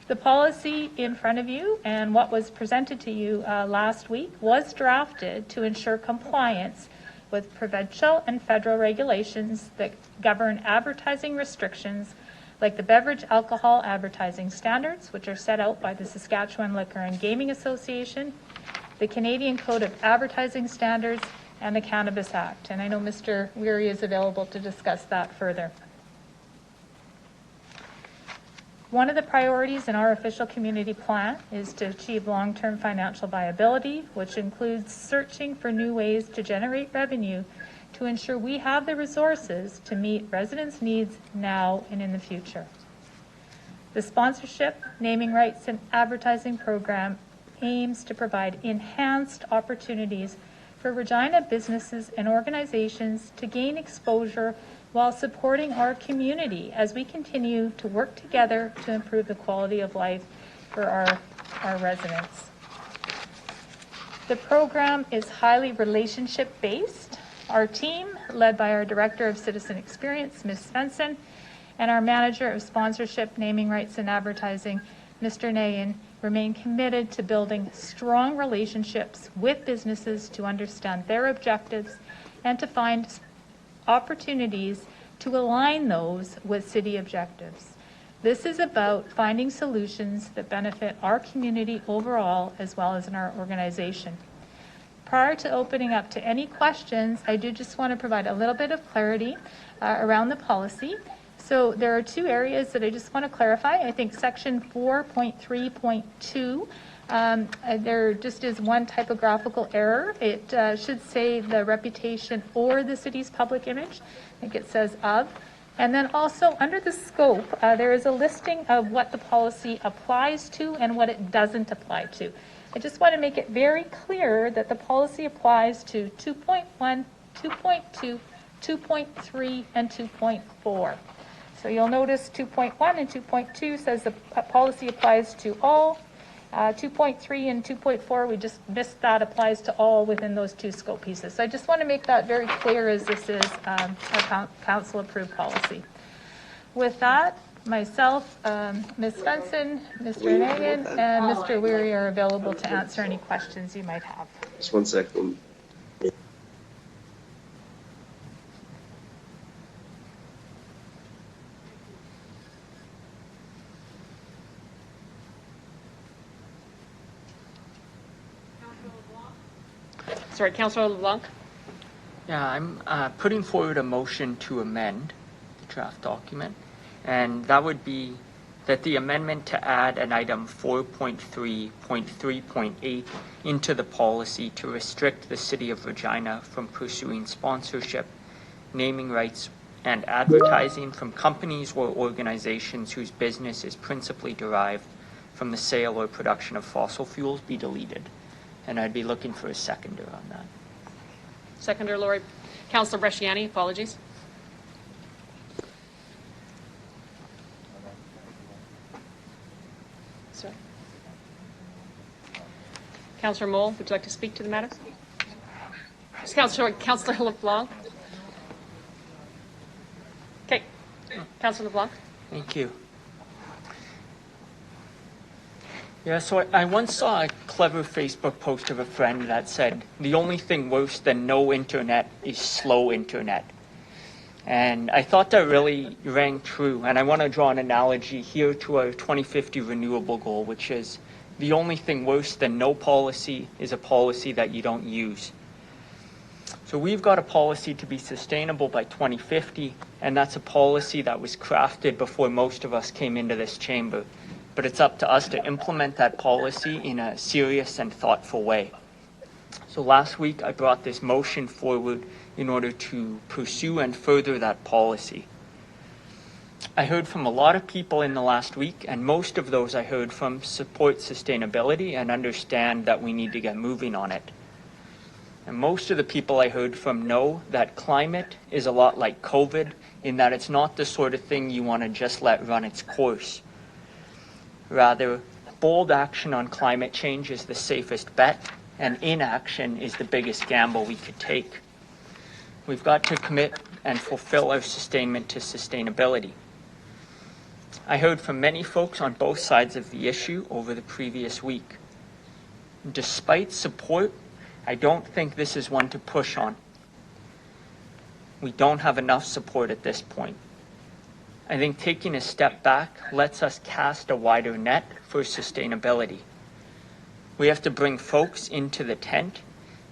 The policy in front of you and what was presented to you last week was drafted to ensure compliance with provincial and federal regulations that govern advertising restrictions like the Beverage Alcohol Advertising Standards, which are set out by the Saskatchewan Liquor and Gaming Association, the Canadian Code of Advertising Standards, and the Cannabis Act. And I know Mr. Weary is available to discuss that further. One of the priorities in our official community plan is to achieve long-term financial viability, which includes searching for new ways to generate revenue to ensure we have the resources to meet residents' needs now and in the future. The sponsorship, naming rights, and advertising program aims to provide enhanced opportunities for Regina businesses and organizations to gain exposure while supporting our community as we continue to work together to improve the quality of life for our residents. The program is highly relationship-based. Our team, led by our Director of Citizen Experience, Ms. Svensson, and our Manager of Sponsorship, Naming Rights, and Advertising, Mr. Nayan, remain committed to building strong relationships with businesses to understand their objectives and to find opportunities to align those with city objectives. This is about finding solutions that benefit our community overall as well as in our organization. Prior to opening up to any questions, I do just want to provide a little bit of clarity around the policy. So there are two areas that I just want to clarify. I think section 4.3.2, there just is one typographical error. It should say the reputation or the city's public image. I think it says of. And then also under the scope, there is a listing of what the policy applies to and what it doesn't apply to. I just want to make it very clear that the policy applies to 2.1, 2.2, 2.3, and 2.4. So you'll notice 2.1 and 2.2 says the policy applies to all. 2.3 and 2.4, we just missed that applies to all within those two scope pieces. So I just want to make that very clear as this is a council-approved policy. With that, myself, Ms. Svensson, Mr. Nagan, and Mr. Weary are available to answer any questions you might have. Just 1 second. Sorry, Councillor LeBlanc. Yeah, I'm putting forward a motion to amend the draft document, and that would be that the amendment to add an item 4.3.3.8 into the policy to restrict the City of Regina from pursuing sponsorship, naming rights, and advertising from companies or organizations whose business is principally derived from the sale or production of fossil fuels be deleted. And I'd be looking for a seconder on that. Seconder, Lori. Councillor Bresciani, apologies. Sorry. Councillor Moll, would you like to speak to the matter? Councillor LeBlanc. Okay. Councillor LeBlanc. Thank you. Yeah, so I once saw a clever Facebook post of a friend that said, the only thing worse than no internet is slow internet. And I thought that really rang true. And I want to draw an analogy here to our 2050 renewable goal, which is the only thing worse than no policy is a policy that you don't use. So we've got a policy to be sustainable by 2050, and that's a policy that was crafted before most of us came into this chamber. But it's up to us to implement that policy in a serious and thoughtful way. So last week I brought this motion forward in order to pursue and further that policy. I heard from a lot of people in the last week, and most of those I heard from support sustainability and understand that we need to get moving on it. And most of the people I heard from know that climate is a lot like COVID in that it's not the sort of thing you want to just let run its course. Rather, bold action on climate change is the safest bet, and inaction is the biggest gamble we could take. We've got to commit and fulfill our sustainment to sustainability. I heard from many folks on both sides of the issue over the previous week. Despite support, I don't think this is one to push on. We don't have enough support at this point. I think taking a step back lets us cast a wider net for sustainability. We have to bring folks into the tent,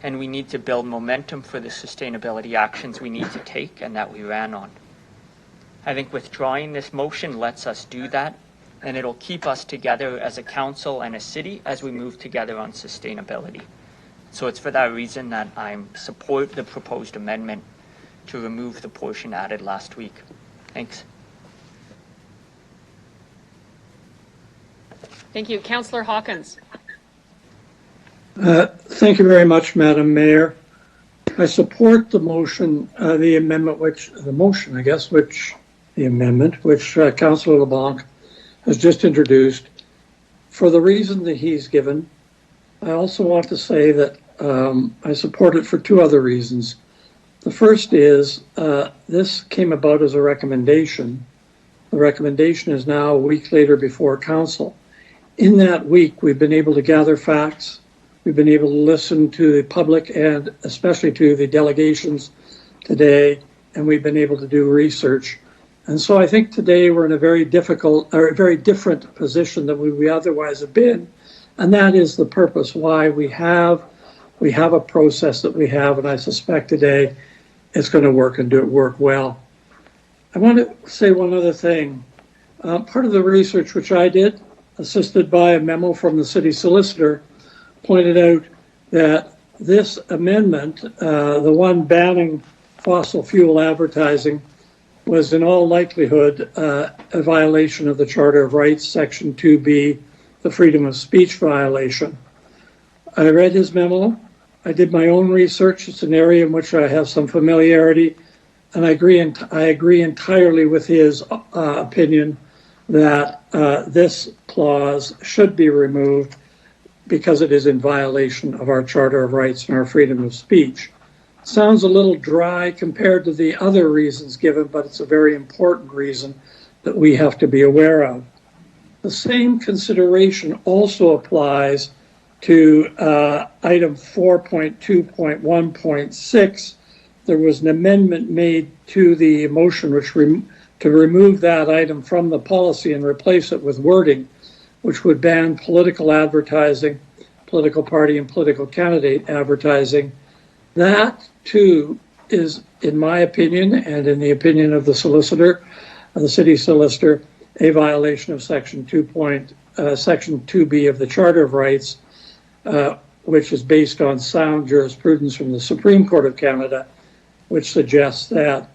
and we need to build momentum for the sustainability actions we need to take and that we ran on. I think withdrawing this motion lets us do that, and it'll keep us together as a council and a city as we move together on sustainability. So it's for that reason that I support the proposed amendment to remove the portion added last week. Thanks. Thank you. Councillor Hawkins. Thank you very much, Madam Mayor. I support the motion, the amendment, which Councillor LeBlanc has just introduced. For the reason that he's given, I also want to say that I support it for two other reasons. The first is this came about as a recommendation. The recommendation is now a week later before council. In that week, we've been able to gather facts. We've been able to listen to the public and especially to the delegations today, and we've been able to do research. And so I think today we're in a very difficult or a very different position than we otherwise have been. And that is the purpose why we have a process that we have, and I suspect today it's going to work and work well. I want to say one other thing. Part of the research which I did, assisted by a memo from the city solicitor, pointed out that this amendment, the one banning fossil fuel advertising, was in all likelihood a violation of the Charter of Rights, Section 2B, the freedom of speech violation. I read his memo. I did my own research. It's an area in which I have some familiarity, and I agree entirely with his opinion that this clause should be removed because it is in violation of our Charter of Rights and our freedom of speech. Sounds a little dry compared to the other reasons given, but it's a very important reason that we have to be aware of. The same consideration also applies to item 4.2.1.6. There was an amendment made to the motion to remove that item from the policy and replace it with wording which would ban political advertising, political party and political candidate advertising. That too is, in my opinion, and in the opinion of the solicitor, the city solicitor, a violation of Section 2B of the Charter of Rights, which is based on sound jurisprudence from the Supreme Court of Canada, which suggests that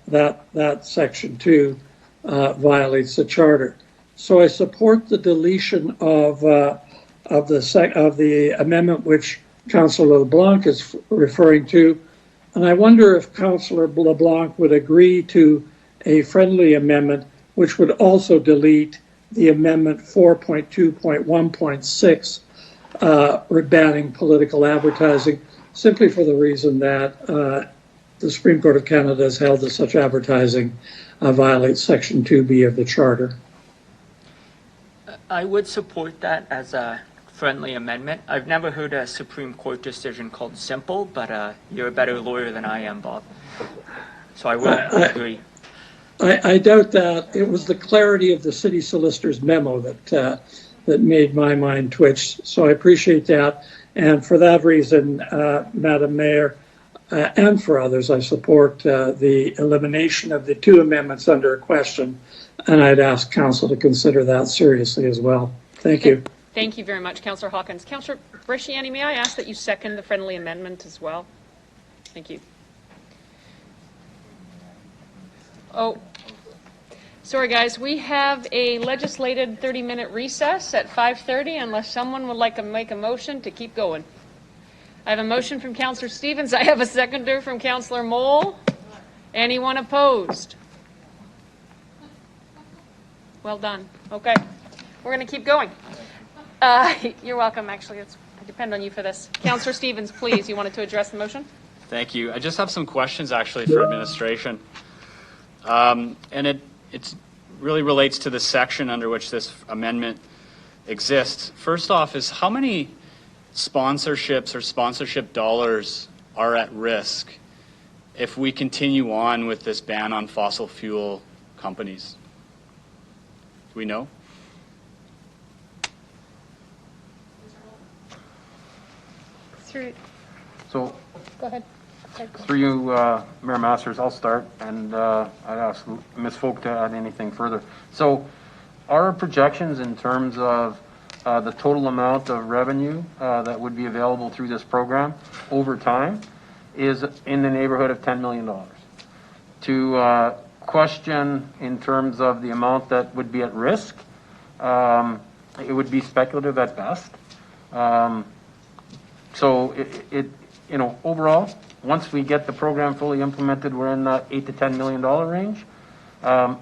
Section 2 violates the Charter. So I support the deletion of the amendment which Councillor LeBlanc is referring to, and I wonder if Councillor LeBlanc would agree to a friendly amendment which would also delete the amendment 4.2.1.6 banning political advertising, simply for the reason that the Supreme Court of Canada has held that such advertising violates Section 2B of the Charter. I would support that as a friendly amendment. I've never heard a Supreme Court decision called simple, but you're a better lawyer than I am, Bob. So I will agree. I doubt that. It was the clarity of the city solicitor's memo that made my mind twitch. So I appreciate that. And for that reason, Madam Mayor, and for others, I support the elimination of the two amendments under question. And I'd ask Council to consider that seriously as well. Thank you. Thank you very much, Councillor Hawkins. Councillor Bresciani, may I ask that you second the friendly amendment as well? Thank you. Oh, sorry guys, we have a legislated 30-minute recess at 5:30 unless someone would like to make a motion to keep going. I have a motion from Councillor Stevens. I have a seconder from Councillor Mole. Anyone opposed? Well done. Okay. We're going to keep going. You're welcome, actually. I depend on you for this. Councillor Stevens, please, you wanted to address the motion? Thank you. I just have some questions, actually, for administration. And it really relates to the section under which this amendment exists. First off is how many sponsorships or sponsorship dollars are at risk if we continue on with this ban on fossil fuel companies? Do we know? So, Go ahead. through you, Mayor Masters, I'll start, and I'd ask Ms. Folk to add anything further. So, our projections in terms of the total amount of revenue that would be available through this program over time is in the neighborhood of $10 million. To question in terms of the amount that would be at risk, it would be speculative at best. So overall, once we get the program fully implemented, we're in that $8 to $10 million range.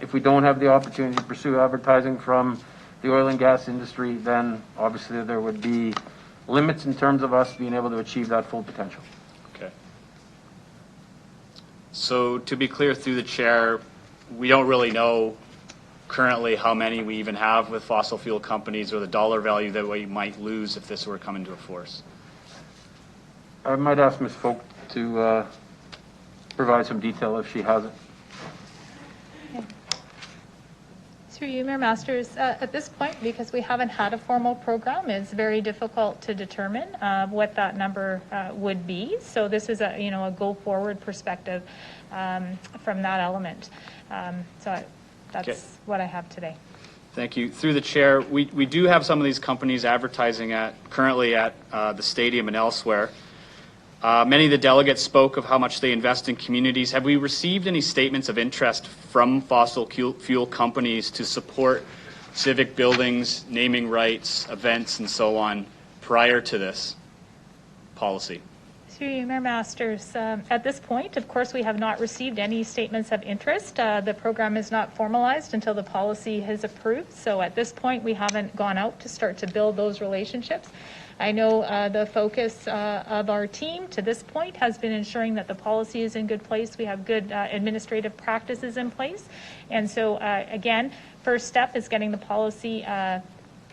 If we don't have the opportunity to pursue advertising from the oil and gas industry, then obviously there would be limits in terms of us being able to achieve that full potential. Okay. So to be clear through the chair, we don't really know currently how many we even have with fossil fuel companies, or the dollar value that we might lose if this were to come into force? I might ask Ms. Folk to provide some detail if she has it. Through you, Mayor Masters, at this point, because we haven't had a formal program, it's very difficult to determine what that number would be. So this is a go forward perspective from that element. That's what I have today. Thank you. Through the chair, we do have some of these companies advertising currently at the stadium and elsewhere. Many of the delegates spoke of how much they invest in communities. Have we received any statements of interest from fossil fuel companies to support civic buildings, naming rights, events, and so on prior to this policy? Through you, Mayor Masters, at this point, of course, we have not received any statements of interest. The program is not formalized until the policy is approved. So at this point, we haven't gone out to start to build those relationships. I know the focus of our team to this point has been ensuring that the policy is in good place. We have good administrative practices in place. And so, again, first step is getting the policy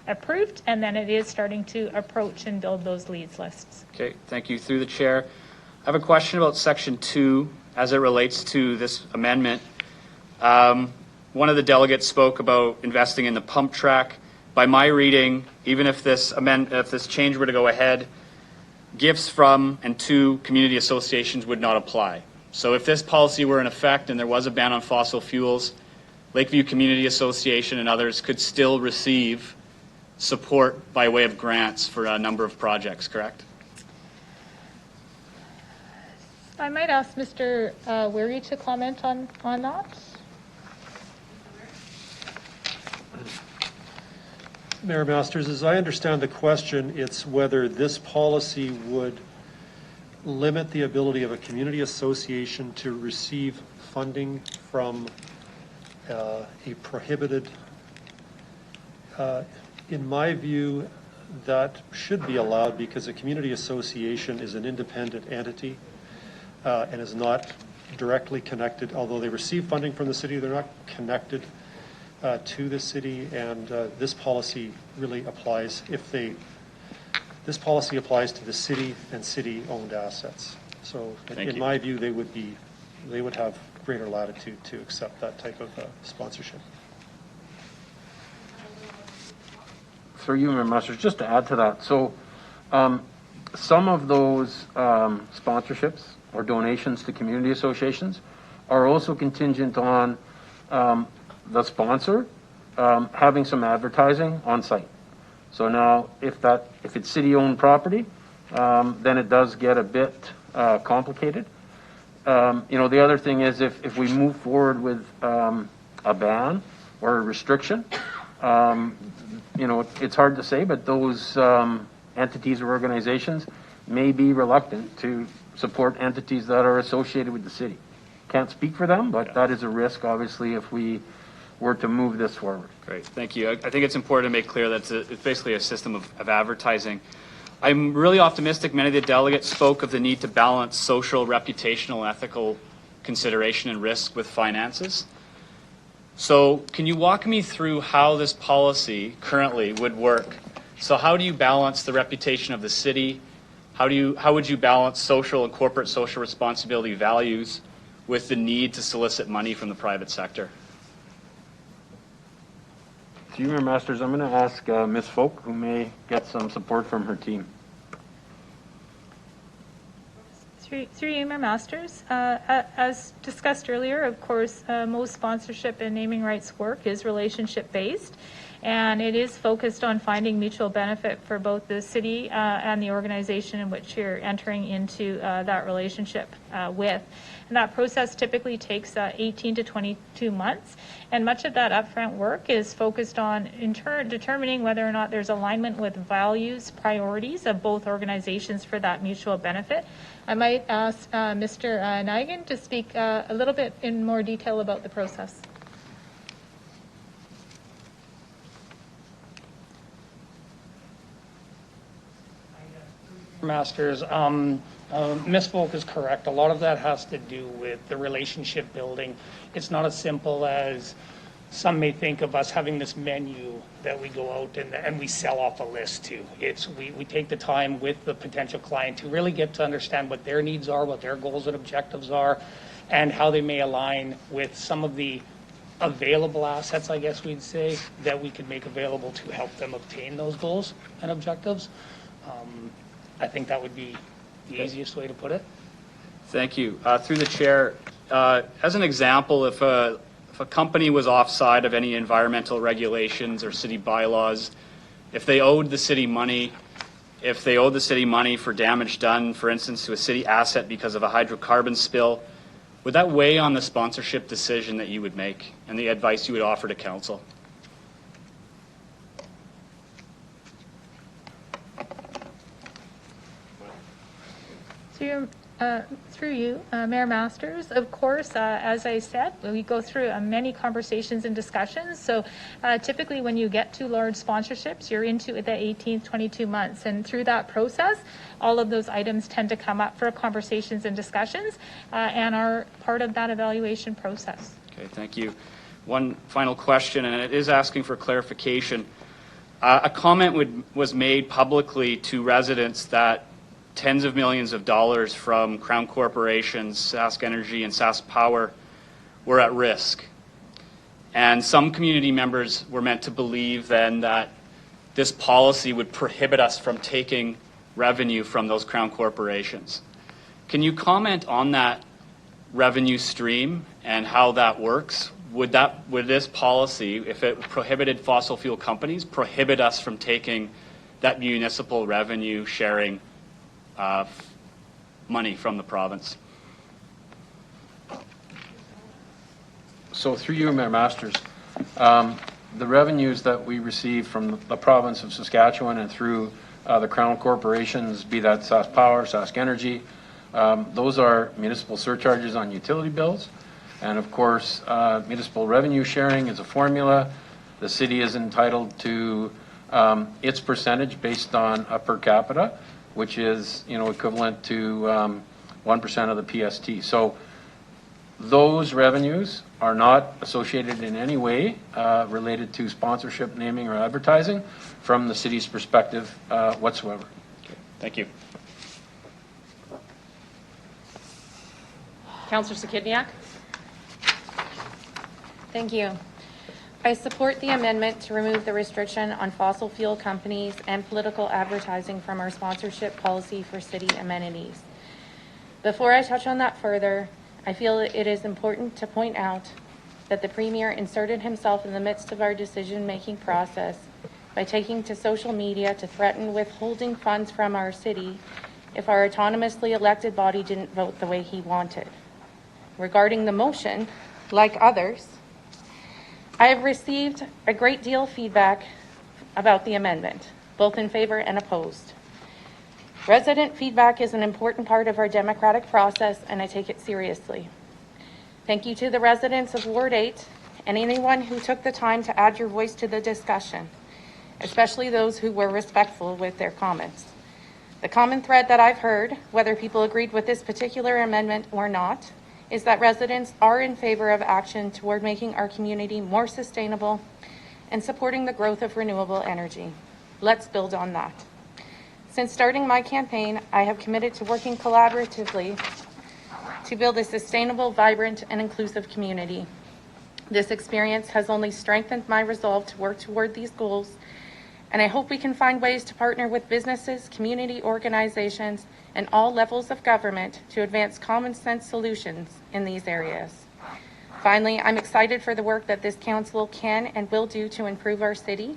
approved, and then it is starting to approach and build those leads lists. Okay, thank you. Through the chair, I have a question about Section 2 as it relates to this amendment. One of the delegates spoke about investing in the pump track. By my reading, even if this change were to go ahead, gifts from and to community associations would not apply. So if this policy were in effect and there was a ban on fossil fuels, Lakeview Community Association and others could still receive support by way of grants for a number of projects, correct? I might ask Mr. Weary to comment on that. Mayor Masters, as I understand the question, it's whether this policy would limit the ability of a community association to receive funding from a prohibited, in my view, that should be allowed because a community association is an independent entity and is not directly connected. Although they receive funding from the city, they're not connected to the city, and this policy really applies this policy applies to the city and city-owned assets. So in my view, they would have greater latitude to accept that type of sponsorship. Through you, Mayor Masters, just to add to that, so some of those sponsorships or donations to community associations are also contingent on the sponsor having some advertising on site. So now, if it's city-owned property, then it does get a bit complicated. The other thing is if we move forward with a ban or a restriction, it's hard to say, but those entities or organizations may be reluctant to support entities that are associated with the city. Can't speak for them, but that is a risk, obviously, if we were to move this forward. Great, thank you. I think it's important to make clear that it's basically a system of advertising. I'm really optimistic. Many of the delegates spoke of the need to balance social, reputational, ethical consideration and risk with finances. So can you walk me through how this policy currently would work? So how do you balance the reputation of the city? How would you balance social and corporate social responsibility values with the need to solicit money from the private sector? To you, Mayor Masters, I'm going to ask Ms. Folk, who may get some support from her team. Through you, Mayor Masters, as discussed earlier, of course, most sponsorship and naming rights work is relationship-based, and it is focused on finding mutual benefit for both the city and the organization in which you're entering into that relationship with. And that process typically takes 18 to 22 months, and much of that upfront work is focused on determining whether or not there's alignment with values, priorities of both organizations for that mutual benefit. I might ask Mr. Nigan to speak a little bit in more detail about the process. Masters, Ms. Folk is correct. A lot of that has to do with the relationship building. It's not as simple as some may think of us having this menu that we go out and we sell off a list to. We take the time with the potential client to really get to understand what their needs are, what their goals and objectives are, and how they may align with some of the available assets, I guess we'd say, that we could make available to help them obtain those goals and objectives. I think that would be the easiest way to put it. Thank you. Through the chair, as an example, if a company was offside of any environmental regulations or city bylaws, if they owed the city money for damage done, for instance, to a city asset because of a hydrocarbon spill, would that weigh on the sponsorship decision that you would make and the advice you would offer to council? Through you, Mayor Masters, of course, as I said, we go through many conversations and discussions. So typically when you get to large sponsorships, you're into the 18, 22 months. And through that process, all of those items tend to come up for conversations and discussions and are part of that evaluation process. Okay, thank you. One final question, and it is asking for clarification. A comment was made publicly to residents that tens of millions of dollars from Crown corporations, Sask Energy and Sask Power, were at risk. And some community members were meant to believe then that this policy would prohibit us from taking revenue from those Crown corporations. Can you comment on that revenue stream and how that works? Would this policy, if it prohibited fossil fuel companies, prohibit us from taking that municipal revenue sharing money from the province? So through you, Mayor Masters, the revenues that we receive from the province of Saskatchewan and through the Crown corporations, be that Sask Power, Sask Energy, those are municipal surcharges on utility bills. And of course, municipal revenue sharing is a formula. The city is entitled to its percentage based on a per capita, which is, equivalent to 1% of the PST. So those revenues are not associated in any way related to sponsorship, naming, or advertising from the city's perspective whatsoever. Okay, thank you. Councillor Sakidniak. Thank you. I support the amendment to remove the restriction on fossil fuel companies and political advertising from our sponsorship policy for city amenities. Before I touch on that further, I feel it is important to point out that the Premier inserted himself in the midst of our decision-making process by taking to social media to threaten withholding funds from our city if our autonomously elected body didn't vote the way he wanted. Regarding the motion, like others, I have received a great deal of feedback about the amendment, both in favor and opposed. Resident feedback is an important part of our democratic process, and I take it seriously. Thank you to the residents of Ward 8 and anyone who took the time to add your voice to the discussion, especially those who were respectful with their comments. The common thread that I've heard, whether people agreed with this particular amendment or not, is that residents are in favor of action toward making our community more sustainable and supporting the growth of renewable energy. Let's build on that. Since starting my campaign, I have committed to working collaboratively to build a sustainable, vibrant, and inclusive community. This experience has only strengthened my resolve to work toward these goals, and I hope we can find ways to partner with businesses, community organizations, and all levels of government to advance common sense solutions in these areas. Finally, I'm excited for the work that this council can and will do to improve our city.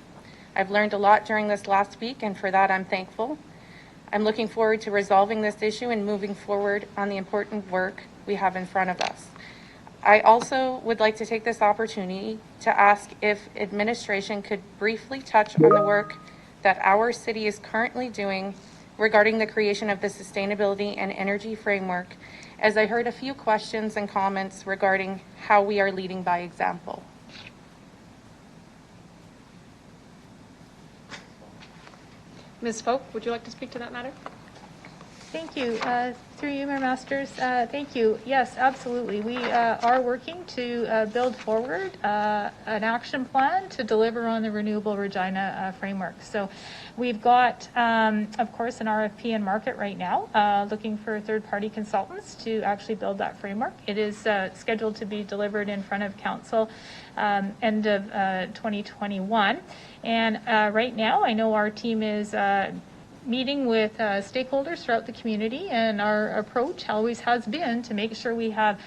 I've learned a lot during this last week, and for that I'm thankful. I'm looking forward to resolving this issue and moving forward on the important work we have in front of us. I also would like to take this opportunity to ask if administration could briefly touch on the work that our city is currently doing regarding the creation of the Sustainability and Energy Framework, as I heard a few questions and comments regarding how we are leading by example. Ms. Folk, would you like to speak to that matter? Thank you. Through you, Mayor Masters. Thank you. Yes, absolutely. We are working to build forward an action plan to deliver on the Renewable Regina framework. So we've got, of course, an RFP in market right now, looking for third-party consultants to actually build that framework. It is scheduled to be delivered in front of Council end of 2021. And right now, I know our team is meeting with stakeholders throughout the community, and our approach always has been to make sure we have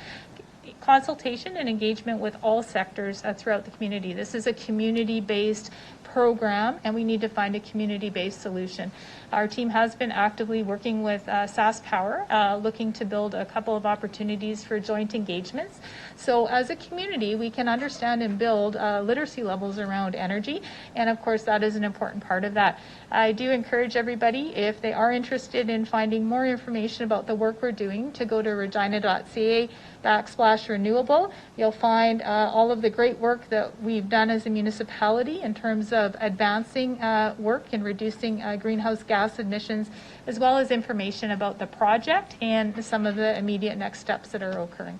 consultation and engagement with all sectors throughout the community. This is a community-based program, and we need to find a community-based solution. Our team has been actively working with SAS Power, looking to build a couple of opportunities for joint engagements. So as a community, we can understand and build literacy levels around energy, and of course that is an important part of that. I do encourage everybody, if they are interested in finding more information about the work we're doing, to go to regina.ca/renewable. You'll find all of the great work that we've done as a municipality in terms of advancing work in reducing greenhouse gas emissions, as well as information about the project and some of the immediate next steps that are occurring.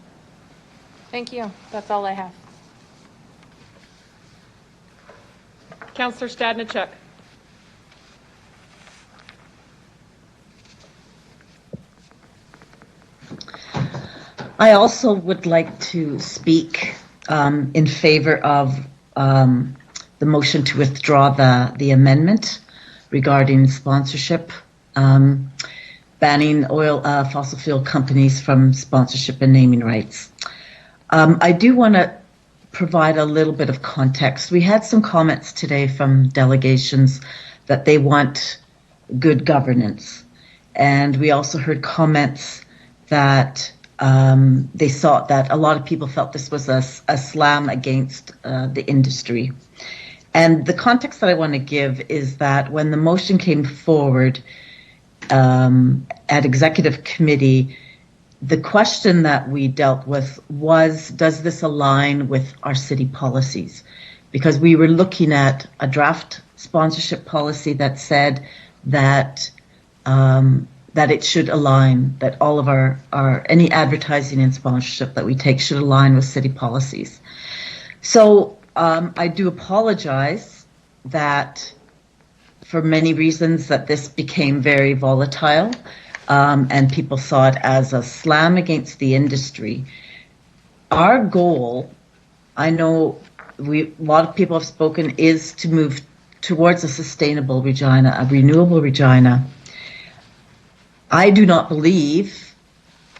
Thank you. That's all I have. Councillor Stadnichuk. I also would like to speak in favor of the motion to withdraw the amendment regarding sponsorship, banning fossil fuel companies from sponsorship and naming rights. I do want to provide a little bit of context. We had some comments today from delegations that they want good governance. And we also heard comments that they thought that a lot of people felt this was a slam against the industry. And the context that I want to give is that when the motion came forward at executive committee, the question that we dealt with was, does this align with our city policies? Because we were looking at a draft sponsorship policy that said that that it should align, that all of our any advertising and sponsorship that we take should align with city policies. So I do apologize that for many reasons that this became very volatile and people saw it as a slam against the industry. Our goal, I know a lot of people have spoken, is to move towards a sustainable Regina, a renewable Regina. I do not believe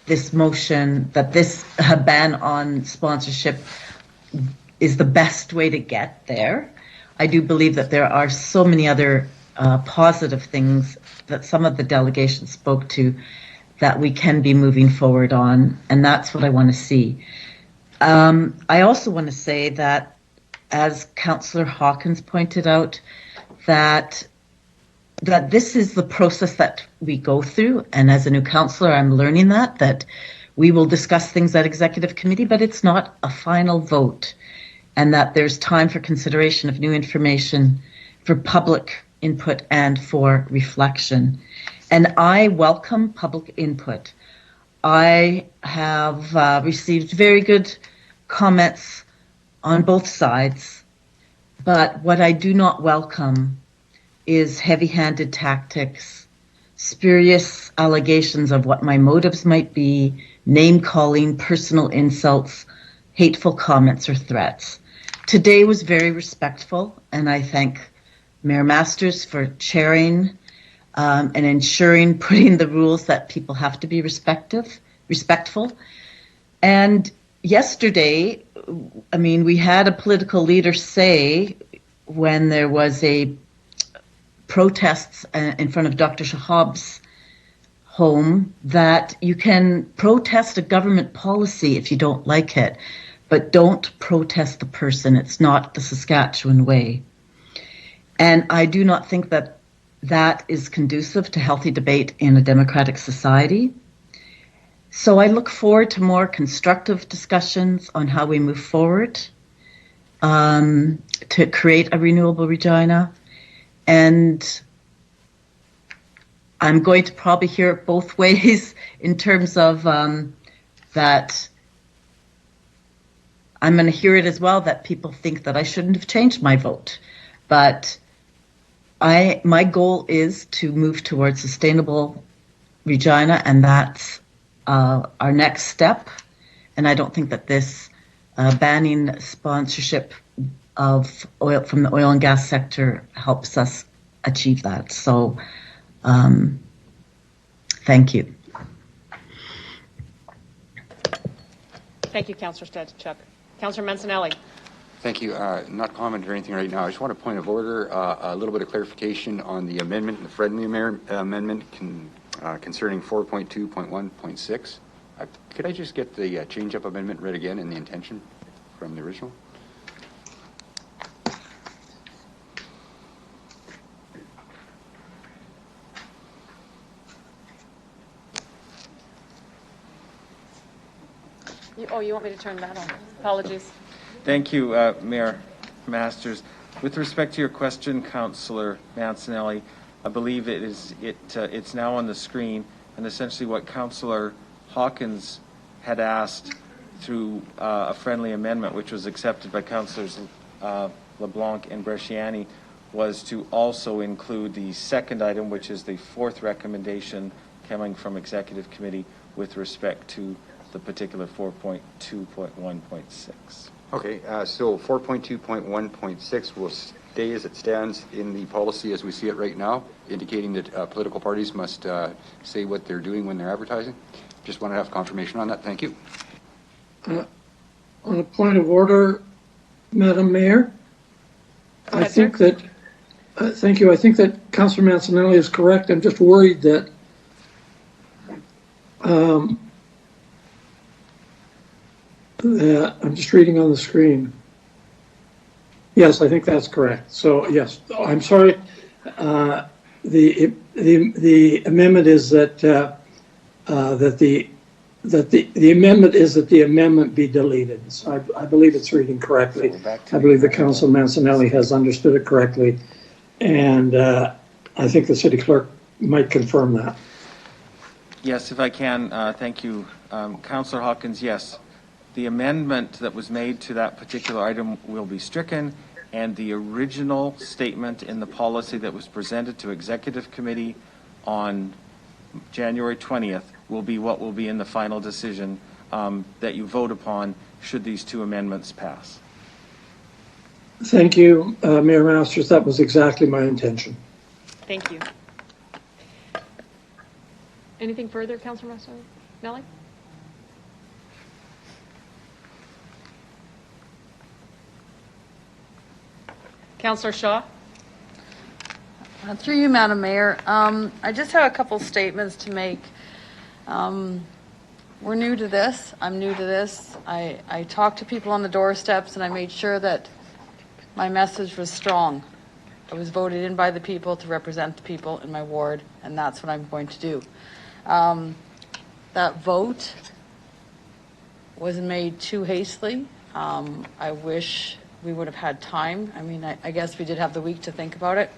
this motion, that this ban on sponsorship is the best way to get there. I do believe that there are so many other positive things that some of the delegations spoke to that we can be moving forward on, and that's what I want to see. I also want to say that, as Councillor Hawkins pointed out, that this is the process that we go through, and as a new councillor, I'm learning that we will discuss things at executive committee, but it's not a final vote, and that there's time for consideration of new information, for public input, and for reflection. And I welcome public input. I have received very good comments on both sides, but what I do not welcome is heavy-handed tactics, spurious allegations of what my motives might be, name-calling, personal insults, hateful comments, or threats. Today was very respectful, and I thank Mayor Masters for chairing and ensuring, putting the rules that people have to be respectful. And yesterday, I mean, we had a political leader say when there was a protests in front of Dr. Shahab's home that you can protest a government policy if you don't like it, but don't protest the person. It's not the Saskatchewan way. And I do not think that that is conducive to healthy debate in a democratic society. So I look forward to more constructive discussions on how we move forward to create a renewable Regina. And I'm going to probably hear it both ways in terms of that I'm going to hear it as well that people think that I shouldn't have changed my vote. But my goal is to move towards sustainable Regina, and that's our next step. And I don't think that this banning sponsorship of oil from the oil and gas sector helps us achieve that. So thank you. Thank you, Councillor Stadchuk. Councillor Mancinelli. Thank you. Not commenting or anything right now. I just want a point of order, a little bit of clarification on the amendment, the friendly amendment concerning 4.2.1.6. Could I just get the change-up amendment read again and the intention from the original? You want me to turn that on? Apologies. Thank you, Mayor Masters. With respect to your question, Councillor Mancinelli, I believe it's now on the screen, and essentially what Councillor Hawkins had asked through a friendly amendment, which was accepted by Councillors LeBlanc and Bresciani, was to also include the second item, which is the fourth recommendation coming from Executive Committee with respect to the particular 4.2.1.6. Okay, so 4.2.1.6 will stay as it stands in the policy as we see it right now, indicating that political parties must say what they're doing when they're advertising. Just want to have confirmation on that. Thank you. On a point of order, Madam Mayor, I think that, thank you. I think that Councillor Mancinelli is correct. I'm just worried that I'm just reading on the screen. Yes, I think that's correct. So yes, I'm sorry. The amendment is that the amendment is that the amendment be deleted. So I believe it's reading correctly. I believe that Councillor Mancinelli has understood it correctly, and I think the city clerk might confirm that. Yes, if I can, thank you. Councillor Hawkins, yes. The amendment that was made to that particular item will be stricken, and the original statement in the policy that was presented to Executive Committee on January 20th will be what will be in the final decision that you vote upon should these two amendments pass. Thank you, Mayor Masters. That was exactly my intention. Thank you. Anything further, Councillor Mancinelli? Councillor Shaw. Through you, Madam Mayor, I just have a couple statements to make. We're new to this. I'm new to this. I talked to people on the doorsteps, and I made sure that my message was strong. I was voted in by the people to represent the people in my ward, and that's what I'm going to do. That vote was made too hastily. I wish we would have had time. I mean, I guess we did have the week to think about it.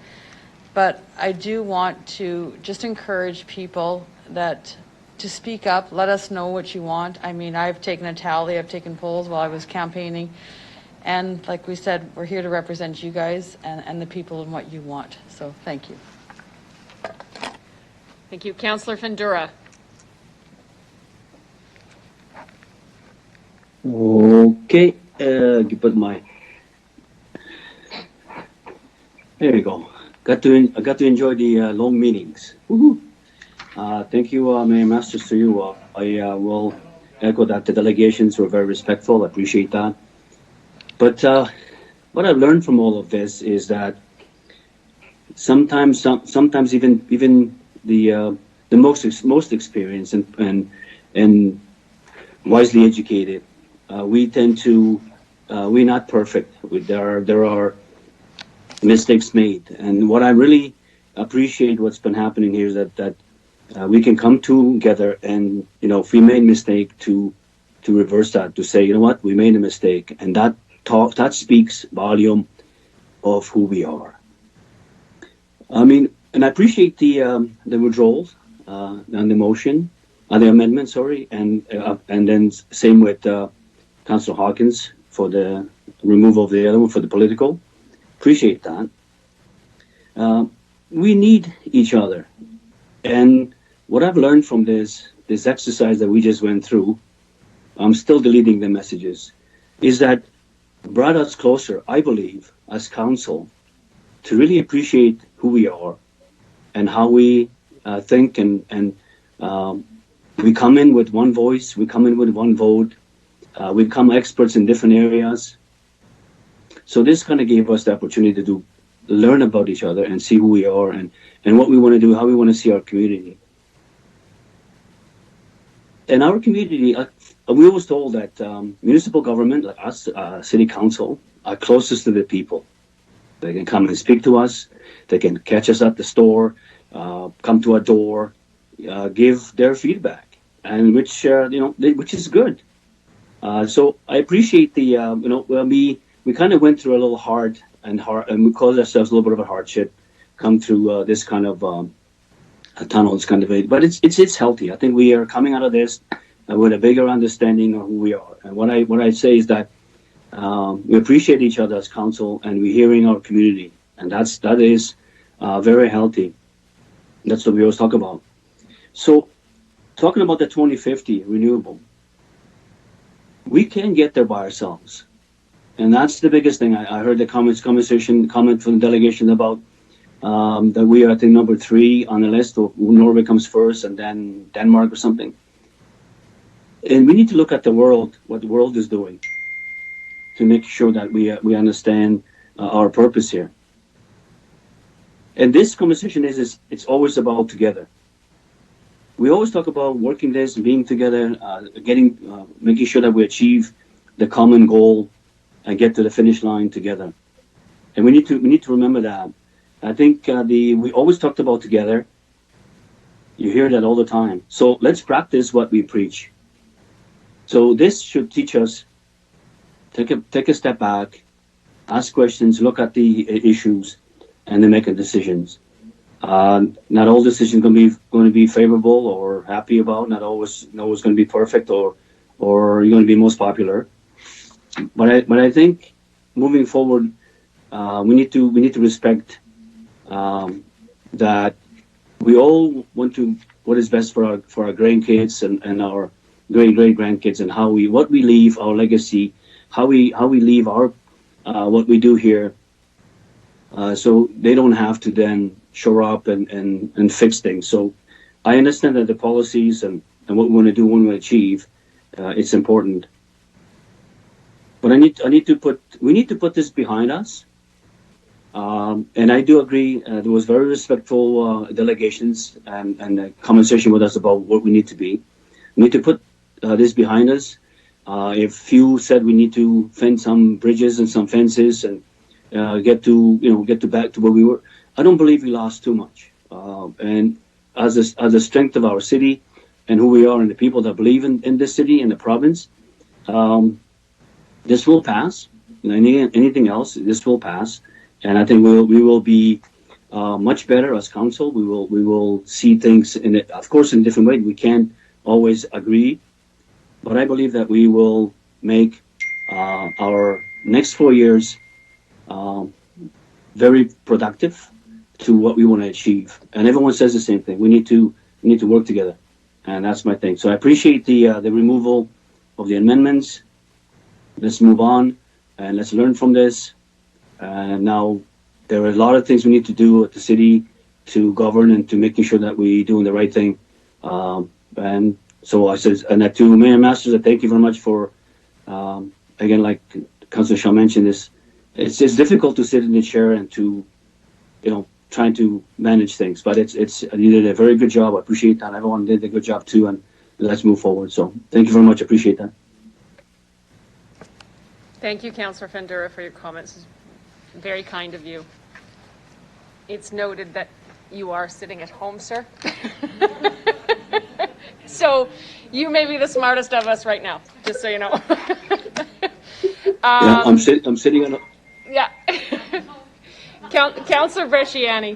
But I do want to just encourage people that to speak up, let us know what you want. I mean, I've taken a tally, I've taken polls while I was campaigning. And like we said, we're here to represent you guys and the people and what you want. So thank you. Thank you. Councillor Findura. Okay, put my. There we go. I got to enjoy the long meetings. Woohoo! Thank you, Mayor Masters. To you, I will echo that the delegations were very respectful. I appreciate that. But what I've learned from all of this is that sometimes even the most experienced and wisely educated, we tend to we're not perfect. There are mistakes made, and what I really appreciate what's been happening here is that we can come together and, you know, if we made a mistake, to reverse that, to say, you know what, we made a mistake, and that speaks volume of who we are. I mean, And I appreciate the withdrawals and the motion, the amendment, sorry, and then same with Councillor Hawkins for the removal of the other one for the political. Appreciate that. We need each other. And what I've learned from this exercise that we just went through, I'm still deleting the messages, is that brought us closer, I believe, as council, to really appreciate who we are and how we think, and we come in with one voice, we come in with one vote, we become experts in different areas. So this kind of gave us the opportunity to learn about each other and see who we are and what we want to do, how we want to see our community. In our community, we always told that municipal government, like us, city council, are closest to the people. They can come and speak to us. They can catch us at the store, come to our door, give their feedback, and which is good. So I appreciate we kind of went through a little hard, and we caused ourselves a little bit of a hardship, come through this kind of a tunnel, this kind of but it's healthy. I think we are coming out of this with a bigger understanding of who we are. And what I say is that we appreciate each other as council, and we're hearing our community, and that is very healthy. That's what we always talk about. So, talking about the 2050 renewable, we can't get there by ourselves, and that's the biggest thing. I heard the comment from the delegation about that we are, I think, number 3 on the list, or Norway comes first, and then Denmark or something. And we need to look at the world, what the world is doing, to make sure that we understand our purpose here. And this conversation it's always about together. We always talk about working this, being together, making sure that we achieve the common goal and get to the finish line together. And we need to remember that. I think we always talked about together. You hear that all the time. So let's practice what we preach. So this should teach us, take a step back, ask questions, look at the issues, and then make decisions. Not all decisions going to be favorable or happy about. Not always going to be perfect or you're going to be most popular. But I think moving forward, we need to respect that we all want to what is best for our grandkids and our great grandkids, and what we leave our legacy, how we leave our what we do here, so they don't have to then show up and fix things. So I understand that the policies and what we want to do, what we want to achieve, it's important. But we need to put this behind us. And I do agree, there was very respectful delegations and a conversation with us about what we need to be. We need to put this behind us. If few said we need to fence some bridges and some fences and get back to where we were, I don't believe we lost too much. And as the strength of our city and who we are and the people that believe in this city and the province, this will pass. Anything else, this will pass. And I think we will be much better as council. We will see things of course, in a different way. We can't always agree, but I believe that we will make our next 4 years very productive to what we want to achieve. And everyone says the same thing. We need to work together, and that's my thing. So I appreciate the removal of the amendments. Let's move on and let's learn from this. And now there are a lot of things we need to do at the city to govern and to making sure that we're doing the right thing. And so I said, and to Mayor Masters, I thank you very much for, again, like Councillor Shaw mentioned, it's difficult to sit in the chair and to, trying to manage things, but you did a very good job. I appreciate that. Everyone did a good job too, and let's move forward. So thank you very much. I appreciate that. Thank you, Councillor Fendura, for your comments. Very kind of you. It's noted that you are sitting at home, sir. So you may be the smartest of us right now, just so you know. I'm sitting on. Yeah. Councillor Bresciani.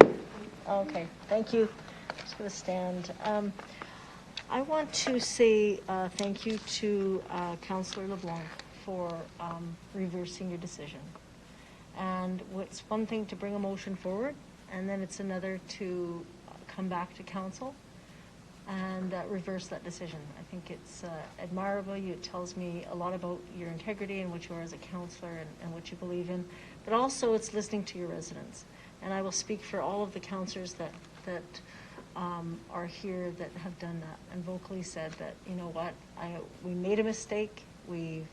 Okay, thank you. Just going to stand. I want to say thank you to Councillor LeBlanc for reversing your decision. And it's one thing to bring a motion forward, and then it's another to come back to council and reverse that decision. I think it's admirable. It tells me a lot about your integrity and what you are as a councillor and what you believe in, but also it's listening to your residents. And I will speak for all of the councillors that are here that have done that and vocally said that, you know what, we made a mistake, we've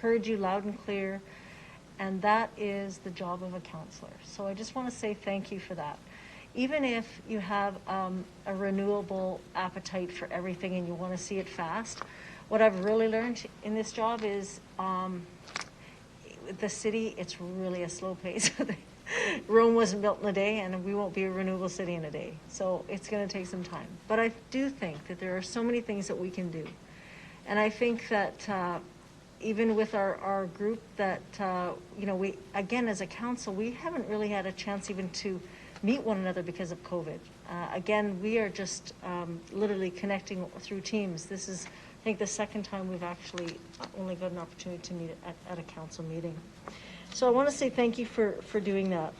heard you loud and clear, and that is the job of a councillor. So I just want to say thank you for that. Even if you have a renewable appetite for everything and you want to see it fast, what I've really learned in this job is the city, it's really a slow pace. Rome wasn't built in a day, and we won't be a renewable city in a day. So it's going to take some time. But I do think that there are so many things that we can do. And I think that even with our group that, we, again, as a council, we haven't really had a chance even to meet one another because of COVID. Again, we are just literally connecting through Teams. This is, I think, the second time we've actually only got an opportunity to meet at a council meeting. So I want to say thank you for doing that.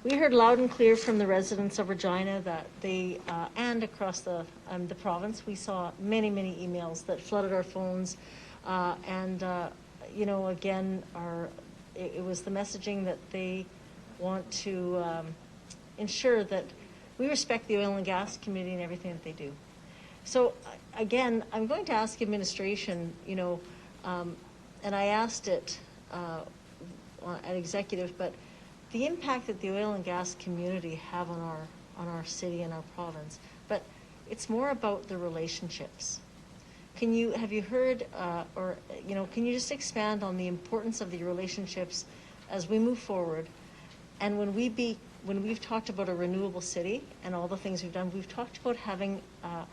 We heard loud and clear from the residents of Regina that they, and across the province, we saw many, many emails that flooded our phones. Again, it was the messaging that they want to ensure that we respect the oil and gas community and everything that they do. So again, I'm going to ask administration, and I asked it at executive, but the impact that the oil and gas community have on our city and our province, but it's more about the relationships. Have you heard, can you just expand on the importance of the relationships as we move forward? And when we've talked about a renewable city and all the things we've done, we've talked about having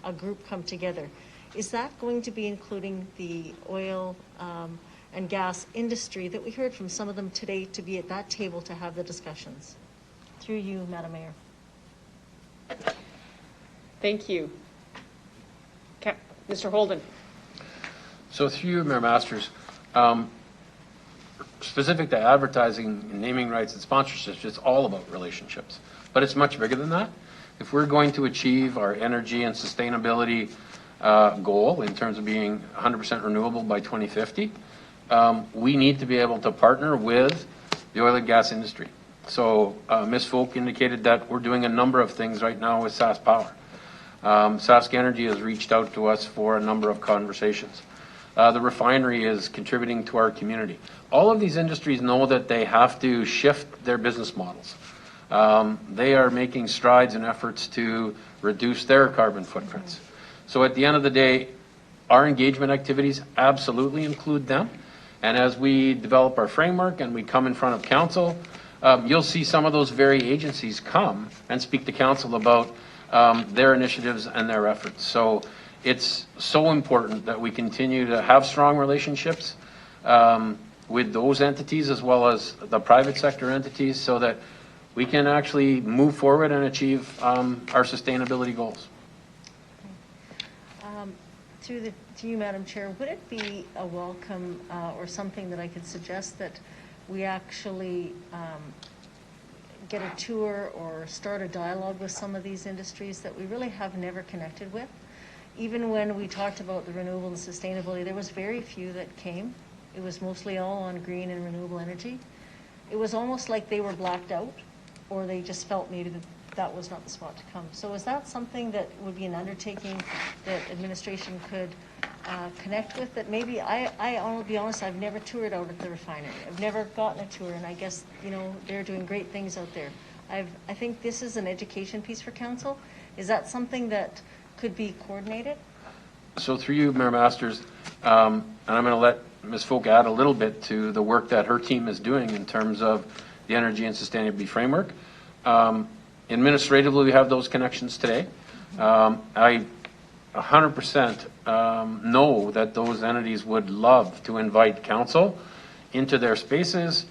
a group come together. Is that going to be including the oil and gas industry that we heard from some of them today to be at that table to have the discussions? Through you, Madam Mayor. Thank you. Mr. Holden. So through you, Mayor Masters, specific to advertising and naming rights and sponsorships, it's all about relationships. But it's much bigger than that. If we're going to achieve our energy and sustainability goal in terms of being 100% renewable by 2050, we need to be able to partner with the oil and gas industry. So Ms. Folk indicated that we're doing a number of things right now with Sask Power. Sask Energy has reached out to us for a number of conversations. The refinery is contributing to our community. All of these industries know that they have to shift their business models. They are making strides and efforts to reduce their carbon footprints. So at the end of the day, our engagement activities absolutely include them. And as we develop our framework and we come in front of council, you'll see some of those very agencies come and speak to council about their initiatives and their efforts. So it's so important that we continue to have strong relationships with those entities as well as the private sector entities so that we can actually move forward and achieve our sustainability goals. To you, Madam Chair, would it be a welcome or something that I could suggest that we actually get a tour or start a dialogue with some of these industries that we really have never connected with? Even when we talked about the renewable and sustainability, there was very few that came. It was mostly all on green and renewable energy. It was almost like they were blacked out, or they just felt maybe that was not the spot to come. So is that something that would be an undertaking that administration could connect with? That maybe, I'll be honest, I've never toured out at the refinery. I've never gotten a tour, and I guess, they're doing great things out there. I think this is an education piece for council. Is that something that could be coordinated? So through you, Mayor Masters, and I'm going to let Ms. Folk add a little bit to the work that her team is doing in terms of the energy and sustainability framework. Administratively, we have those connections today. I 100% know that those entities would love to invite council into their spaces,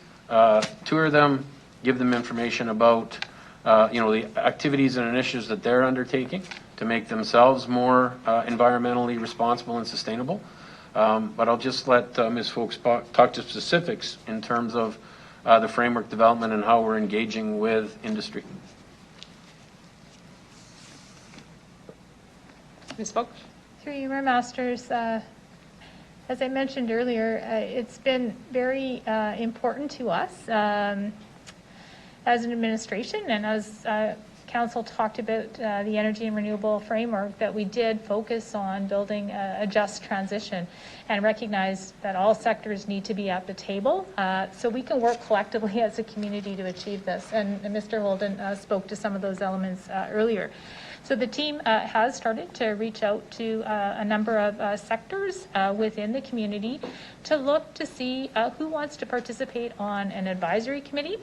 tour them, give them information about the activities and initiatives that they're undertaking to make themselves more environmentally responsible and sustainable. But I'll just let Ms. Folks talk to specifics in terms of the framework development and how we're engaging with industry. Ms. Folks? Through you, Mayor Masters, as I mentioned earlier, it's been very important to us as an administration, and as Council talked about the energy and renewable framework, that we did focus on building a just transition and recognize that all sectors need to be at the table so we can work collectively as a community to achieve this. And Mr. Holden spoke to some of those elements earlier. So the team has started to reach out to a number of sectors within the community to look to see who wants to participate on an advisory committee.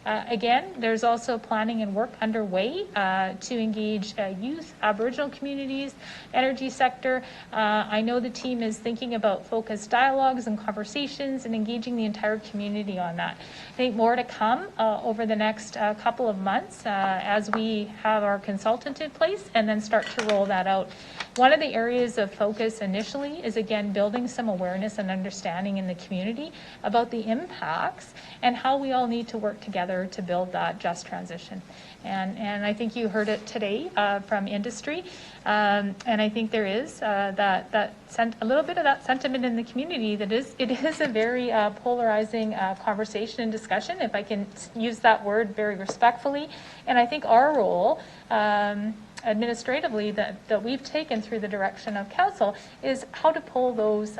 Again, there's also planning and work underway to engage youth, Aboriginal communities, energy sector. I know the team is thinking about focused dialogues and conversations and engaging the entire community on that. I think more to come over the next couple of months as we have our consultant in place and then start to roll that out. One of the areas of focus initially is, again, building some awareness and understanding in the community about the impacts and how we all need to work together to build that just transition. And I think you heard it today from industry, and I think there is a little bit of that sentiment in the community that it is a very polarizing conversation and discussion, if I can use that word very respectfully. And I think our role administratively that we've taken through the direction of council is how to pull those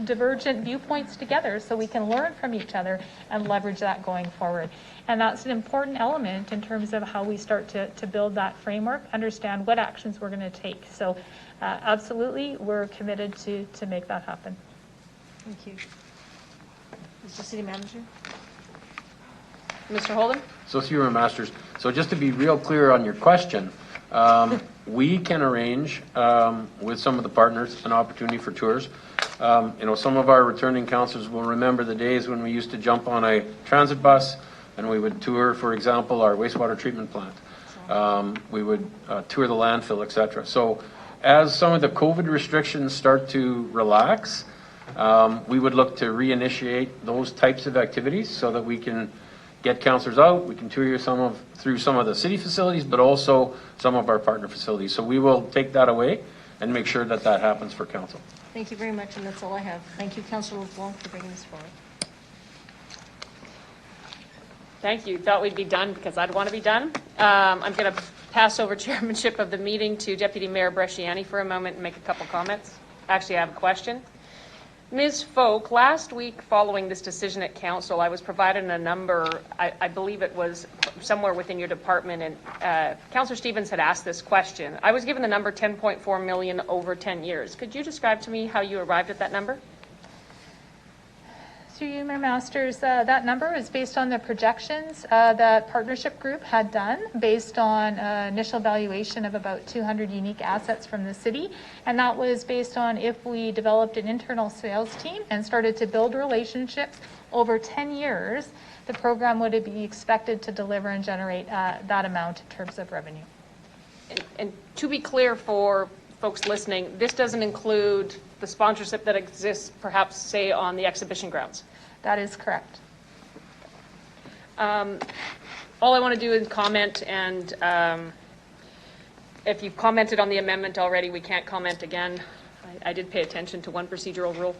divergent viewpoints together so we can learn from each other and leverage that going forward. And that's an important element in terms of how we start to build that framework, understand what actions we're going to take. So absolutely, we're committed to make that happen. Thank you. Mr. City Manager? Mr. Holden? So through your masters. So just to be real clear on your question, we can arrange with some of the partners an opportunity for tours. Some of our returning councillors will remember the days when we used to jump on a transit bus and we would tour, for example, our wastewater treatment plant. We would tour the landfill, etc. So as some of the COVID restrictions start to relax, we would look to reinitiate those types of activities so that we can get councillors out. We can tour you through some of the city facilities, but also some of our partner facilities. So we will take that away and make sure that that happens for council. Thank you very much, and that's all I have. Thank you, Councillor LeBlanc, for bringing this forward. Thank you. Thought we'd be done because I'd want to be done. I'm going to pass over chairmanship of the meeting to Deputy Mayor Bresciani for a moment and make a couple comments. Actually, I have a question. Ms. Folk, last week following this decision at council, I was provided a number, I believe it was somewhere within your department, and Councillor Stevens had asked this question. I was given the number 10.4 million over 10 years. Could you describe to me how you arrived at that number? Through you, Mayor Masters, that number is based on the projections that partnership group had done based on initial valuation of about 200 unique assets from the city. And that was based on if we developed an internal sales team and started to build relationships over 10 years, the program would be expected to deliver and generate that amount in terms of revenue. And to be clear for folks listening, this doesn't include the sponsorship that exists, perhaps, say, on the exhibition grounds. That is correct. All I want to do is comment, and if you've commented on the amendment already, we can't comment again. I did pay attention to one procedural rule.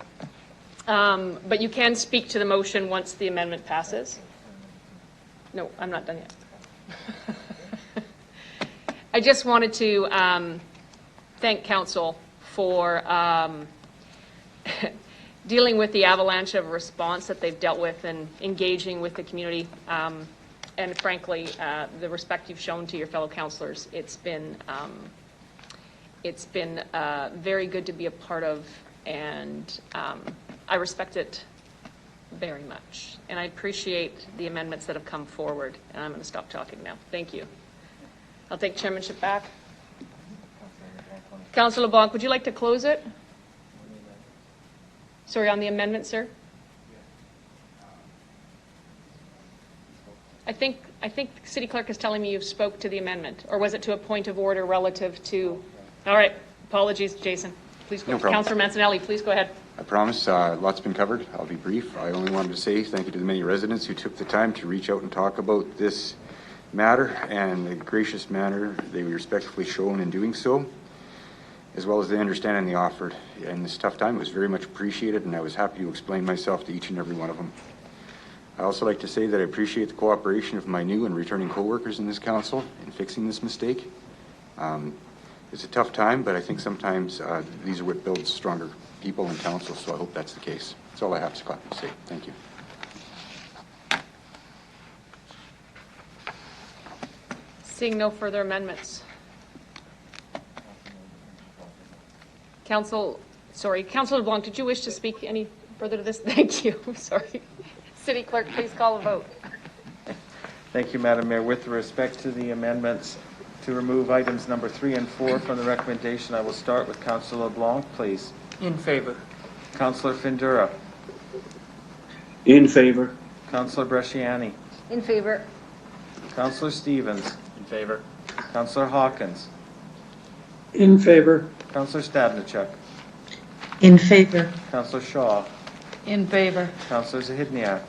But you can speak to the motion once the amendment passes. No, I'm not done yet. I just wanted to thank council for dealing with the avalanche of response that they've dealt with and engaging with the community. And frankly, the respect you've shown to your fellow councillors, it's been very good to be a part of, and I respect it very much. And I appreciate the amendments that have come forward. And I'm going to stop talking now. Thank you. I'll take chairmanship back. Councillor LeBlanc, would you like to close it? Sorry, on the amendment, sir? I think I think the city clerk is telling me you've spoke to the amendment, or was it to a point of order relative to, all right, apologies, Jason. Please go. No problem. Councillor Mancinelli, please go ahead. I promise, lots been covered. I'll be brief. I only wanted to say thank you to the many residents who took the time to reach out and talk about this matter and the gracious manner they were respectfully shown in doing so, as well as the understanding they offered in this tough time. It was very much appreciated, and I was happy to explain myself to each and every one of them. I also like to say that I appreciate the cooperation of my new and returning co-workers in this council in fixing this mistake. It's a tough time, but I think sometimes these are what builds stronger people in council, so I hope that's the case. That's all I have to say. Thank you. Seeing no further amendments. Councillor LeBlanc, did you wish to speak any further to this? Thank you. I'm sorry. City Clerk, please call a vote. Thank you, Madam Mayor. With respect to the amendments to remove items number 3 and 4 from the recommendation, I will start with Councillor LeBlanc, please. In favor. Councillor Findura. In favor. Councillor Bresciani. In favor. Councillor Stevens. In favor. Councillor Hawkins. In favor. Councillor Stadnichuk. In favor. Councillor Shaw. In favor. Councillor Zahidniak.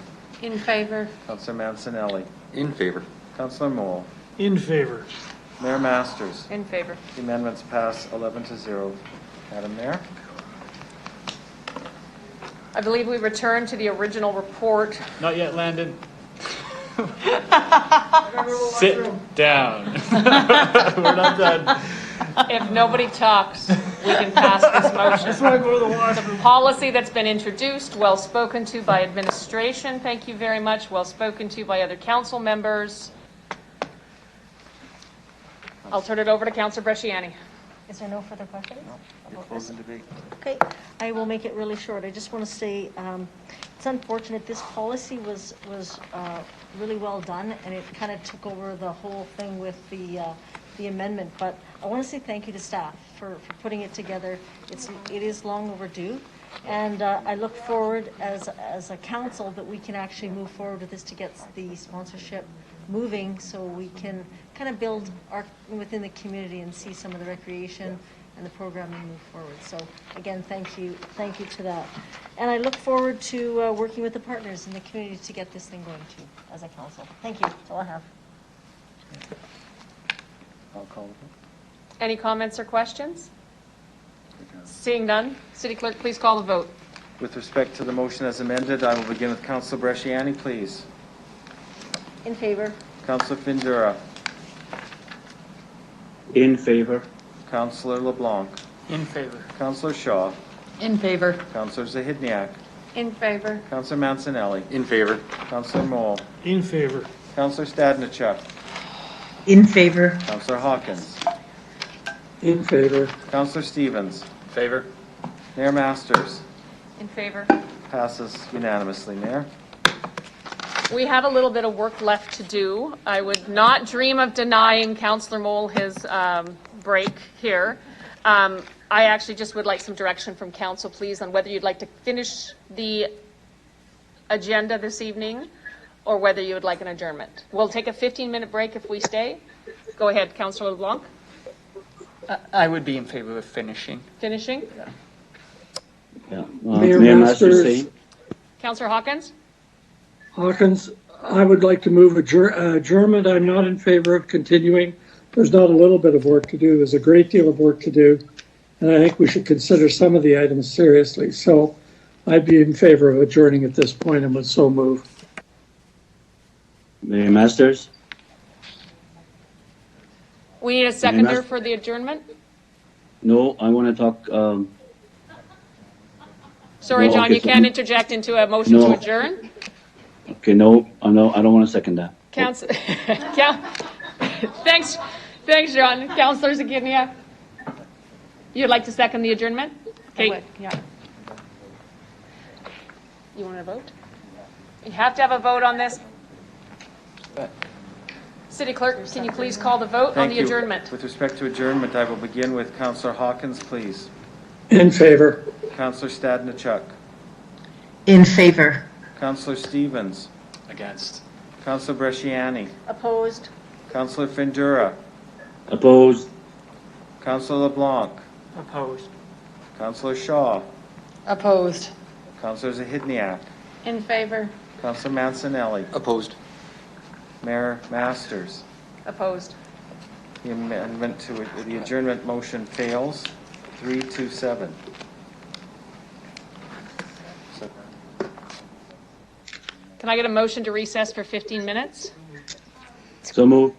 In favor. Councillor Mancinelli. In favor. Councillor Moule. In favor. Mayor Masters. In favor. The amendments pass 11-0. Madam Mayor. I believe we return to the original report. Not yet, Landon. Sit down. We're not done. If nobody talks, we can pass this motion. The policy that's been introduced, well spoken to by administration. Thank you very much. Well spoken to by other council members. I'll turn it over to Councillor Bresciani. Is there no further questions? You're closing debate. Okay, I will make it really short. I just want to say it's unfortunate. This policy was really well done, and it kind of took over the whole thing with the amendment. But I want to say thank you to staff for putting it together. It is long overdue, and I look forward as a council that we can actually move forward with this to get the sponsorship moving, so we can kind of build within the community and see some of the recreation and the programming move forward. So again, thank you to that. And I look forward to working with the partners in the community to get this thing going too, as a council. Thank you. That's all I have. I'll call it. Any comments or questions? Seeing none, City Clerk, please call the vote. With respect to the motion as amended, I will begin with Councillor Bresciani, please. In favor. Councillor Findura. In favor. Councillor LeBlanc. In favor. Councillor Shaw. In favor. Councillor Zahidniak. In favor. Councillor Mancinelli. In favor. Councillor Moule. In favor. Councillor Stadnichuk. In favor. Councillor Hawkins. In favor. Councillor Stevens. Favor. Mayor Masters. In favor. Passes unanimously, Mayor. We have a little bit of work left to do. I would not dream of denying Councillor Moule his break here. I actually just would like some direction from council, please, on whether you'd like to finish the agenda this evening or whether you would like an adjournment. We'll take a 15-minute break if we stay. Go ahead, Councillor LeBlanc. I would be in favor of finishing. Finishing? Yeah. Mayor Masters. saying? Councillor Hawkins? Hawkins, I would like to move adjournment. I'm not in favor of continuing. There's not a little bit of work to do. There's a great deal of work to do. And I think we should consider some of the items seriously. So I'd be in favor of adjourning at this point and would so move. Mayor Masters. We need a seconder for the adjournment? No, I want to talk. Sorry, No, John, okay, you so- can't interject into a motion No. to adjourn? Okay, no, I don't want to second that. Council, thanks, John. Councillor Zaginiak? You'd like to second the adjournment? Okay. Yeah. You want to vote? You have to have a vote on this. City Clerk, can you please call the vote on Thank the you. adjournment? With respect to adjournment, I will begin with Councillor Hawkins, please. In favor. Councillor Stadnichuk. In favor. Councillor Stevens. Against. Councillor Bresciani. Opposed? Councillor Findura. Opposed. Councillor LeBlanc. Opposed. Councillor Shaw. Opposed. Councillor Zahidniak. In favor. Councillor Mancinelli. Opposed. Mayor Masters. Opposed. The amendment to the adjournment motion fails, 3-7. So, Can I get a motion to recess for 15 minutes? So moved.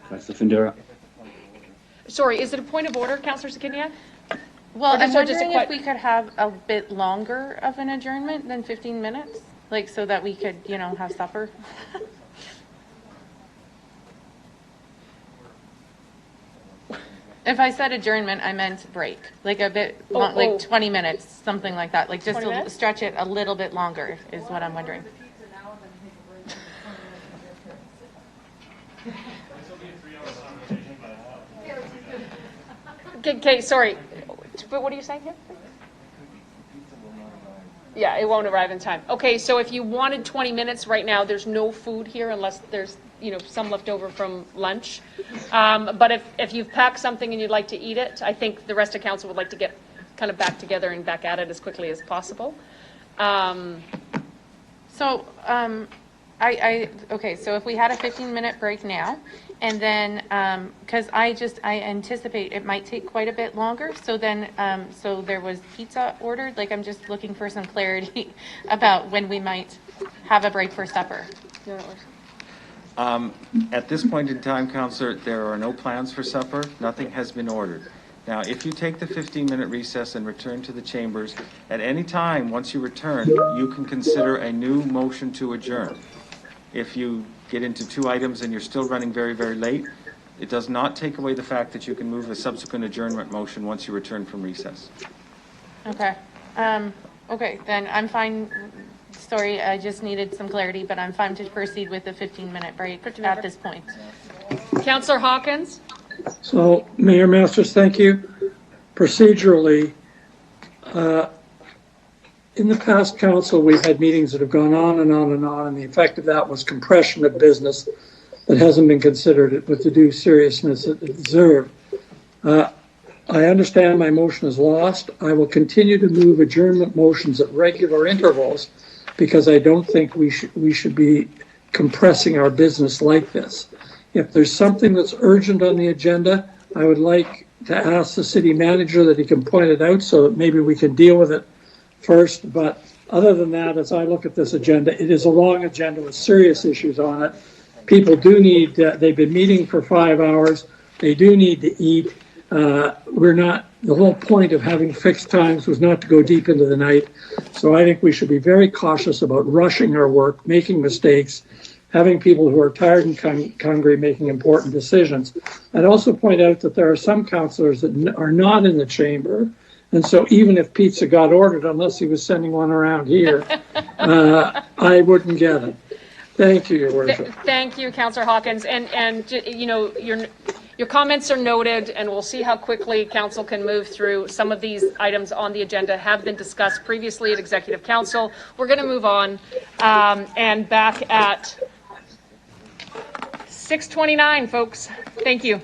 Councillor Findura. Sorry, is it a point of order, Councillor Zakiniak? Well, Or I'm just- or just a wondering if que- we could have a bit longer of an adjournment than 15 minutes, like so that we could, have supper. If I said adjournment, I meant break, like a bit, like 20 minutes, something like that, like just 20 minutes? stretch it a little bit longer is what I'm wondering. Okay, sorry. But what are you saying here? Yeah, it won't arrive in time. Okay, so if you wanted 20 minutes right now, there's no food here unless there's, some left over from lunch. But if you've packed something and you'd like to eat it, I think the rest of council would like to get kind of back together and back at it as quickly as possible. So, okay, so if we had a 15-minute break now, and then, because I anticipate it might take quite a bit longer, so then, so there was pizza ordered, like I'm just looking for some clarity about when we might have a break for supper. At this point in time, Councillor, there are no plans for supper. Nothing has been ordered. Now, if you take the 15-minute recess and return to the chambers, at any time, once you return, you can consider a new motion to adjourn. If you get into two items and you're still running very, very late, it does not take away the fact that you can move a subsequent adjournment motion once you return from recess. Okay. Okay, then I'm fine. Sorry, I just needed some clarity, but I'm fine to proceed with the 15-minute break at this point. Councillor Hawkins? So, Mayor Masters, thank you. Procedurally, in the past council, we've had meetings that have gone on and on and on, and the effect of that was compression of business that hasn't been considered with the due seriousness it deserved. I understand my motion is lost. I will continue to move adjournment motions at regular intervals because I don't think we should be compressing our business like this. If there's something that's urgent on the agenda, I would like to ask the city manager that he can point it out so that maybe we can deal with it first. But other than that, as I look at this agenda, it is a long agenda with serious issues on it. People do need, they've been meeting for 5 hours. They do need to eat. The whole point of having fixed times was not to go deep into the night. So I think we should be very cautious about rushing our work, making mistakes, having people who are tired and hungry making important decisions. I'd also point out that there are some councillors that are not in the chamber. And so even if pizza got ordered, unless he was sending one around here, I wouldn't get it. Thank you, Your Worship. Thank you, Councillor Hawkins. And your comments are noted, and we'll see how quickly council can move through. Some of these items on the agenda have been discussed previously at Executive Council. We're going to move on and back at 6:29, folks. Thank you.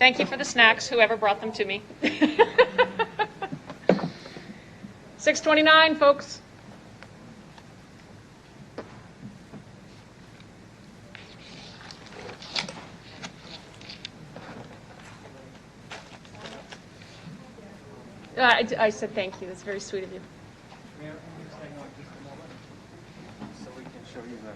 Thank you for the snacks, whoever brought them to me. 6:29, folks. I said thank you. That's very sweet of you. Mayor, can you just hang on just a moment so we can show you the...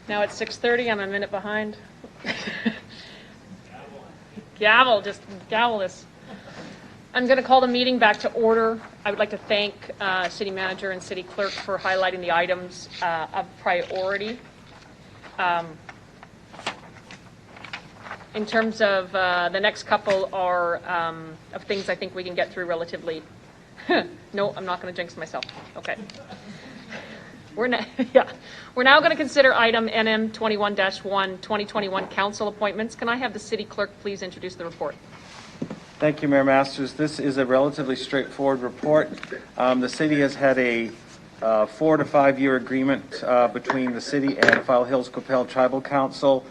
Now it's 6:30. I'm a minute behind. Gavel, just gavel this. I'm going to call the meeting back to order. I would like to thank City Manager and City Clerk for highlighting the items of priority. In terms of the next couple are of things I think we can get through relatively. No, I'm not going to jinx myself. Okay. We're now going to consider item NM 21-1, 2021 council appointments. Can I have the city clerk please introduce the report? Thank you, Mayor Masters. This is a relatively straightforward report. The city has had a 4 to 5 year agreement between the city and File Hills Qu'Appelle Tribal Council,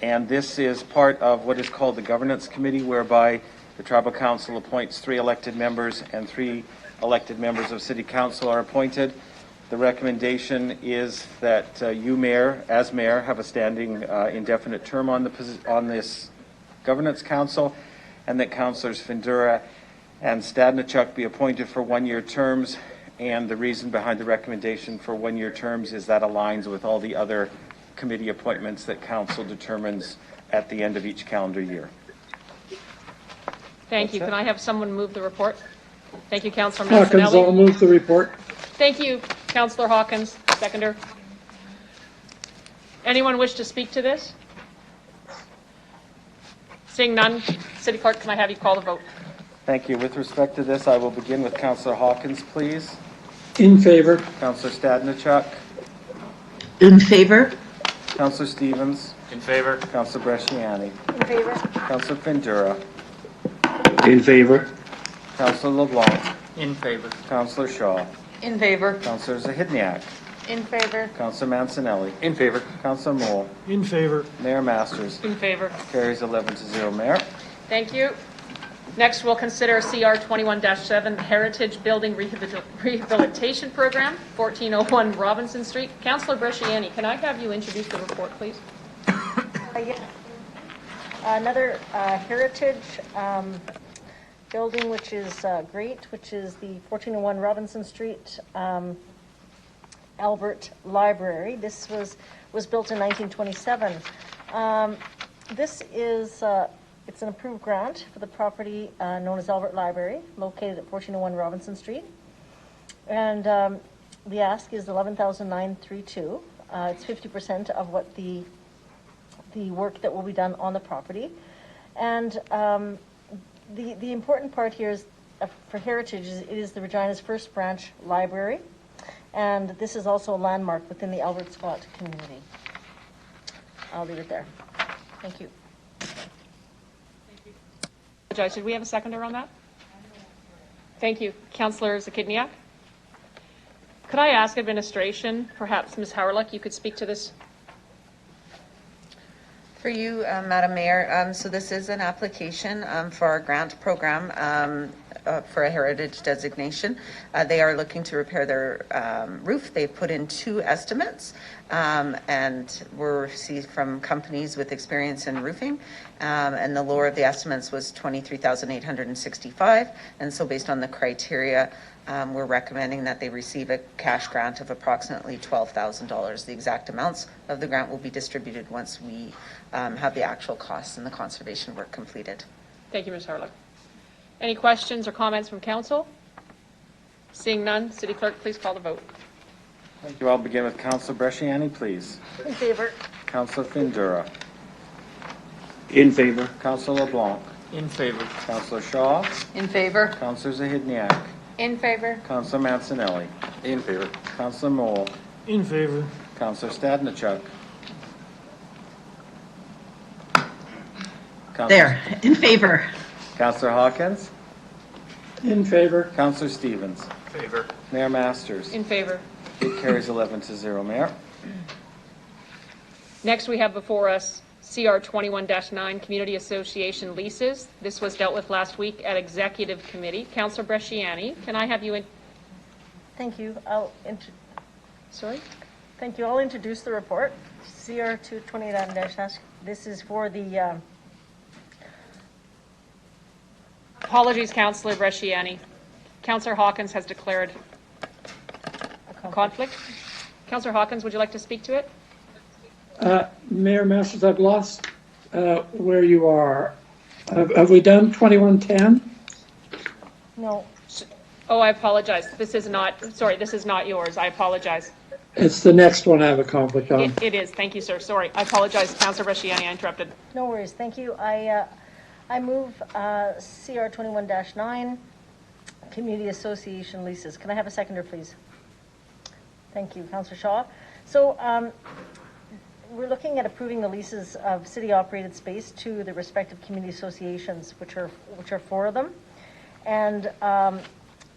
and this is part of what is called the governance committee, whereby the Tribal Council appoints 3 elected members and 3 elected members of City Council are appointed. The recommendation is that you, Mayor, as Mayor, have a standing indefinite term on this Governance Council, and that Councillors Findura and Stadnichuk be appointed for 1-year terms. And the reason behind the recommendation for 1-year terms is that aligns with all the other committee appointments that Council determines at the end of each calendar year. Thank you. Can I have someone move the report? Thank you, Councillor Hawkins, I'll Mancinelli. move the report. Thank you, Councillor Hawkins. Seconder. Anyone wish to speak to this? Seeing none, City Clerk, can I have you call the vote? Thank you. With respect to this, I will begin with Councillor Hawkins, please. In favor. Councillor Stadnichuk. In favor. Councillor Stevens. In favor. Councillor Bresciani. In favor? Councillor Findura. In favor. Councillor LeBlanc. In favor. Councillor Shaw. In favor. Councillor Zahidniak. In favor. Councillor Mancinelli. In favor. Councillor Moore. In favor. Mayor Masters. In favor. Carries 11-0, Mayor. Thank you. Next, we'll consider CR 21-7 Heritage Building Rehabilitation Program, 1401 Robinson Street. Councillor Bresciani, can I have you introduce the report, please? Yes. Another heritage building, which is great, which is the 1401 Robinson Street Albert Library. This was built in 1927. This is it's an approved grant for the property known as Albert Library, located at 1401 Robinson Street. And the ask is $11,932. It's 50% of what the work that will be done on the property. And the important part here is for Heritage is it is the Regina's first branch library, and this is also a landmark within the Albert Scott community. I'll leave it there. Thank you. Did we have a seconder on that? Thank you. Councillor Zakidniak. Could I ask administration, perhaps Ms. Howrluck, you could speak to this? For you, Madam Mayor, so this is an application for our grant program for a heritage designation. They are looking to repair their roof. They've put in 2 estimates and were received from companies with experience in roofing. And the lower of the estimates was $23,865. And so based on the criteria, we're recommending that they receive a cash grant of approximately $12,000. The exact amounts of the grant will be distributed once we have the actual costs and the conservation work completed. Thank you, Ms. Howrluck. Any questions or comments from council? Seeing none, City Clerk, please call the vote. Thank you. I'll begin with Councillor Bresciani, please. In favor. Councillor Findura. In favor. Councillor LeBlanc. In favor. Councillor Shaw. In favor? Councillor Zahidniak. In favor. Councillor Mancinelli. In favor. Councillor Moore. In favor. Councillor Stadnichuk. There, in favor. Councillor Hawkins. In favor. Councillor Stevens. Favor. Mayor Masters. In favor. It carries 11-0, Mayor. Next, we have before us CR 21-9 Community Association leases. This was dealt with last week at Executive Committee. Councillor Bresciani, can I have you in? Thank you. Sorry? Thank you. I'll introduce the report. CR 229-. This is for the, Apologies, Councillor Bresciani. Councillor Hawkins has declared a conflict. Councillor Hawkins, would you like to speak to it? Mayor Masters, I've lost where you are. Have we done 2110? no, Oh, I apologize. This is not yours. I apologize. It's the next one I have a conflict on. It is. Thank you, sir. Sorry. I apologize, Councillor Bresciani. I interrupted. no worries. Thank you. I move CR 21-9 Community Association leases. Can I have a seconder, please? Thank you, Councillor Shaw. So we're looking at approving the leases of city-operated space to the respective community associations, which are 4 of them. And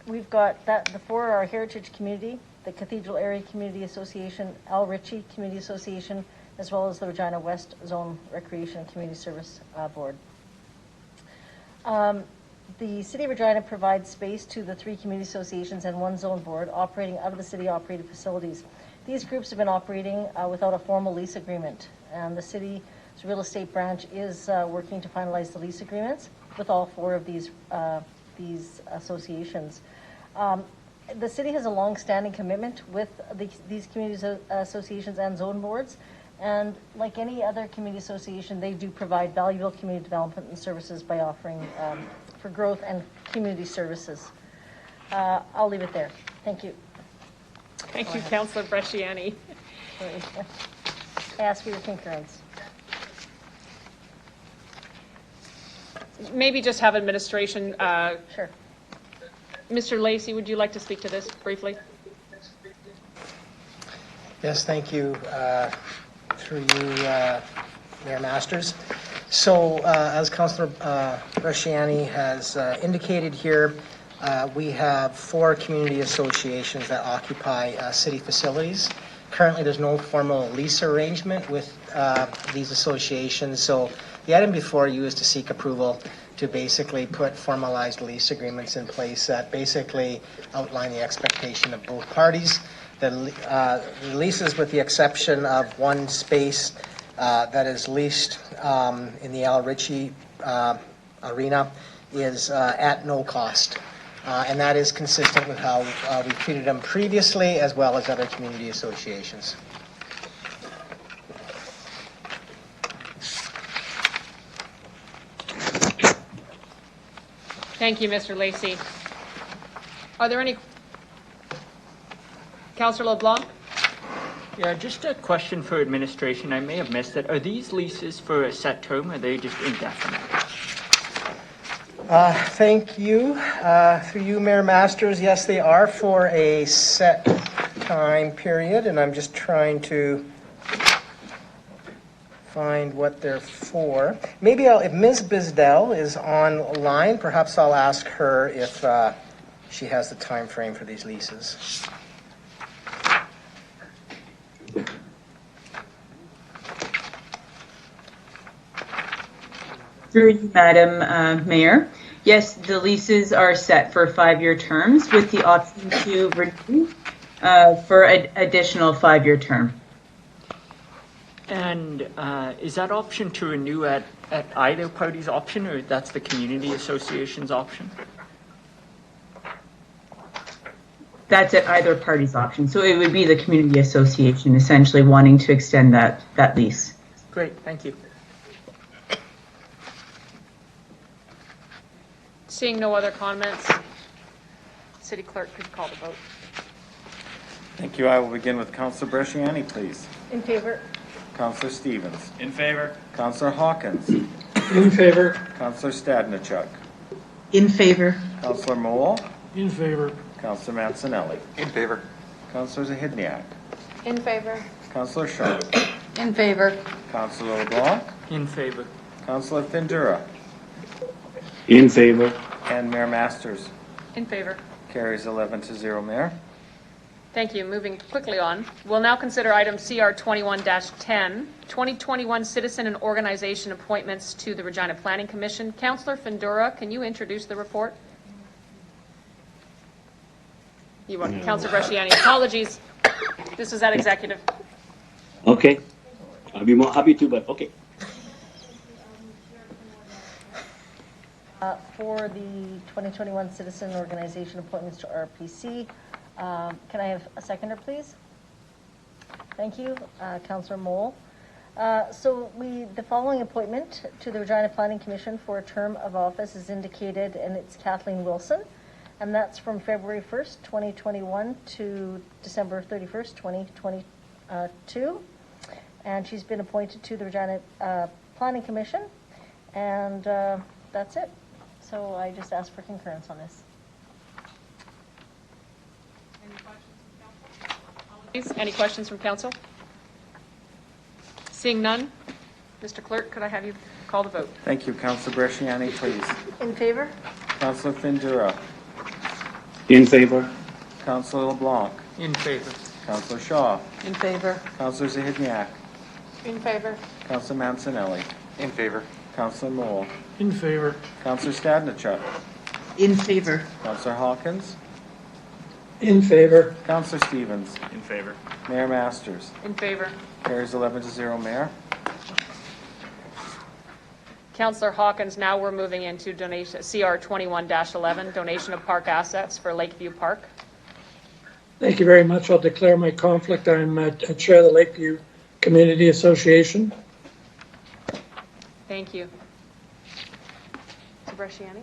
we've got the 4 are Heritage Community, the Cathedral Area Community Association, Al Ritchie Community Association, as well as the Regina West Zone Recreation and Community Service Board. The City of Regina provides space to the 3 community associations and 1 zone board operating out of the city-operated facilities. These groups have been operating without a formal lease agreement, and the city's real estate branch is working to finalize the lease agreements with all 4 of these associations. The city has a long-standing commitment with these community associations and zone boards, and like any other community association, they do provide valuable community development and services by offering for growth and community services. I'll leave it there. Thank you. Thank you, Councillor Bresciani. I ask for your concurrence. Maybe just have administration. Sure. Mr. Lacey, would you like to speak to this briefly? Yes, thank you. Through you, Mayor Masters. So as Councillor Bresciani has indicated here, we have 4 community associations that occupy city facilities. Currently, there's no formal lease arrangement with these associations, so the item before you is to seek approval to basically put formalized lease agreements in place that basically outline the expectation of both parties. The leases, with the exception of 1 space that is leased in the Al Ritchie Arena, is at no cost. And that is consistent with how we've treated them previously, as well as other community associations. Thank you, Mr. Lacey. Are there any? Councillor LeBlanc? Yeah, just a question for administration. I may have missed it. Are these leases for a set term, or are they just indefinite? Thank you. Through you, Mayor Masters, yes, they are for a set time period, and I'm just trying to find what they're for. Maybe if Ms. Bisdell is online, perhaps I'll ask her if she has the time frame for these leases. Through you, Madam Mayor. Yes, the leases are set for 5-year terms with the option to renew for an additional 5-year term. And is that option to renew at either party's option, or that's the community association's option? That's at either party's option. So it would be the community association essentially wanting to extend that lease. Great, thank you. Seeing no other comments, City Clerk could call the vote. Thank you. I will begin with Councillor Bresciani, please. In favor? Councillor Stevens. In favor. Councillor Hawkins. In favor. Councillor Stadnichuk. In favor. Councillor Mole. In favor. Councillor Mancinelli. In favor. Councillor Zahidniak. In favor. Councillor Shaw. In favor. Councillor LeBlanc. In favor. Councillor Findura. In favor. And Mayor Masters. In favor. Carries 11-0, Mayor. Thank you. Moving quickly on. We'll now consider item CR 21-10, 2021 citizen and organization appointments to the Regina Planning Commission. Councillor Findura, can you introduce the report? You want Councillor Bresciani. Apologies. This is that executive. Okay. I'll be more happy to, but okay. For the 2021 citizen organization appointments to RPC, can I have a seconder, please? Thank you, Councillor Mole. The following appointment to the Regina Planning Commission for a term of office is indicated, and it's Kathleen Wilson, and that's from February 1st, 2021 to December 31st, 2022. And she's been appointed to the Regina Planning Commission, and that's it. So I just ask for concurrence on this. Any questions from council? Seeing none, Mr. Clerk, could I have you call the vote? Thank you. Councillor Bresciani, please. In favor? Councillor Findura. In favor. Councillor LeBlanc. In favor. Councillor Shaw. In favor. Councillor Zahidniak. In favor. Councillor Mancinelli. In favor. Councillor Mole. In favor. Councillor Stadnichuk. In favor. Councillor Hawkins. In favor. Councillor Stevens. In favor. Mayor Masters. In favor. Carries 11-0, Mayor. Councillor Hawkins, now we're moving into donation, CR 21-11, donation of park assets for Lakeview Park. Thank you very much. I'll declare my conflict. I'm chair of the Lakeview Community Association. Thank you. Mr. Bresciani?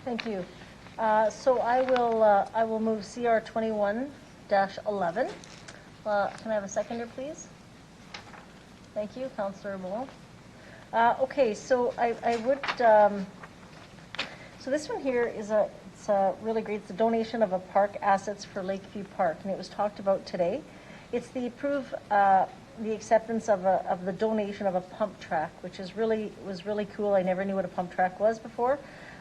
Thank you. So I will move CR 21-11. Can I have a seconder, please? Thank you, Councillor Mole. Okay, so I would, so this one here is it's really great. It's a donation of a park assets for Lakeview Park, and it was talked about today. It's the the acceptance of the donation of a pump track, which was really cool. I never knew what a pump track was before.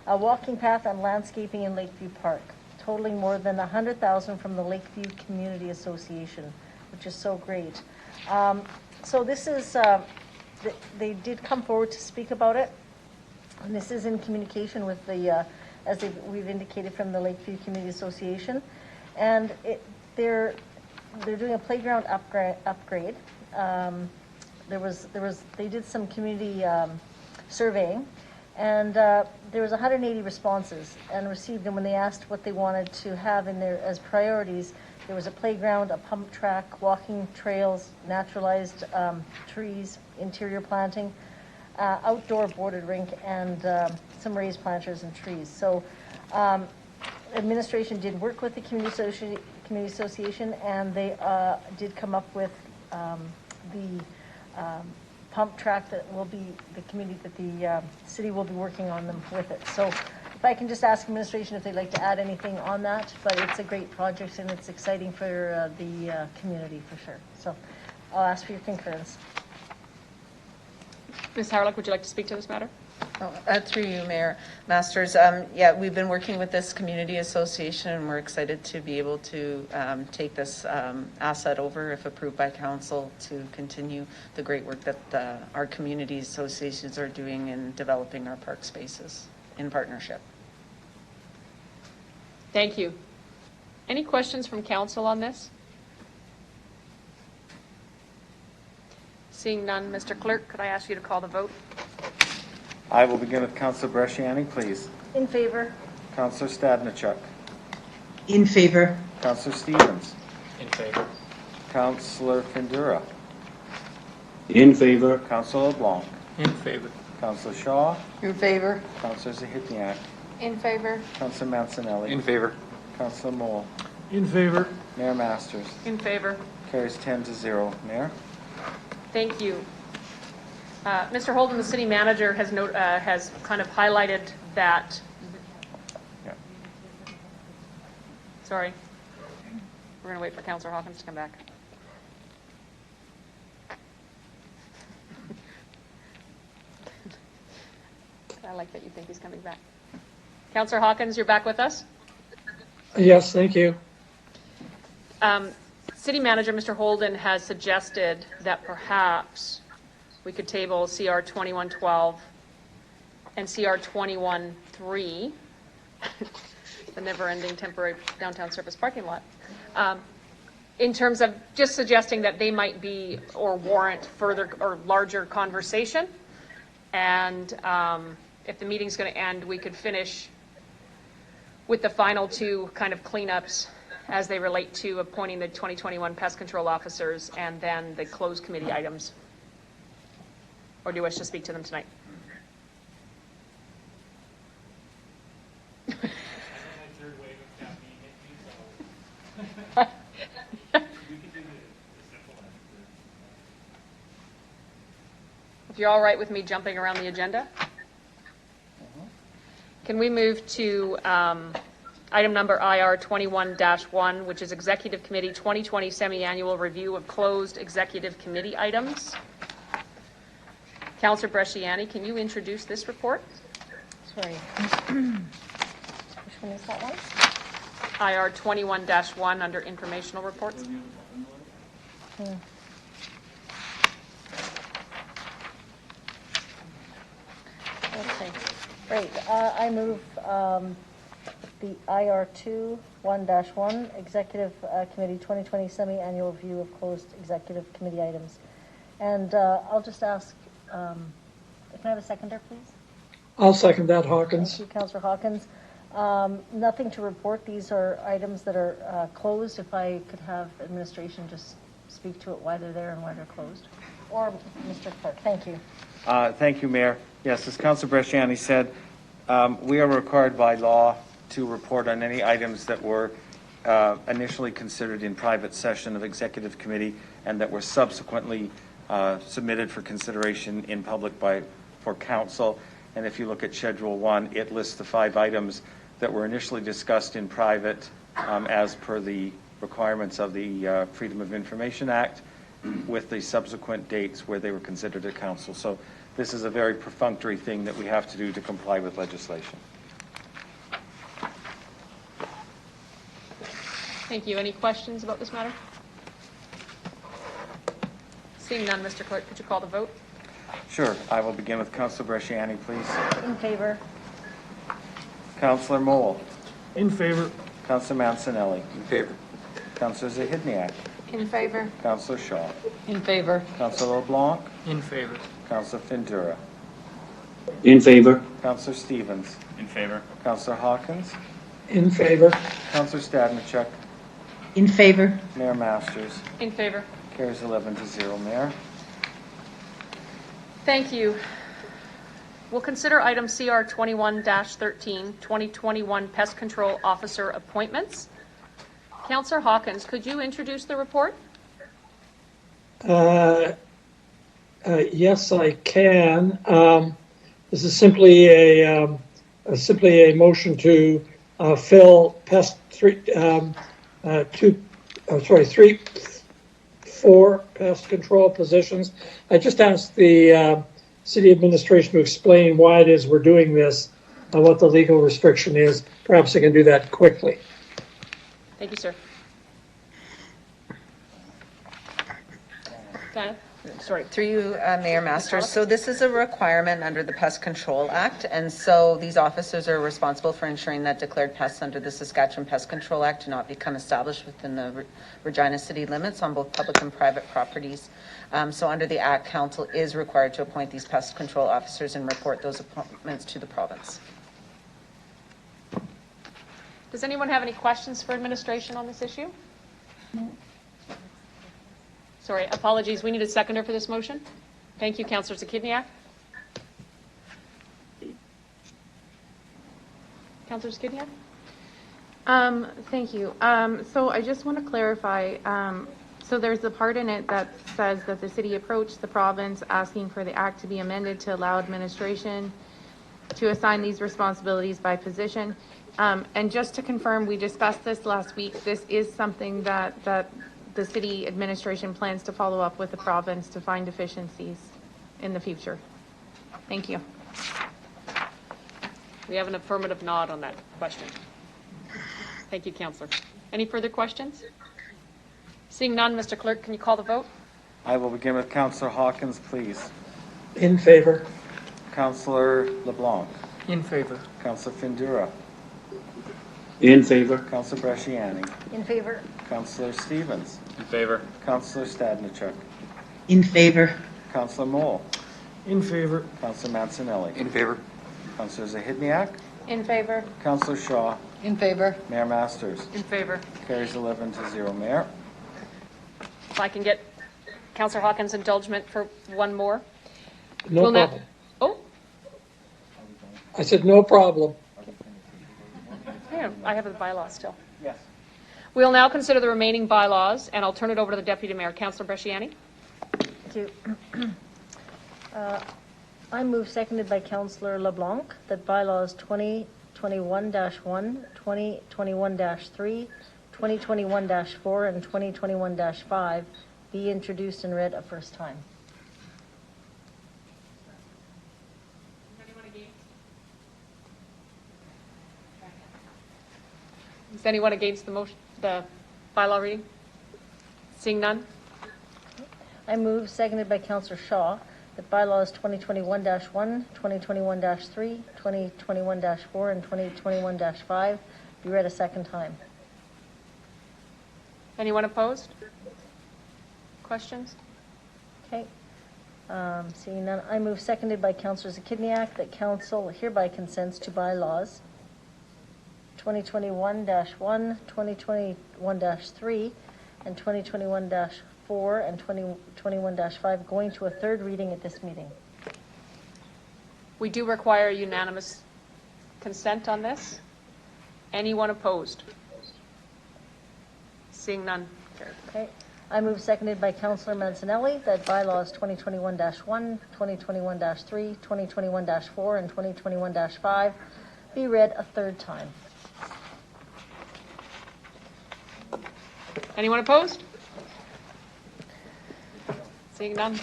A walking path and landscaping in Lakeview Park, totaling more than $100,000 from the Lakeview Community Association, which is so great. So this is, they did come forward to speak about it, and this is in communication with the, we've indicated, from the Lakeview Community Association, and they're doing a playground upgrade. They did some community surveying, and there was 180 responses and received them when they asked what they wanted to have in there as priorities. There was a playground, a pump track, walking trails, naturalized trees, interior planting, outdoor boarded rink, and some raised planters and trees. So administration did work with the community association, and they did come up with the pump track that will be the community, that the city will be working on them with it. So if I can just ask administration if they'd like to add anything on that, but it's a great project and it's exciting for the community for sure. So I'll ask for your concurrence. Ms. Harlick, would you like to speak to this matter? Through you, Mayor Masters. Yeah, we've been working with this community association, and we're excited to be able to take this asset over, if approved by council, to continue the great work that our community associations are doing in developing our park spaces in partnership. Thank you. Any questions from council on this? Seeing none, Mr. Clerk, could I ask you to call the vote? I will begin with Councillor Bresciani, please. In favor. Councillor Stadnichuk. In favor. Councillor Stevens. In favor. Councillor Findura. In favor. Councillor LeBlanc. In favor. Councillor Shaw. In favor. Councillor Zahidniak. In favor. Councillor Mancinelli. In favor. Councillor Moore. In favor. Mayor Masters. In favor. Carries 10-0. Mayor? Thank you. Mr. Holden, the city manager, has kind of highlighted that. Yeah. Sorry. We're going to wait for Councillor Hawkins to come back. I like that you think he's coming back. Councillor Hawkins, you're back with us? Yes, thank you. City Manager Mr. Holden has suggested that perhaps we could table CR 2112 and CR 213, the never-ending temporary downtown surface parking lot, in terms of just suggesting that they might be or warrant further or larger conversation. And if the meeting's going to end, we could finish with the final two kind of cleanups as they relate to appointing the 2021 pest control officers and then the closed committee items. Or do you wish to speak to them tonight? If you're all right with me jumping around the agenda? Can we move to item number IR 21-1, which is Executive Committee 2020 Semi-Annual Review of Closed Executive Committee Items? Councillor Bresciani, can you introduce this report? Sorry. Which one is that one? IR 21-1 under Informational Reports. Okay, great. I move the IR2 1-1 Executive Committee 2020 Semi-Annual Review of Closed Executive Committee Items. And I'll just ask, can I have a seconder, please? I'll second that, Hawkins. Thank you, Councillor Hawkins. Nothing to report. These are items that are closed. If I could have administration just speak to it, why they're there and why they're closed. Or Mr. Clerk, thank you. Thank you, Mayor. Yes, as Councillor Bresciani said, we are required by law to report on any items that were initially considered in private session of Executive Committee and that were subsequently submitted for consideration in public for Council. And if you look at Schedule 1, it lists the 5 items that were initially discussed in private as per the requirements of the Freedom of Information Act, with the subsequent dates where they were considered at Council. So this is a very perfunctory thing that we have to do to comply with legislation. Thank you. Any questions about this matter? Seeing none, Mr. Clerk, could you call the vote? Sure. I will begin with Councillor Bresciani, please. In favor. Councillor Mole. In favor. Councillor Mancinelli. In favor. Councillor Zahidniak. In favor. Councillor Shaw. In favor. Councillor LeBlanc. In favor. Councillor Findura. In favor. Councillor Stevens. In favor. Councillor Hawkins. In favor. Councillor Stadnichuk. In favor. Mayor Masters. In favor. Carries 11-0, Mayor. Thank you. We'll consider item CR 21-13, 2021 Pest Control Officer Appointments. Councillor Hawkins, could you introduce the report? Yes, I can. This is simply a motion to fill four pest control positions. I just asked the city administration to explain why it is we're doing this, what the legal restriction is. Perhaps I can do that quickly. Thank you, sir. Diana? Sorry. Through you, Mayor Masters. So this is a requirement under the Pest Control Act, and so these officers are responsible for ensuring that declared pests under the Saskatchewan Pest Control Act do not become established within the Regina city limits on both public and private properties. So under the Act, Council is required to appoint these pest control officers and report those appointments to the province. Does anyone have any questions for administration on this issue? No. Sorry, apologies. We need a seconder for this motion. Thank you, Councillor Zakidniak. Councillor Zakidniak? Thank you. So I just want to clarify, so there's the part in it that says that the city approached the province asking for the act to be amended to allow administration to assign these responsibilities by position. And just to confirm, we discussed this last week. This is something that the city administration plans to follow up with the province to find deficiencies in the future. Thank you. We have an affirmative nod on that question. Thank you, Councillor. Any further questions? Seeing none, Mr. Clerk, can you call the vote? I will begin with Councillor Hawkins, please. In favor. Councillor LeBlanc. In favor. Councillor Findura. In favor. Councillor Bresciani. In favor. Councillor Stevens. In favor. Councillor Stadnichuk. In favor. Councillor Mole. In favor. Councillor Mancinelli. In favor. Councillor Zahidniak. In favor. Councillor Shaw. In favor. Mayor Masters. In favor. Carries 11-0. Mayor. If I can get Councillor Hawkins' indulgement for one more. No We'll now- problem. Oh, I said no problem. yeah, I have the bylaw still. Yes. We'll now consider the remaining bylaws, and I'll turn it over to the Deputy Mayor. Councillor Bresciani. Thank you. I move, seconded by Councillor LeBlanc, that bylaws 2021-1, 2021-3, 2021-4, and 2021-5 be introduced and read a first time. Is anyone against the motion, the bylaw reading? Seeing none? I move, seconded by Councillor Shaw, that bylaws 2021-1, 2021-3, 2021-4, and 2021-5 be read a second time. Anyone opposed? Questions? Okay. Seeing none, I move, seconded by Councillor Zakidniak, that council hereby consents to bylaws 2021-1, 2021-3, and 2021-4, and 2021-5 going to a third reading at this meeting. We do require unanimous consent on this. Anyone opposed? Seeing none. Carried. Okay. I move, seconded by Councillor Mancinelli, that bylaws 2021-1, 2021-3, 2021-4, and 2021-5 be read a third time. Anyone opposed? Seeing none.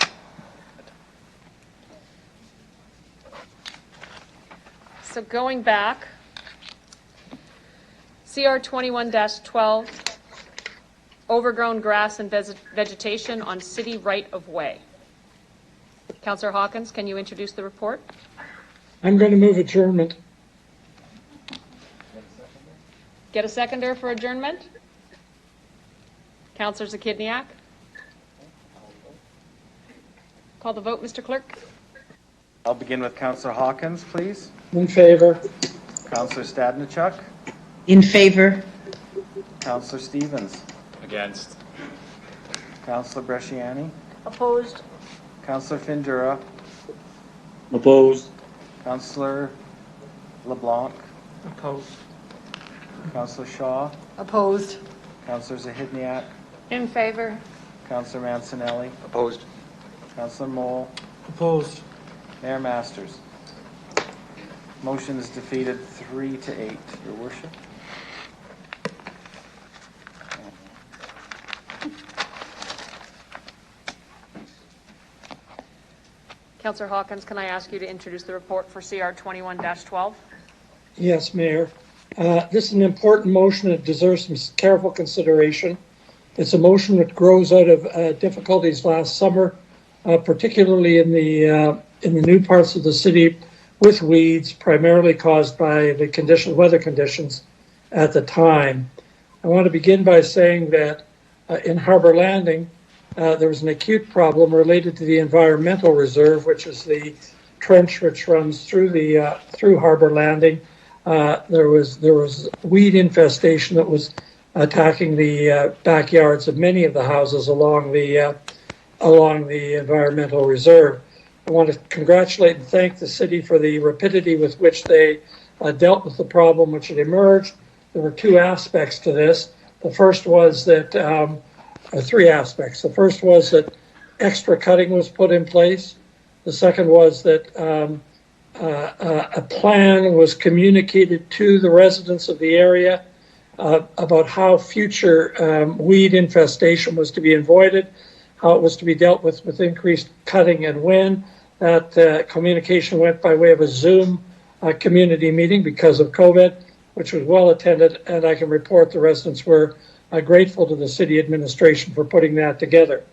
So going back, CR 21-12, overgrown grass and vegetation on city right-of-way. Councillor Hawkins, can you introduce the report? I'm going to move adjournment. Get a seconder for adjournment? Councillor Zakidniak? Call the vote, Mr. Clerk. I'll begin with Councillor Hawkins, please. In favor. Councillor Stadnichuk. In favor. Councillor Stevens. Against. Councillor Bresciani. Opposed? Councillor Findura. Opposed. Councillor LeBlanc. Opposed. Councillor Shaw. Opposed. Councillor Zahidniak. In favor. Councillor Mancinelli. Opposed. Councillor Mole. Opposed. Mayor Masters. Motion is defeated 3-8, Your Worship. Councillor Hawkins, can I ask you to introduce the report for CR 21-12? Yes, Mayor. This is an important motion that deserves some careful consideration. It's a motion that grows out of difficulties last summer, particularly in the new parts of the city with weeds, primarily caused by the weather conditions at the time. I want to begin by saying that in Harbour Landing, there was an acute problem related to the environmental reserve, which is the trench which runs through through Harbour Landing. There was weed infestation that was attacking the backyards of many of the houses along the environmental reserve. I want to congratulate and thank the city for the rapidity with which they dealt with the problem which had emerged, there were two aspects to this. The first was that, or three aspects. The first was that extra cutting was put in place. The second was that a plan was communicated to the residents of the area about how future weed infestation was to be avoided, how it was to be dealt with increased cutting, and when. That communication went by way of a Zoom community meeting because of COVID, which was well attended, and I can report the residents were grateful to the city administration for putting that together.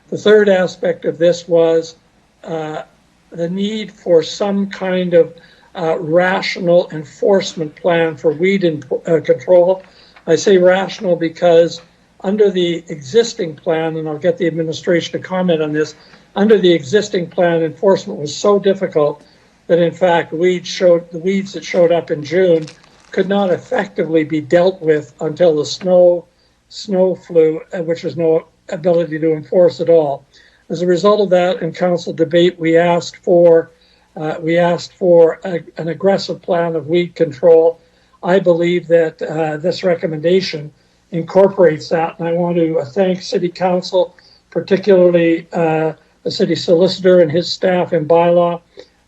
The third aspect of this was the need for some kind of rational enforcement plan for weed control. I say rational because under the existing plan, and I'll get the administration to comment on this, under the existing plan, enforcement was so difficult that in fact the weeds that showed up in June could not effectively be dealt with until the snow flew, which was no ability to enforce at all. As a result of that, in council debate, we asked for an aggressive plan of weed control. I believe that this recommendation incorporates that, and I want to thank City Council, particularly the city solicitor and his staff in bylaw,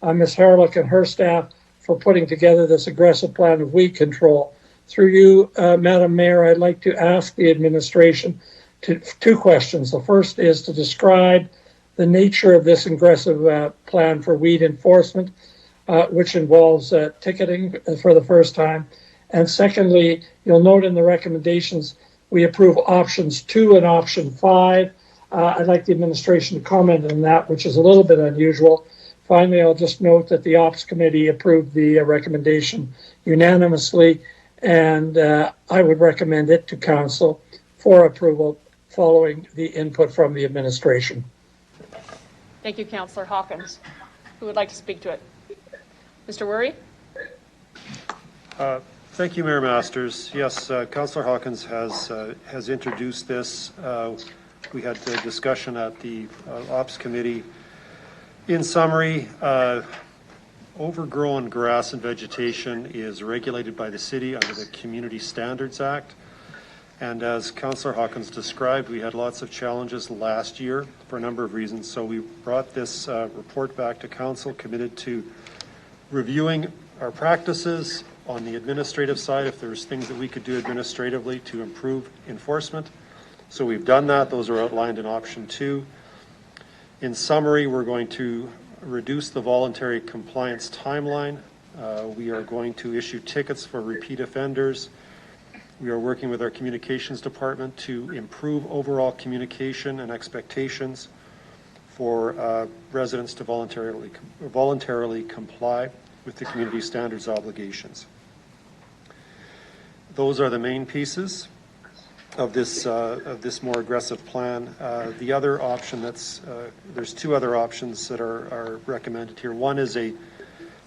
Ms. Harlick and her staff, for putting together this aggressive plan of weed control. Through you, Madam Mayor, I'd like to ask the administration two questions. The first is to describe the nature of this aggressive plan for weed enforcement, which involves ticketing for the first time. And secondly, you'll note in the recommendations, we approve options 2 and option 5. I'd like the administration to comment on that, which is a little bit unusual. Finally, I'll just note that the Ops Committee approved the recommendation unanimously, and I would recommend it to Council for approval following the input from the administration. Thank you, Councillor Hawkins. Who would like to speak to it? Mr. Worry? Thank you, Mayor Masters. Yes, Councillor Hawkins has introduced this. We had a discussion at the Ops Committee. In summary, overgrown grass and vegetation is regulated by the city under the Community Standards Act. And as Councillor Hawkins described, we had lots of challenges last year for a number of reasons. So we brought this report back to Council, committed to reviewing our practices on the administrative side, if there's things that we could do administratively to improve enforcement. So we've done that. Those are outlined in option 2. In summary, we're going to reduce the voluntary compliance timeline. We are going to issue tickets for repeat offenders. We are working with our communications department to improve overall communication and expectations for residents to voluntarily comply with the community standards obligations. Those are the main pieces of this more aggressive plan. The other option there's two other options that are recommended here. One is a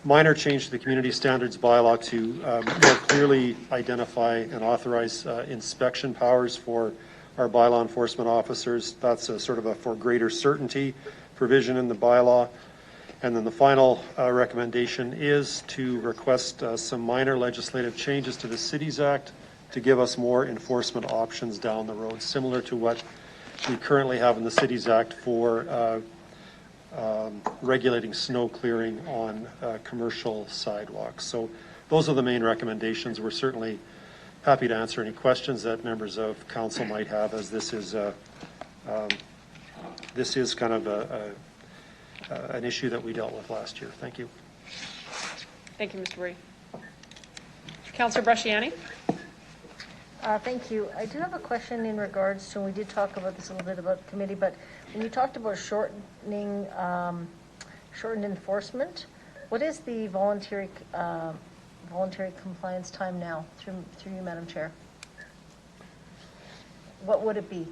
minor change to the community standards bylaw to more clearly identify and authorize inspection powers for our bylaw enforcement officers. That's a sort of a for greater certainty provision in the bylaw. And then the final recommendation is to request some minor legislative changes to the Cities Act to give us more enforcement options down the road, similar to what we currently have in the Cities Act for regulating snow clearing on commercial sidewalks. So those are the main recommendations. We're certainly happy to answer any questions that members of council might have, as this is kind of an issue that we dealt with last year. Thank you. Thank you, Mr. Worry. Councillor Bresciani? Thank you. I do have a question in regards to, and we did talk about this a little bit about the committee, but when you talked about shortened enforcement, what is the voluntary compliance time now through you, Madam Chair? What would it be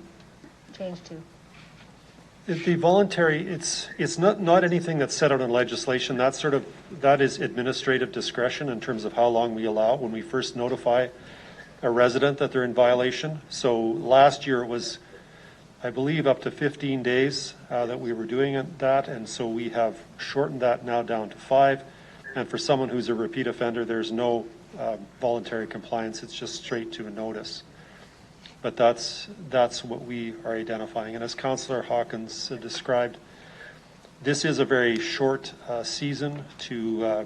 changed to? The voluntary, it's not anything that's set out in legislation. That is administrative discretion in terms of how long we allow when we first notify a resident that they're in violation. So last year it was, I believe, up to 15 days that we were doing that, and so we have shortened that now down to 5. And for someone who's a repeat offender, there's no voluntary compliance. It's just straight to a notice. But that's what we are identifying. And as Councillor Hawkins described, this is a very short season to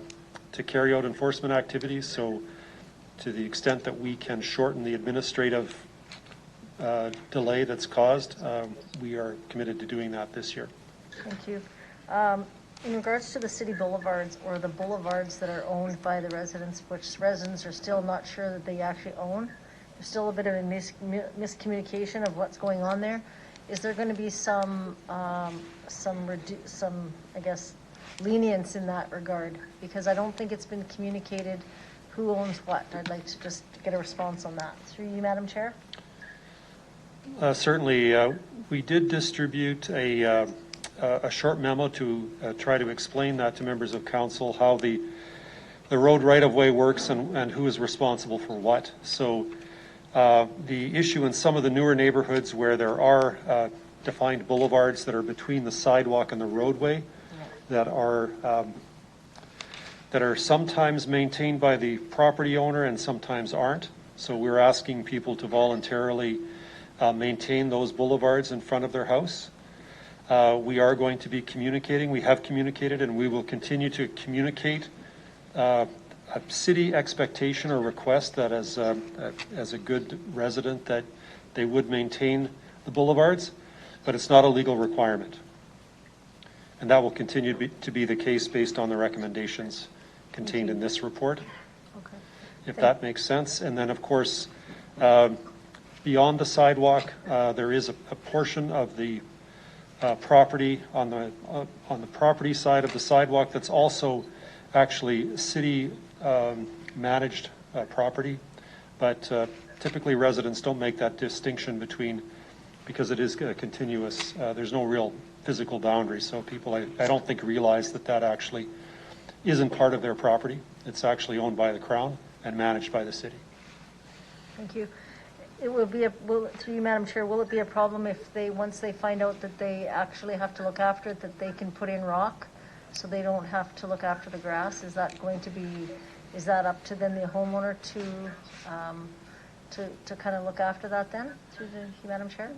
carry out enforcement activities. So to the extent that we can shorten the administrative delay that's caused, we are committed to doing that this year. Thank you. In regards to the city boulevards or the boulevards that are owned by the residents, which residents are still not sure that they actually own, there's still a bit of a miscommunication of what's going on there. Is there going to be some I guess, lenience in that regard? Because I don't think it's been communicated who owns what. I'd like to just get a response on that. Through you, Madam Chair. Certainly, we did distribute a short memo to try to explain that to members of council, how the road right-of-way works and who is responsible for what. So the issue in some of the newer neighborhoods where there are defined boulevards that are between the sidewalk and the roadway that are sometimes maintained by the property owner and sometimes aren't. So we're asking people to voluntarily maintain those boulevards in front of their house. We are going to be communicating. We have communicated and we will continue to communicate a city expectation or request that as a good resident that they would maintain the boulevards, but it's not a legal requirement. And that will continue to be the case based on the recommendations contained in this report, if that makes sense. And then, of course, beyond the sidewalk, there is a portion of the property on the property side of the sidewalk that's also actually city managed property, but typically residents don't make that distinction between, because it is continuous. There's no real physical boundary, so people I don't think realize that actually isn't part of their property. It's actually owned by the Crown and managed by the city. Thank you. It will be through you, Madam Chair, will it be a problem if once they find out that they actually have to look after it, that they can put in rock so they don't have to look after the grass? Is that up to then the homeowner to kind of look after that then, through the Madam Chair?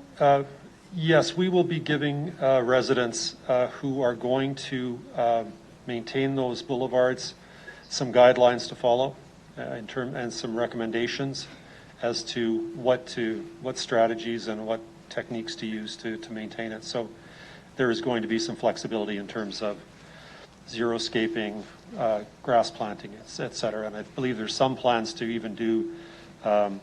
Yes, we will be giving residents who are going to maintain those boulevards some guidelines to follow and some recommendations as to what strategies and what techniques to use to maintain it. So there is going to be some flexibility in terms of xeriscaping, grass planting, et cetera. And I believe there's some plans to even do on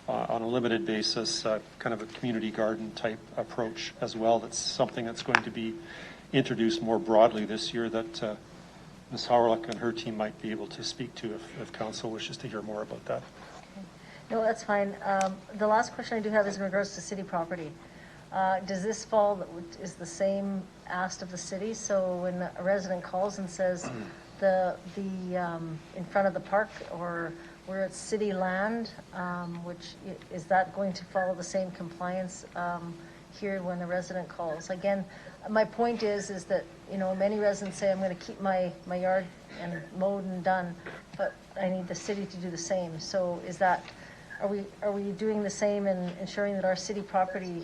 a limited basis kind of a community garden type approach as well. That's something that's going to be introduced more broadly this year that Ms. Howrlock and her team might be able to speak to if council wishes to hear more about that. No, that's fine. The last question I do have is in regards to city property. Does this fall, is the same asked of the city? So when a resident calls and says in front of the park or where it's city land, is that going to follow the same compliance here when the resident calls? Again, my point is that, many residents say, I'm going to keep my yard and mowed and done, but I need the city to do the same. So are we doing the same in ensuring that our city property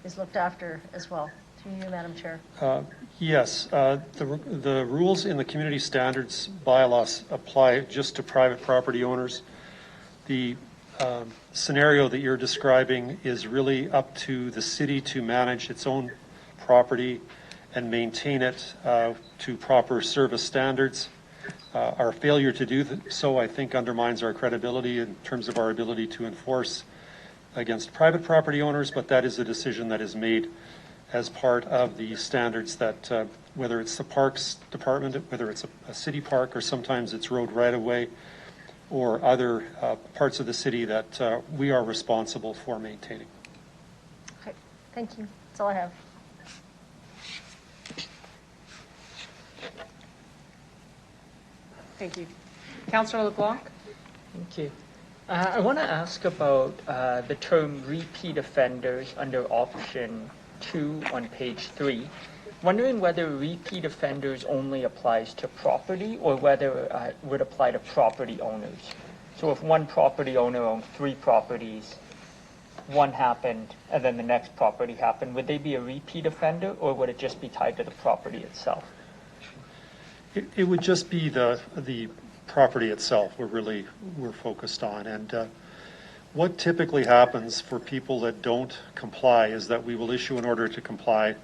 is looked after as well? Through you, Madam Chair. Yes, the rules in the community standards bylaws apply just to private property owners. The scenario that you're describing is really up to the city to manage its own property and maintain it to proper service standards. Our failure to do so, I think, undermines our credibility in terms of our ability to enforce against private property owners, but that is a decision that is made as part of the standards that, whether it's the Parks Department, whether it's a city park, or sometimes it's road right-of-way, or other parts of the city that we are responsible for maintaining. Okay, thank you. That's all I have. Thank you. Councillor LeBlanc? Thank you. I want to ask about the term repeat offenders under option 2 on page 3. wondering whether repeat offenders only applies to property or whether it would apply to property owners. So if one property owner owned 3 properties, one happened and then the next property happened, would they be a repeat offender or would it just be tied to the property itself? It would just be the property itself we're focused on. And what typically happens for people that don't comply is that we will issue an order to comply.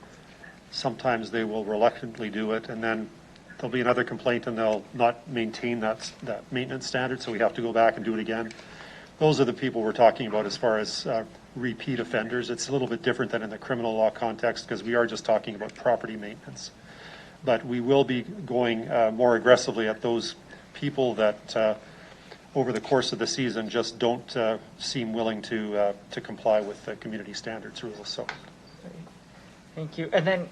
Sometimes they will reluctantly do it, and then there'll be another complaint and they'll not maintain that maintenance standard, so we have to go back and do it again. Those are the people we're talking about as far as repeat offenders. It's a little bit different than in the criminal law context because we are just talking about property maintenance. But we will be going more aggressively at those people that over the course of the season just don't seem willing to comply with the community standards rules. So. Thank you. And then,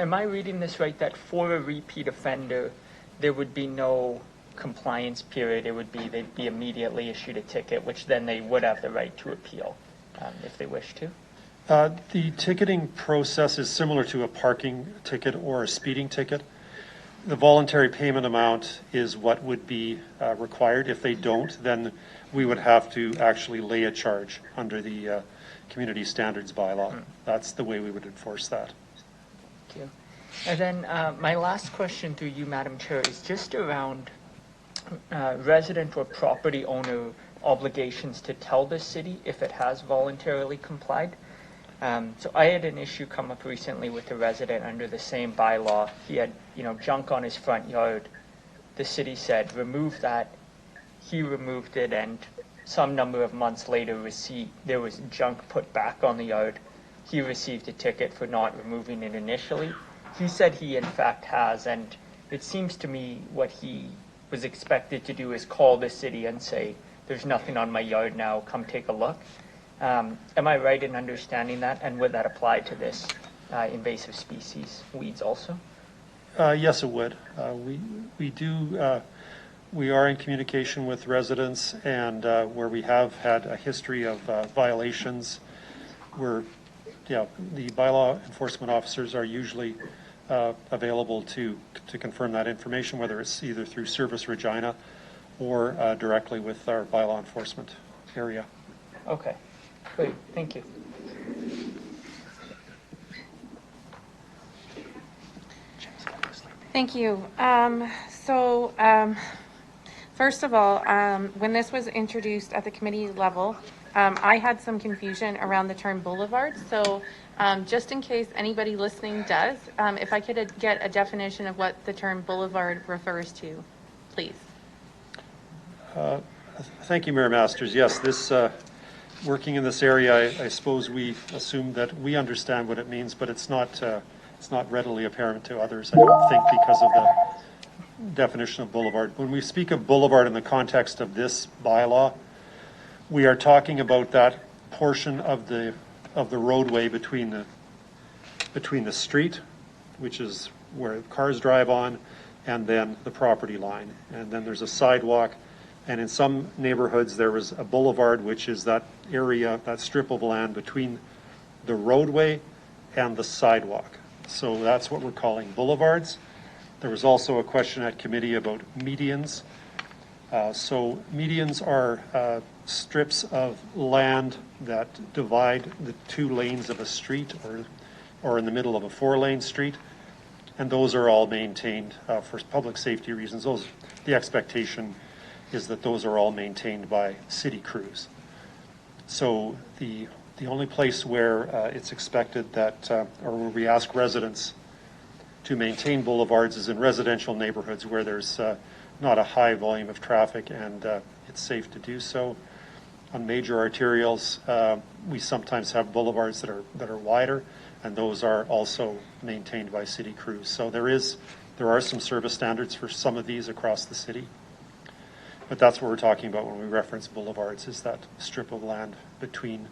am I reading this right, that for a repeat offender, there would be no compliance period? It would be, they'd be immediately issued a ticket, which then they would have the right to appeal if they wish to? The ticketing process is similar to a parking ticket or a speeding ticket. The voluntary payment amount is what would be required. If they don't, then we would have to actually lay a charge under the community standards bylaw. That's the way we would enforce that. Thank you. And then my last question through you, Madam Chair, is just around resident or property owner obligations to tell the city if it has voluntarily complied. So I had an issue come up recently with a resident under the same bylaw. He had, junk on his front yard. The city said, remove that. He removed it, and some number of months later, there was junk put back on the yard. He received a ticket for not removing it initially. He said he in fact has, and it seems to me what he was expected to do is call the city and say, there's nothing on my yard now, come take a look. Am I right in understanding that, and would that apply to this invasive species weeds also? Yes, it would. We are in communication with residents, and where we have had a history of violations, the bylaw enforcement officers are usually available to confirm that information, whether it's either through Service Regina or directly with our bylaw enforcement area. Okay, great, thank you. Thank you. First of all, when this was introduced at the committee level, I had some confusion around the term boulevard. So just in case anybody listening does, if I could get a definition of what the term boulevard refers to, please. Thank you, Mayor Masters. Yes, this working in this area, I suppose we assume that we understand what it means, but it's not readily apparent to others, I don't think, because of the definition of boulevard. When we speak of boulevard in the context of this bylaw, we are talking about that portion of the roadway between the street, which is where cars drive on, and then the property line. And then there's a sidewalk, and in some neighborhoods there was a boulevard, which is that area, that strip of land between the roadway and the sidewalk. So that's what we're calling boulevards. There was also a question at committee about medians. So medians are strips of land that divide the 2 lanes of a street or in the middle of a 4-lane street. And those are all maintained for public safety reasons. The expectation is that those are all maintained by city crews. So the only place where it's expected that, or where we ask residents to maintain boulevards is in residential neighborhoods where there's not a high volume of traffic and it's safe to do so. On major arterials, we sometimes have boulevards that are wider, and those are also maintained by city crews. So there are some service standards for some of these across the city. But that's what we're talking about when we reference boulevards, is that strip of land between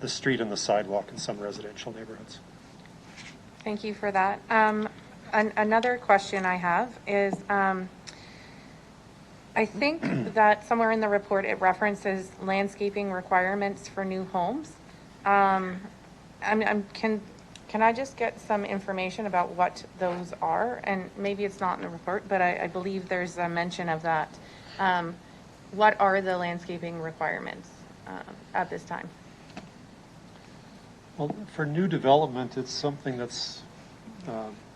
the street and the sidewalk in some residential neighborhoods. Thank you for that. Another question I have is, I think that somewhere in the report it references landscaping requirements for new homes. Can can I just get some information about what those are? And maybe it's not in the report, but I believe there's a mention of that. What are the landscaping requirements at this time? Well, for new development, it's something that's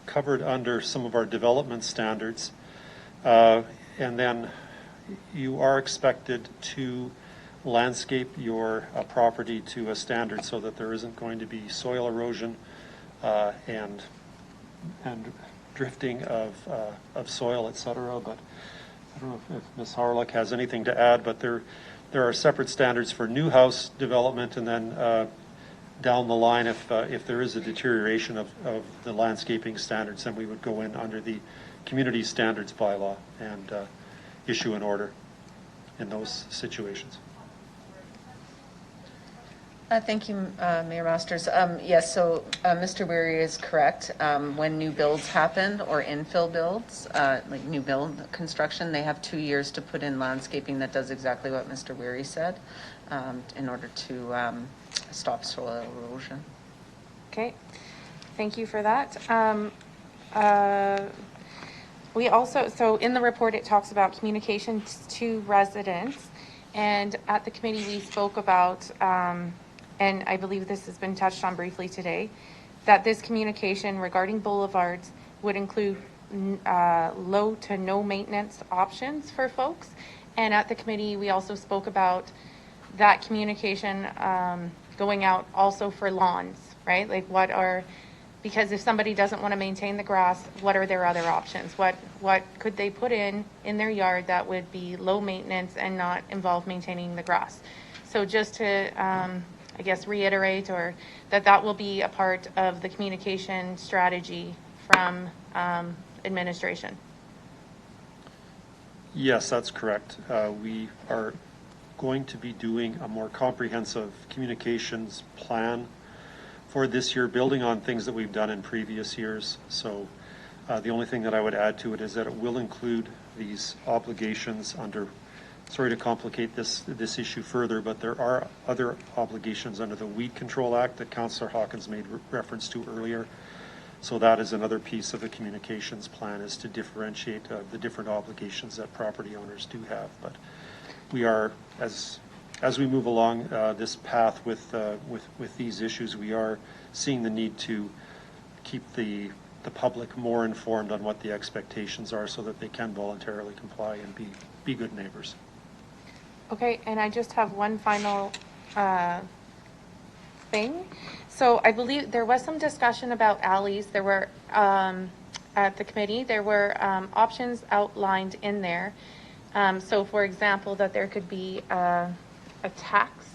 covered under some of our development standards. And then you are expected to landscape your property to a standard so that there isn't going to be soil erosion and drifting of soil, et cetera. But I don't know if Ms. Harlock has anything to add, but there are separate standards for new house development, and then down the line, if there is a deterioration of the landscaping standards, then we would go in under the community standards bylaw and issue an in those situations. Thank you, Mayor Masters. Yes, so Mr. Weary is correct. When new builds happen or infill builds, like new build construction, they have 2 years to put in landscaping that does exactly what Mr. Weary said in order to stop soil erosion. Okay, thank you for that. We also, so in the report, it talks about communications to residents. And at the committee, we spoke about, and I believe this has been touched on briefly today, that this communication regarding boulevards would include low to no maintenance options for folks. And at the committee, we also spoke about that communication going out also for lawns, right? Like what are, because if somebody doesn't want to maintain the grass, what are their other options? What could they put in their yard that would be low maintenance and not involve maintaining the grass? So just to, I guess, reiterate, or that will be a part of the communication strategy from administration. Yes, that's correct. We are going to be doing a more comprehensive communications plan for this year, building on things that we've done in previous years. So the only thing that I would add to it is that it will include these obligations under, sorry to complicate this issue further, but there are other obligations under the Weed Control Act that Councillor Hawkins made reference to earlier. So that is another piece of the communications plan, is to differentiate the different obligations that property owners do have. But we are, as we move along this path with these issues, we are seeing the need to keep the public more informed on what the expectations are so that they can voluntarily comply and be good neighbors. Okay, and I just have one final thing. So I believe there was some discussion about alleys. There were, at the committee, there were options outlined in there. So for example, that there could be a tax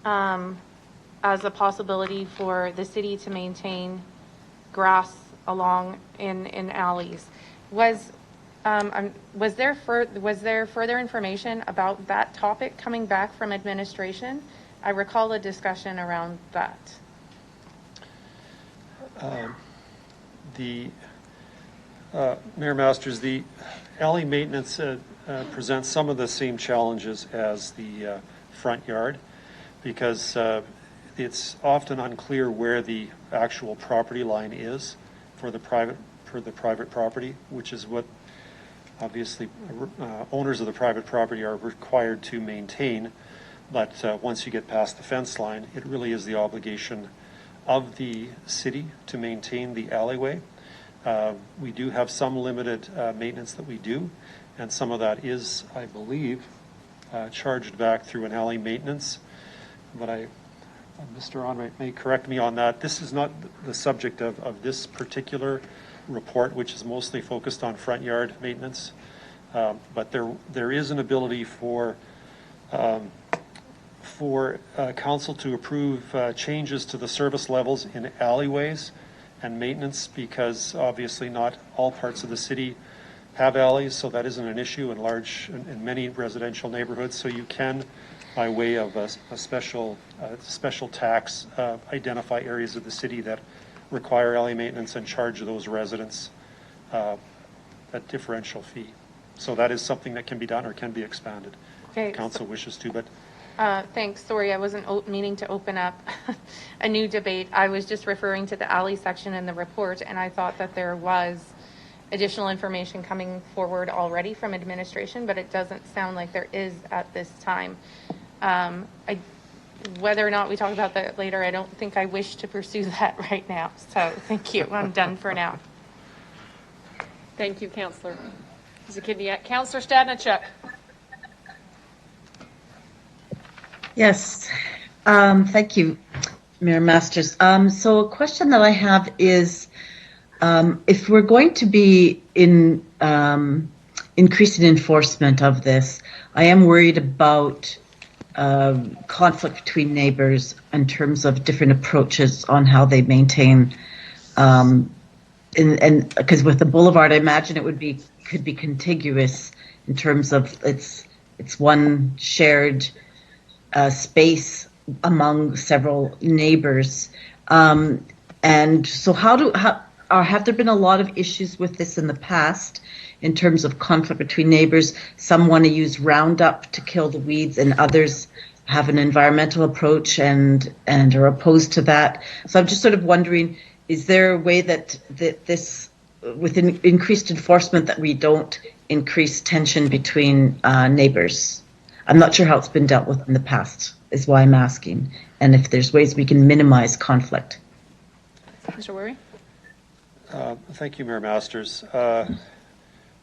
as a possibility for the city to maintain grass along in alleys. Was there further information about that topic coming back from administration? I recall a discussion around that. Mayor Masters, the alley maintenance presents some of the same challenges as the front yard, because it's often unclear where the actual property line is for the private property, which is what obviously owners of the private property are required to maintain. But once you get past the fence line, it really is the obligation of the city to maintain the alleyway. We do have some limited maintenance that we do, and some of that is, I believe, charged back through an alley maintenance. But Mr. Onrait may correct me on that. This is not the subject of this particular report, which is mostly focused on front yard maintenance. But there is an ability for council to approve changes to the service levels in alleyways and maintenance, because obviously not all parts of the city have alleys, so that isn't an issue in many residential neighborhoods. So you can, by way of a special tax, identify areas of the city that require alley maintenance and charge those residents a differential fee. So that is something that can be done or can be expanded. Okay. If council wishes to, but Thanks. Sorry, I wasn't meaning to open up a new debate. I was just referring to the alley section in the report, and I thought that there was additional information coming forward already from administration, but it doesn't sound like there is at this time. Whether or not we talk about that later, I don't think I wish to pursue that right now. So thank you. I'm done for now. Thank you, Councillor Zakidniak. Councillor Stadnichuk. Yes, thank you, Mayor Masters. So a question that I have is, if we're going to be increasing enforcement of this, I am worried about conflict between neighbors in terms of different approaches on how they maintain. And because with the boulevard, I imagine it could be contiguous in terms of it's one shared space among several neighbors. And so have there been a lot of issues with this in the past in terms of conflict between neighbors? Some want to use Roundup to kill the weeds, and others have an environmental approach and are opposed to that. So I'm just sort of wondering, is there a way that this, with increased enforcement, that we don't increase tension between neighbors? I'm not sure how it's been dealt with in the past, is why I'm asking, and if there's ways we can minimize conflict. Mr. Wherry? Thank you, Mayor Masters.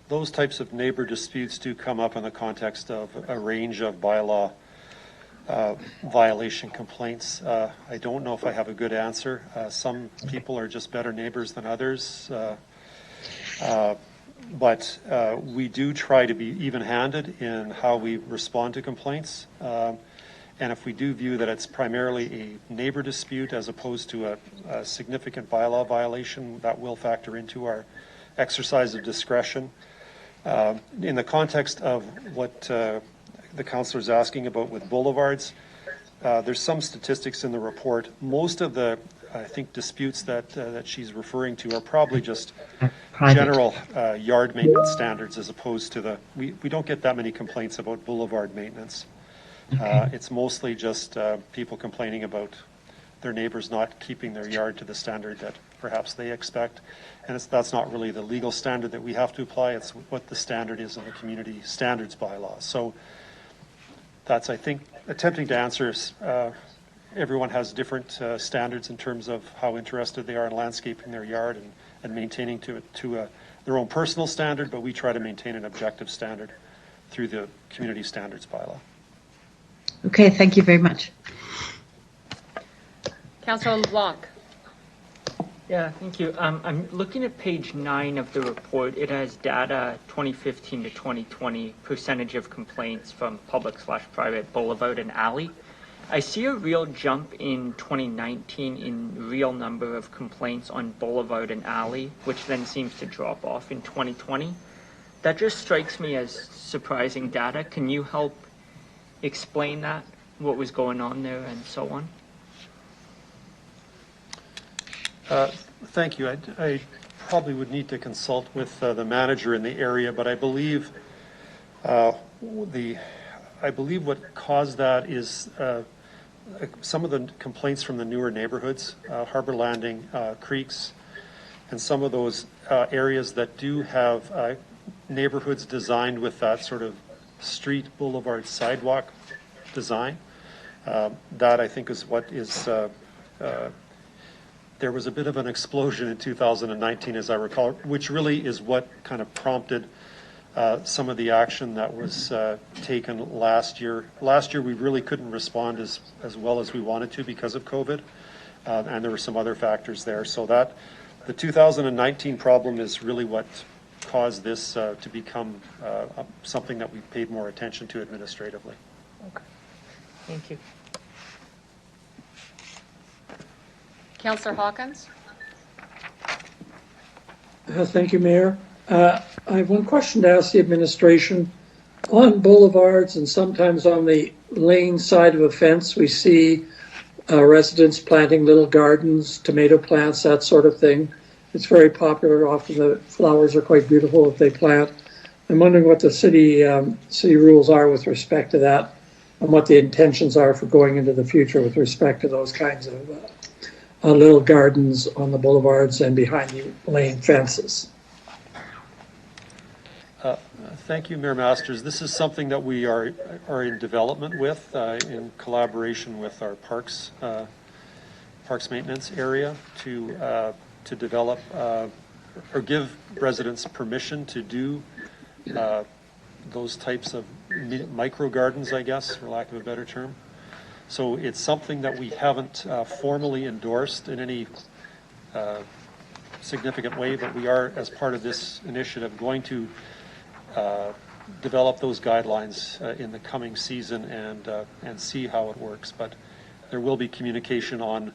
Those types of neighbor disputes do come up in the context of a range of bylaw violation complaints. I don't know if I have a good answer. Some people are just better neighbors than others. But we do try to be even-handed in how we respond to complaints. And if we do view that it's primarily a neighbor dispute as opposed to a significant bylaw violation, that will factor into our exercise of discretion. In the context of what the councillor is asking about with boulevards, there's some statistics in the report. Most of the, I think, disputes that she's referring to are probably just general yard maintenance standards, as opposed to we don't get that many complaints about boulevard maintenance. It's mostly just people complaining about their neighbors not keeping their yard to the standard that perhaps they expect. And that's not really the legal standard that we have to apply. It's what the standard is in the community standards bylaw. So that's, I think, attempting to answer. Everyone has different standards in terms of how interested they are in landscaping their yard and maintaining to their own personal standard, but we try to maintain an objective standard through the community standards bylaw. Okay, thank you very much. Councillor LeBlanc. Yeah, thank you. I'm looking at page 9 of the report. It has data 2015 to 2020, percentage of complaints from public/private boulevard and alley. I see a real jump in 2019 in real number of complaints on boulevard and alley, which then seems to drop off in 2020. That just strikes me as surprising data. Can you help explain that, what was going on there and so on? Thank you. I probably would need to consult with the manager in the area, but I believe what caused that is some of the complaints from the newer neighborhoods, Harbor Landing, Creeks, and some of those areas that do have neighborhoods designed with that sort of street, boulevard, sidewalk design. That, I think, is what is there was a bit of an explosion in 2019, as I recall, which really is what kind of prompted some of the action that was taken last year. Last year, we really couldn't respond as well as we wanted to because of COVID, and there were some other factors there. So that the 2019 problem is really what caused this to become something that we paid more attention to administratively. Okay. Thank you. Councillor Hawkins. Thank you, Mayor. I have one question to ask the administration. On boulevards and sometimes on the lane side of a fence, we see residents planting little gardens, tomato plants, that sort of thing. It's very popular. Often the flowers are quite beautiful if they plant. I'm wondering what the city rules are with respect to that. and what the intentions are for going into the future with respect to those kinds of little gardens on the boulevards and behind the lane fences. Thank you, Mayor Masters. This is something that we are in development with in collaboration with our parks maintenance area to develop or give residents permission to do those types of micro gardens, I guess, for lack of a better term. So it's something that we haven't formally endorsed in any significant way, but we are, as part of this initiative, going to develop those guidelines in the coming season and see how it works. But there will be communication on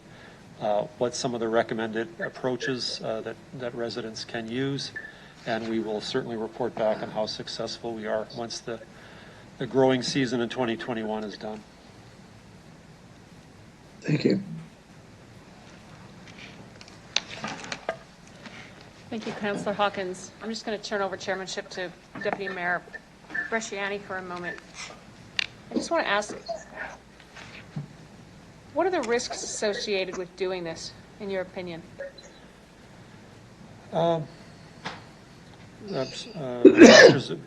what some of the recommended approaches that residents can use, and we will certainly report back on how successful we are once the growing season in 2021 is done. Thank you. Thank you, Councillor Hawkins. I'm just going to turn over chairmanship to Deputy Mayor Bresciani for a moment. I just want to ask, what are the risks associated with doing this, in your opinion?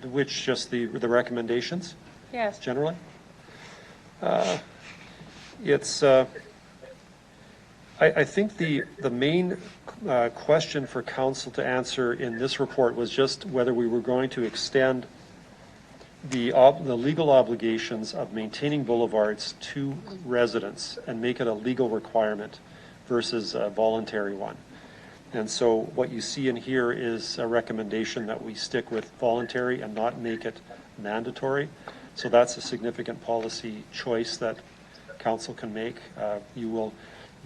Which just the recommendations? Yes. Generally? I think the main question for council to answer in this report was just whether we were going to extend the legal obligations of maintaining boulevards to residents and make it a legal requirement versus a voluntary one. And so what you see in here is a recommendation that we stick with voluntary and not make it mandatory. So that's a significant policy choice that council can make. You will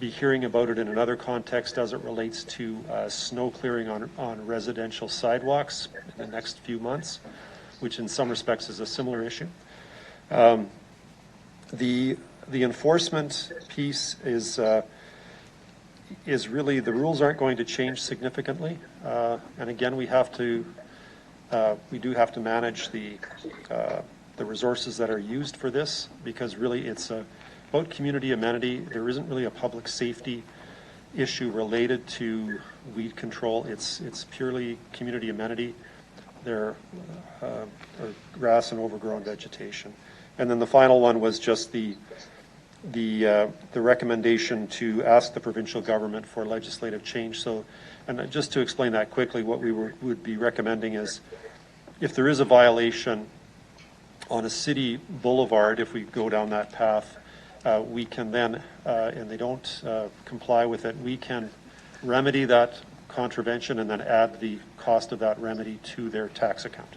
be hearing about it in another context as it relates to snow clearing on residential sidewalks in the next few months, which in some respects is a similar issue. The enforcement piece is really, the rules aren't going to change significantly. And again, we do have to manage the resources that are used for this, because really it's about community amenity. There isn't really a public safety issue related to weed control. It's purely community amenity. There are grass and overgrown vegetation. And then the final one was just the recommendation to ask the provincial government for legislative change. So, and just to explain that quickly, what we would be recommending is, if there is a violation on a city boulevard, if we go down that path, we can then, and they don't comply with it, we can remedy that contravention and then add the cost of that remedy to their tax account.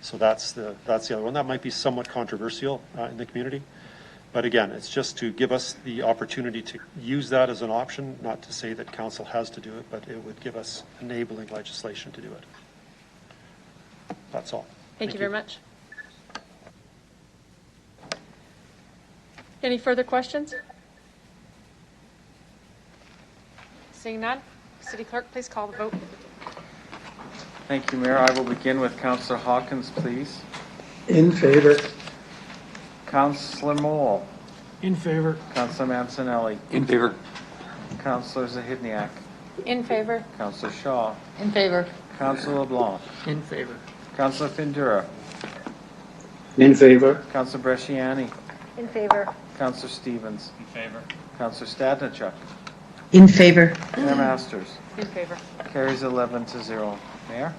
So that's the other one. That might be somewhat controversial in the community. But again, it's just to give us the opportunity to use that as an option, not to say that council has to do it, but it would give us enabling legislation to do it. That's all. Thank you very much. Any further questions? Seeing none, City Clerk, please call the vote. Thank you, Mayor. I will begin with Councillor Hawkins, please. In favor. Councillor Moll. In favor. Councillor Mancinelli. In favor. Councillor Zahidniak. In favor. Councillor Shaw. In favor. Councillor LeBlanc. In favor. Councillor Findura. In favor. Councillor Bresciani. In favor. Councillor Stevens. In favor. Councillor Stadnichuk. In favor. Mayor Masters. In favor. Carries 11-0. Mayor?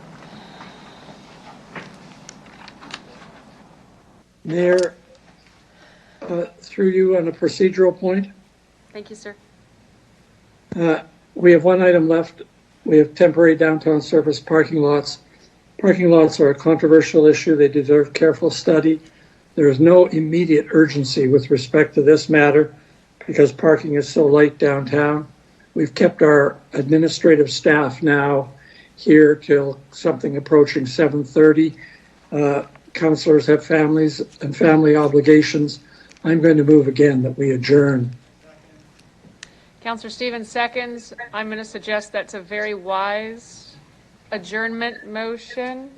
Mayor, through you on a procedural point. Thank you, sir. We have one item left. We have temporary downtown surface parking lots. Parking lots are a controversial issue. They deserve careful study. There is no immediate urgency with respect to this matter because parking is so light downtown. We've kept our administrative staff now here till something approaching 7:30. Councilors have families and family obligations. I'm going to move again that we adjourn. Councillor Stevens seconds. I'm going to suggest that's a very wise adjournment motion.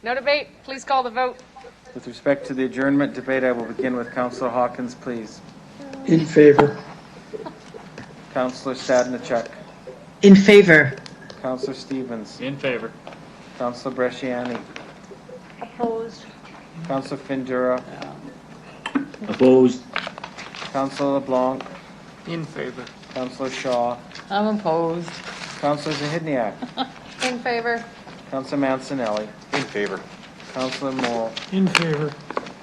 No debate. Please call the vote. With respect to the adjournment debate, I will begin with Councillor Hawkins, please. In favor. Councillor Stadnichuk. In favor. Councillor Stevens. In favor. Councillor Bresciani. Opposed? Councillor Findura. Opposed? Councillor LeBlanc. In favor. Councillor Shaw. I'm opposed. Councillor Zahidniak. In favor. Councillor Mancinelli. In favor. Councillor Moore. In favor.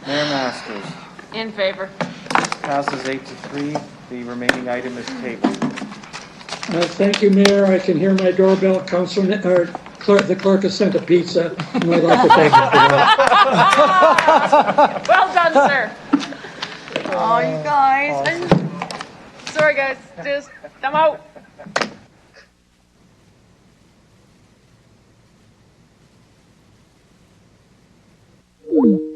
Mayor Masters. In favor. Passes 8-3. The remaining item is tabled. Thank you, Mayor. I can hear my doorbell. The clerk has sent a pizza, and I'd like to thank you for that. Well done, sir. Oh, you guys. Sorry, guys. Just, I'm out. Mm.